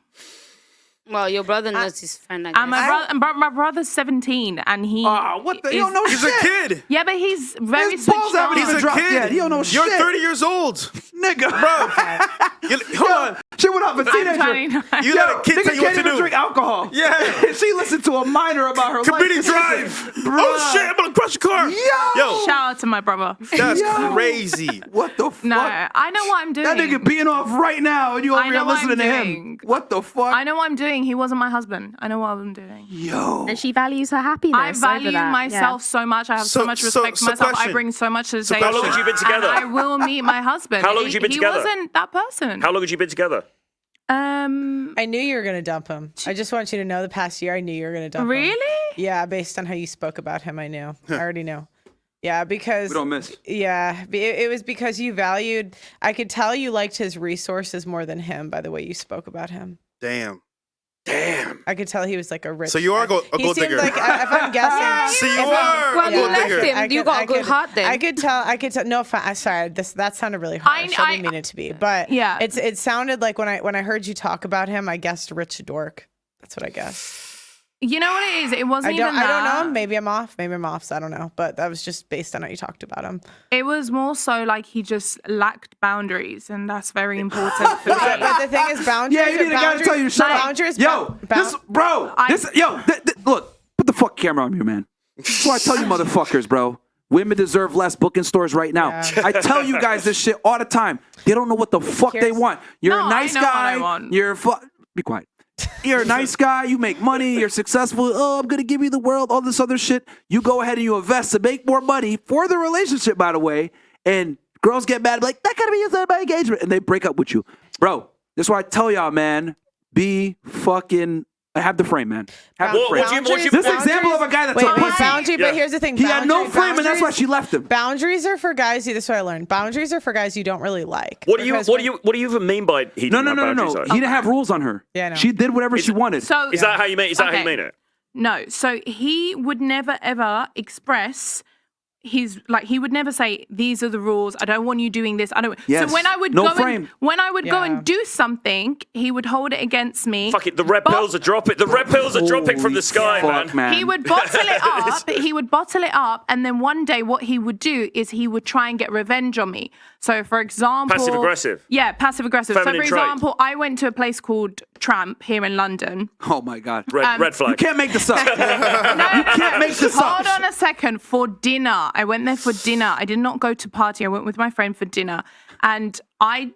Well, your brother knows his friend. I And my brother's 17, and he. What the? You don't know He's shit. a kid. Yeah, but he's very His balls switched haven't on. even He's a dropped kid. yet. He don't know You're shit. 30 years old, Nigga. bro. Hold on. She went off a teenager. 29. You let a kid nigga tell you what can't to even do. drink alcohol. Yeah. She listened to a minor about her Competing life. drive. Bruh. Oh shit! I'm gonna crush your car. Yo, Shout out to my brother. that's crazy. What the fuck? No, I know what I'm doing. That nigga being off right now, and you over I here know what I'm listening to him. doing. What the fuck? I know what I'm doing. He wasn't my husband. I know what I'm doing. Yo. And she values her happiness. I value over that. myself so much. I have so much respect for myself. I bring so much to the table. How long have you been together? And I will meet my husband. How long have you been together? He wasn't that person. How long have you been together? I knew you were gonna dump him. I just want you to know the past year I knew you were gonna dump him. Really? Yeah, based on how you spoke about him, I knew. I already knew. Yeah, because We don't miss. Yeah, it was because you valued. I could tell you liked his resources more than him by the way you spoke about him. Damn. I could tell he was like a rich. So you are a gold he seemed digger. like, if I'm guessing. So you are Well, a you gold left digger. him. You got a good heart then. I could tell. No, sorry. That sounded really harsh. I didn't mean it to be, but Yeah. it sounded like when I heard you talk about him, I guessed rich dork. That's what I guessed. You know what it is? It wasn't even I don't that. know. Maybe I'm off. So I don't know. But that was just based on how you talked about him. It was more so like he just lacked boundaries, and that's very important for me. But the thing is, boundaries. Yeah, you need a guy to tell you to shut up. Boundaries. Yo, look, put the fuck camera on me, man. That's why I tell you motherfuckers, bro. Women deserve less book in stores right now. Yeah. I tell you guys this shit all the time. They don't know what the fuck they want. You're No, a nice I know what guy. I want. You're be quiet. You're a nice guy. You make money. You're successful. Oh, I'm going to give you the world, all this other shit. You go ahead and you invest to make more money for the relationship, by the way. And girls get mad, like, that gotta be used in my engagement. And they break up with you. Bro, this is why I tell y'all, man, be fucking, have the frame, man. Have the frame. This example of a guy that's a pussy. Boundary, but here's the thing. He had no frame, and that's why she left him. Boundaries are for guys. This is what I learned. Boundaries are for guys you don't really like. What do you even mean by he didn't have boundaries, though? He didn't have rules on her. Yeah, I know. She did whatever she wanted. So Is that how you mean? Is that how you Okay. mean it? No, so he would never ever express he would never say these are the rules. I don't want you doing this. I don't. Yes. So when I would No go frame. go and do something, he would hold it against me. Fuck it, the red pills are dropping. The red pills are dropping from the sky, fuck, man. He would bottle it up. He would bottle it up, and then one day, what he would do is he would try and get revenge on me. So, for example, Passive aggressive. Yeah, passive aggressive. So, Feminine for trait. example, I went to a place called Tramp here in London. Oh, my God. Red flag. You can't make this up. You can't make this up. Hold on a second. For dinner, I went there for dinner. I did not go to party. I went with my friend for dinner, and I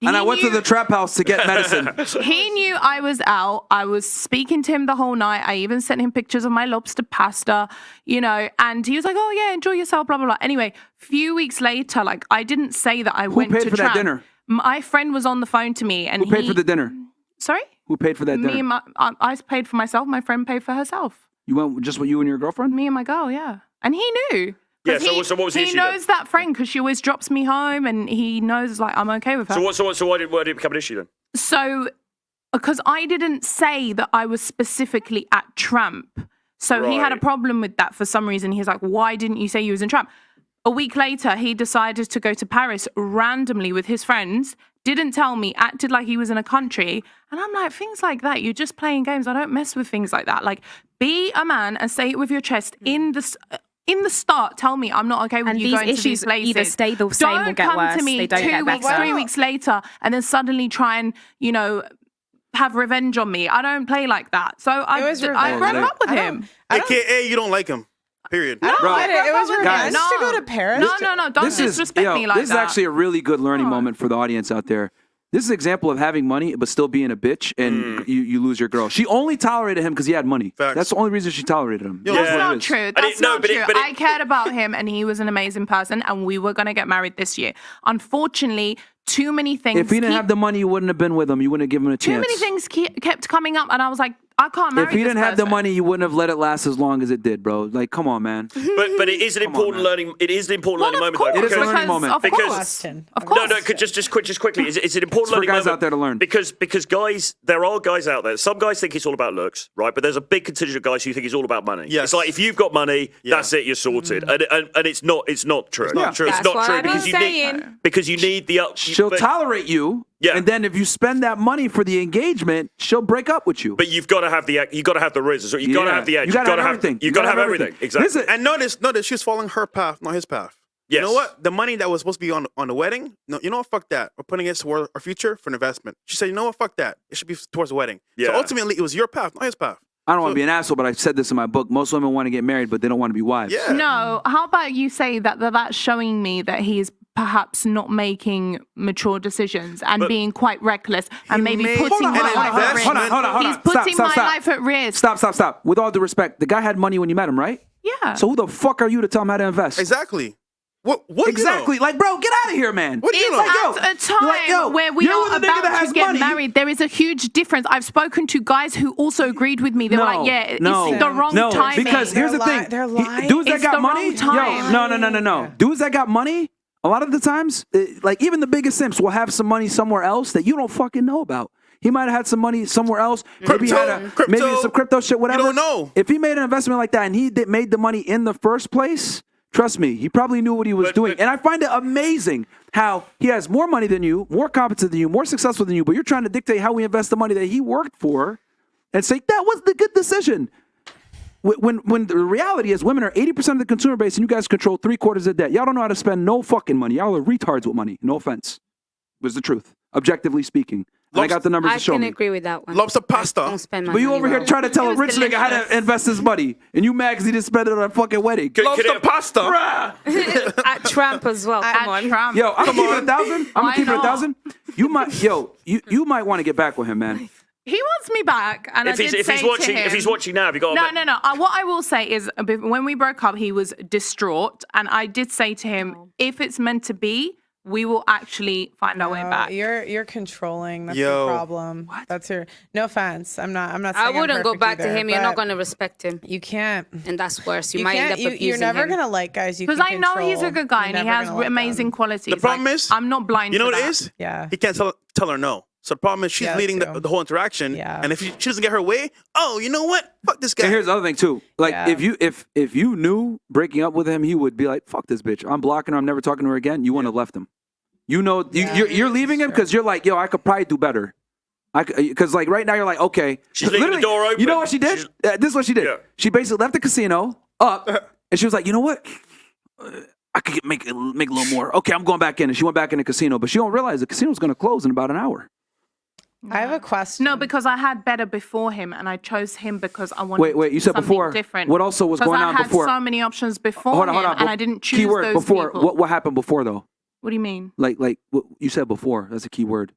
went to the trap house to get medicine. He knew I was out. I was speaking to him the whole night. I even sent him pictures of my lobster pasta, and he was like, oh, yeah, enjoy yourself, blah, blah, blah. Anyway, few weeks later, I didn't say that I went to paid for that Tramp. dinner? My friend was on the phone to me. And Who paid for the dinner? Sorry? Who paid for that dinner? Me and I paid for myself. My friend paid for herself. You went just with you and your girlfriend? Me and my girl, yeah. And he knew. Yeah, 'Cause so what was the he issue knows that friend because she always drops me home and he knows I'm okay with her. So why did it become an issue then? So, because I didn't say that I was specifically at Tramp. So he had a Right. problem with that for some reason. He's like, why didn't you say you was in Tramp? A week later, he decided to go to Paris randomly with his friends, didn't tell me, acted like he was in a country. And I'm like, things like that, you're just playing games. I don't mess with things like that. Like, be a man and say it with your chest in in the start tell me I'm not okay with And you these going to these issues places. either stay the same or Don't get come worse. to me They don't 2 get weeks, better. 3 weeks later, and then suddenly try and have revenge on me. I don't play like that. So I broke up with him. AKA, you don't like him. Period. I don't get it. It was Guys. revenge to go to Paris. No, don't disrespect me like that. This is actually a really good learning moment for the audience out there. This is an example of having money but still being a bitch, and you lose your girl. She only tolerated him because he had money. Facts. That's the only reason she tolerated him. That's not true. That's not true. I cared about him, and he was an amazing person, and we were going to get married this year. Unfortunately, too many things. If he didn't have the money, you wouldn't have been with him. You wouldn't have given him a chance. Too many things kept coming up, and I was like, I can't marry If he this didn't have the person. money, you wouldn't have let it last as long as it did, bro. Like, come on, man. But it is an important learning. It is an important learning moment, though. It is a learning moment. Of course. Just quickly. It's an important It's for learning guys moment out there to learn. because guys, there are guys out there. Some guys think it's all about looks, right? But there's a big contingent of guys who think it's all about money. Yes. It's like if you've got money, that's it. You're sorted. And it's not. It's not true. It's not true. It's That's not what true I've been because saying. you need the up. She'll tolerate you, and then if you spend that money for the engagement, she'll break up with you. But you've got to have the riz. You've got to have the edge. You gotta have everything. You've got to have everything. Exactly. And notice she was following her path, not his path. Yes. You know what? The money that was supposed to be on the wedding, no, you know what? Fuck that. We're putting it toward our future for an investment. She said, you know what? Fuck that. It should be towards the wedding. So Yeah. ultimately, it was your path, not his path. I don't want to be an asshole, but I said this in my book. Most women want to get married, but they don't want to be wives. Yeah. No, how about you say that's showing me that he's perhaps not making mature decisions and being quite reckless and maybe putting my life at risk. Hold on. He's putting my life at risk. Stop. With all due respect, the guy had money when you met him, right? Yeah. So who the fuck are you to tell him how to invest? Exactly. What exactly? Like, bro, get out of here, man. What do you know? At a time where we are about to get married, there is a huge difference. I've spoken to guys who also agreed with me. They were like, yeah, it's the wrong timing. Because here's the thing. They're lying. Dudes that It's got the money, wrong time. no. Dudes that got money, a lot of the times, like even the biggest simps will have some money somewhere else that you don't fucking know about. He might have had some money somewhere else. Maybe he had maybe some crypto shit, whatever. You don't know. If he made an investment like that and he made the money in the first place, trust me, he probably knew what he was doing. And I find it amazing how he has more money than you, more competent than you, more successful than you, but you're trying to dictate how we invest the money that he worked for and say, that was the good decision. When the reality is women are 80% of the consumer base and you guys control 3/4 of debt. Y'all don't know how to spend no fucking money. Y'all are retards with money. No offense. Was the truth, objectively speaking. And I got the numbers I to show can me. agree with that one. Lobster pasta. Don't spend my But you money over here well. trying to tell a It rich was nigga how to delicious. invest his money. And you mad because he didn't spend it on a fucking wedding. Lobster pasta. At Trump as well. Come on. Trump. Yo, I'm gonna keep it 1,000. I'm gonna Why keep it not? 1,000. You might want to get back with him, man. He wants me back, and If I did he's say to watching, him, if he's watching now, have you got? No. What I will say is, when we broke up, he was distraught, and I did say to him, if it's meant to be, we will actually find our way back. You're controlling. That's Yo. your problem. What? That's your. No offense. I'm not. I saying I'm wouldn't go perfect back to either, him. You're not but going to respect him. You can't. And that's worse. You You might end can't. up abusing You're never him. gonna like guys. You Because can I know he's a control. good guy You're and he never has gonna like amazing them. qualities. The problem Like, is, I'm not blind You know to what it that. is? Yeah. He can't tell her no. So the problem is she's Yeah, leading true. the whole interaction. Yeah. And if she doesn't get her way, oh, you know what? Fuck this guy. And here's the other thing too. Like Yeah. if you knew breaking up with him, he would be like, "Fuck this bitch. I'm blocking her. I'm never talking to her again." You wouldn't have left him. You know, you're leaving him because you're like, "Yo, I could probably do better." Because like right now you're like, okay. She's leaving the Literally, door open. You know what she did? This is what she did. Yeah. She basically left the casino up, and she was like, "You know what? I could make a little more. Okay, I'm going back in." And she went back in the casino, but she don't realize the casino's going to close in about an hour. I have a question. No, because I had better before him, and I chose him because I wanted Wait. You said something before. different. What also was going on Because I before? had so many options before Hold on. him, and I didn't choose Keyword those before. people. What happened before though? What do you mean? Like what you said before. That's a key word.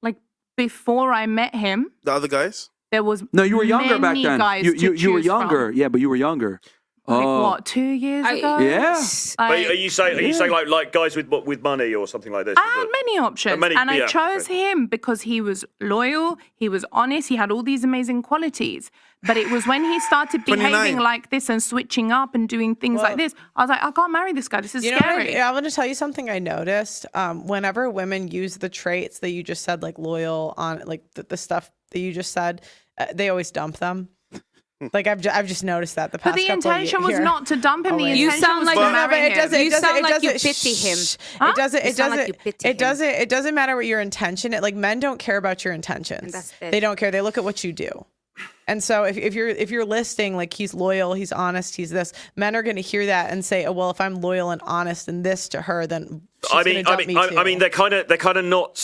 Like before I met him, The other guys? there was No, you were younger back many then. guys You to were choose younger. from. Yeah, but you were younger. Like Oh. what, 2 years ago? Yeah. But are you saying like guys with money or something like this? I had many options, and I chose him because he was loyal, he was honest, he had all these amazing qualities. But it was when he started behaving 29. like this and switching up and doing things like this, I was like, I can't marry this guy. This is scary. I want to tell you something I noticed. Whenever women use the traits that you just said, like loyal, on like the stuff that you just said, they always dump them. Like I've just noticed that the past. But the couple of intention was years. not to dump him. The wait. intention You sound was like to you- marry him. You sound like you pity him. It doesn't. You It sound like doesn't. you pity It him. doesn't. It doesn't matter what your intention. Like men don't care about your intentions. that's it. They don't care. They look at what you do. And so if you're listing like he's loyal, he's honest, he's this, men are going to hear that and say, oh well, if I'm loyal and honest and this to her, then she's gonna dump me too. I mean, they're kind of not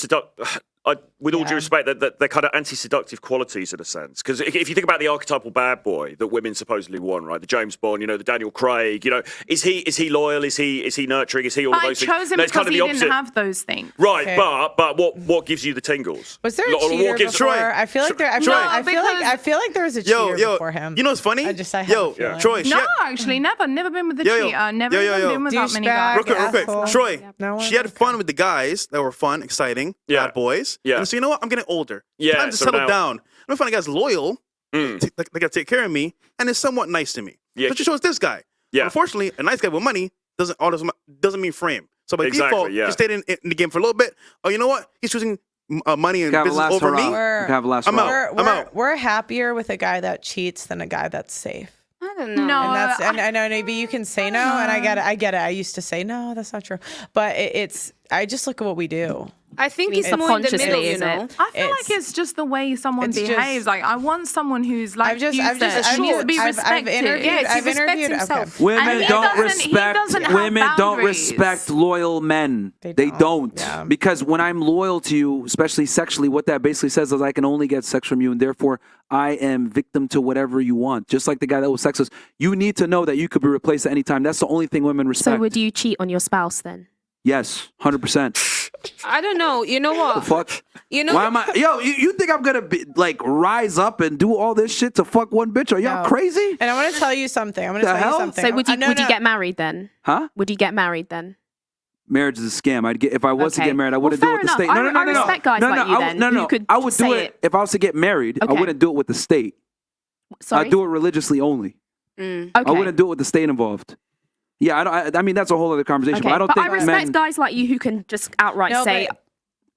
with all due respect, that they're kind of anti-seductive qualities in a sense. Because if you think about the archetypal bad boy that women supposedly want, right? The James Bond, the Daniel Craig, is he loyal? Is he nurturing? Is he all of those things? I chose him because he didn't have those things. Right, okay. but what gives you the tingles? Was there a cheater before? Troy, I feel like I feel like there was a cheater before him. You know what's funny? Troy. Actually, never been with the cheater. Never been with that many guys. Real quick. Troy, she had fun with the guys that were fun, exciting, bad boys. Yeah. And so you know what? I'm getting older. Yeah. Time to settle down. I'm gonna find a guy's loyal. They gotta take care of me and is somewhat nice to me. Yeah. So she chose this guy. Yeah. But unfortunately, a nice guy with money doesn't mean frame. So by default, she stayed in the game for a little bit. Oh, you know what? He's choosing money and business over me. I'm out. We're happier with a guy that cheats than a guy that's safe. I don't know. No, and I know maybe you can say no, and I get it. I used to say no, that's not true. But I just look at what we do. I think it's more in the middle, you know. I feel like it's just the way someone behaves. Like I want someone who's like you said, needs to be respected. I've interviewed himself. Women don't respect loyal men. They don't. Yeah. Because when I'm loyal to you, especially sexually, what that basically says is I can only get sex from you, and therefore I am victim to whatever you want. Just like the guy that was sexless. You need to know that you could be replaced at any time. That's the only thing women respect. So would you cheat on your spouse then? Yes, 100%. I don't know. You know what? The fuck? You know? Why am I? Yo, you think I'm gonna be like rise up and do all this shit to fuck one bitch? Are y'all crazy? And I want to tell you something. So would you get married then? Huh? Would you get married then? Marriage is a scam. If I was to get married, I wouldn't do it with the state. I respect guys like you then. No. I would do it if I was to get married. I wouldn't do it with the state. Sorry? I'd do it religiously only. Okay. I wouldn't do it with the state involved. Yeah, I mean that's a whole other conversation. Okay. But I don't think I respect guys like you who can just outright say.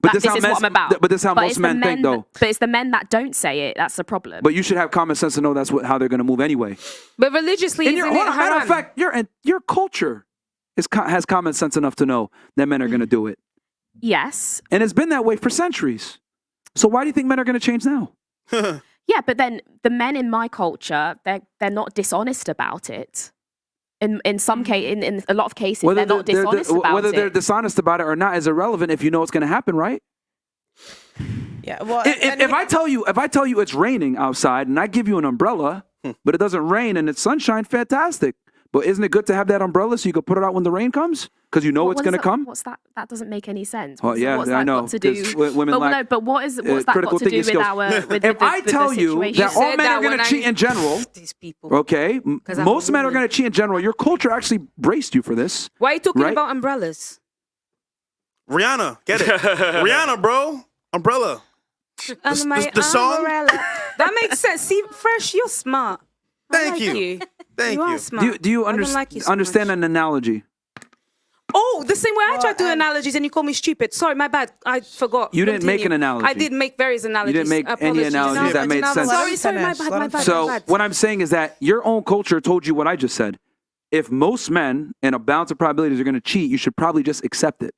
But this is what I'm about. But this is how most men think, though. But it's the men that don't say it. That's the problem. But you should have common sense to know that's how they're going to move anyway. But religiously, matter of fact, your culture has common sense enough to know that men are going to do it. Yes. And it's been that way for centuries. So why do you think men are going to change now? Yeah, but then the men in my culture, they're not dishonest about it. In some case, in a lot of cases, they're not dishonest about it. Whether they're dishonest about it or not is irrelevant if you know what's going to happen, right? Yeah. Well, if I tell you it's raining outside and I give you an umbrella, but it doesn't rain and it's sunshine, fantastic. But isn't it good to have that umbrella so you can put it out when the rain comes? Because you know it's going to come. What's that? That doesn't make any sense. What's I know. Got to do? Women but what's that got to do with our? If I tell you that all men are going to cheat in general, these people. Okay, most men are going to cheat in general. Your culture actually braced you for this. Why are you talking about umbrellas? Rihanna, get it? Rihanna, bro, umbrella. The song. That makes sense. See, Fresh, you're smart. Thank you. Thank you. Smart. Do you understand an analogy? Oh, the same way I tried to do analogies and you call me stupid. Sorry, my bad. I forgot. You didn't make an analogy. I did make various analogies. You didn't make any analogies that made sense. Sorry, my bad. So what I'm saying is that your own culture told you what I just said. If most men in a balance of probabilities are going to cheat, you should probably just accept it.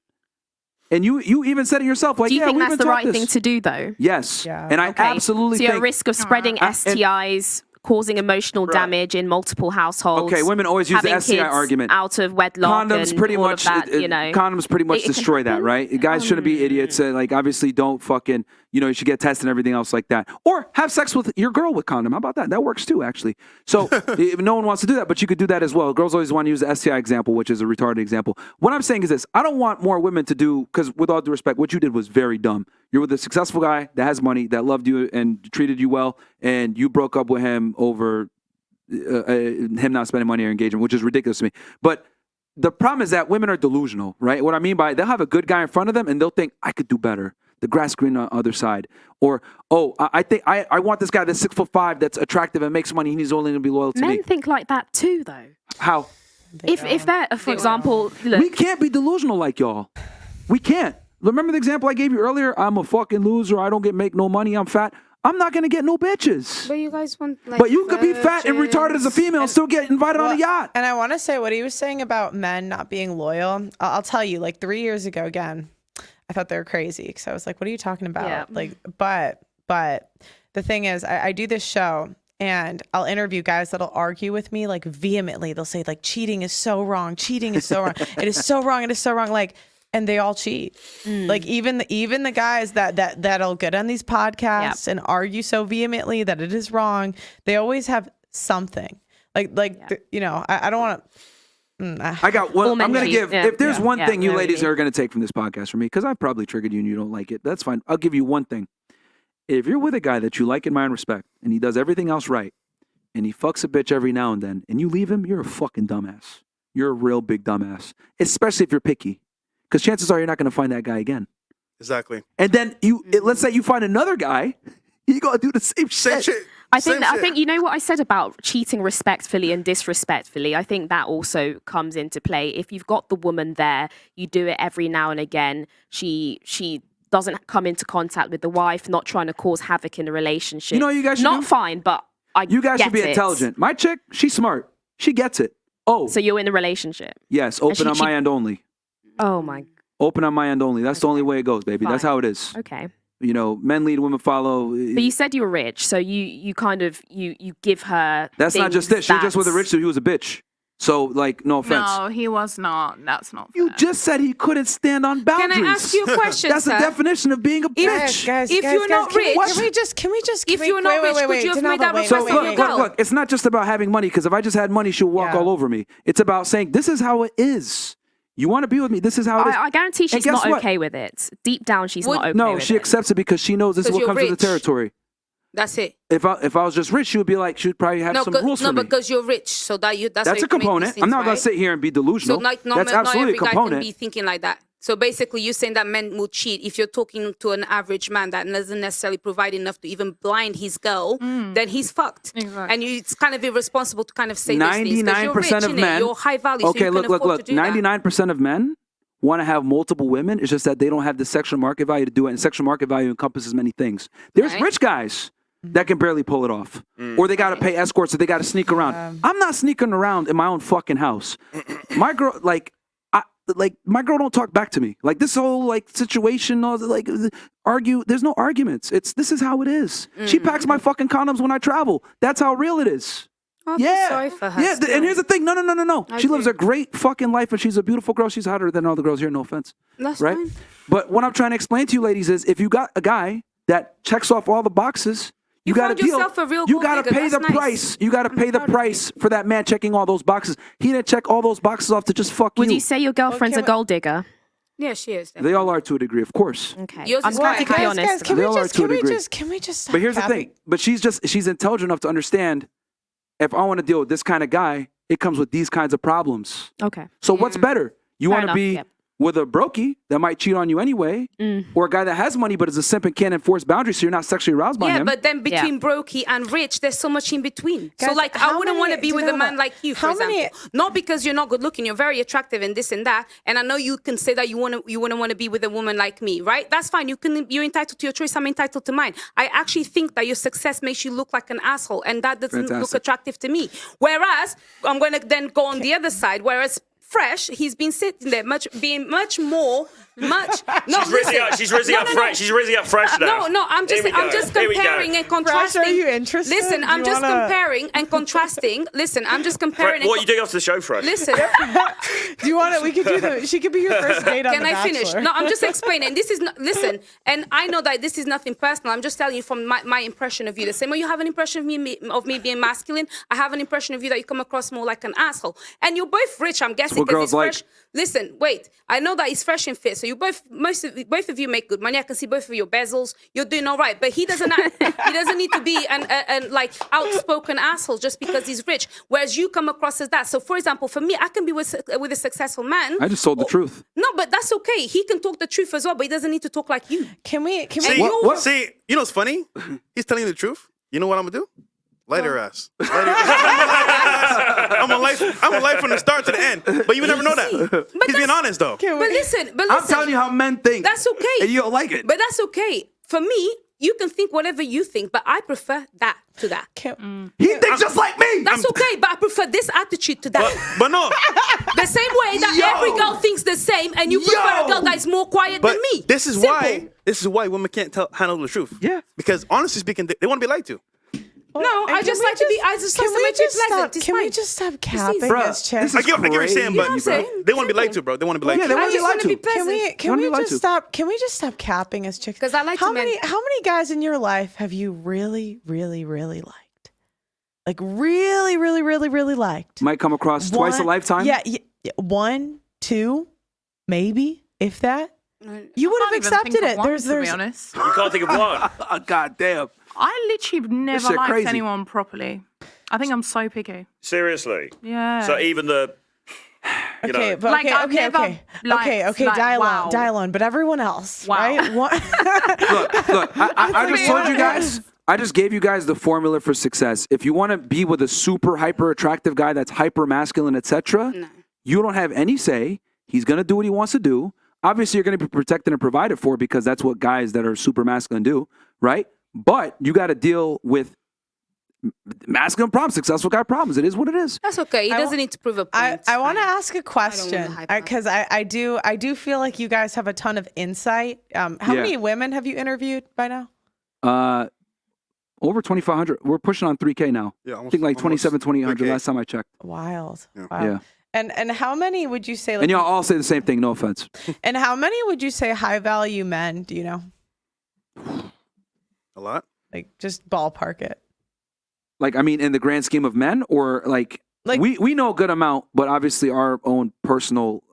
And you even said it yourself. Like, do you think that's the right thing to do, though? Yes. Yeah. And I absolutely think... So you're at risk of spreading STIs... causing emotional damage in multiple households. Okay, women always use the STI argument. Out of wedlock. Condoms pretty much, condoms pretty much destroy that, right? Guys shouldn't be idiots. Like, obviously, don't fucking, you should get tested and everything else like that. Or have sex with your girl with condom. How about that? That works too, actually. So no one wants to do that, but you could do that as well. Girls always want to use the STI example, which is a retarded example. What I'm saying is this: I don't want more women to do, because with all due respect, what you did was very dumb. You're with a successful guy that has money, that loved you and treated you well, and you broke up with him over him not spending money or engagement, which is ridiculous to me. But the problem is that women are delusional, right? What I mean by they'll have a good guy in front of them and they'll think, I could do better. The grass green on the other side. Or, I think I want this guy that's 6'5", that's attractive and makes money, and he's only going to be loyal to me. Men think like that too, though. How? If they're, for example... Look, we can't be delusional like y'all. We can't. Remember the example I gave you earlier? I'm a fucking loser. I don't make no money. I'm fat. I'm not going to get no bitches. But you guys want But you could be fat and retarded as a female and still get invited on a yacht. And I want to say what he was saying about men not being loyal. I'll tell you, like 3 years ago, again, I thought they were crazy because I was like, what are you talking about? Yeah. Like, but the thing is, I do this show and I'll interview guys that'll argue with me like vehemently. They'll say like cheating is so wrong. Cheating is so wrong. It is so wrong. It is so wrong. Like, and they all cheat. Like even the guys that'll get on these podcasts and argue so vehemently that it is wrong. They always have something. I don't want to. I got one. I'm going to give. If there's one thing you ladies are going to take from this podcast from me, because I've probably triggered you and you don't like it, that's fine. I'll give you one thing. If you're with a guy that you like, admire, and respect, and he does everything else right, and he fucks a bitch every now and then, and you leave him, you're a fucking dumbass. You're a real big dumbass. Especially if you're picky, because chances are you're not going to find that guy again. Exactly. And then let's say you find another guy, you got to do the same shit. I think you know what I said about cheating respectfully and disrespectfully. I think that also comes into play. If you've got the woman there, you do it every now and again. She doesn't come into contact with the wife, not trying to cause havoc in the relationship. You know what you guys should not do? fine, but you guys should be get it. intelligent. My chick, she's smart. She gets it. Oh, so you're in a relationship? Yes, open on my end only. Oh my. Open on my end only. That's the only way it goes, baby. That's how it is. Okay. You know, men lead, women follow. But you said you were rich, so you kind of you give her. That's not just this. She was just with a rich dude. He was a bitch. So, like, no offense. No, he was not. That's not. You just said he couldn't stand on boundaries. Can I ask you a question, That's sir? the definition of being a bitch. Guys, if you're not rich, can we just? If you're not rich, could you have made that request So of your girl? look. It's not just about having money, because if I just had money, she'll walk all over me. It's about saying, this is how it is. You want to be with me? This is how it is. I guarantee she's guess not what? okay with it. Deep down, she's not okay No, with she it. accepts it because she knows this is what comes with the territory. That's it. If I was just rich, she would be like, she'd probably have some rules for me. No, because you're rich, so that's a component. I'm not going to sit here and be delusional. So not That's absolutely every a component. guy can be thinking like that. So basically, you're saying that men will cheat. If you're talking to an average man that doesn't necessarily provide enough to even blind his girl, then he's fucked. Exactly. And it's kind of irresponsible to kind of say these things. 99% of men. You're high value, Okay, so you can afford to do 99% of men want to have multiple women. It's just that they don't have the sexual market value to do it. And sexual market value encompasses many things. There's rich guys that can barely pull it off. Or they got to pay escorts, or they got to sneak around. I'm not sneaking around in my own fucking house. My girl, my girl don't talk back to me. Like this whole situation, argue. There's no arguments. This is how it is. She packs my fucking condoms when I travel. That's how real it is. I feel sorry for her. Yeah, and here's the thing. No. She lives a great fucking life, and she's a beautiful girl. She's hotter than all the girls here. No offense. That's right. fine. But what I'm trying to explain to you, ladies, is if you got a guy that checks off all the boxes, you got to deal. You got to pay the price. You got to pay the price for that man checking all those boxes. He didn't check all those boxes off to just fuck you. Would you say your girlfriend's a gold digger? Yeah, she is. They all are to a degree, of course. Okay. I'm glad to be honest. Can we just stop But here's capping? the thing. But she's intelligent enough to understand, if I want to deal with this kind of guy, it comes with these kinds of problems. Okay. So what's better? You want to be enough, with a brokey that might cheat on you anyway, or a guy that has money but is a simp and can't enforce boundaries, so you're not sexually aroused by him. But then between brokey and rich, there's so much in between. Guys, so like, I wouldn't want to be with a man like you, for how example. many- Not because you're not good looking, you're very attractive and this and that. And I know you can say that you wouldn't want to be with a woman like me, right? That's fine. You're entitled to your choice. I'm entitled to mine. I actually think that your success makes you look like an asshole, and that doesn't look attractive to me. Whereas I'm going to then go on the other side. Whereas Fresh, he's been sitting there being much more. She's raising up Fresh now. No, I'm just comparing and contrasting. Fresh, are you interested? Listen, I'm just comparing and contrasting. Listen, I'm just comparing. What are you doing after the show, Fresh? Listen. Do you want it? We could do she could be your first date on Can The I finish? Bachelor. No, I'm just explaining. This is not, listen, and I know that this is nothing personal. I'm just telling you from my impression of you. The same way you have an impression of me being masculine, I have an impression of you that you come across more like an asshole. And you're both rich, I'm guessing. What girls like. Fresh. Listen, wait. I know that he's fresh and fit. So you both of you make good money. I can see both of your bezels. You're doing all right. But he doesn't need to be an like outspoken asshole just because he's rich. Whereas you come across as that. So for example, for me, I can be with a successful man. I just told the truth. No, but that's okay. He can talk the truth as well, but he doesn't need to talk like you. Can we? See, you know what's funny? He's telling you the truth. You know what I'm gonna do? Light her ass. I'm a life from the start to the end. But you would never know that. He's being honest though. But listen. I'm telling you how men think. That's okay. And you don't like it. But that's okay. For me, you can think whatever you think, but I prefer that to that. He thinks just like me. That's okay, but I prefer this attitude to that. But no. The same way that every girl thinks the same, and you prefer a girl that is more quiet than me. This is why women can't handle the truth. Yeah. Because honestly speaking, they want to be lied to. No, I just like to be. I just like to make it pleasant. Can we just stop capping Bruh, as chicks? I get what you're saying, but they want to be lied to, bro. They want to be lied to. they want to be lied want to to. be pleasant. Can we just stop? Can we just stop capping as chicks? Because I like how many guys in your life have you really, really, really liked? Like really, really, really, really liked? Might come across twice a lifetime. Yeah, 1, 2, maybe if that. You would have accepted it. To be honest, You can't think of one. God damn. I literally never shit liked crazy. anyone properly. I think I'm so picky. Seriously. Yeah. So even the. You Okay, know, but Like, okay, I've okay, never okay, liked, okay, okay. like, wow. Dial on. But everyone else, Wow. right? Look, I just told you guys. I just gave you guys the formula for success. If you want to be with a super hyper attractive guy that's hyper masculine, etc., you don't have any say. He's gonna do what he wants to do. Obviously, you're gonna be protected and provided for because that's what guys that are super masculine do, right? But you got to deal with masculine problems, successful guy problems. It is what it is. That's okay. He doesn't need to prove a point. I want to ask a question because I do feel like you guys have a ton of insight. How many women have you interviewed by now? Over 2,500. We're pushing on 3K now. Yeah, I think like 27, 2,800 last time I checked. Wild. Yeah. Wow. Yeah. And how many would you say? Like, And y'all all say the same thing. No offense. And how many would you say high value men? Do you know? A lot. Like just ballpark it. Like, I mean, in the grand scheme of men, or like we know a good amount, but obviously our own personal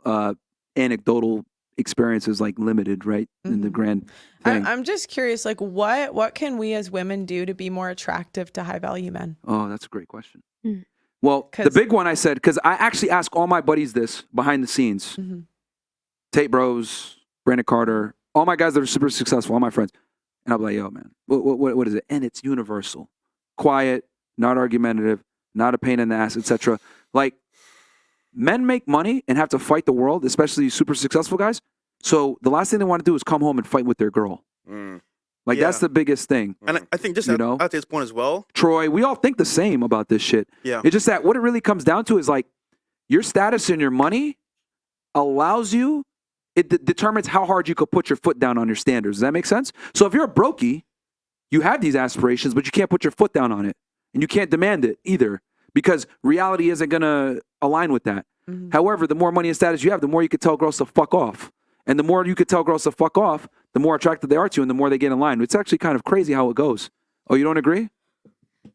anecdotal experience is like limited, right? In the grand thing. I'm just curious, like what can we as women do to be more attractive to high value men? Oh, that's a great question. Well, the big one I said, because I actually ask all my buddies this behind the scenes. Tate Bros, Brandon Carter, all my guys that are super successful, all my friends. And I'll be like, yo, man, what is it? And it's universal. Quiet, not argumentative, not a pain in the ass, etc. Like, men make money and have to fight the world, especially these super successful guys. So the last thing they want to do is come home and fight with their girl. Like, that's the biggest thing. And I think just You at, know? at this point as well. Troy, we all think the same about this shit. Yeah. It's just that what it really comes down to is like your status and your money allows you, it determines how hard you could put your foot down on your standards. Does that make sense? So if you're a brokey, you have these aspirations, but you can't put your foot down on it. And you can't demand it either because reality isn't going to align with that. However, the more money and status you have, the more you could tell girls to fuck off. And the more you could tell girls to fuck off, the more attracted they are to you and the more they get in line. It's actually kind of crazy how it goes. Oh, you don't agree?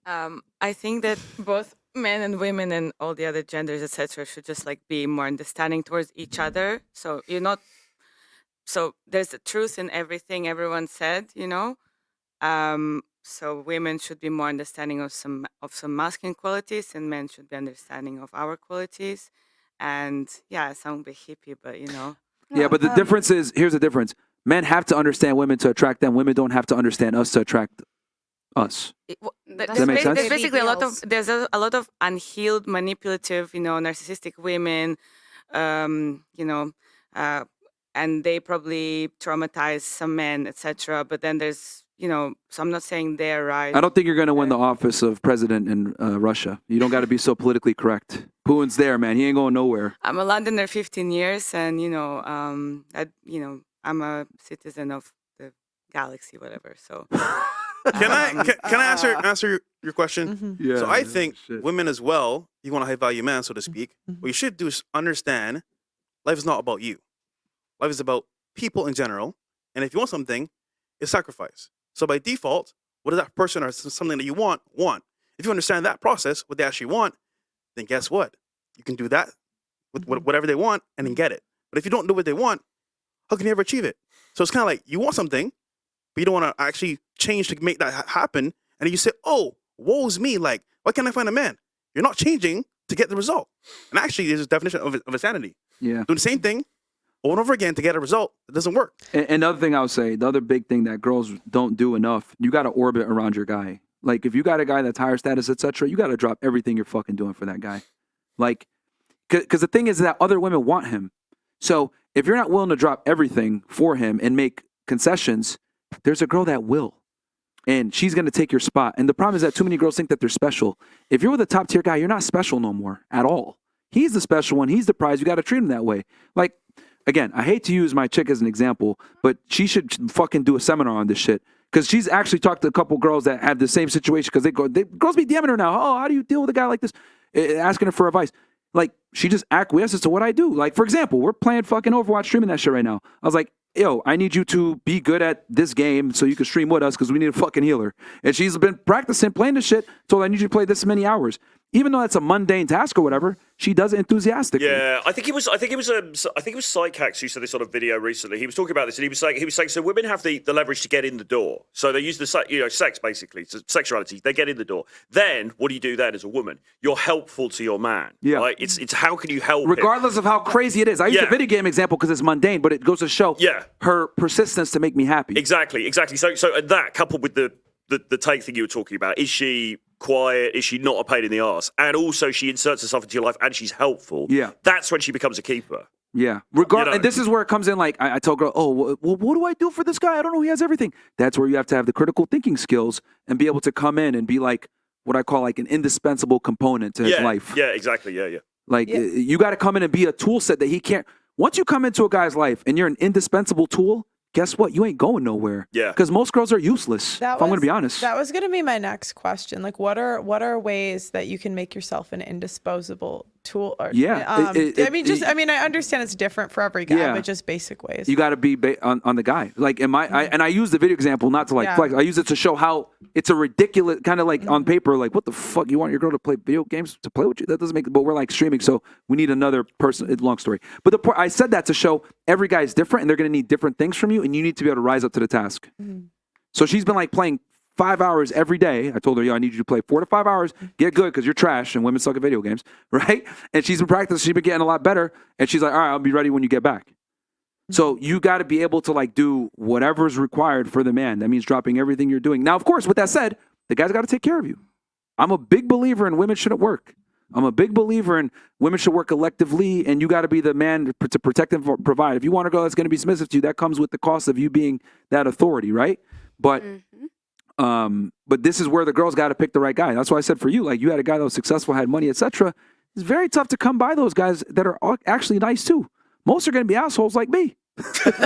I think that both men and women and all the other genders, etc., should just like be more understanding towards each other. So you're not. So there's a truth in everything everyone said, you know. So women should be more understanding of some masculine qualities, and men should be understanding of our qualities. And yeah, I sound a bit hippie, but you know. Yeah, but the difference is, here's the difference. Men have to understand women to attract them. Women don't have to understand us to attract us. Does that make sense? There's basically a lot of unhealed, manipulative, you know, narcissistic women, you know, and they probably traumatize some men, etc. But then there's, you know, so I'm not saying they're right. I don't think you're going to win the office of president in Russia. You don't got to be so politically correct. Putin's there, man. He ain't going nowhere. I'm a Londoner 15 years, and you know, I'm a citizen of the galaxy, whatever. So, can I answer your question? Yeah. So I think women as well. You want a high value man, so to speak. What you should do is understand, life is not about you. Life is about people in general. And if you want something, it's sacrifice. So by default, what does that person or something that you want? If you understand that process, what they actually want, then guess what? You can do that with whatever they want and then get it. But if you don't do what they want, how can you ever achieve it? So it's kind of like you want something, but you don't want to actually change to make that happen. And then you say, oh, woe's me. Like, why can't I find a man? You're not changing to get the result. And actually, there's a definition of insanity. Yeah. Doing the same thing over and over again to get a result, it doesn't work. And another thing I would say, the other big thing that girls don't do enough, you got to orbit around your guy. Like, if you got a guy that's higher status, etc., you got to drop everything you're fucking doing for that guy. Like, because the thing is that other women want him. So if you're not willing to drop everything for him and make concessions, there's a girl that will. And she's going to take your spot. And the problem is that too many girls think that they're special. If you're with a top tier guy, you're not special no more at all. He's the special one. He's the prize. You got to treat him that way. Like, again, I hate to use my chick as an example, but she should fucking do a seminar on this shit. Because she's actually talked to a couple girls that have the same situation because girls be DMing her now. Oh, how do you deal with a guy like this? Asking her for advice. Like, she just acquiesces to what I do. Like, for example, we're playing fucking Overwatch, streaming that shit right now. I was like, yo, I need you to be good at this game so you can stream with us because we need a fucking healer. And she's been practicing playing this shit, told I need you to play this many hours. Even though that's a mundane task or whatever, she does it enthusiastically. Yeah, I think it was Psychax who said this on a video recently. He was talking about this, and he was saying so women have the leverage to get in the door. So they use sex basically, so sexuality. They get in the door. Then what do you do then as a woman? You're helpful to your man. Yeah, right? It's how can you help regardless him? of how crazy it is. I use the video game example because it's mundane, but it goes to show her persistence to make me happy. Exactly. So that coupled with the take thing you were talking about, is she quiet? Is she not a pain in the arse? And also she inserts herself into your life and she's helpful. Yeah. That's when she becomes a keeper. Yeah. And this is where it comes in. Like, I tell girl, well, what do I do for this guy? I don't know. He has everything. That's where you have to have the critical thinking skills and be able to come in and be like what I call like an indispensable component to his life. Yeah, exactly. Yeah. Like, you got to come in and be a tool set that he can't. Once you come into a guy's life and you're an indispensable tool, guess what? You ain't going nowhere. Yeah. Because most girls are useless, if I'm going to be honest. That was going to be my next question. Like, what are ways that you can make yourself an indisposable tool? Or, I understand it's different for every guy, but just basic ways. You got to be on the guy. Like, and I use the video example not to flex. I use it to show how it's a ridiculous kind of like on paper. Like, what the fuck? You want your girl to play video games to play with you? That doesn't make. But we're like streaming, so we need another person. It's a long story. But I said that to show every guy is different, and they're going to need different things from you, and you need to be able to rise up to the task. Mm-hmm. So she's been like playing 5 hours every day. I told her, yo, I need you to play 4 to 5 hours. Get good because you're trash and women suck at video games, right? And she's been practicing. She's been getting a lot better. And she's like, all right, I'll be ready when you get back. Mm-hmm. So you got to be able to like do whatever is required for the man. That means dropping everything you're doing. Now, of course, with that said, the guy's got to take care of you. I'm a big believer in women shouldn't work. I'm a big believer in women should work collectively, and you got to be the man to protect and provide. If you want a girl that's going to be submissive to you, that comes with the cost of you being that authority, right? But but this is where the girl's got to pick the right guy. That's why I said for you, like you had a guy that was successful, had money, etc. It's very tough to come by those guys that are actually nice too. Most are going to be assholes like me. Maybe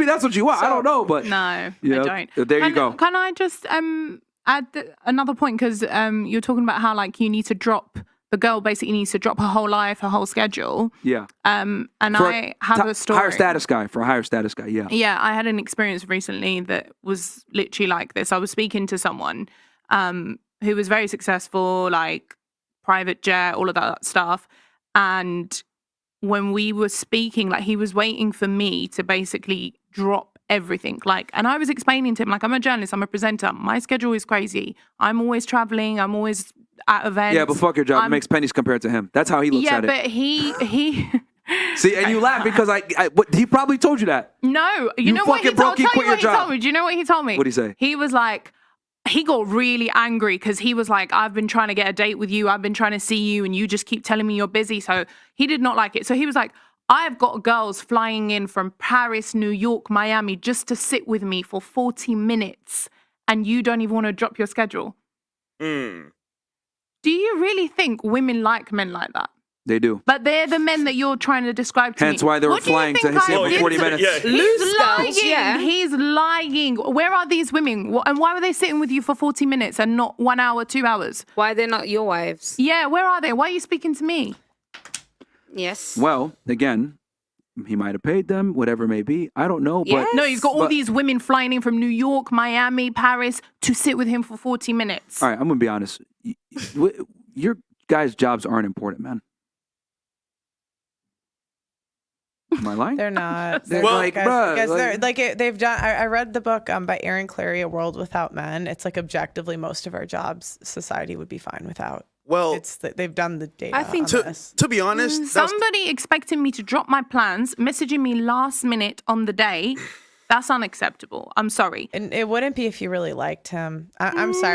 that's what you want. I don't know, but no, I don't. There you go. Can I just add another point, because you're talking about how like you need to drop, the girl basically needs to drop her whole life, her whole schedule. Yeah. And I have a story. For a higher status guy, yeah. Yeah, I had an experience recently that was literally like this. I was speaking to someone who was very successful, like private jet, all of that stuff. And when we were speaking, like he was waiting for me to basically drop everything. Like, and I was explaining to him, like, I'm a journalist, I'm a presenter. My schedule is crazy. I'm always traveling. I'm always at events. Yeah, but fuck your job. It makes pennies compared to him. That's how he looks at it. Yeah, but he See, and you laugh because he probably told you that. No, you know what he told me? Do you know what he told me? What'd he say? He was like, he got really angry because he was like, I've been trying to get a date with you. I've been trying to see you and you just keep telling me you're busy. So he did not like it. So he was like, I've got girls flying in from Paris, New York, Miami just to sit with me for 40 minutes and you don't even want to drop your schedule. Do you really think women like men like that? They do. But they're the men that you're trying to describe to me. Hence why they were flying to his for 40 minutes. He's lying. He's lying. Where are these women? And why were they sitting with you for 40 minutes and not 1 hour, 2 hours? Why they're not your wives? Yeah, where are they? Why are you speaking to me? Yes. Well, again, he might have paid them, whatever it may be. I don't know. Yes. But no, he's got all these women flying in from New York, Miami, Paris to sit with him for 40 minutes. All right, I'm going to be honest. Your guys' jobs aren't important, man. Am I lying? They're not. They're like, they've done. I read the book by Aaron Clarey, A World Without Men. It's like objectively most of our jobs society would be fine without. Well, they've done the data. I think to be honest, somebody expecting me to drop my plans, messaging me last minute on the day. That's unacceptable. I'm sorry. And it wouldn't be if you really liked him. I'm sorry.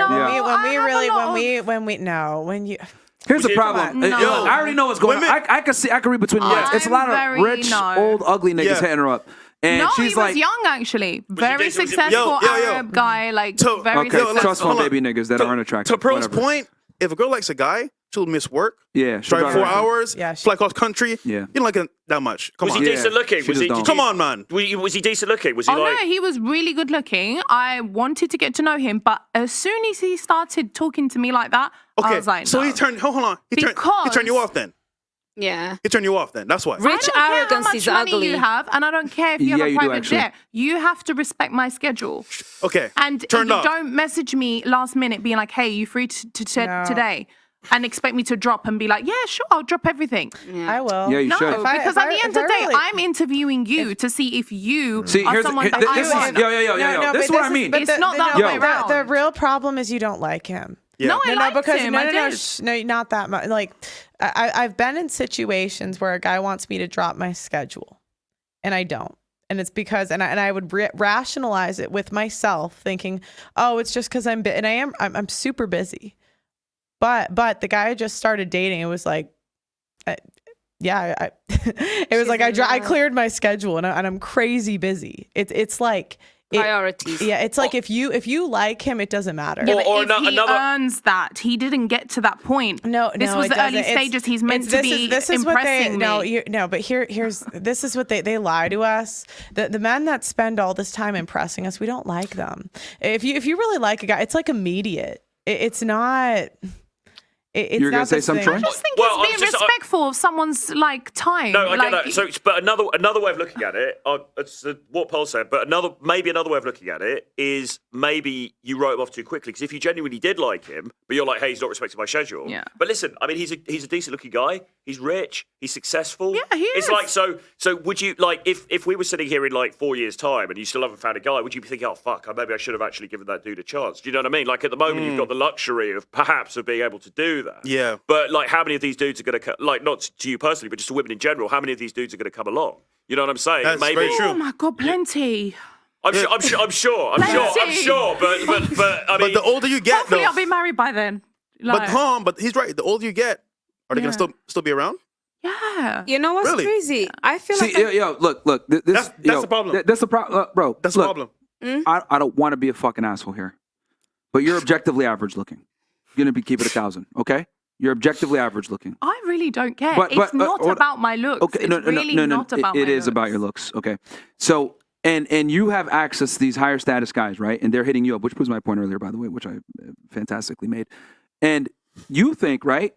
Here's the problem. No. I already know what's going on. I can read between the lines. It's a lot of rich, old, ugly niggas hitting her up. And no, she's he was young actually. Very successful Arab guy, like very successful. Trust fund baby niggas that aren't attractive. To Pearl's point, if a girl likes a guy, she'll miss work. Yeah, drive 4 hours. Yeah, fly across country. Yeah, you don't like it that much. Come was on. he decent looking? Was he? Come on, man. Was he decent looking? Was he no, he was really good looking. I wanted to get to know him, but as soon as he started talking to me like that, I was like, so no. he turned. Hold on. He turned you off then. Yeah. He turned you off then. That's why. Rich arrogance is how much money ugly. you have, and I don't care if you Yeah, have you a do, private actually. jet. You have to respect my schedule. Okay. And Turned you off. don't message me last minute being like, hey, you free today? And expect me to drop and be like, yeah, sure, I'll drop everything. I will. Yeah, you No, should. because at the end of the day, I'm interviewing you to see if you are someone that I want. This is what I mean. It's not that way around. The real problem is you don't like him. Yeah. No, I liked because him. no, I no, no, did. no, not that much. Like, I've been in situations where a guy wants me to drop my schedule, and I don't. And it's because, and I would rationalize it with myself, thinking, oh, it's just because I'm I'm super busy. But the guy I just started dating, it was like, it was like I cleared my schedule, and I'm crazy busy. It's like. Priorities. It's like if you like him, it doesn't matter. Yeah, but if he earns that, he didn't get to that point. No, this was it the early doesn't. stages. He's meant to be impressing me. But here's this is what they lie to us. The men that spend all this time impressing us, we don't like them. If you really like a guy, it's like immediate. It's not. You're gonna say something, Troy? I just think it's being respectful of someone's time. No, I get that. So, but another way of looking at it, it's what Paul said. But another way of looking at it is maybe you wrote him off too quickly. Because if you genuinely did like him, but you're like, hey, he's not respecting my schedule. Yeah. But listen, I mean, he's a decent looking guy. He's rich. He's successful. Yeah, he is. It's like so. Would you like if we were sitting here in like 4 years' time and you still haven't found a guy? Would you be thinking, oh fuck, maybe I should have actually given that dude a chance? Do you know what I mean? Like at the moment, you've got the luxury of perhaps being able to do that. Yeah. But like, how many of these dudes are going to like not to you personally, but just to women in general? How many of these dudes are going to come along? You know what I'm saying? That's Maybe. very true. Oh my god, plenty. I'm sure. But I mean, but the older you get, Hopefully, though, I'll be married by then. Like, but he's right. The older you get, are they going to still be around? yeah. You know what's Really? crazy? I feel like look. That's the problem. That's the problem, bro. That's look, the problem. I don't want to be a fucking asshole here, but you're objectively average looking. You're gonna keep it 1,000, okay? You're objectively average looking. I really don't care. But- It's not about my looks. Okay, It's really not about my It is looks. about your looks. Okay, so and you have access to these higher status guys, right? And they're hitting you up, which was my point earlier, by the way, which I fantastically made. And you think, right,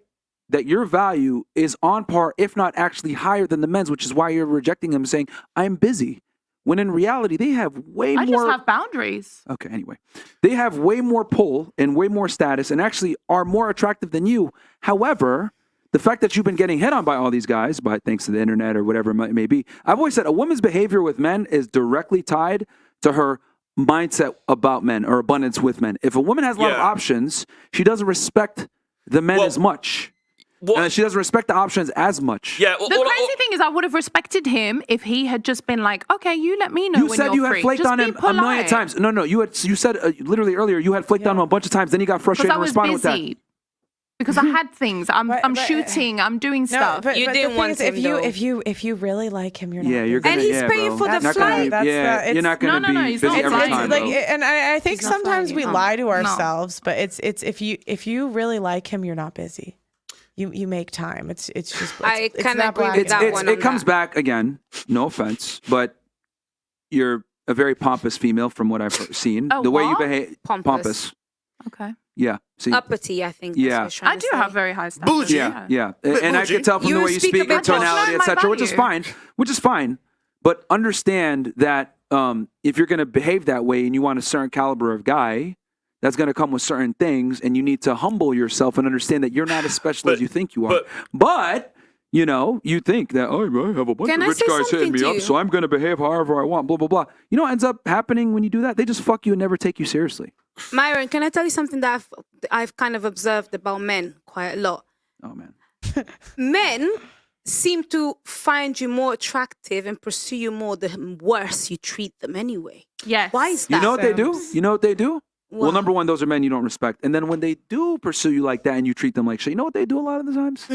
that your value is on par, if not actually higher than the men's, which is why you're rejecting them, saying I'm busy. When in reality, they have way I more. just have boundaries. Okay, anyway. They have way more pull and way more status and actually are more attractive than you. However, the fact that you've been getting hit on by all these guys, thanks to the internet or whatever it may be, I've always said a woman's behavior with men is directly tied to her mindset about men or abundance with men. If a woman has a lot of options, she doesn't respect the men as much. And she doesn't respect the options as much. Yeah. The crazy thing is, I would have respected him if he had just been like, "Okay, you let me know You when said you're you had free." flaked Just on be him a million polite. times. No, you said literally earlier you had flaked on him a bunch of times. Then you got frustrated Because I and was responded with that. busy. Because I had things. I'm shooting. I'm doing stuff. But You the didn't thing want is, him, though. if you really like him, you're not. Yeah, you're busy. gonna. And he's yeah, paying bro. for the Not gonna be- flight. you're not going to No, be he's busy not every flying. time. like, bro. and I think He's not sometimes we flying. lie to No. ourselves, but it's if you really like him, you're not busy. You make time. It's just. I it's kinda not agree black with and that white. one. It comes back again. No offense, but you're a very pompous female from what I've seen. Oh, the way you what? behave, Pompous. Okay. Yeah. See. Uppity, I think. Yeah. That's what you're I trying do to say. have very high standards. Bougie. Yeah. And I bougie. can tell from the You way you speak a speak, your bit posh. tonality, Not my etc., which is value. fine. But understand that if you're going to behave that way and you want a certain caliber of guy, that's going to come with certain things, and you need to humble yourself and understand that you're not as special as you think you are. But you think that, I have a bunch Can of I rich say guys hitting something me to up, you? so I'm going to behave however I want, blah, blah, blah. You know what ends up happening when you do that? They just fuck you and never take you seriously. Myron, can I tell you something that I've kind of observed about men quite a lot? Oh, man. Men seem to find you more attractive and pursue you more the worse you treat them anyway. Yes. Why is that? You know what they do? You know what they do? Well, What? number one, those are men you don't respect. And then when they do pursue you like that and you treat them like shit, you know what they do a lot of the times?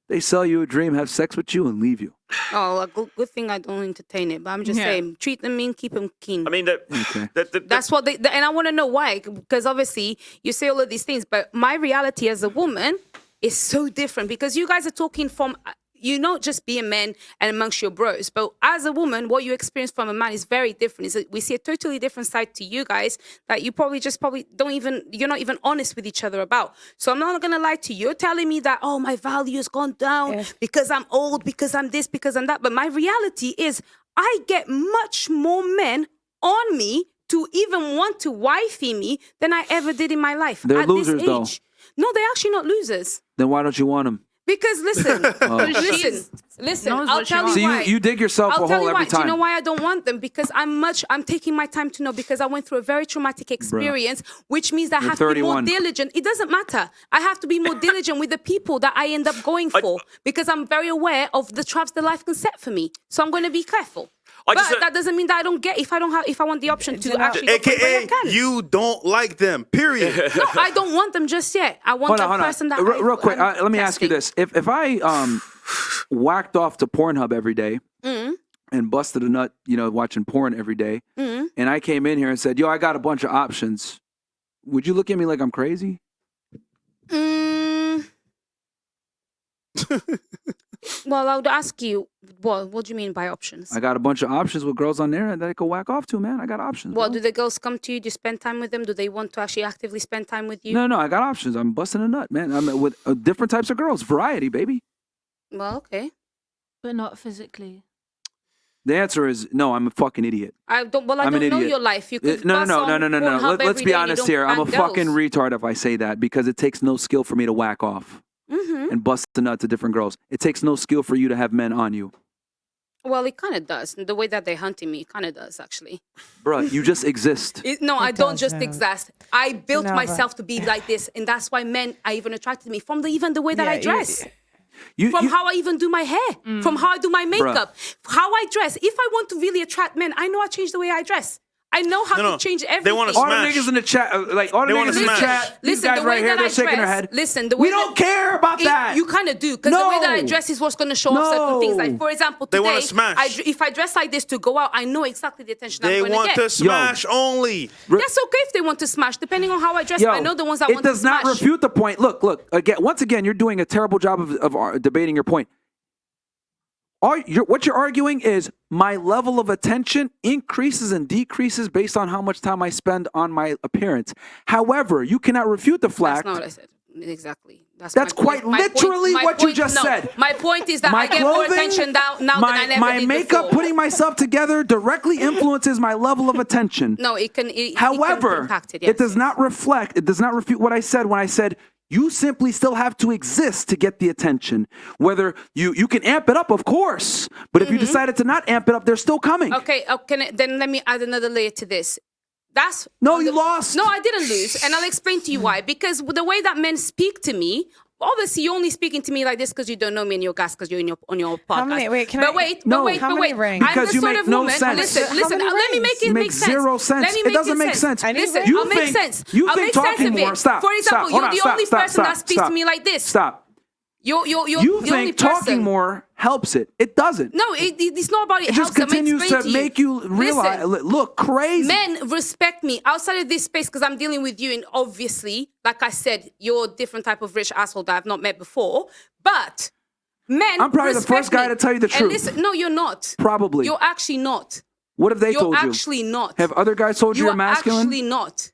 They sell you a dream, have sex with you, and leave you. Oh, a good thing I don't entertain it. But I'm just saying, treat them mean, keep them keen. I mean, That's what and I want to know why. Because obviously, you say all of these things, but my reality as a woman is so different because you guys are talking from, you not just being men and amongst your bros, but as a woman, what you experience from a man is very different. Is that we see a totally different side to you guys that you probably you're not even honest with each other about. So I'm not going to lie to you. You're telling me that, oh, my value has gone down because I'm old, because I'm this, because I'm that. But my reality is I get much more men on me to even want to wifey me than I ever did in my life. They're at losers, this age. though. No, they're actually not losers. Then why don't you want them? Because listen, listen. I'll tell you why. So you dig yourself a hole every time. Do you know why I don't want them? Because I'm taking my time to know because I went through a very traumatic experience, which means that I have to be more diligent. It doesn't matter. I have to be more diligent with the people that I end up going for because I'm very aware of the traps that life can set for me. So I'm going to be careful. But that doesn't mean that I don't get if I want the option to actually go for it, I can. You don't like them, period. No, I don't want them just yet. I want a person that real quick, let me ask you this. If I whacked off to Pornhub every day and busted a nut, watching porn every day, and I came in here and said, yo, I got a bunch of options, would you look at me like I'm crazy? Well, I would ask you, what do you mean by options? I got a bunch of options with girls on there that I could whack off to, man. I got options. Well, do the girls come to you? Do you spend time with them? Do they want to actually actively spend time with you? No, I got options. I'm busting a nut, man. I'm with different types of girls. Variety, baby. Well, okay. But not physically. The answer is no, I'm a fucking idiot. I don't know your life. You could No. Let's be honest here. I'm a fucking retard if I say that because it takes no skill for me to whack off. And bust a nut to different girls. It takes no skill for you to have men on you. Well, it kind of does. The way that they're hunting me, it kind of does, actually. Bruh, you just exist. I don't just exist. I built myself to be like this, and that's why men are even attracted to me from even the way that I dress. From how I even do my hair, from how I do my makeup, how I dress. If I want to really attract men, I know I change the way I dress. I know how to change everything. They want to all smash. the niggas in the chat, all the niggas in the chat, these guys right here, they're shaking their head. Listen, the way we don't care about that. You kind of do, because the way that I dress is what's going to show off certain things. Like, for example, today, they want to smash. If I dress like this to go out, I know exactly the attention I'm going to get. They want to smash only. That's okay if they want to smash, depending on how I dress. I know the ones that want to smash. It does not refute the point. Look, once again, you're doing a terrible job of debating your point. What you're arguing is my level of attention increases and decreases based on how much time I spend on my appearance. However, you cannot refute the fact. That's not what I said. Exactly. That's quite literally what you just said. My point is that I get more attention now than I never did my makeup, before. putting myself together directly influences my level of attention. No, it can. However, it can impact it, yes. It does not reflect. It does not refute what I said when I said you simply still have to exist to get the attention. Whether you can amp it up, of course, but if you decided to not amp it up, they're still coming. Okay. Then let me add another layer to this. You lost. No, I didn't lose, and I'll explain to you why. Because the way that men speak to me. Obviously, you're only speaking to me like this because you don't know me and your gas because you're on your podcast. Wait, Because you make no sense. Listen. Let me make it make sense. Zero sense. It doesn't make sense. Listen, you I'll make sense. You I'll think make talking sense of more? it. Stop. For example, you're the only person that speaks to me like this. Stop. You think the only talking more helps it? It doesn't. No, it's not about it. It just continues to make you realize, look crazy. Men respect me outside of this space because I'm dealing with you, and obviously, like I said, you're a different type of rich asshole that I've not met before. But men, I'm probably the first guy to tell you the truth. And listen, no, you're not. Probably. You're actually not. What have they told you? You're actually not. Have other guys told you you're masculine? You're actually not.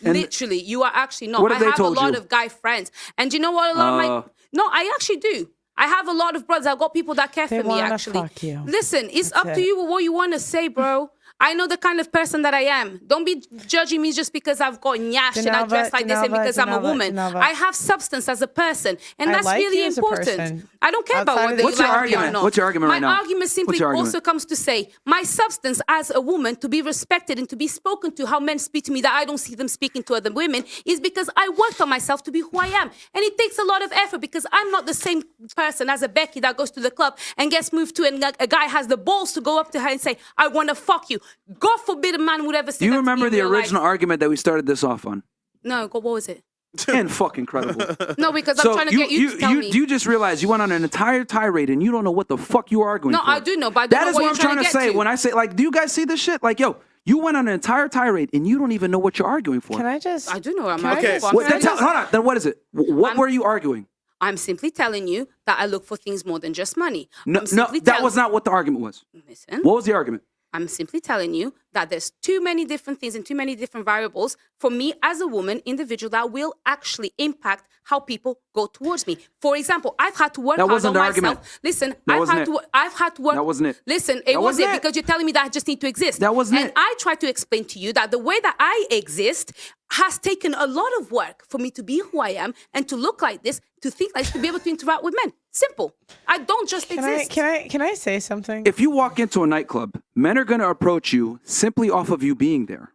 Literally, you are actually not. What have they told a lot of guy friends, and you know what? No, I actually do. I have a lot of brothers. I've got people that care for me, actually. Fuck you. Listen, it's up to you what you want to say, bro. I know the kind of person that I am. Don't be judging me just because I've got nyash and I dress like this and because I'm a woman. I have substance as a person, and that's really important. I don't care about whether you like me or not. What's your argument right now? My argument simply also comes to say my substance as a woman to be respected and to be spoken to how men speak to me that I don't see them speaking to other women is because I worked on myself to be who I am. And it takes a lot of effort because I'm not the same person as a Becky that goes to the club and gets moved to and a guy has the balls to go up to her and say, I want to fuck you. God forbid a man would ever say Do you that remember to me the in real original life. argument that we started this off on? No, God, what was it? And fucking incredible. No, because I'm trying to get you to tell me. You just realized you went on an entire tirade and you don't know what the fuck you were arguing for. No, I do know, but I don't know what you're trying to get to. That is what I'm trying to say. When I say, like, do you guys see this shit? Like, yo, you went on an entire tirade and you don't even know what you're arguing for. Can I just... I do know what I'm Okay. arguing for. Hold on. Then what is it? What were you arguing? I'm simply telling you that I look for things more than just money. No, that was not what the argument was. Listen. What was the argument? I'm simply telling you that there's too many different things and too many different variables for me as a woman, individual, that will actually impact how people go towards me. For example, I've had to work That hard wasn't on the myself. argument. Listen, That I've wasn't had it. to. I've had to work. That wasn't it. Listen, That it wasn't wasn't it because you're telling me that I just need to exist. That wasn't and it. I try to explain to you that the way that I exist has taken a lot of work for me to be who I am and to look like this, to think like this, to be able to interact with men. Simple. I don't just exist. Can I say something? If you walk into a nightclub, men are going to approach you simply off of you being there.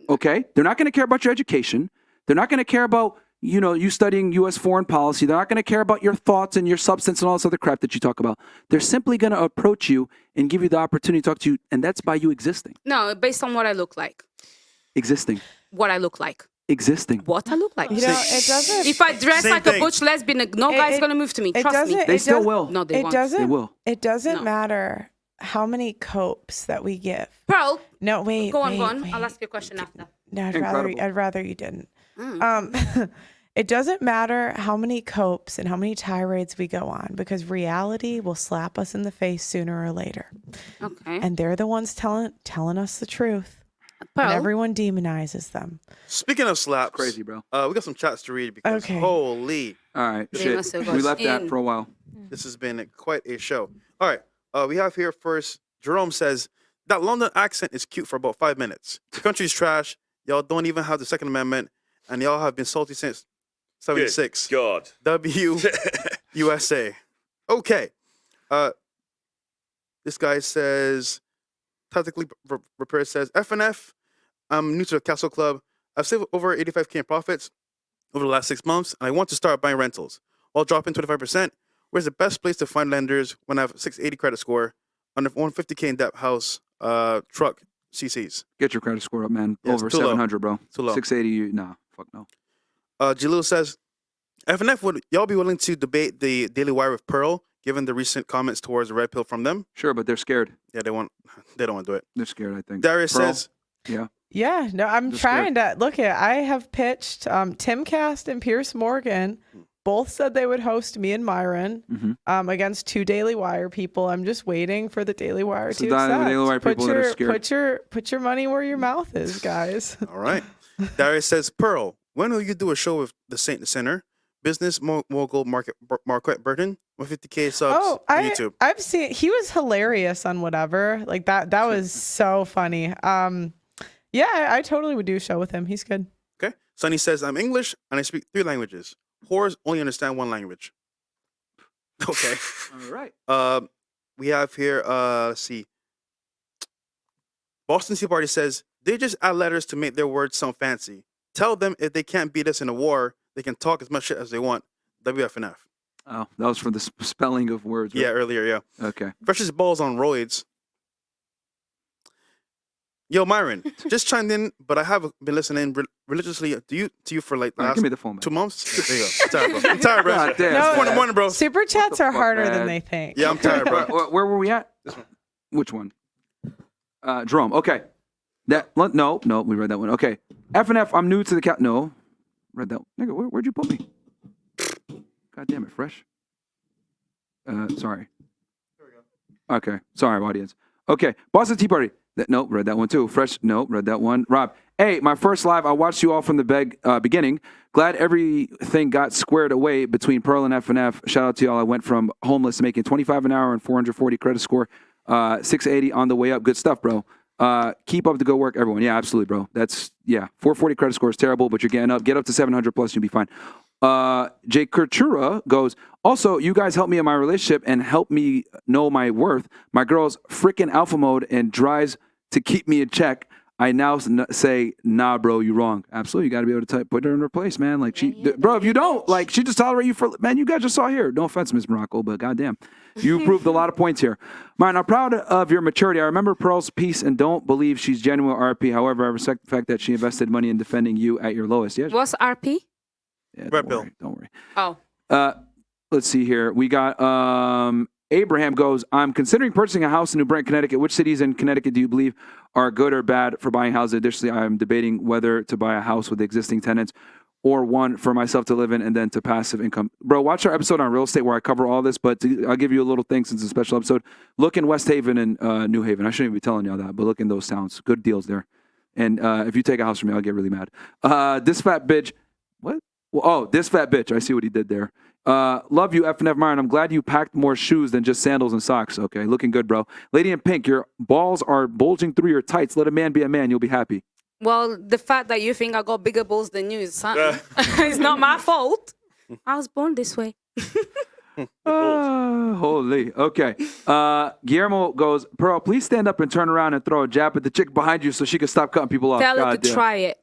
Okay? They're not going to care about your education. They're not going to care about, you studying U.S. foreign policy. They're not going to care about your thoughts and your substance and all this other crap that you talk about. They're simply going to approach you and give you the opportunity to talk to you, and that's by you existing. No, based on what I look like. Existing. What I look like. Existing. What I look like. It doesn't. If I dress like a butch lesbian, no guy's gonna move to me. Trust me. They still will. No, they won't. They will. It doesn't matter how many copes that we give. Pearl. No, wait. Go on. I'll ask you a question after. No, Incredible. I'd rather you didn't. It doesn't matter how many copes and how many tirades we go on because reality will slap us in the face sooner or later. Okay. And they're the ones telling us the truth. Pearl. And everyone demonizes them. Speaking of slaps, crazy, bro. We got some chats to read because holy. All right, They shit. must have We got left that in. for a while. This has been quite a show. All right, we have here first. Jerome says that London accent is cute for about 5 minutes. The country's trash. Y'all don't even have the Second Amendment, and y'all have been salty since '76. God. USA. Okay. This guy says, tactically repaired says, FNF, I'm new to the Castle Club. I've saved over 85K in profits over the last 6 months, and I want to start buying rentals. While dropping 25%, where's the best place to find lenders when I have 680 credit score, under 150K in debt, house, truck, CCs? Get your credit score up, man. Yeah, Over it's too low. 700, bro. Too low. 680, nah, fuck no. Jalil says, FNF, would y'all be willing to debate the Daily Wire with Pearl, given the recent comments towards the red pill from them? Sure, but they're scared. Yeah, they don't want to do it. They're scared, I think. Darius Pearl? says, Yeah. Yeah, no, I'm Just trying to look at. I have pitched Timcast and Pierce Morgan. Both said they would host me and Myron against two Daily Wire people. I'm just waiting for the Daily Wire So to the accept. Daily Wire people that are scared. Put your money where your mouth is, guys. all right. Darius says, Pearl, when will you do a show with the Saint the Sinner? Business mogul Marquette Burton with 50K subs on YouTube. I've seen. He was hilarious on whatever. Like that was so funny. Yeah, I totally would do a show with him. He's good. Okay. Sonny says, I'm English and I speak 3 languages. Whores only understand 1 language. Okay. All right. We have here, let's see. Boston Tea Party says, they just add letters to make their words sound fancy. Tell them if they can't beat us in a war, they can talk as much shit as they want. WFNF. Oh, that was for the spelling of words. Right? Yeah, earlier, yeah. Okay. Freshest balls on roids. Yo, Myron, just chimed in, but I have been listening religiously to you for like the All right, last give me the phone, man. 2 months. There you go. I'm tired, bro. God damn. It's 4 in the morning, bro. Super chats are harder man? than they think. Yeah, I'm tired, bro. Where were we at? Which one? Jerome. Okay. No, we read that one. Okay. FNF, I'm new to the cat. No. Read that. Nigga, where'd you put me? God damn it, Fresh. Sorry. Okay. Sorry, audience. Okay. Boston Tea Party. Nope, read that one too. Fresh. Nope, read that one. Rob. Hey, my first live. I watched you all from the beginning. Glad everything got squared away between Pearl and FNF. Shout out to y'all. I went from homeless to making $25 an hour and 440 credit score. 680 on the way up. Good stuff, bro. Keep up the good work, everyone. Yeah, absolutely, bro. 440 credit score is terrible, but you're getting up. Get up to 700 plus, you'll be fine. Jake Kurtura goes, also, you guys helped me in my relationship and help me know my worth. My girl's freaking alpha mode and tries to keep me in check. I now say, nah, bro, you're wrong. Absolutely. You got to be able to put her in her place, man. Like, bro, if you don't, like, she just tolerate you for, man, you guys just saw here. No offense, Miss Morocco, but goddamn. You proved a lot of points here. Myron, I'm proud of your maturity. I remember Pearl's piece and don't believe she's genuine RP. However, I respect the fact that she invested money in defending you at your lowest. Yeah. What's RP? Yeah, Red pill. Don't worry. Oh. Let's see here. We got Abraham goes, I'm considering purchasing a house in New Brent, Connecticut. Which cities in Connecticut do you believe are good or bad for buying houses? Additionally, I'm debating whether to buy a house with existing tenants or one for myself to live in and then to passive income. Bro, watch our episode on real estate where I cover all this, but I'll give you a little thing since it's a special episode. Look in West Haven and New Haven. I shouldn't even be telling y'all that, but look in those towns. Good deals there. And if you take a house from me, I'll get really mad. This fat bitch. What? Well, oh, this fat bitch. I see what he did there. Love you, F&F Myron. I'm glad you packed more shoes than just sandals and socks. Okay, looking good, bro. Lady in pink, your balls are bulging through your tights. Let a man be a man. You'll be happy. Well, the fact that you think I got bigger balls than you is something. It's not my fault. I was born this way. Holy. Okay. Guillermo goes, Pearl, please stand up and turn around and throw a jab at the chick behind you so she can stop cutting people off. Tell her God to damn. try it.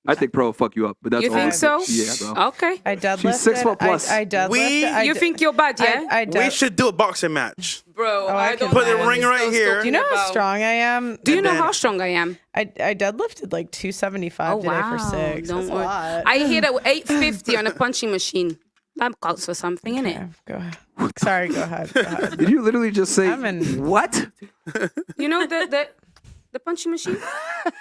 I think Pearl will fuck you up, but that's You all. think so? Yeah, bro. Okay. I deadlifted. She's 6 foot plus. I deadlifted. You think you're bad, yeah? We should do a boxing match. Bro, I don't put the know what ring this right girl's here. Do you know talking how about. strong I am? Do you know how strong I am? I deadlifted like 275 today for 6. Don't That's a worry. lot. I hit a 850 on a punching machine. That counts for something, innit? Go ahead. Sorry, go ahead. Go ahead. Did you literally just say, I'm in- what? You know the punching machine?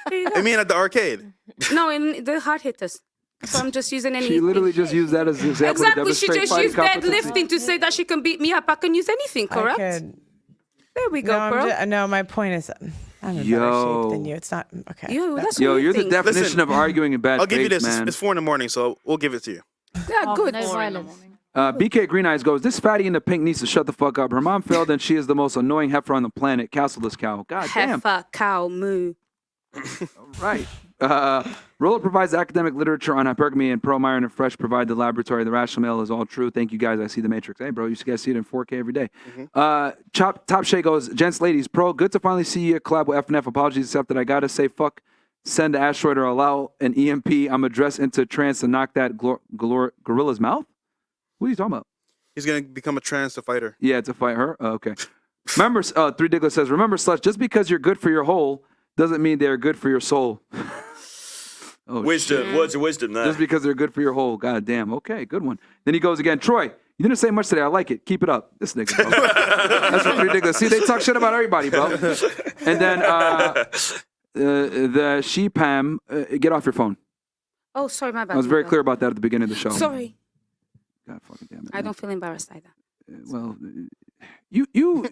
There you go. I mean, at the arcade. No, in the hard hitters. So I'm just using any. She literally just used that as an example to Exactly. She demonstrate just fighting used competency. deadlifting to say that she can beat me up. I can use anything, correct? There we go, bro. No, my point is I'm in better Yo. shape than you. It's not okay. Yo, that's Yo, what you you're the think. definition Listen, of arguing in bad I'll give you faith, this. man. It's 4 a.m, so we'll give it to you. Yeah, good. No violence. BK Green Eyes goes, this fatty in the pink needs to shut the fuck up. Her mom failed and she is the most annoying heifer on the planet. Castle this cow. God damn. Heifer, cow, moo. Right. Roller provides academic literature on hypergamy, and Pro Myron and Fresh provide the laboratory. The rational male is all true. Thank you guys. I see the Matrix. Hey, bro, you guys see it in 4K every day. Top Shay goes, gents, ladies, Pro, good to finally see you collab with F&F. Apologies accepted. I gotta say, fuck, send the asteroid or allow an EMP. I'm addressed into trance to knock that gorilla's mouth. What are you talking about? He's gonna become a trans fighter. Yeah, to fight her. Oh, okay. Remember, 3 Diggler says, remember, sluts, just because you're good for your whole doesn't mean they're good for your soul. Oh, wisdom, shit. words of wisdom there. Just because they're good for your whole. God damn. Okay, good one. Then he goes again. Troy, you didn't say much today. I like it. Keep it up. This nigga, bro. That's what ridiculous. See, they talk shit about everybody, bro. And then the She-Pam, get off your phone. Oh, sorry, my bad. I was my very bad. clear about that at the beginning of the show. Sorry. God fucking damn it. I don't feel embarrassed either. Well, you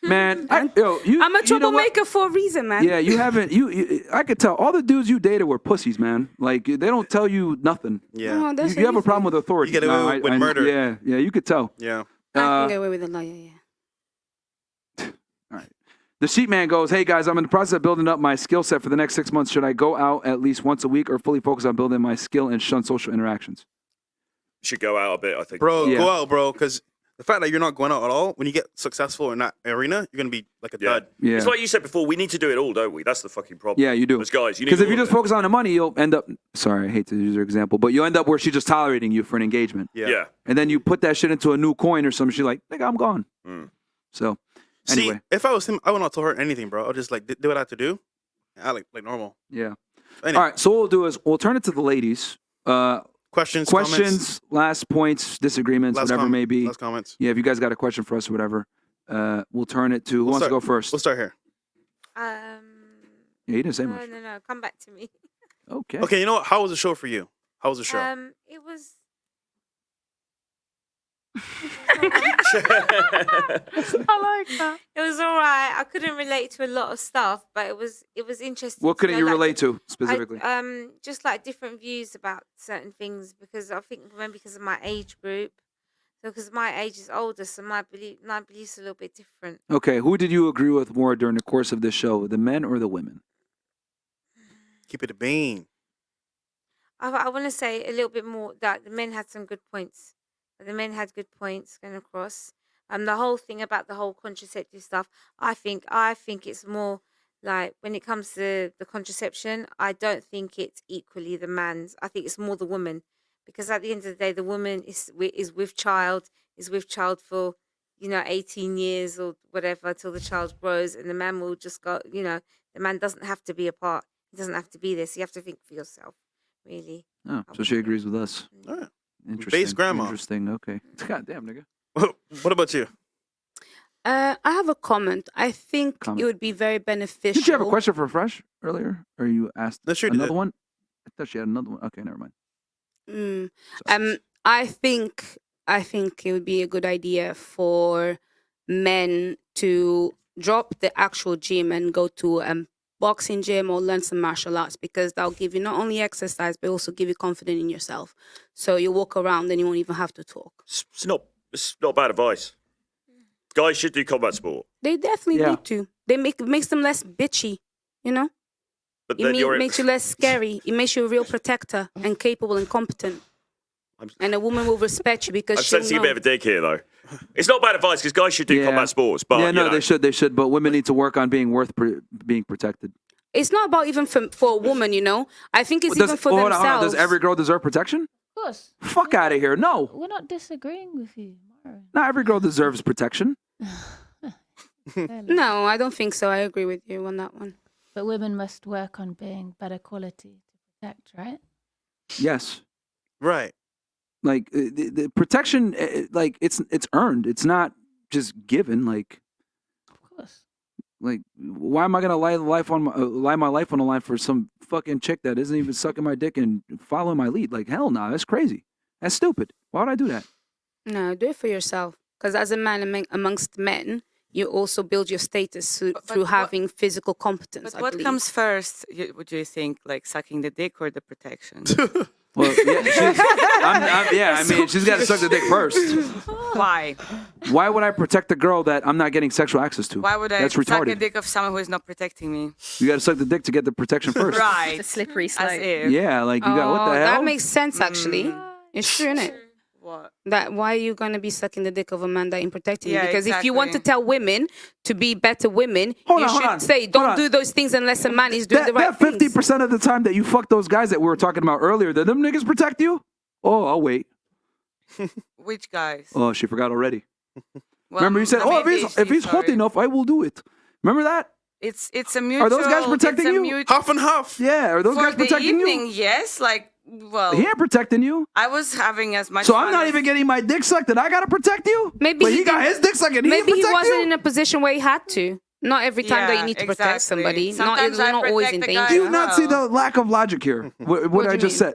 man, I'm a you know what? troublemaker for a reason, man. Yeah, you haven't. I could tell all the dudes you dated were pussies, man. Like they don't tell you nothing. Yeah, Oh, that's You have a problem with authority. You get away No, with murder. Yeah, you could tell. Yeah. I can get away with a liar, yeah. All right. The sheep man goes, hey guys, I'm in the process of building up my skill set for the next 6 months. Should I go out at least once a week or fully focus on building my skill and shun social interactions? Should go out a bit, I think. Bro, Yeah. go out, bro, because the fact that you're not going out at all, when you get successful in that arena, you're gonna be like a dud. Yeah. It's like you said before, we need to do it all, don't we? That's the fucking problem. Yeah, you do. As guys, you need Because if all you of just it. focus on the money, you'll end up. Sorry, I hate to use your example, but you'll end up where she's just tolerating you for an engagement. Yeah. And then you put that shit into a new coin or something. She's like, nigga, I'm gone. So, anyway. See, if I was him, I would not tell her anything, bro. I'll just like do what I have to do. I like normal. Yeah. Anyway. All right. So what we'll do is we'll turn it to the ladies. Questions, questions, last points, disagreements, Last whatever may be. Last comments. Yeah. If you guys got a question for us or whatever, we'll turn it to who wants to go first. We'll start here. Yeah, you didn't say much. No. Come back to me. Okay. Okay. You know what? How was the show for you? How was the show? It was. I like that. It was all right. I couldn't relate to a lot of stuff, but it was interesting. What couldn't you like, relate to specifically? Just like different views about certain things because I think maybe because of my age group. So because my age is older, so my beliefs are a little bit different. Okay. Who did you agree with more during the course of this show, the men or the women? Keep it a bean. I want to say a little bit more that the men had some good points. The men had good points going across. The whole thing about the whole contraceptive stuff, I think it's more like when it comes to the contraception, I don't think it's equally the man's. I think it's more the woman, because at the end of the day, the woman is with child for 18 years or whatever till the child grows, and the man will just go. The man doesn't have to be a part. He doesn't have to be this. You have to think for yourself, really. Oh, so she agrees with us. All right. Interesting. Base grandma. Interesting. Okay. God damn, nigga. What about you? I have a comment. I think it would be very beneficial. Did you have a question for Fresh earlier? Or you asked sure another did. one? thought she had another one. Okay, never mind. I think it would be a good idea for men to drop the actual gym and go to boxing gym or learn some martial arts, because that'll give you not only exercise but also give you confidence in yourself. So you walk around and you won't even have to talk. It's not bad advice. Guys should do combat sport. They definitely need to. They makes them less bitchy, you know? But then It makes you less scary. It makes you a real protector and capable and competent. And a woman will respect you because I'm she'll sensing a know. bit of a dig here, though. It's not bad advice because guys should do combat sports. But yeah, no, you know. they should. But women need to work on being being protected. It's not about even for a woman, you know? I think it's even for hold on, themselves. does every girl deserve protection? Of course. Fuck out of here. No. We're not disagreeing with you, Myron. Not every girl deserves protection. No, I don't think so. I agree with you on that one. But women must work on being better quality to protect, right? Yes. Right. Like the protection, like it's earned. It's not just given. Like, of course. Like, why am I gonna lie my life on the line for some fucking chick that isn't even sucking my dick and following my lead? Like, hell no, that's crazy. That's stupid. Why would I do that? No, do it for yourself. Because as a man amongst men, you also build your status through having physical competence. But what comes first? Would you think, like sucking the dick or the protection? Well, yeah, I mean, she's got to suck the dick first. Why? Why would I protect a girl that I'm not getting sexual access to? Why would I That's suck retarded. the dick of someone who is not protecting me? You got to suck the dick to get the protection first. Right. The slippery slope. Yeah, like you got what the hell? That makes sense, actually. It's true, isn't it? What? That why are you gonna be sucking the dick of a man that ain't protecting you? Yeah, Because if you want to exactly. tell women to be better women, Hold you on, hold should on, say, hold don't on. do those things unless a man is doing the right That things. 50% of the time that you fuck those guys that we were talking about earlier, that them niggas protect you? Oh, I'll wait. Which guys? Oh, she forgot already. Well, Remember you said, maybe if he's she's hot sorry. enough, I will do it. Remember that? It's a mutual. Are those guys protecting you? Half and half. Yeah, are those For guys the protecting evening, you? yes. Like, well, He ain't protecting you. I was having as much. So fun I'm not as- even getting my dick sucked and I gotta protect you? Maybe But he got his dick sucked and he maybe didn't he protect wasn't you? in a position where he had to. Not every time that you need to protect somebody. Sometimes Not, I you're not always in protect the guy danger. Do you not see the lack of logic here? What do I you just mean? said.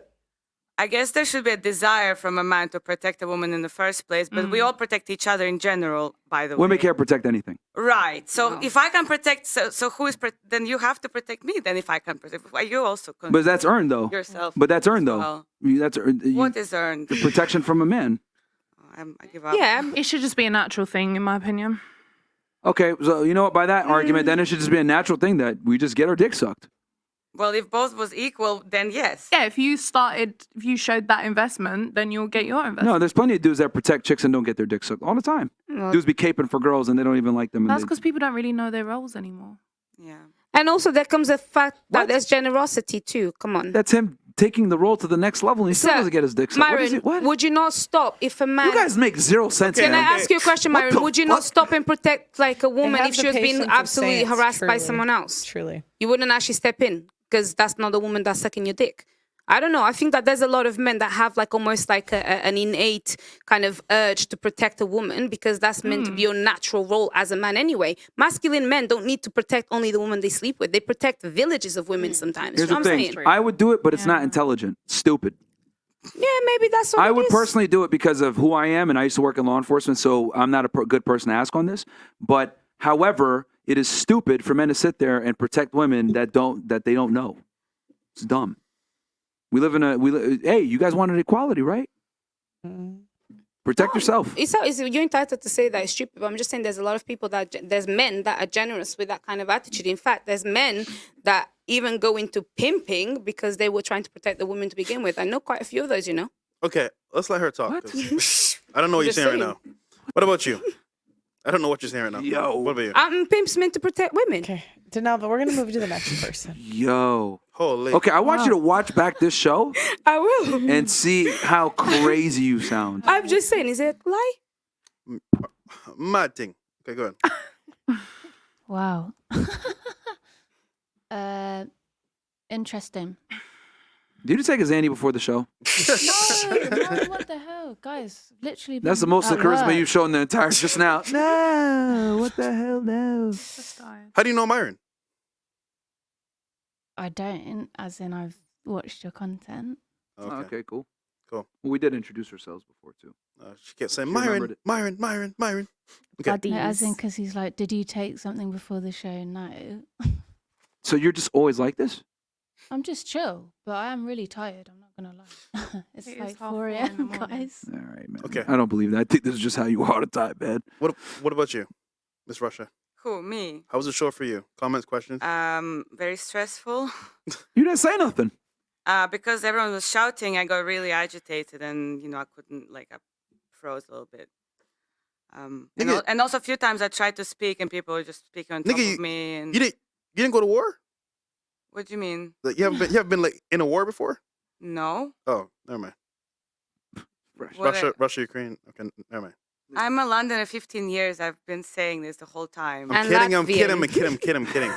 I guess there should be a desire from a man to protect a woman in the first place, but we all protect each other in general, by the way. Women can't protect anything. Right. So if I can protect, so who is, then you have to protect me. Then if I can protect, you also can. But that's earned though. Yourself. But that's earned though. well. That's earned. What is earned? The protection from a man. I give up. Yeah, it should just be a natural thing, in my opinion. Okay, so you know what? By that argument, then it should just be a natural thing that we just get our dick sucked. Well, if both was equal, then yes. Yeah, if you showed that investment, then you'll get your investment. No, there's plenty of dudes that protect chicks and don't get their dick sucked all the time. Well, Dudes be caping for girls and they don't even like them. and That's they- because people don't really know their roles anymore. Yeah. And also there comes the fact that there's generosity too. Come on. That's him taking the role to the next level and he still Sir, doesn't get his dick sucked. What is Myron, it? What? would you not stop if a man... You guys make zero sense. Can I man. ask you a question, What Myron? the Would you not fuck? stop and protect like a woman have if she the was being patience of absolutely saints, harassed by truly. someone else? Truly. You wouldn't actually step in because that's not the woman that's sucking your dick. I don't know. I think that there's a lot of men that have like almost like an innate kind of urge to protect a woman because that's meant to be your natural role as a man anyway. Masculine men don't need to protect only the woman they sleep with. They protect villages of women sometimes. Here's You the know what I'm thing. saying? I would do it, but it's not intelligent. Stupid. Yeah, maybe that's what I it would is. personally do it because of who I am, and I used to work in law enforcement, so I'm not a good person to ask on this. But however, it is stupid for men to sit there and protect women that they don't know. It's dumb. We live in hey, you guys wanted equality, right? Protect yourself. You're entitled to say that it's stupid, but I'm just saying there's a lot of people there's men that are generous with that kind of attitude. In fact, there's men that even go into pimping because they were trying to protect the women to begin with. I know quite a few of those, you know. Okay, let's let her talk. 'cause I don't know what you're Just saying right saying. now. What about you? I don't know what you're saying right now. Yo. What about you? Pimps meant to protect women. Okay, Danelle, but we're gonna move to the next person. Yo. Holy. Okay, I want you to watch back this show I will. and see how crazy you sound. I'm just saying, is it a lie? Mad thing. Okay, go ahead. Wow. Interesting. Did you take a Xanny before the show? No, what the hell, guys? Literally. That's the been most at charisma work. you've shown the entire just now. No, what the hell, no. How do you know Myron? I don't, as in I've watched your content. Okay. Okay, cool. Cool. Well, we did introduce ourselves before too. She kept saying She remembered Myron. Okay. No, as in, because he's like, did you take something before the show? No. So you're just always like this? I'm just chill, but I am really tired. I'm not gonna lie. It's It is like 4 4 a.m., a.m., guys. All right, man. Okay. I don't believe that. I think this is just how you are all the time, man. What about you, Miss Russia? Who, me? How was the show for you? Comments, questions? Very stressful. You didn't say nothing. Because everyone was shouting, I got really agitated, and I couldn't, like, I froze a little bit. And also a few times I tried to speak, and people were just speaking on top of me. And you didn't go to war? What do you mean? Like, you haven't been like in a war before? No. Oh, never mind. Russia, Ukraine. Okay, never mind. I'm in London for 15 years. I've been saying this the whole time. I'm kidding.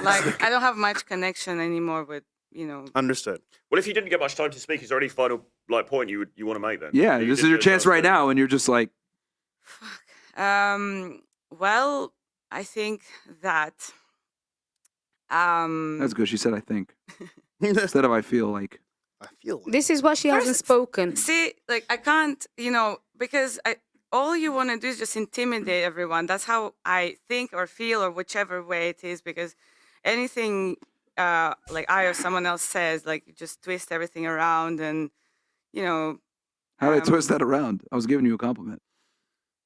Like, I don't have much connection anymore with, Understood. Well, if you didn't get much time to speak, is there any final point you want to make then? Yeah, this is your chance right now, and you're just like. Well, I think that. That's good. She said, "I think," instead of "I feel like." I feel. Like. This is why she hasn't spoken. See, like I can't, because all you want to do is just intimidate everyone. That's how I think or feel, or whichever way it is. Because anything like I or someone else says, like you just twist everything around, and How did I twist that around? I was giving you a compliment.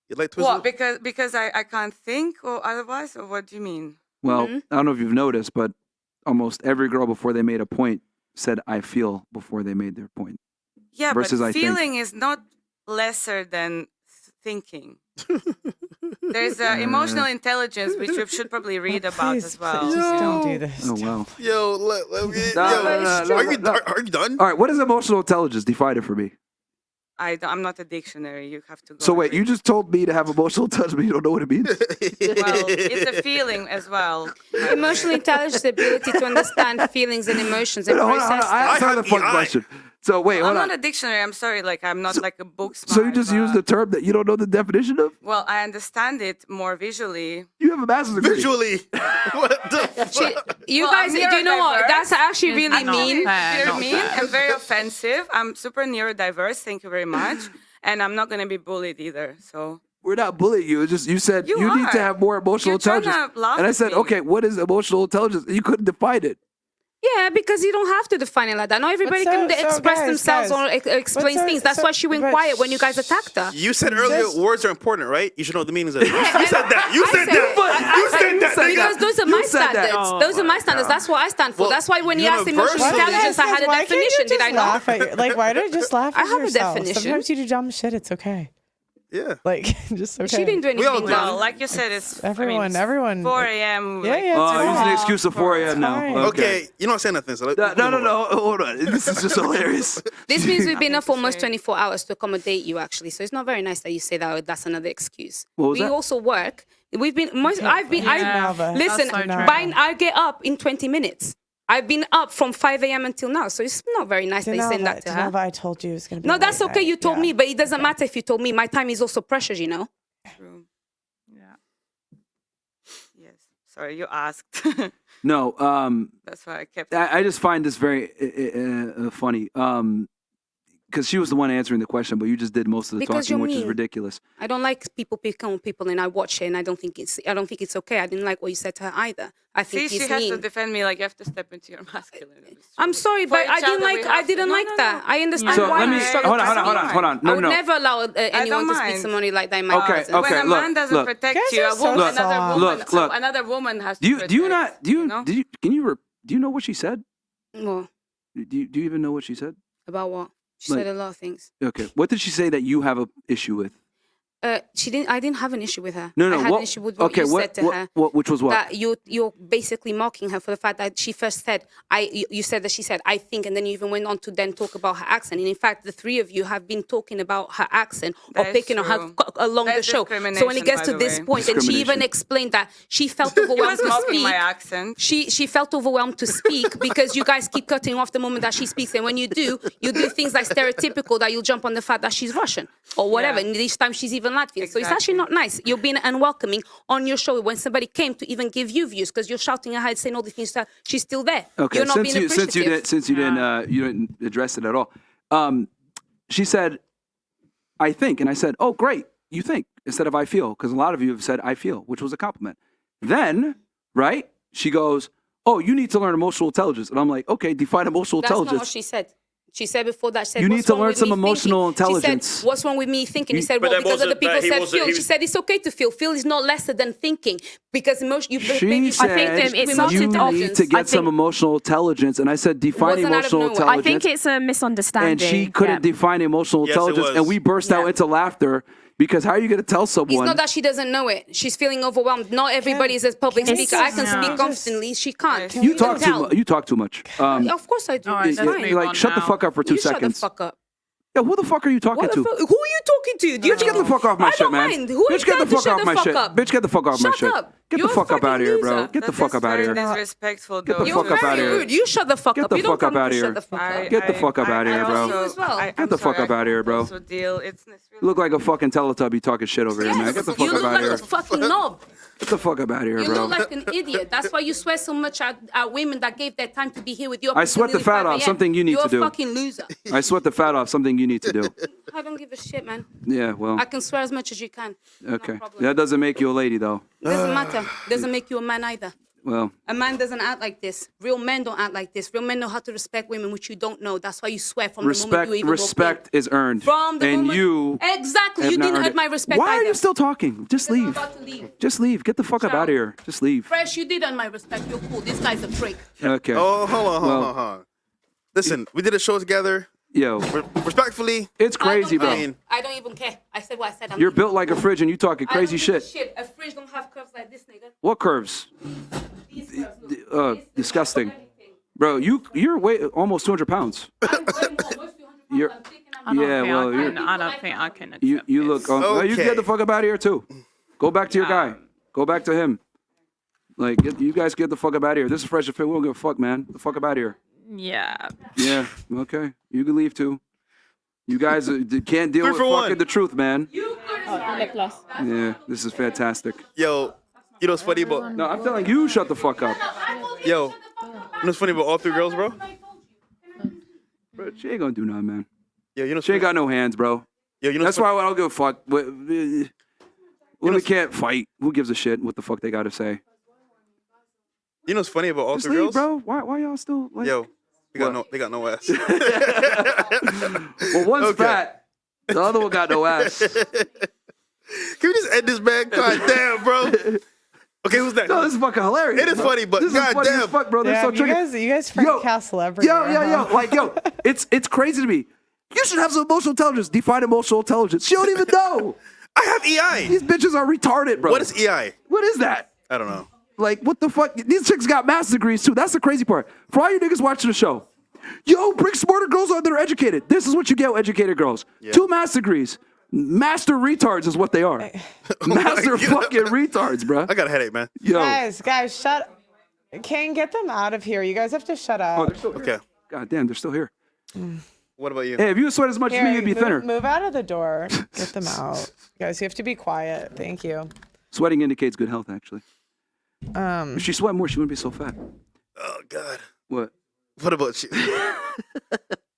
You like twist? What? Because I can't think or otherwise, or what do you mean? Well, I don't know if you've noticed, but almost every girl before they made a point said "I feel" before they made their point. Yeah, versus but I feeling think. is not lesser than thinking. There's emotional intelligence, which we should probably read about as well. Please don't do this. Oh wow. Yo, let me. No. Are you done? All right. What is emotional intelligence? Define it for me. I'm not a dictionary. You have to go. So wait, you just told me to have emotional intelligence, but you don't know what it means? Well, it's a feeling as well. Emotional intelligence is the ability to understand feelings and emotions and process them. I asked another fun question. So wait, hold I'm on. not a dictionary. I'm sorry. Like I'm not like a book smart. So you just use the term that you don't know the definition of? Well, I understand it more visually. You have a master's degree. Visually. What the fuck? You guys, do you know what? That's actually really mean. Very mean and very offensive. I'm super neurodiverse. Thank you very much. And I'm not going to be bullied either. So we're not bullying you. It's just you said you need to have more emotional intelligence. And I said, okay, what is emotional intelligence? You couldn't define it. Yeah, because you don't have to define it like that. Not everybody can express themselves or explain things. That's why she went quiet when you guys attacked her. You said earlier words are important, right? You should know the meanings of it. You said that. You said that. Because those are my standards. Those are my standards. That's what I stand for. That's why when you asked emotional intelligence, I had a definition. Did I not? Why don't you just laugh at I have a yourself? definition. Sometimes you do dumb shit. It's okay. Yeah. Like, just okay. She didn't do anything wrong. Well, like you said, it's everyone. 4 a.m. Yeah, use an excuse of 4 a.m. now. Okay, you're not saying nothing. So no. Hold on. This is just hilarious. This means we've been up for almost 24 hours to accommodate you, actually. So it's not very nice that you say that. That's another excuse. We also work. We've been. Listen. So I get up in 20 minutes. I've been up from 5 a.m. until now, so it's not very nice that you're saying that to her. I told you it was going to be. No, that's okay. You told me, but it doesn't matter if you told me. My time is also precious, you know. True. Yeah. Yes. Sorry, you asked. No. That's why I kept. I just find this very funny. Because she was the one answering the question, but you just did most of the Because talking, you're which is mean. ridiculous. I don't like people picking on people, and I watch it, and I don't think it's okay. I didn't like what you said to her either. I think she he's has mean. to defend me like you have to step into your masculinity. I'm sorry, but I didn't like that. I understand So why let me you struggle. hold on. No, I would never allow anyone to speak to somebody like that in my presence. When a man doesn't protect you, another woman has to protect. Do you know what she said? What? Do you even know what she said? About what? She said a lot of things. Okay. What did she say that you have an issue with? She didn't. I didn't have an issue with her. No. I had an issue with what you said to her. Which was what? That you're basically mocking her for the fact that she first said you said that she said I think, and then you even went on to then talk about her accent. And in fact, the three of you have been talking about her accent or picking on her along the show. So when it gets to this point, and she even explained that she felt overwhelmed to speak. My accent. She felt overwhelmed to speak because you guys keep cutting off the moment that she speaks, and when you do things like stereotypical that you'll jump on the fact that she's Russian or whatever. And this time she's even live in Latvia. So it's actually not nice. You're being unwelcoming on your show when somebody came to even give you views because you're shouting at her and saying all these things. She's still there. Okay, you're not being appreciative. since you didn't address it at all. She said, "I think," and I said, "Oh, great, you think," instead of "I feel," because a lot of you have said "I feel," which was a compliment. Then, right? She goes, "Oh, you need to learn emotional intelligence," and I'm like, "Okay, define emotional intelligence." That's not what she said. She said before that, she said, you need to learn some emotional intelligence. She said, what's wrong with me thinking? He said, well, because other people said feel. She said, it's okay to feel. Feel is not lesser than thinking. Because she said, you need to get some emotional intelligence. And I said, define emotional intelligence. I think it's a misunderstanding. And she couldn't define emotional intelligence. And we burst out into laughter. Because how are you going to tell someone? It's not that she doesn't know it. She's feeling overwhelmed. Not everybody is a public speaker. I can speak constantly. She can't. You talk too much. Of course I do. It's fine. Like, shut the fuck up for 2 seconds. Shut the fuck up. Yeah, who the fuck are you talking to? Who are you talking to? Bitch, get the fuck off my shit, man. Bitch, get the fuck off my shit. Bitch, get the fuck off my shit. Get the fuck up out of here, bro. Get the fuck up out of here. Disrespectful. Get the fuck up out of here. You shut the fuck up. Get the fuck up out of here. Get the fuck up out of here, bro. Get the fuck up out of here, bro. You look like a fucking Teletubby talking shit over here, man. Get the fuck up out of here. You look like a fucking knob. Get the fuck up out of here, bro. You look like an idiot. That's why you swear so much at women that gave their time to be here with you. I sweat the fat off. Something you need to do. You're a fucking loser. I sweat the fat off. Something you need to do. I don't give a shit, man. Yeah, well. I can swear as much as you can. Okay. That doesn't make you a lady, though. Doesn't matter. Doesn't make you a man either. Well. A man doesn't act like this. Real men don't act like this. Real men know how to respect women, which you don't know. That's why you swear from the moment you even Respect is earned. From the moment. You. Exactly. You didn't earn my respect Why either. are you still talking? Just leave. I'm about to leave. Just leave. Get the fuck up out of here. Just leave. Fresh, you did earn my respect. You're cool. This guy's a prick. Okay. Oh, hold on. Listen, we did a show together. Yo. Respectfully. It's crazy, bro. I don't even care. I said what I said. You're built like a fridge and you talking crazy shit. A fridge don't have curves like this, nigga. What curves? Disgusting. Bro, you're almost 200 pounds. You're, I don't think I can. You look. You get the fuck up out of here too. Go back to your guy. Go back to him. Like you guys get the fuck up out of here. This is Fresh and Fit. We don't give a fuck, man. The fuck up out of here. Yeah. Yeah. Okay. You can leave too. You guys can't deal with fucking the truth, man. Yeah. This is fantastic. Yo, you know what's funny about? No, I'm telling you, shut the fuck up. Yo, you know what's funny about all three girls, bro? Bro, she ain't gonna do nothing, man. Yo, you know she ain't got no hands, bro. Yo, you know that's why I don't give a fuck. Women can't fight. Who gives a shit what the fuck they gotta say? You know what's funny about all Just three leave, girls? bro. Why y'all still like? Yo, they got no ass. Well, one's fat. The other one got no ass. Can we just end this, man? God damn, bro. Okay, who's that? No, this is fucking hilarious. It is funny, but this God is funny damn, as fuck, bro. They're so tricky. You guys freaking castle everywhere. Yo, like it's crazy to me. You should have some emotional intelligence. Define emotional intelligence. She don't even know. I have EI. These bitches are retarded, bro. What is EI? What is that? I don't know. Like, what the fuck? These chicks got master's degrees, too. That's the crazy part. For all you niggas watching the show, yo, bring smarter girls on that are educated. This is what you get with educated girls. Yeah. 2 master's degrees. Master retards is what they are. Master fucking retards, bro. I got a headache, man. Yo. Guys, shut up. Kane, get them out of here. You guys have to shut up. Oh, they're still here. Okay. God damn, they're still here. What about you? Hey, if you sweat as much as me, you'd be thinner. Move out of the door. Get them out. Guys, you have to be quiet. Thank you. Sweating indicates good health, actually. If she sweat more, she wouldn't be so fat. Oh, God. What? What about you?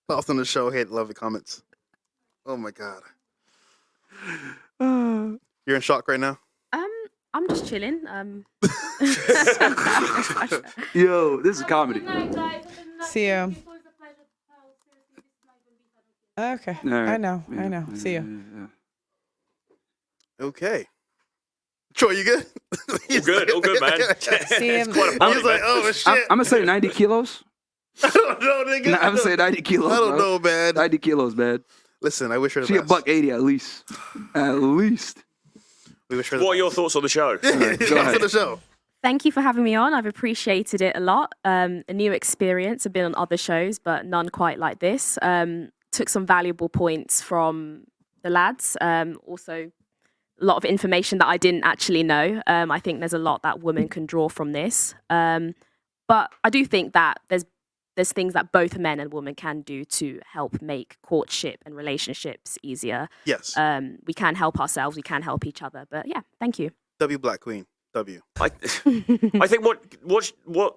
Lost on the show. Hate lovely comments. Oh, my God. You're in shock right now? I'm just chilling. Yo, this is comedy. See you. Okay. Right. I know. See you. Okay. Troy, you good? All good, man. See him. He's like, oh, shit. I'm going to say 90 kilos. I don't know, nigga. I'm going to say 90 kilos. I don't know, man. 90 kilos, man. Listen, I wish her the she best. $180 at least. At least. We wish her what are your thoughts on the show? Go ahead. on the show. Thank you for having me on. I've appreciated it a lot. A new experience. I've been on other shows, but none quite like this. Took some valuable points from the lads. Also, a lot of information that I didn't actually know. I think there's a lot that women can draw from this. But I do think that there's there's things that both men and women can do to help make courtship and relationships easier. Yes. We can help ourselves. We can help each other. But yeah, thank you. W Black Queen. W. I think what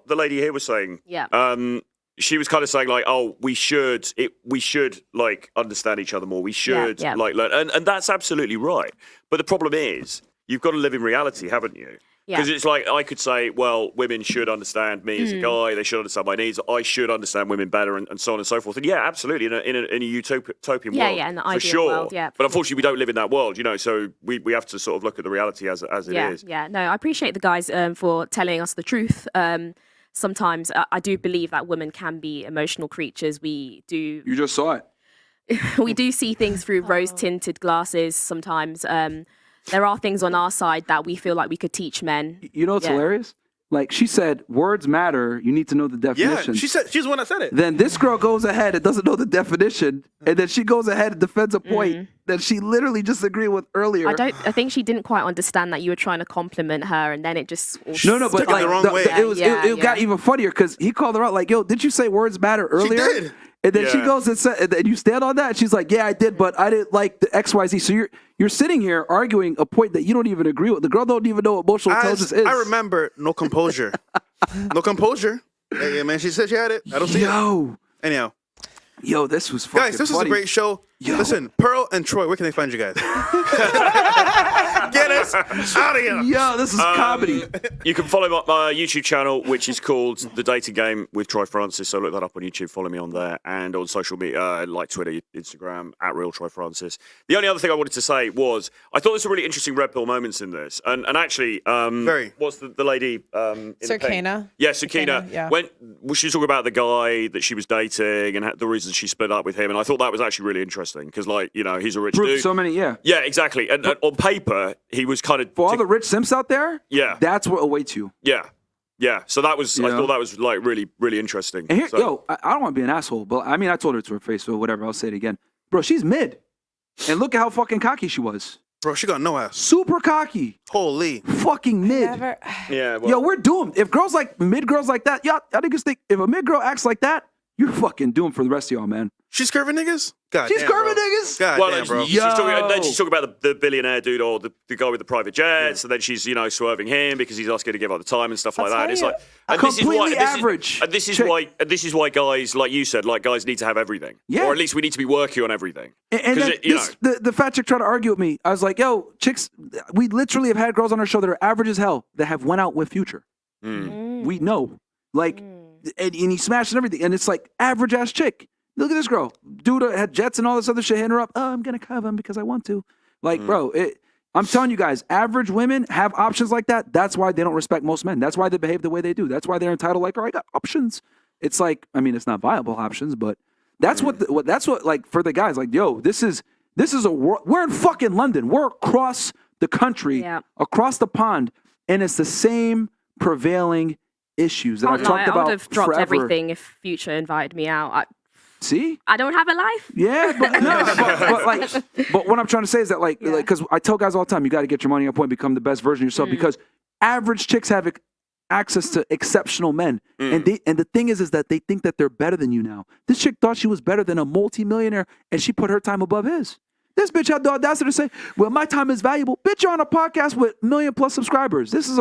the lady here was saying. Yeah. She was kind of saying like, oh, we should like understand each other more. We should like learn, and that's absolutely right. But the problem is, you've got to live in reality, haven't you? Because it's like I could say, well, women should understand me as a guy. They should understand my needs. I should understand women better, and so on and so forth. And yeah, absolutely, in a utopian world, in the for ideal sure. world, But unfortunately, we don't live in that world, you know. So we have to sort of look at the reality as it is. Yeah. No, I appreciate the guys for telling us the truth. Sometimes I do believe that women can be emotional creatures. We do. You just saw it. We do see things through rose-tinted glasses sometimes. There are things on our side that we feel like we could teach men. You know what's hilarious? Like she said, words matter. You need to know the definition. Yeah, she's the one that said it. Then this girl goes ahead and doesn't know the definition, and then she goes ahead and defends a point that she literally just agreed with earlier. I think she didn't quite understand that you were trying to compliment her, and then it just no, but like the wrong way. It got even funnier because he called her out like, "Yo, did you say words matter earlier?" She did. And then she goes and said, and you stand on that. And she's like, "Yeah, I did, but I didn't like the XYZ." So you're sitting here arguing a point that you don't even agree with. The girl don't even know what emotional intelligence is. I remember no composure. No composure. Yeah, man. She said she had it. I don't see it. Anyhow. Yo, this was fucking guys. This was a great show. Yo. Listen, Pearl and Troy, where can they find you guys? Get us out of here. Yo, this is comedy. You can follow my YouTube channel, which is called The Dating Game with Troy Francis. So look that up on YouTube. Follow me on there and on social media like Twitter, Instagram @RealTroyFrancis. The only other thing I wanted to say was I thought there was some really interesting red pill moments in this, and actually, what's the lady? Sakina. Yeah, Sakina. Yeah. When she was talking about the guy that she was dating and the reasons she split up with him, and I thought that was actually really interesting because, like, you know, he's a rich dude. So many, yeah, exactly. And on paper, he was kind of for all the rich simps out there. Yeah, that's what awaits you. Yeah. So that was I thought that was like really, really interesting. And here, I don't want to be an asshole, but I mean, I told her to her face, so whatever. I'll say it again, bro. She's mid, and look at how fucking cocky she was. Bro, she got no ass. Super cocky. Holy. Fucking mid. Yeah. Well, yo, we're doomed. If girls like mid girls like that, I think think if a mid girl acts like that, you're fucking doomed for the rest of y'all, man. She's curving niggas? God She's damn, curving bro. niggas? God damn, bro. She's talking about the billionaire dude or the guy with the private jets, and then she's, you know, swerving him because he's asking to give up the time and stuff like that. And it's like completely average. And this is why guys, like you said, like guys need to have everything. Yeah. Or at least we need to be working on everything. And then the fat chick tried to argue with me. I was like, yo, chicks, we literally have had girls on our show that are average as hell that have went out with Future. We know. Like, and he smashed and everything. And it's like, average ass chick. Look at this girl. Dude had jets and all this other shit hitting her up. Oh, I'm going to cover him because I want to. Like, bro, I'm telling you guys, average women have options like that. That's why they don't respect most men. That's why they behave the way they do. That's why they're entitled like, oh, I got options. It's like, I mean, it's not viable options, but that's what like for the guys, like, yo, this is we're in fucking London. We're across the country, across the pond, and it's the same prevailing issues that I've talked about. I would have dropped forever. everything if Future invited me out. See? I don't have a life. Yeah, but what I'm trying to say is that like because I tell guys all the time, you got to get your money on point, become the best version of yourself because average chicks have access to exceptional men, and the thing is that they think that they're better than you now. This chick thought she was better than a multimillionaire, and she put her time above his. This bitch had the audacity to say, well, my time is valuable. Bitch, you're on a podcast with 1 million+ subscribers. This is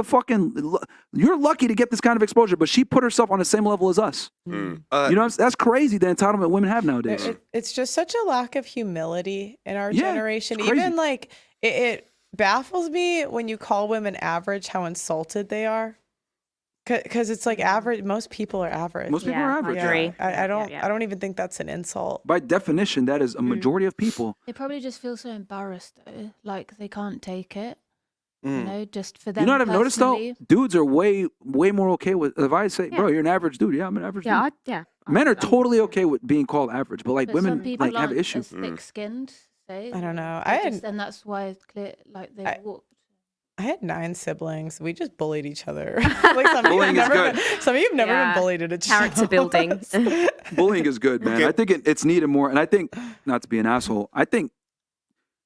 you're lucky to get this kind of exposure, but she put herself on the same level as us. You know, that's crazy, the entitlement women have nowadays. It's just such a lack of humility in our generation. Even like, it baffles me when you call women average, how insulted they are. Because it's like average. Most people are average. Most people are average. I don't even think that's an insult. By definition, that is a majority of people. They probably just feel so embarrassed though, like they can't take it. You know, just for them. You know what I've noticed though? Dudes are way more okay with. If I say, bro, you're an average dude. Yeah, I'm an average dude. Men are totally okay with being called average, but like but women some people like have issues. Thick-skinned. Say. I don't know. And that's why it's clear. Like they walk. I had 9 siblings. We just bullied each other. Like bullying is good. Some of you've never been bullied at a character building. Bullying is good, man. Okay. I think it's needed more. And I think, not to be an asshole, I think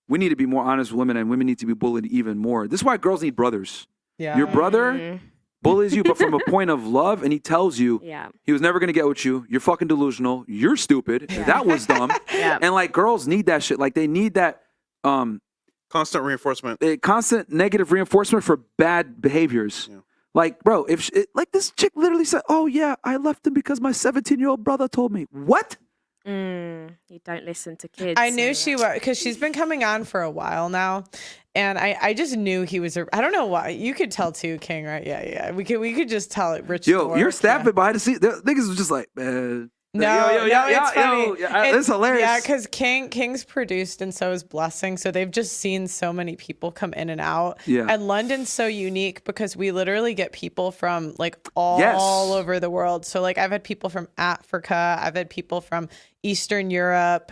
we need to be more honest with women, and women need to be bullied even more. This is why girls need brothers. Yeah. Your brother bullies you, but from a point of love, and he tells you Yeah. he was never gonna get with you. You're fucking delusional. You're stupid. That was dumb. Yeah. And like girls need that shit. Like they need that constant reinforcement. Constant negative reinforcement for bad behaviors. Yeah. Like, bro, if like this chick literally said, "Oh yeah, I left him because my 17-year-old brother told me." What? You don't listen to kids. I knew she was, because she's been coming on for a while now, and I just knew he was I don't know why. You could tell too, King, right? Yeah. We could just tell it. Rich. Yo, you're stabbing behind the scenes. Niggas was just like, man. It's funny. It's hilarious. Yeah, because King's produced and so is Blessing, so they've just seen so many people come in and out. Yeah. And London's so unique because we literally get people from like all over the world. So like I've had people from Africa, I've had people from Eastern Europe,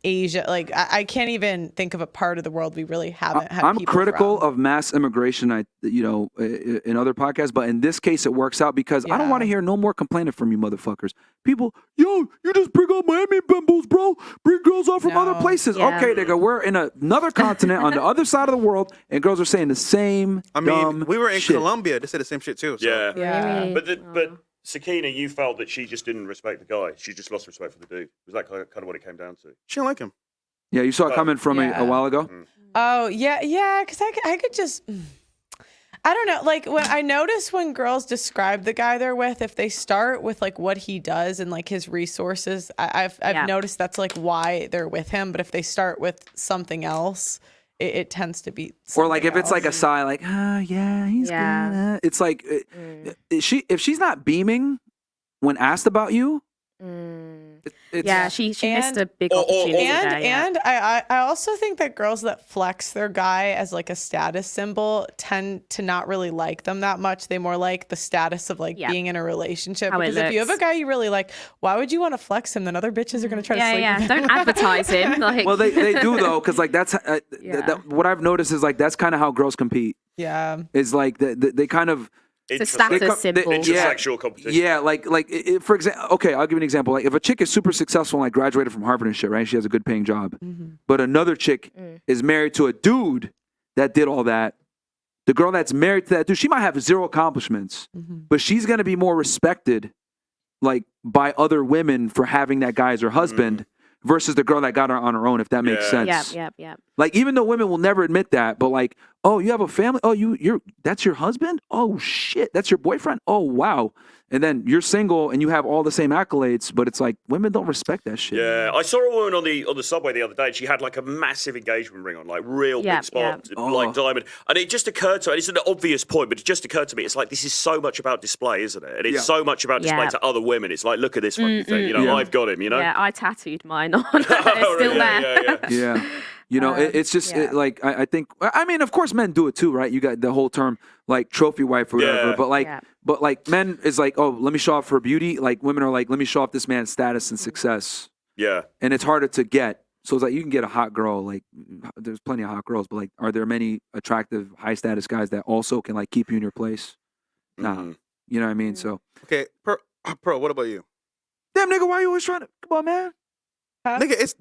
Asia. Like I can't even think of a part of the world we really haven't had. I'm people critical from. of mass immigration. In other podcasts, but in this case, it works out because I don't want to hear no more complaining from you, motherfuckers. People, you just bring up Miami bimbos, bro. Bring girls out from other places. Yeah. Okay, nigga, we're in another continent on the other side of the world, and girls are saying the same. We were in shit. Colombia. They said the same shit too. So. Yeah. But Sakina, you felt that she just didn't respect the guy. She just lost respect for the dude. Was that kind of what it came down to? She didn't like him. Yeah, you saw it coming from a while ago. Oh yeah, because I could just. I don't know. Like when I notice when girls describe the guy they're with, if they start with like what he does and like his resources, I've noticed that's like why they're with him. But if they start with something else, it tends to be. Or like if it's like a sigh, like he's good. It's like if she's not beaming when asked about you. She missed a big opportunity. And I also think that girls that flex their guy as like a status symbol tend to not really like them that much. They more like the status of like being in a relationship. How it because if you have looks. a guy you really like, why would you want to flex him? Then other bitches are going to try to sleep with him. Don't advertise him. Like. Well, they do though, because like that's what I've noticed is like that's kind of how girls compete. Yeah, is like they kind of. It's a status symbol. Intersexual competition. Yeah, for example, okay, I'll give you an example. Like if a chick is super successful and like graduated from Harvard and shit, right? She has a good paying job. But another chick is married to a dude that did all that. The girl that's married to that dude, she might have zero accomplishments, but she's going to be more respected like by other women for having that guy as her husband versus the girl that got her on her own, if that makes sense. Yeah. Like even though women will never admit that, but like, oh, you have a family? Oh, that's your husband? Oh shit, that's your boyfriend? Oh wow. And then you're single and you have all the same accolades, but it's like women don't respect that shit. Yeah, I saw a woman on the subway the other day. And she had like a massive engagement ring on, like real big spot, like diamond. And it just occurred to her. It's an obvious point, but it just occurred to me. It's like this is so much about display, isn't it? And it's so much about display to other women. It's like, look at this fucking thing. You know, I've got him. You know. Yeah, I tattooed mine on. It's still there. Yeah. You know, it's just like I think. I mean, of course, men do it too, right? You got the whole term like trophy wife or whatever. But like men is like, oh, let me show off her beauty. Like women are like, let me show off this man's status and success. Yeah, and it's harder to get. So it's like you can get a hot girl. Like there's plenty of hot girls, but like, are there many attractive, high status guys that also can like keep you in your place? Nah, you know what I mean. So okay, Pro, what about you? Damn nigga, why you always trying to come on, man? Nigga,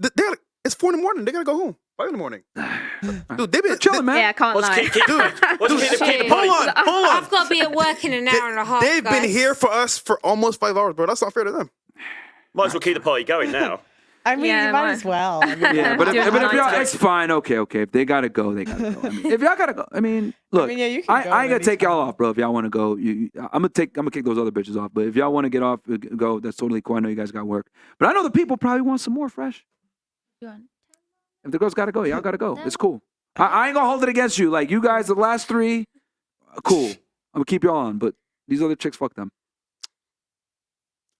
it's 4 in the morning. They gotta go home. 5 in the morning. Dude, they been chilling, man. Yeah, I can't lie. Hold on. I've got to be at work in an hour and a half. They've been here for us for almost 5 hours, bro. That's not fair to them. Might as well keep the party going now. I mean, you might as well. I mean, but if y'all, it's fine. Okay. If they gotta go, they gotta go. I mean, if y'all gotta go, I mean, look, you can go I ain't gonna take y'all off, bro. If y'all want to go, I'm gonna kick those other bitches off. But if y'all want to get off, go. That's totally cool. I know you guys got work, but I know the people probably want some more Fresh. If the girls gotta go, y'all gotta go. It's cool. I ain't gonna hold it against you. Like you guys, the last 3, cool. I'm gonna keep y'all on, but these other chicks, fuck them.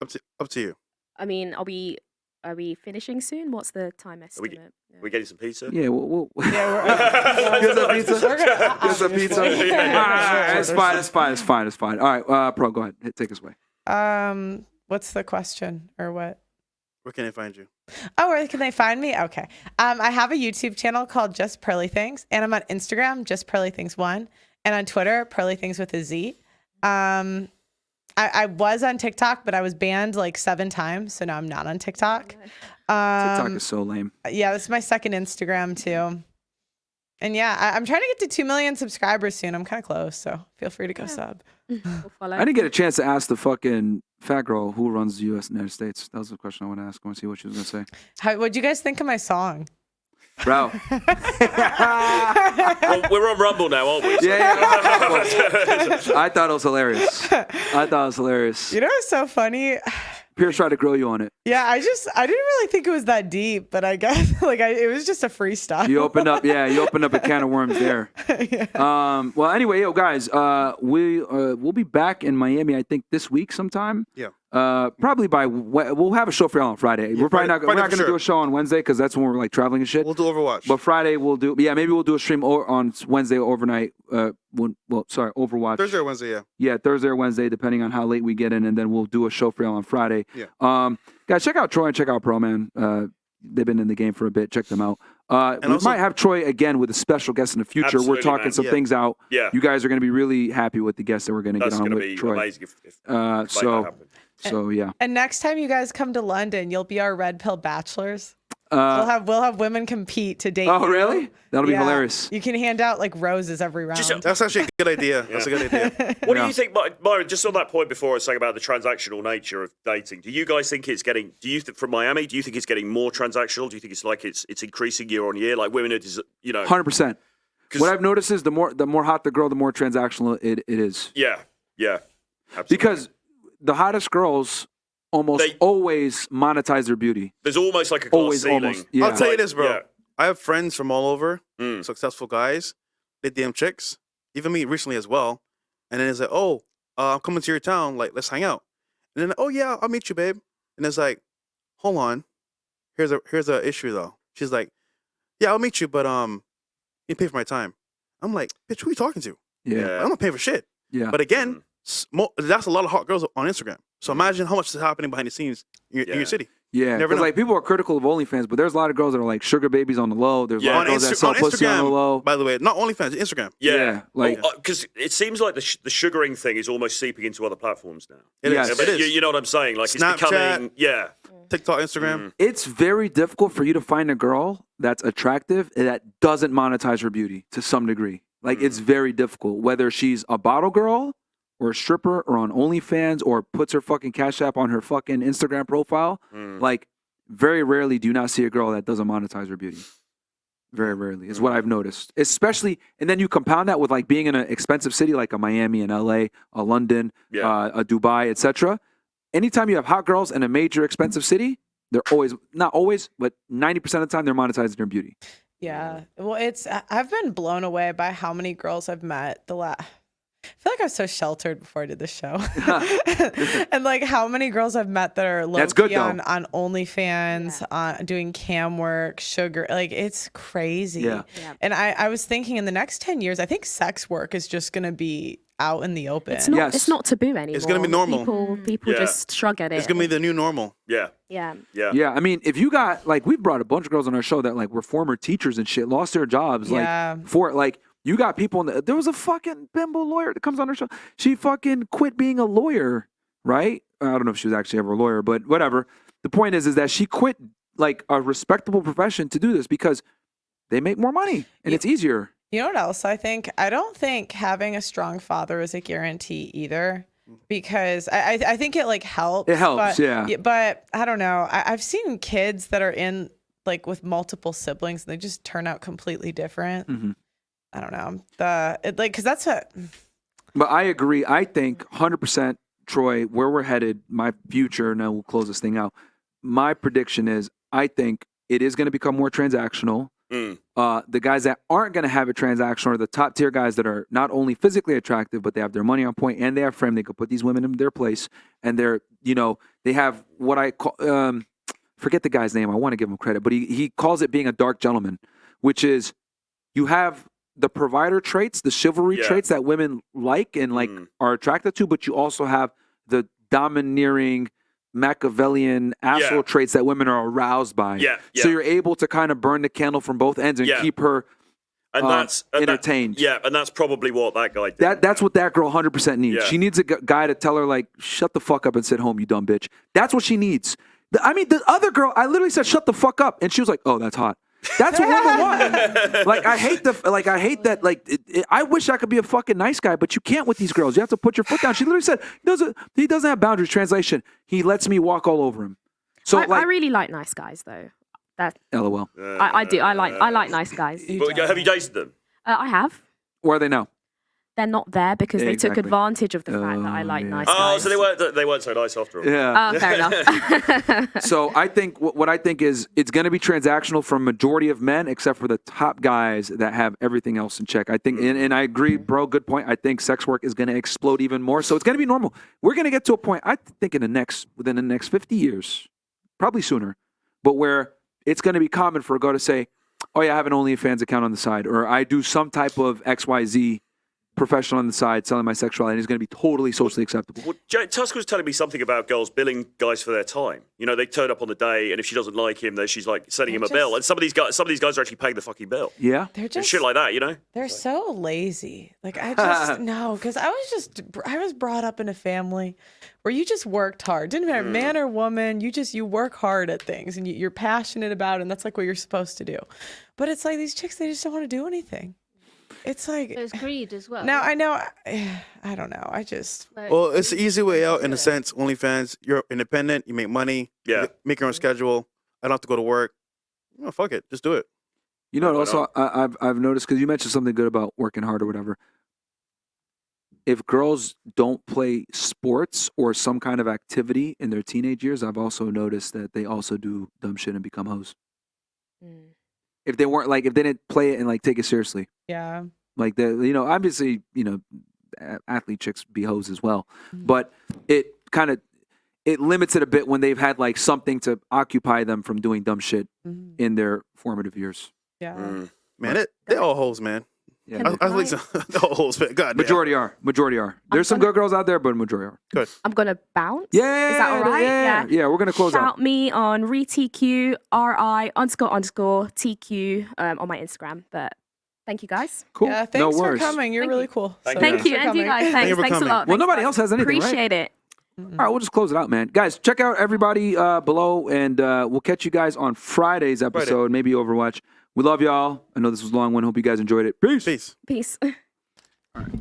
Up to you. I mean, are we finishing soon? What's the time estimate? We getting some pizza? Yeah, we'll get some pizza. Get some pizza. It's fine. All right, Pro, go ahead. Take us away. What's the question or what? Where can they find you? Oh, where can they find me? Okay. I have a YouTube channel called Just Pearly Things, and I'm on Instagram, Just Pearly Things 1, and on Twitter, Pearly Things with a Z. I was on TikTok, but I was banned like 7 times, so now I'm not on TikTok. TikTok is so lame. Yeah, this is my second Instagram too. And yeah, I'm trying to get to 2 million subscribers soon. I'm kind of close, so feel free to go sub. I didn't get a chance to ask the fucking fat girl who runs the United States. That was the question I want to ask. I want to see what she was going to say. What'd you guys think of my song? Bro. Well, we're on Rumble now, aren't we? Yeah. I thought it was hilarious. You know what's so funny? Pierce tried to grill you on it. Yeah, I didn't really think it was that deep, but I guess it was just a freestyle. You opened up a can of worms there. Yeah. Well, anyway, guys, we'll be back in Miami, I think this week sometime. Yeah. Probably we'll have a show for y'all on Friday. Yeah, we're not going to sure. do a show on Wednesday because that's when we're like traveling and shit. We'll do Overwatch. But Friday maybe we'll do a stream on Wednesday overnight. Overwatch. Thursday or Wednesday, yeah. Yeah, Thursday or Wednesday, depending on how late we get in, and then we'll do a show for y'all on Friday. Yeah. Guys, check out Troy and check out Pro Man. They've been in the game for a bit. Check them out. We also, might have Troy again with a special guest in the future. Absolutely, we're talking some things out. Yeah. You guys are going to be really happy with the guests that we're going to get on with be Troy. Amazing if So yeah. And next time you guys come to London, you'll be our red pill bachelors. We'll have women compete to date. Oh, you. really? That'll be hilarious. You can hand out like roses every round. That's actually a good idea. That's a good idea. What do you think, Myron, just on that point before I was saying about the transactional nature of dating, do you guys think it's getting, from Miami, do you think it's getting more transactional? Do you think it's like it's increasing year on year? Like women are, 100%. What I've noticed is the more hot the girl, the more transactional it is. Yeah. Absolutely. Because the hottest girls almost always monetize their beauty. There's almost like a glass ceiling. Yeah. I'll tell you this, bro. Yeah. I have friends from all over, successful guys. They DM chicks, even me recently as well. And then it's like, I'm coming to your town. Like, let's hang out. And then, oh yeah, I'll meet you, babe. And it's like, hold on. Here's a issue though. She's like, yeah, I'll meet you, but you pay for my time. I'm like, bitch, who are you talking to? Yeah. I'm not paying for shit. Yeah. But again, that's a lot of hot girls on Instagram. So imagine how much is happening behind the scenes in your city. Yeah, because like people are critical of OnlyFans, but there's a lot of girls that are like sugar babies on the low. There's a lot of girls that sell pussy on the low. By the way, not OnlyFans, Instagram. Yeah, like because it seems like the sugaring thing is almost seeping into other platforms now. It is. You know what I'm saying? Like Snapchat, it's becoming TikTok, Instagram. It's very difficult for you to find a girl that's attractive that doesn't monetize her beauty to some degree. Like it's very difficult, whether she's a bottle girl or a stripper or on OnlyFans or puts her fucking Cash App on her fucking Instagram profile. Like very rarely do you not see a girl that doesn't monetize her beauty. Very rarely is what I've noticed. Especially, and then you compound that with like being in an expensive city like a Miami, an LA, a London, a Dubai, etc. Anytime you have hot girls in a major expensive city, they're always, not always, but 90% of the time they're monetizing their beauty. Yeah. Well, I've been blown away by how many girls I've met I feel like I was so sheltered before I did this show. And like how many girls I've met that are low-key on OnlyFans, doing cam work, sugar. Like it's crazy. Yeah. And I was thinking in the next 10 years, I think sex work is just going to be out in the open. It's not taboo anymore. It's going to be normal. People just shrug at it. It's going to be the new normal. Yeah. Yeah, I mean, if you got, like, we've brought a bunch of girls on our show that, like, were former teachers and shit, lost their jobs, you got people there was a fucking bimbo lawyer that comes on her show. She fucking quit being a lawyer, right? I don't know if she was actually ever a lawyer, but whatever. The point is that she quit, like, a respectable profession to do this because they make more money and it's easier. You know what else I think? I don't think having a strong father is a guarantee either. Because I think it like helps. It helps, But I don't know. I've seen kids that are in like with multiple siblings and they just turn out completely different. Mm-hmm. I don't know. Because that's what. But I agree. I think 100%, Troy, where we're headed, my future, now we'll close this thing out. My prediction is I think it is going to become more transactional. The guys that aren't going to have it transactional are the top tier guys that are not only physically attractive, but they have their money on point and they have frame. They could put these women in their place, and they're, they have what I call, forget the guy's name. I want to give him credit, but he calls it being a dark gentleman, which is you have the provider traits, the chivalry traits that women like and like are attracted to, but you also have the domineering Machiavellian asshole traits that women are aroused by. So you're able to kind of burn the candle from both ends and keep her entertained. And that's probably what that guy did. That's what that girl 100% needs. She needs a guy to tell her, like, shut the fuck up and sit home, you dumb bitch. That's what she needs. The other girl, I literally said, shut the fuck up. And she was like, oh, that's hot. That's what women want. Like I hate that. Like I wish I could be a fucking nice guy, but you can't with these girls. You have to put your foot down. She literally said he doesn't have boundaries. Translation: he lets me walk all over him. So I really like nice guys though. That LOL. I do. I like nice guys. But have you dated them? I have. Where are they now? They're not there because they took Exactly. advantage of the fact that I like nice guys. Oh, so they weren't so nice after all. Yeah. Oh, fair enough. So I think what I think is it's going to be transactional for a majority of men, except for the top guys that have everything else in check. I think, and I agree, bro. Good point. I think sex work is going to explode even more. So it's going to be normal. We're going to get to a point. I think within the next 50 years, probably sooner, but where it's going to be common for a girl to say, "Oh yeah, I have an OnlyFans account on the side," or "I do some type of XYZ." Professional on the side selling my sexuality is going to be totally socially acceptable. Well, Tusk was telling me something about girls billing guys for their time. You know, they turn up on the day, and if she doesn't like him, then she's like sending him a bill. And some of these guys are actually paying the fucking bill. Yeah, they're and shit like that. You know, they're so lazy. Like I just no, because I was brought up in a family where you just worked hard. Didn't matter man or woman. You work hard at things, and you're passionate about it, and that's like what you're supposed to do. But it's like these chicks, they just don't want to do anything. It's like there's greed as well. Now I know. I don't know. I just. Well, it's the easy way out in a sense. OnlyFans, you're independent. You make money. Yeah. Make your own schedule. I don't have to go to work. Oh, fuck it. Just do it. You know, also I've noticed because you mentioned something good about working hard or whatever. If girls don't play sports or some kind of activity in their teenage years, I've also noticed that they also do dumb shit and become hoes. If they didn't play it and like take it seriously. Yeah. Like obviously, athlete chicks be hoes as well, but it limits it a bit when they've had like something to occupy them from doing dumb shit in their formative years. Yeah. Man, they're all hoes, man. Yeah. Athletes, they're all hoes, man. God damn. Majority are. There's some good girls out there, but majority are. Good. I'm gonna bounce. Yeah. Is that all right? Yeah. We're gonna close out. Shout me on RTQRI__TQ on my Instagram. But thank you guys. Cool. Yeah, thanks for coming. You're really cool. Thank you, and you guys. Thanks a lot. Well, nobody else has anything, Appreciate it. All right, we'll just close it out, man. Guys, check out everybody below, and we'll catch you guys on Friday's episode, maybe Overwatch. We love y'all. I know this was a long one. Hope you guys enjoyed it. Peace. Peace. Peace. All right.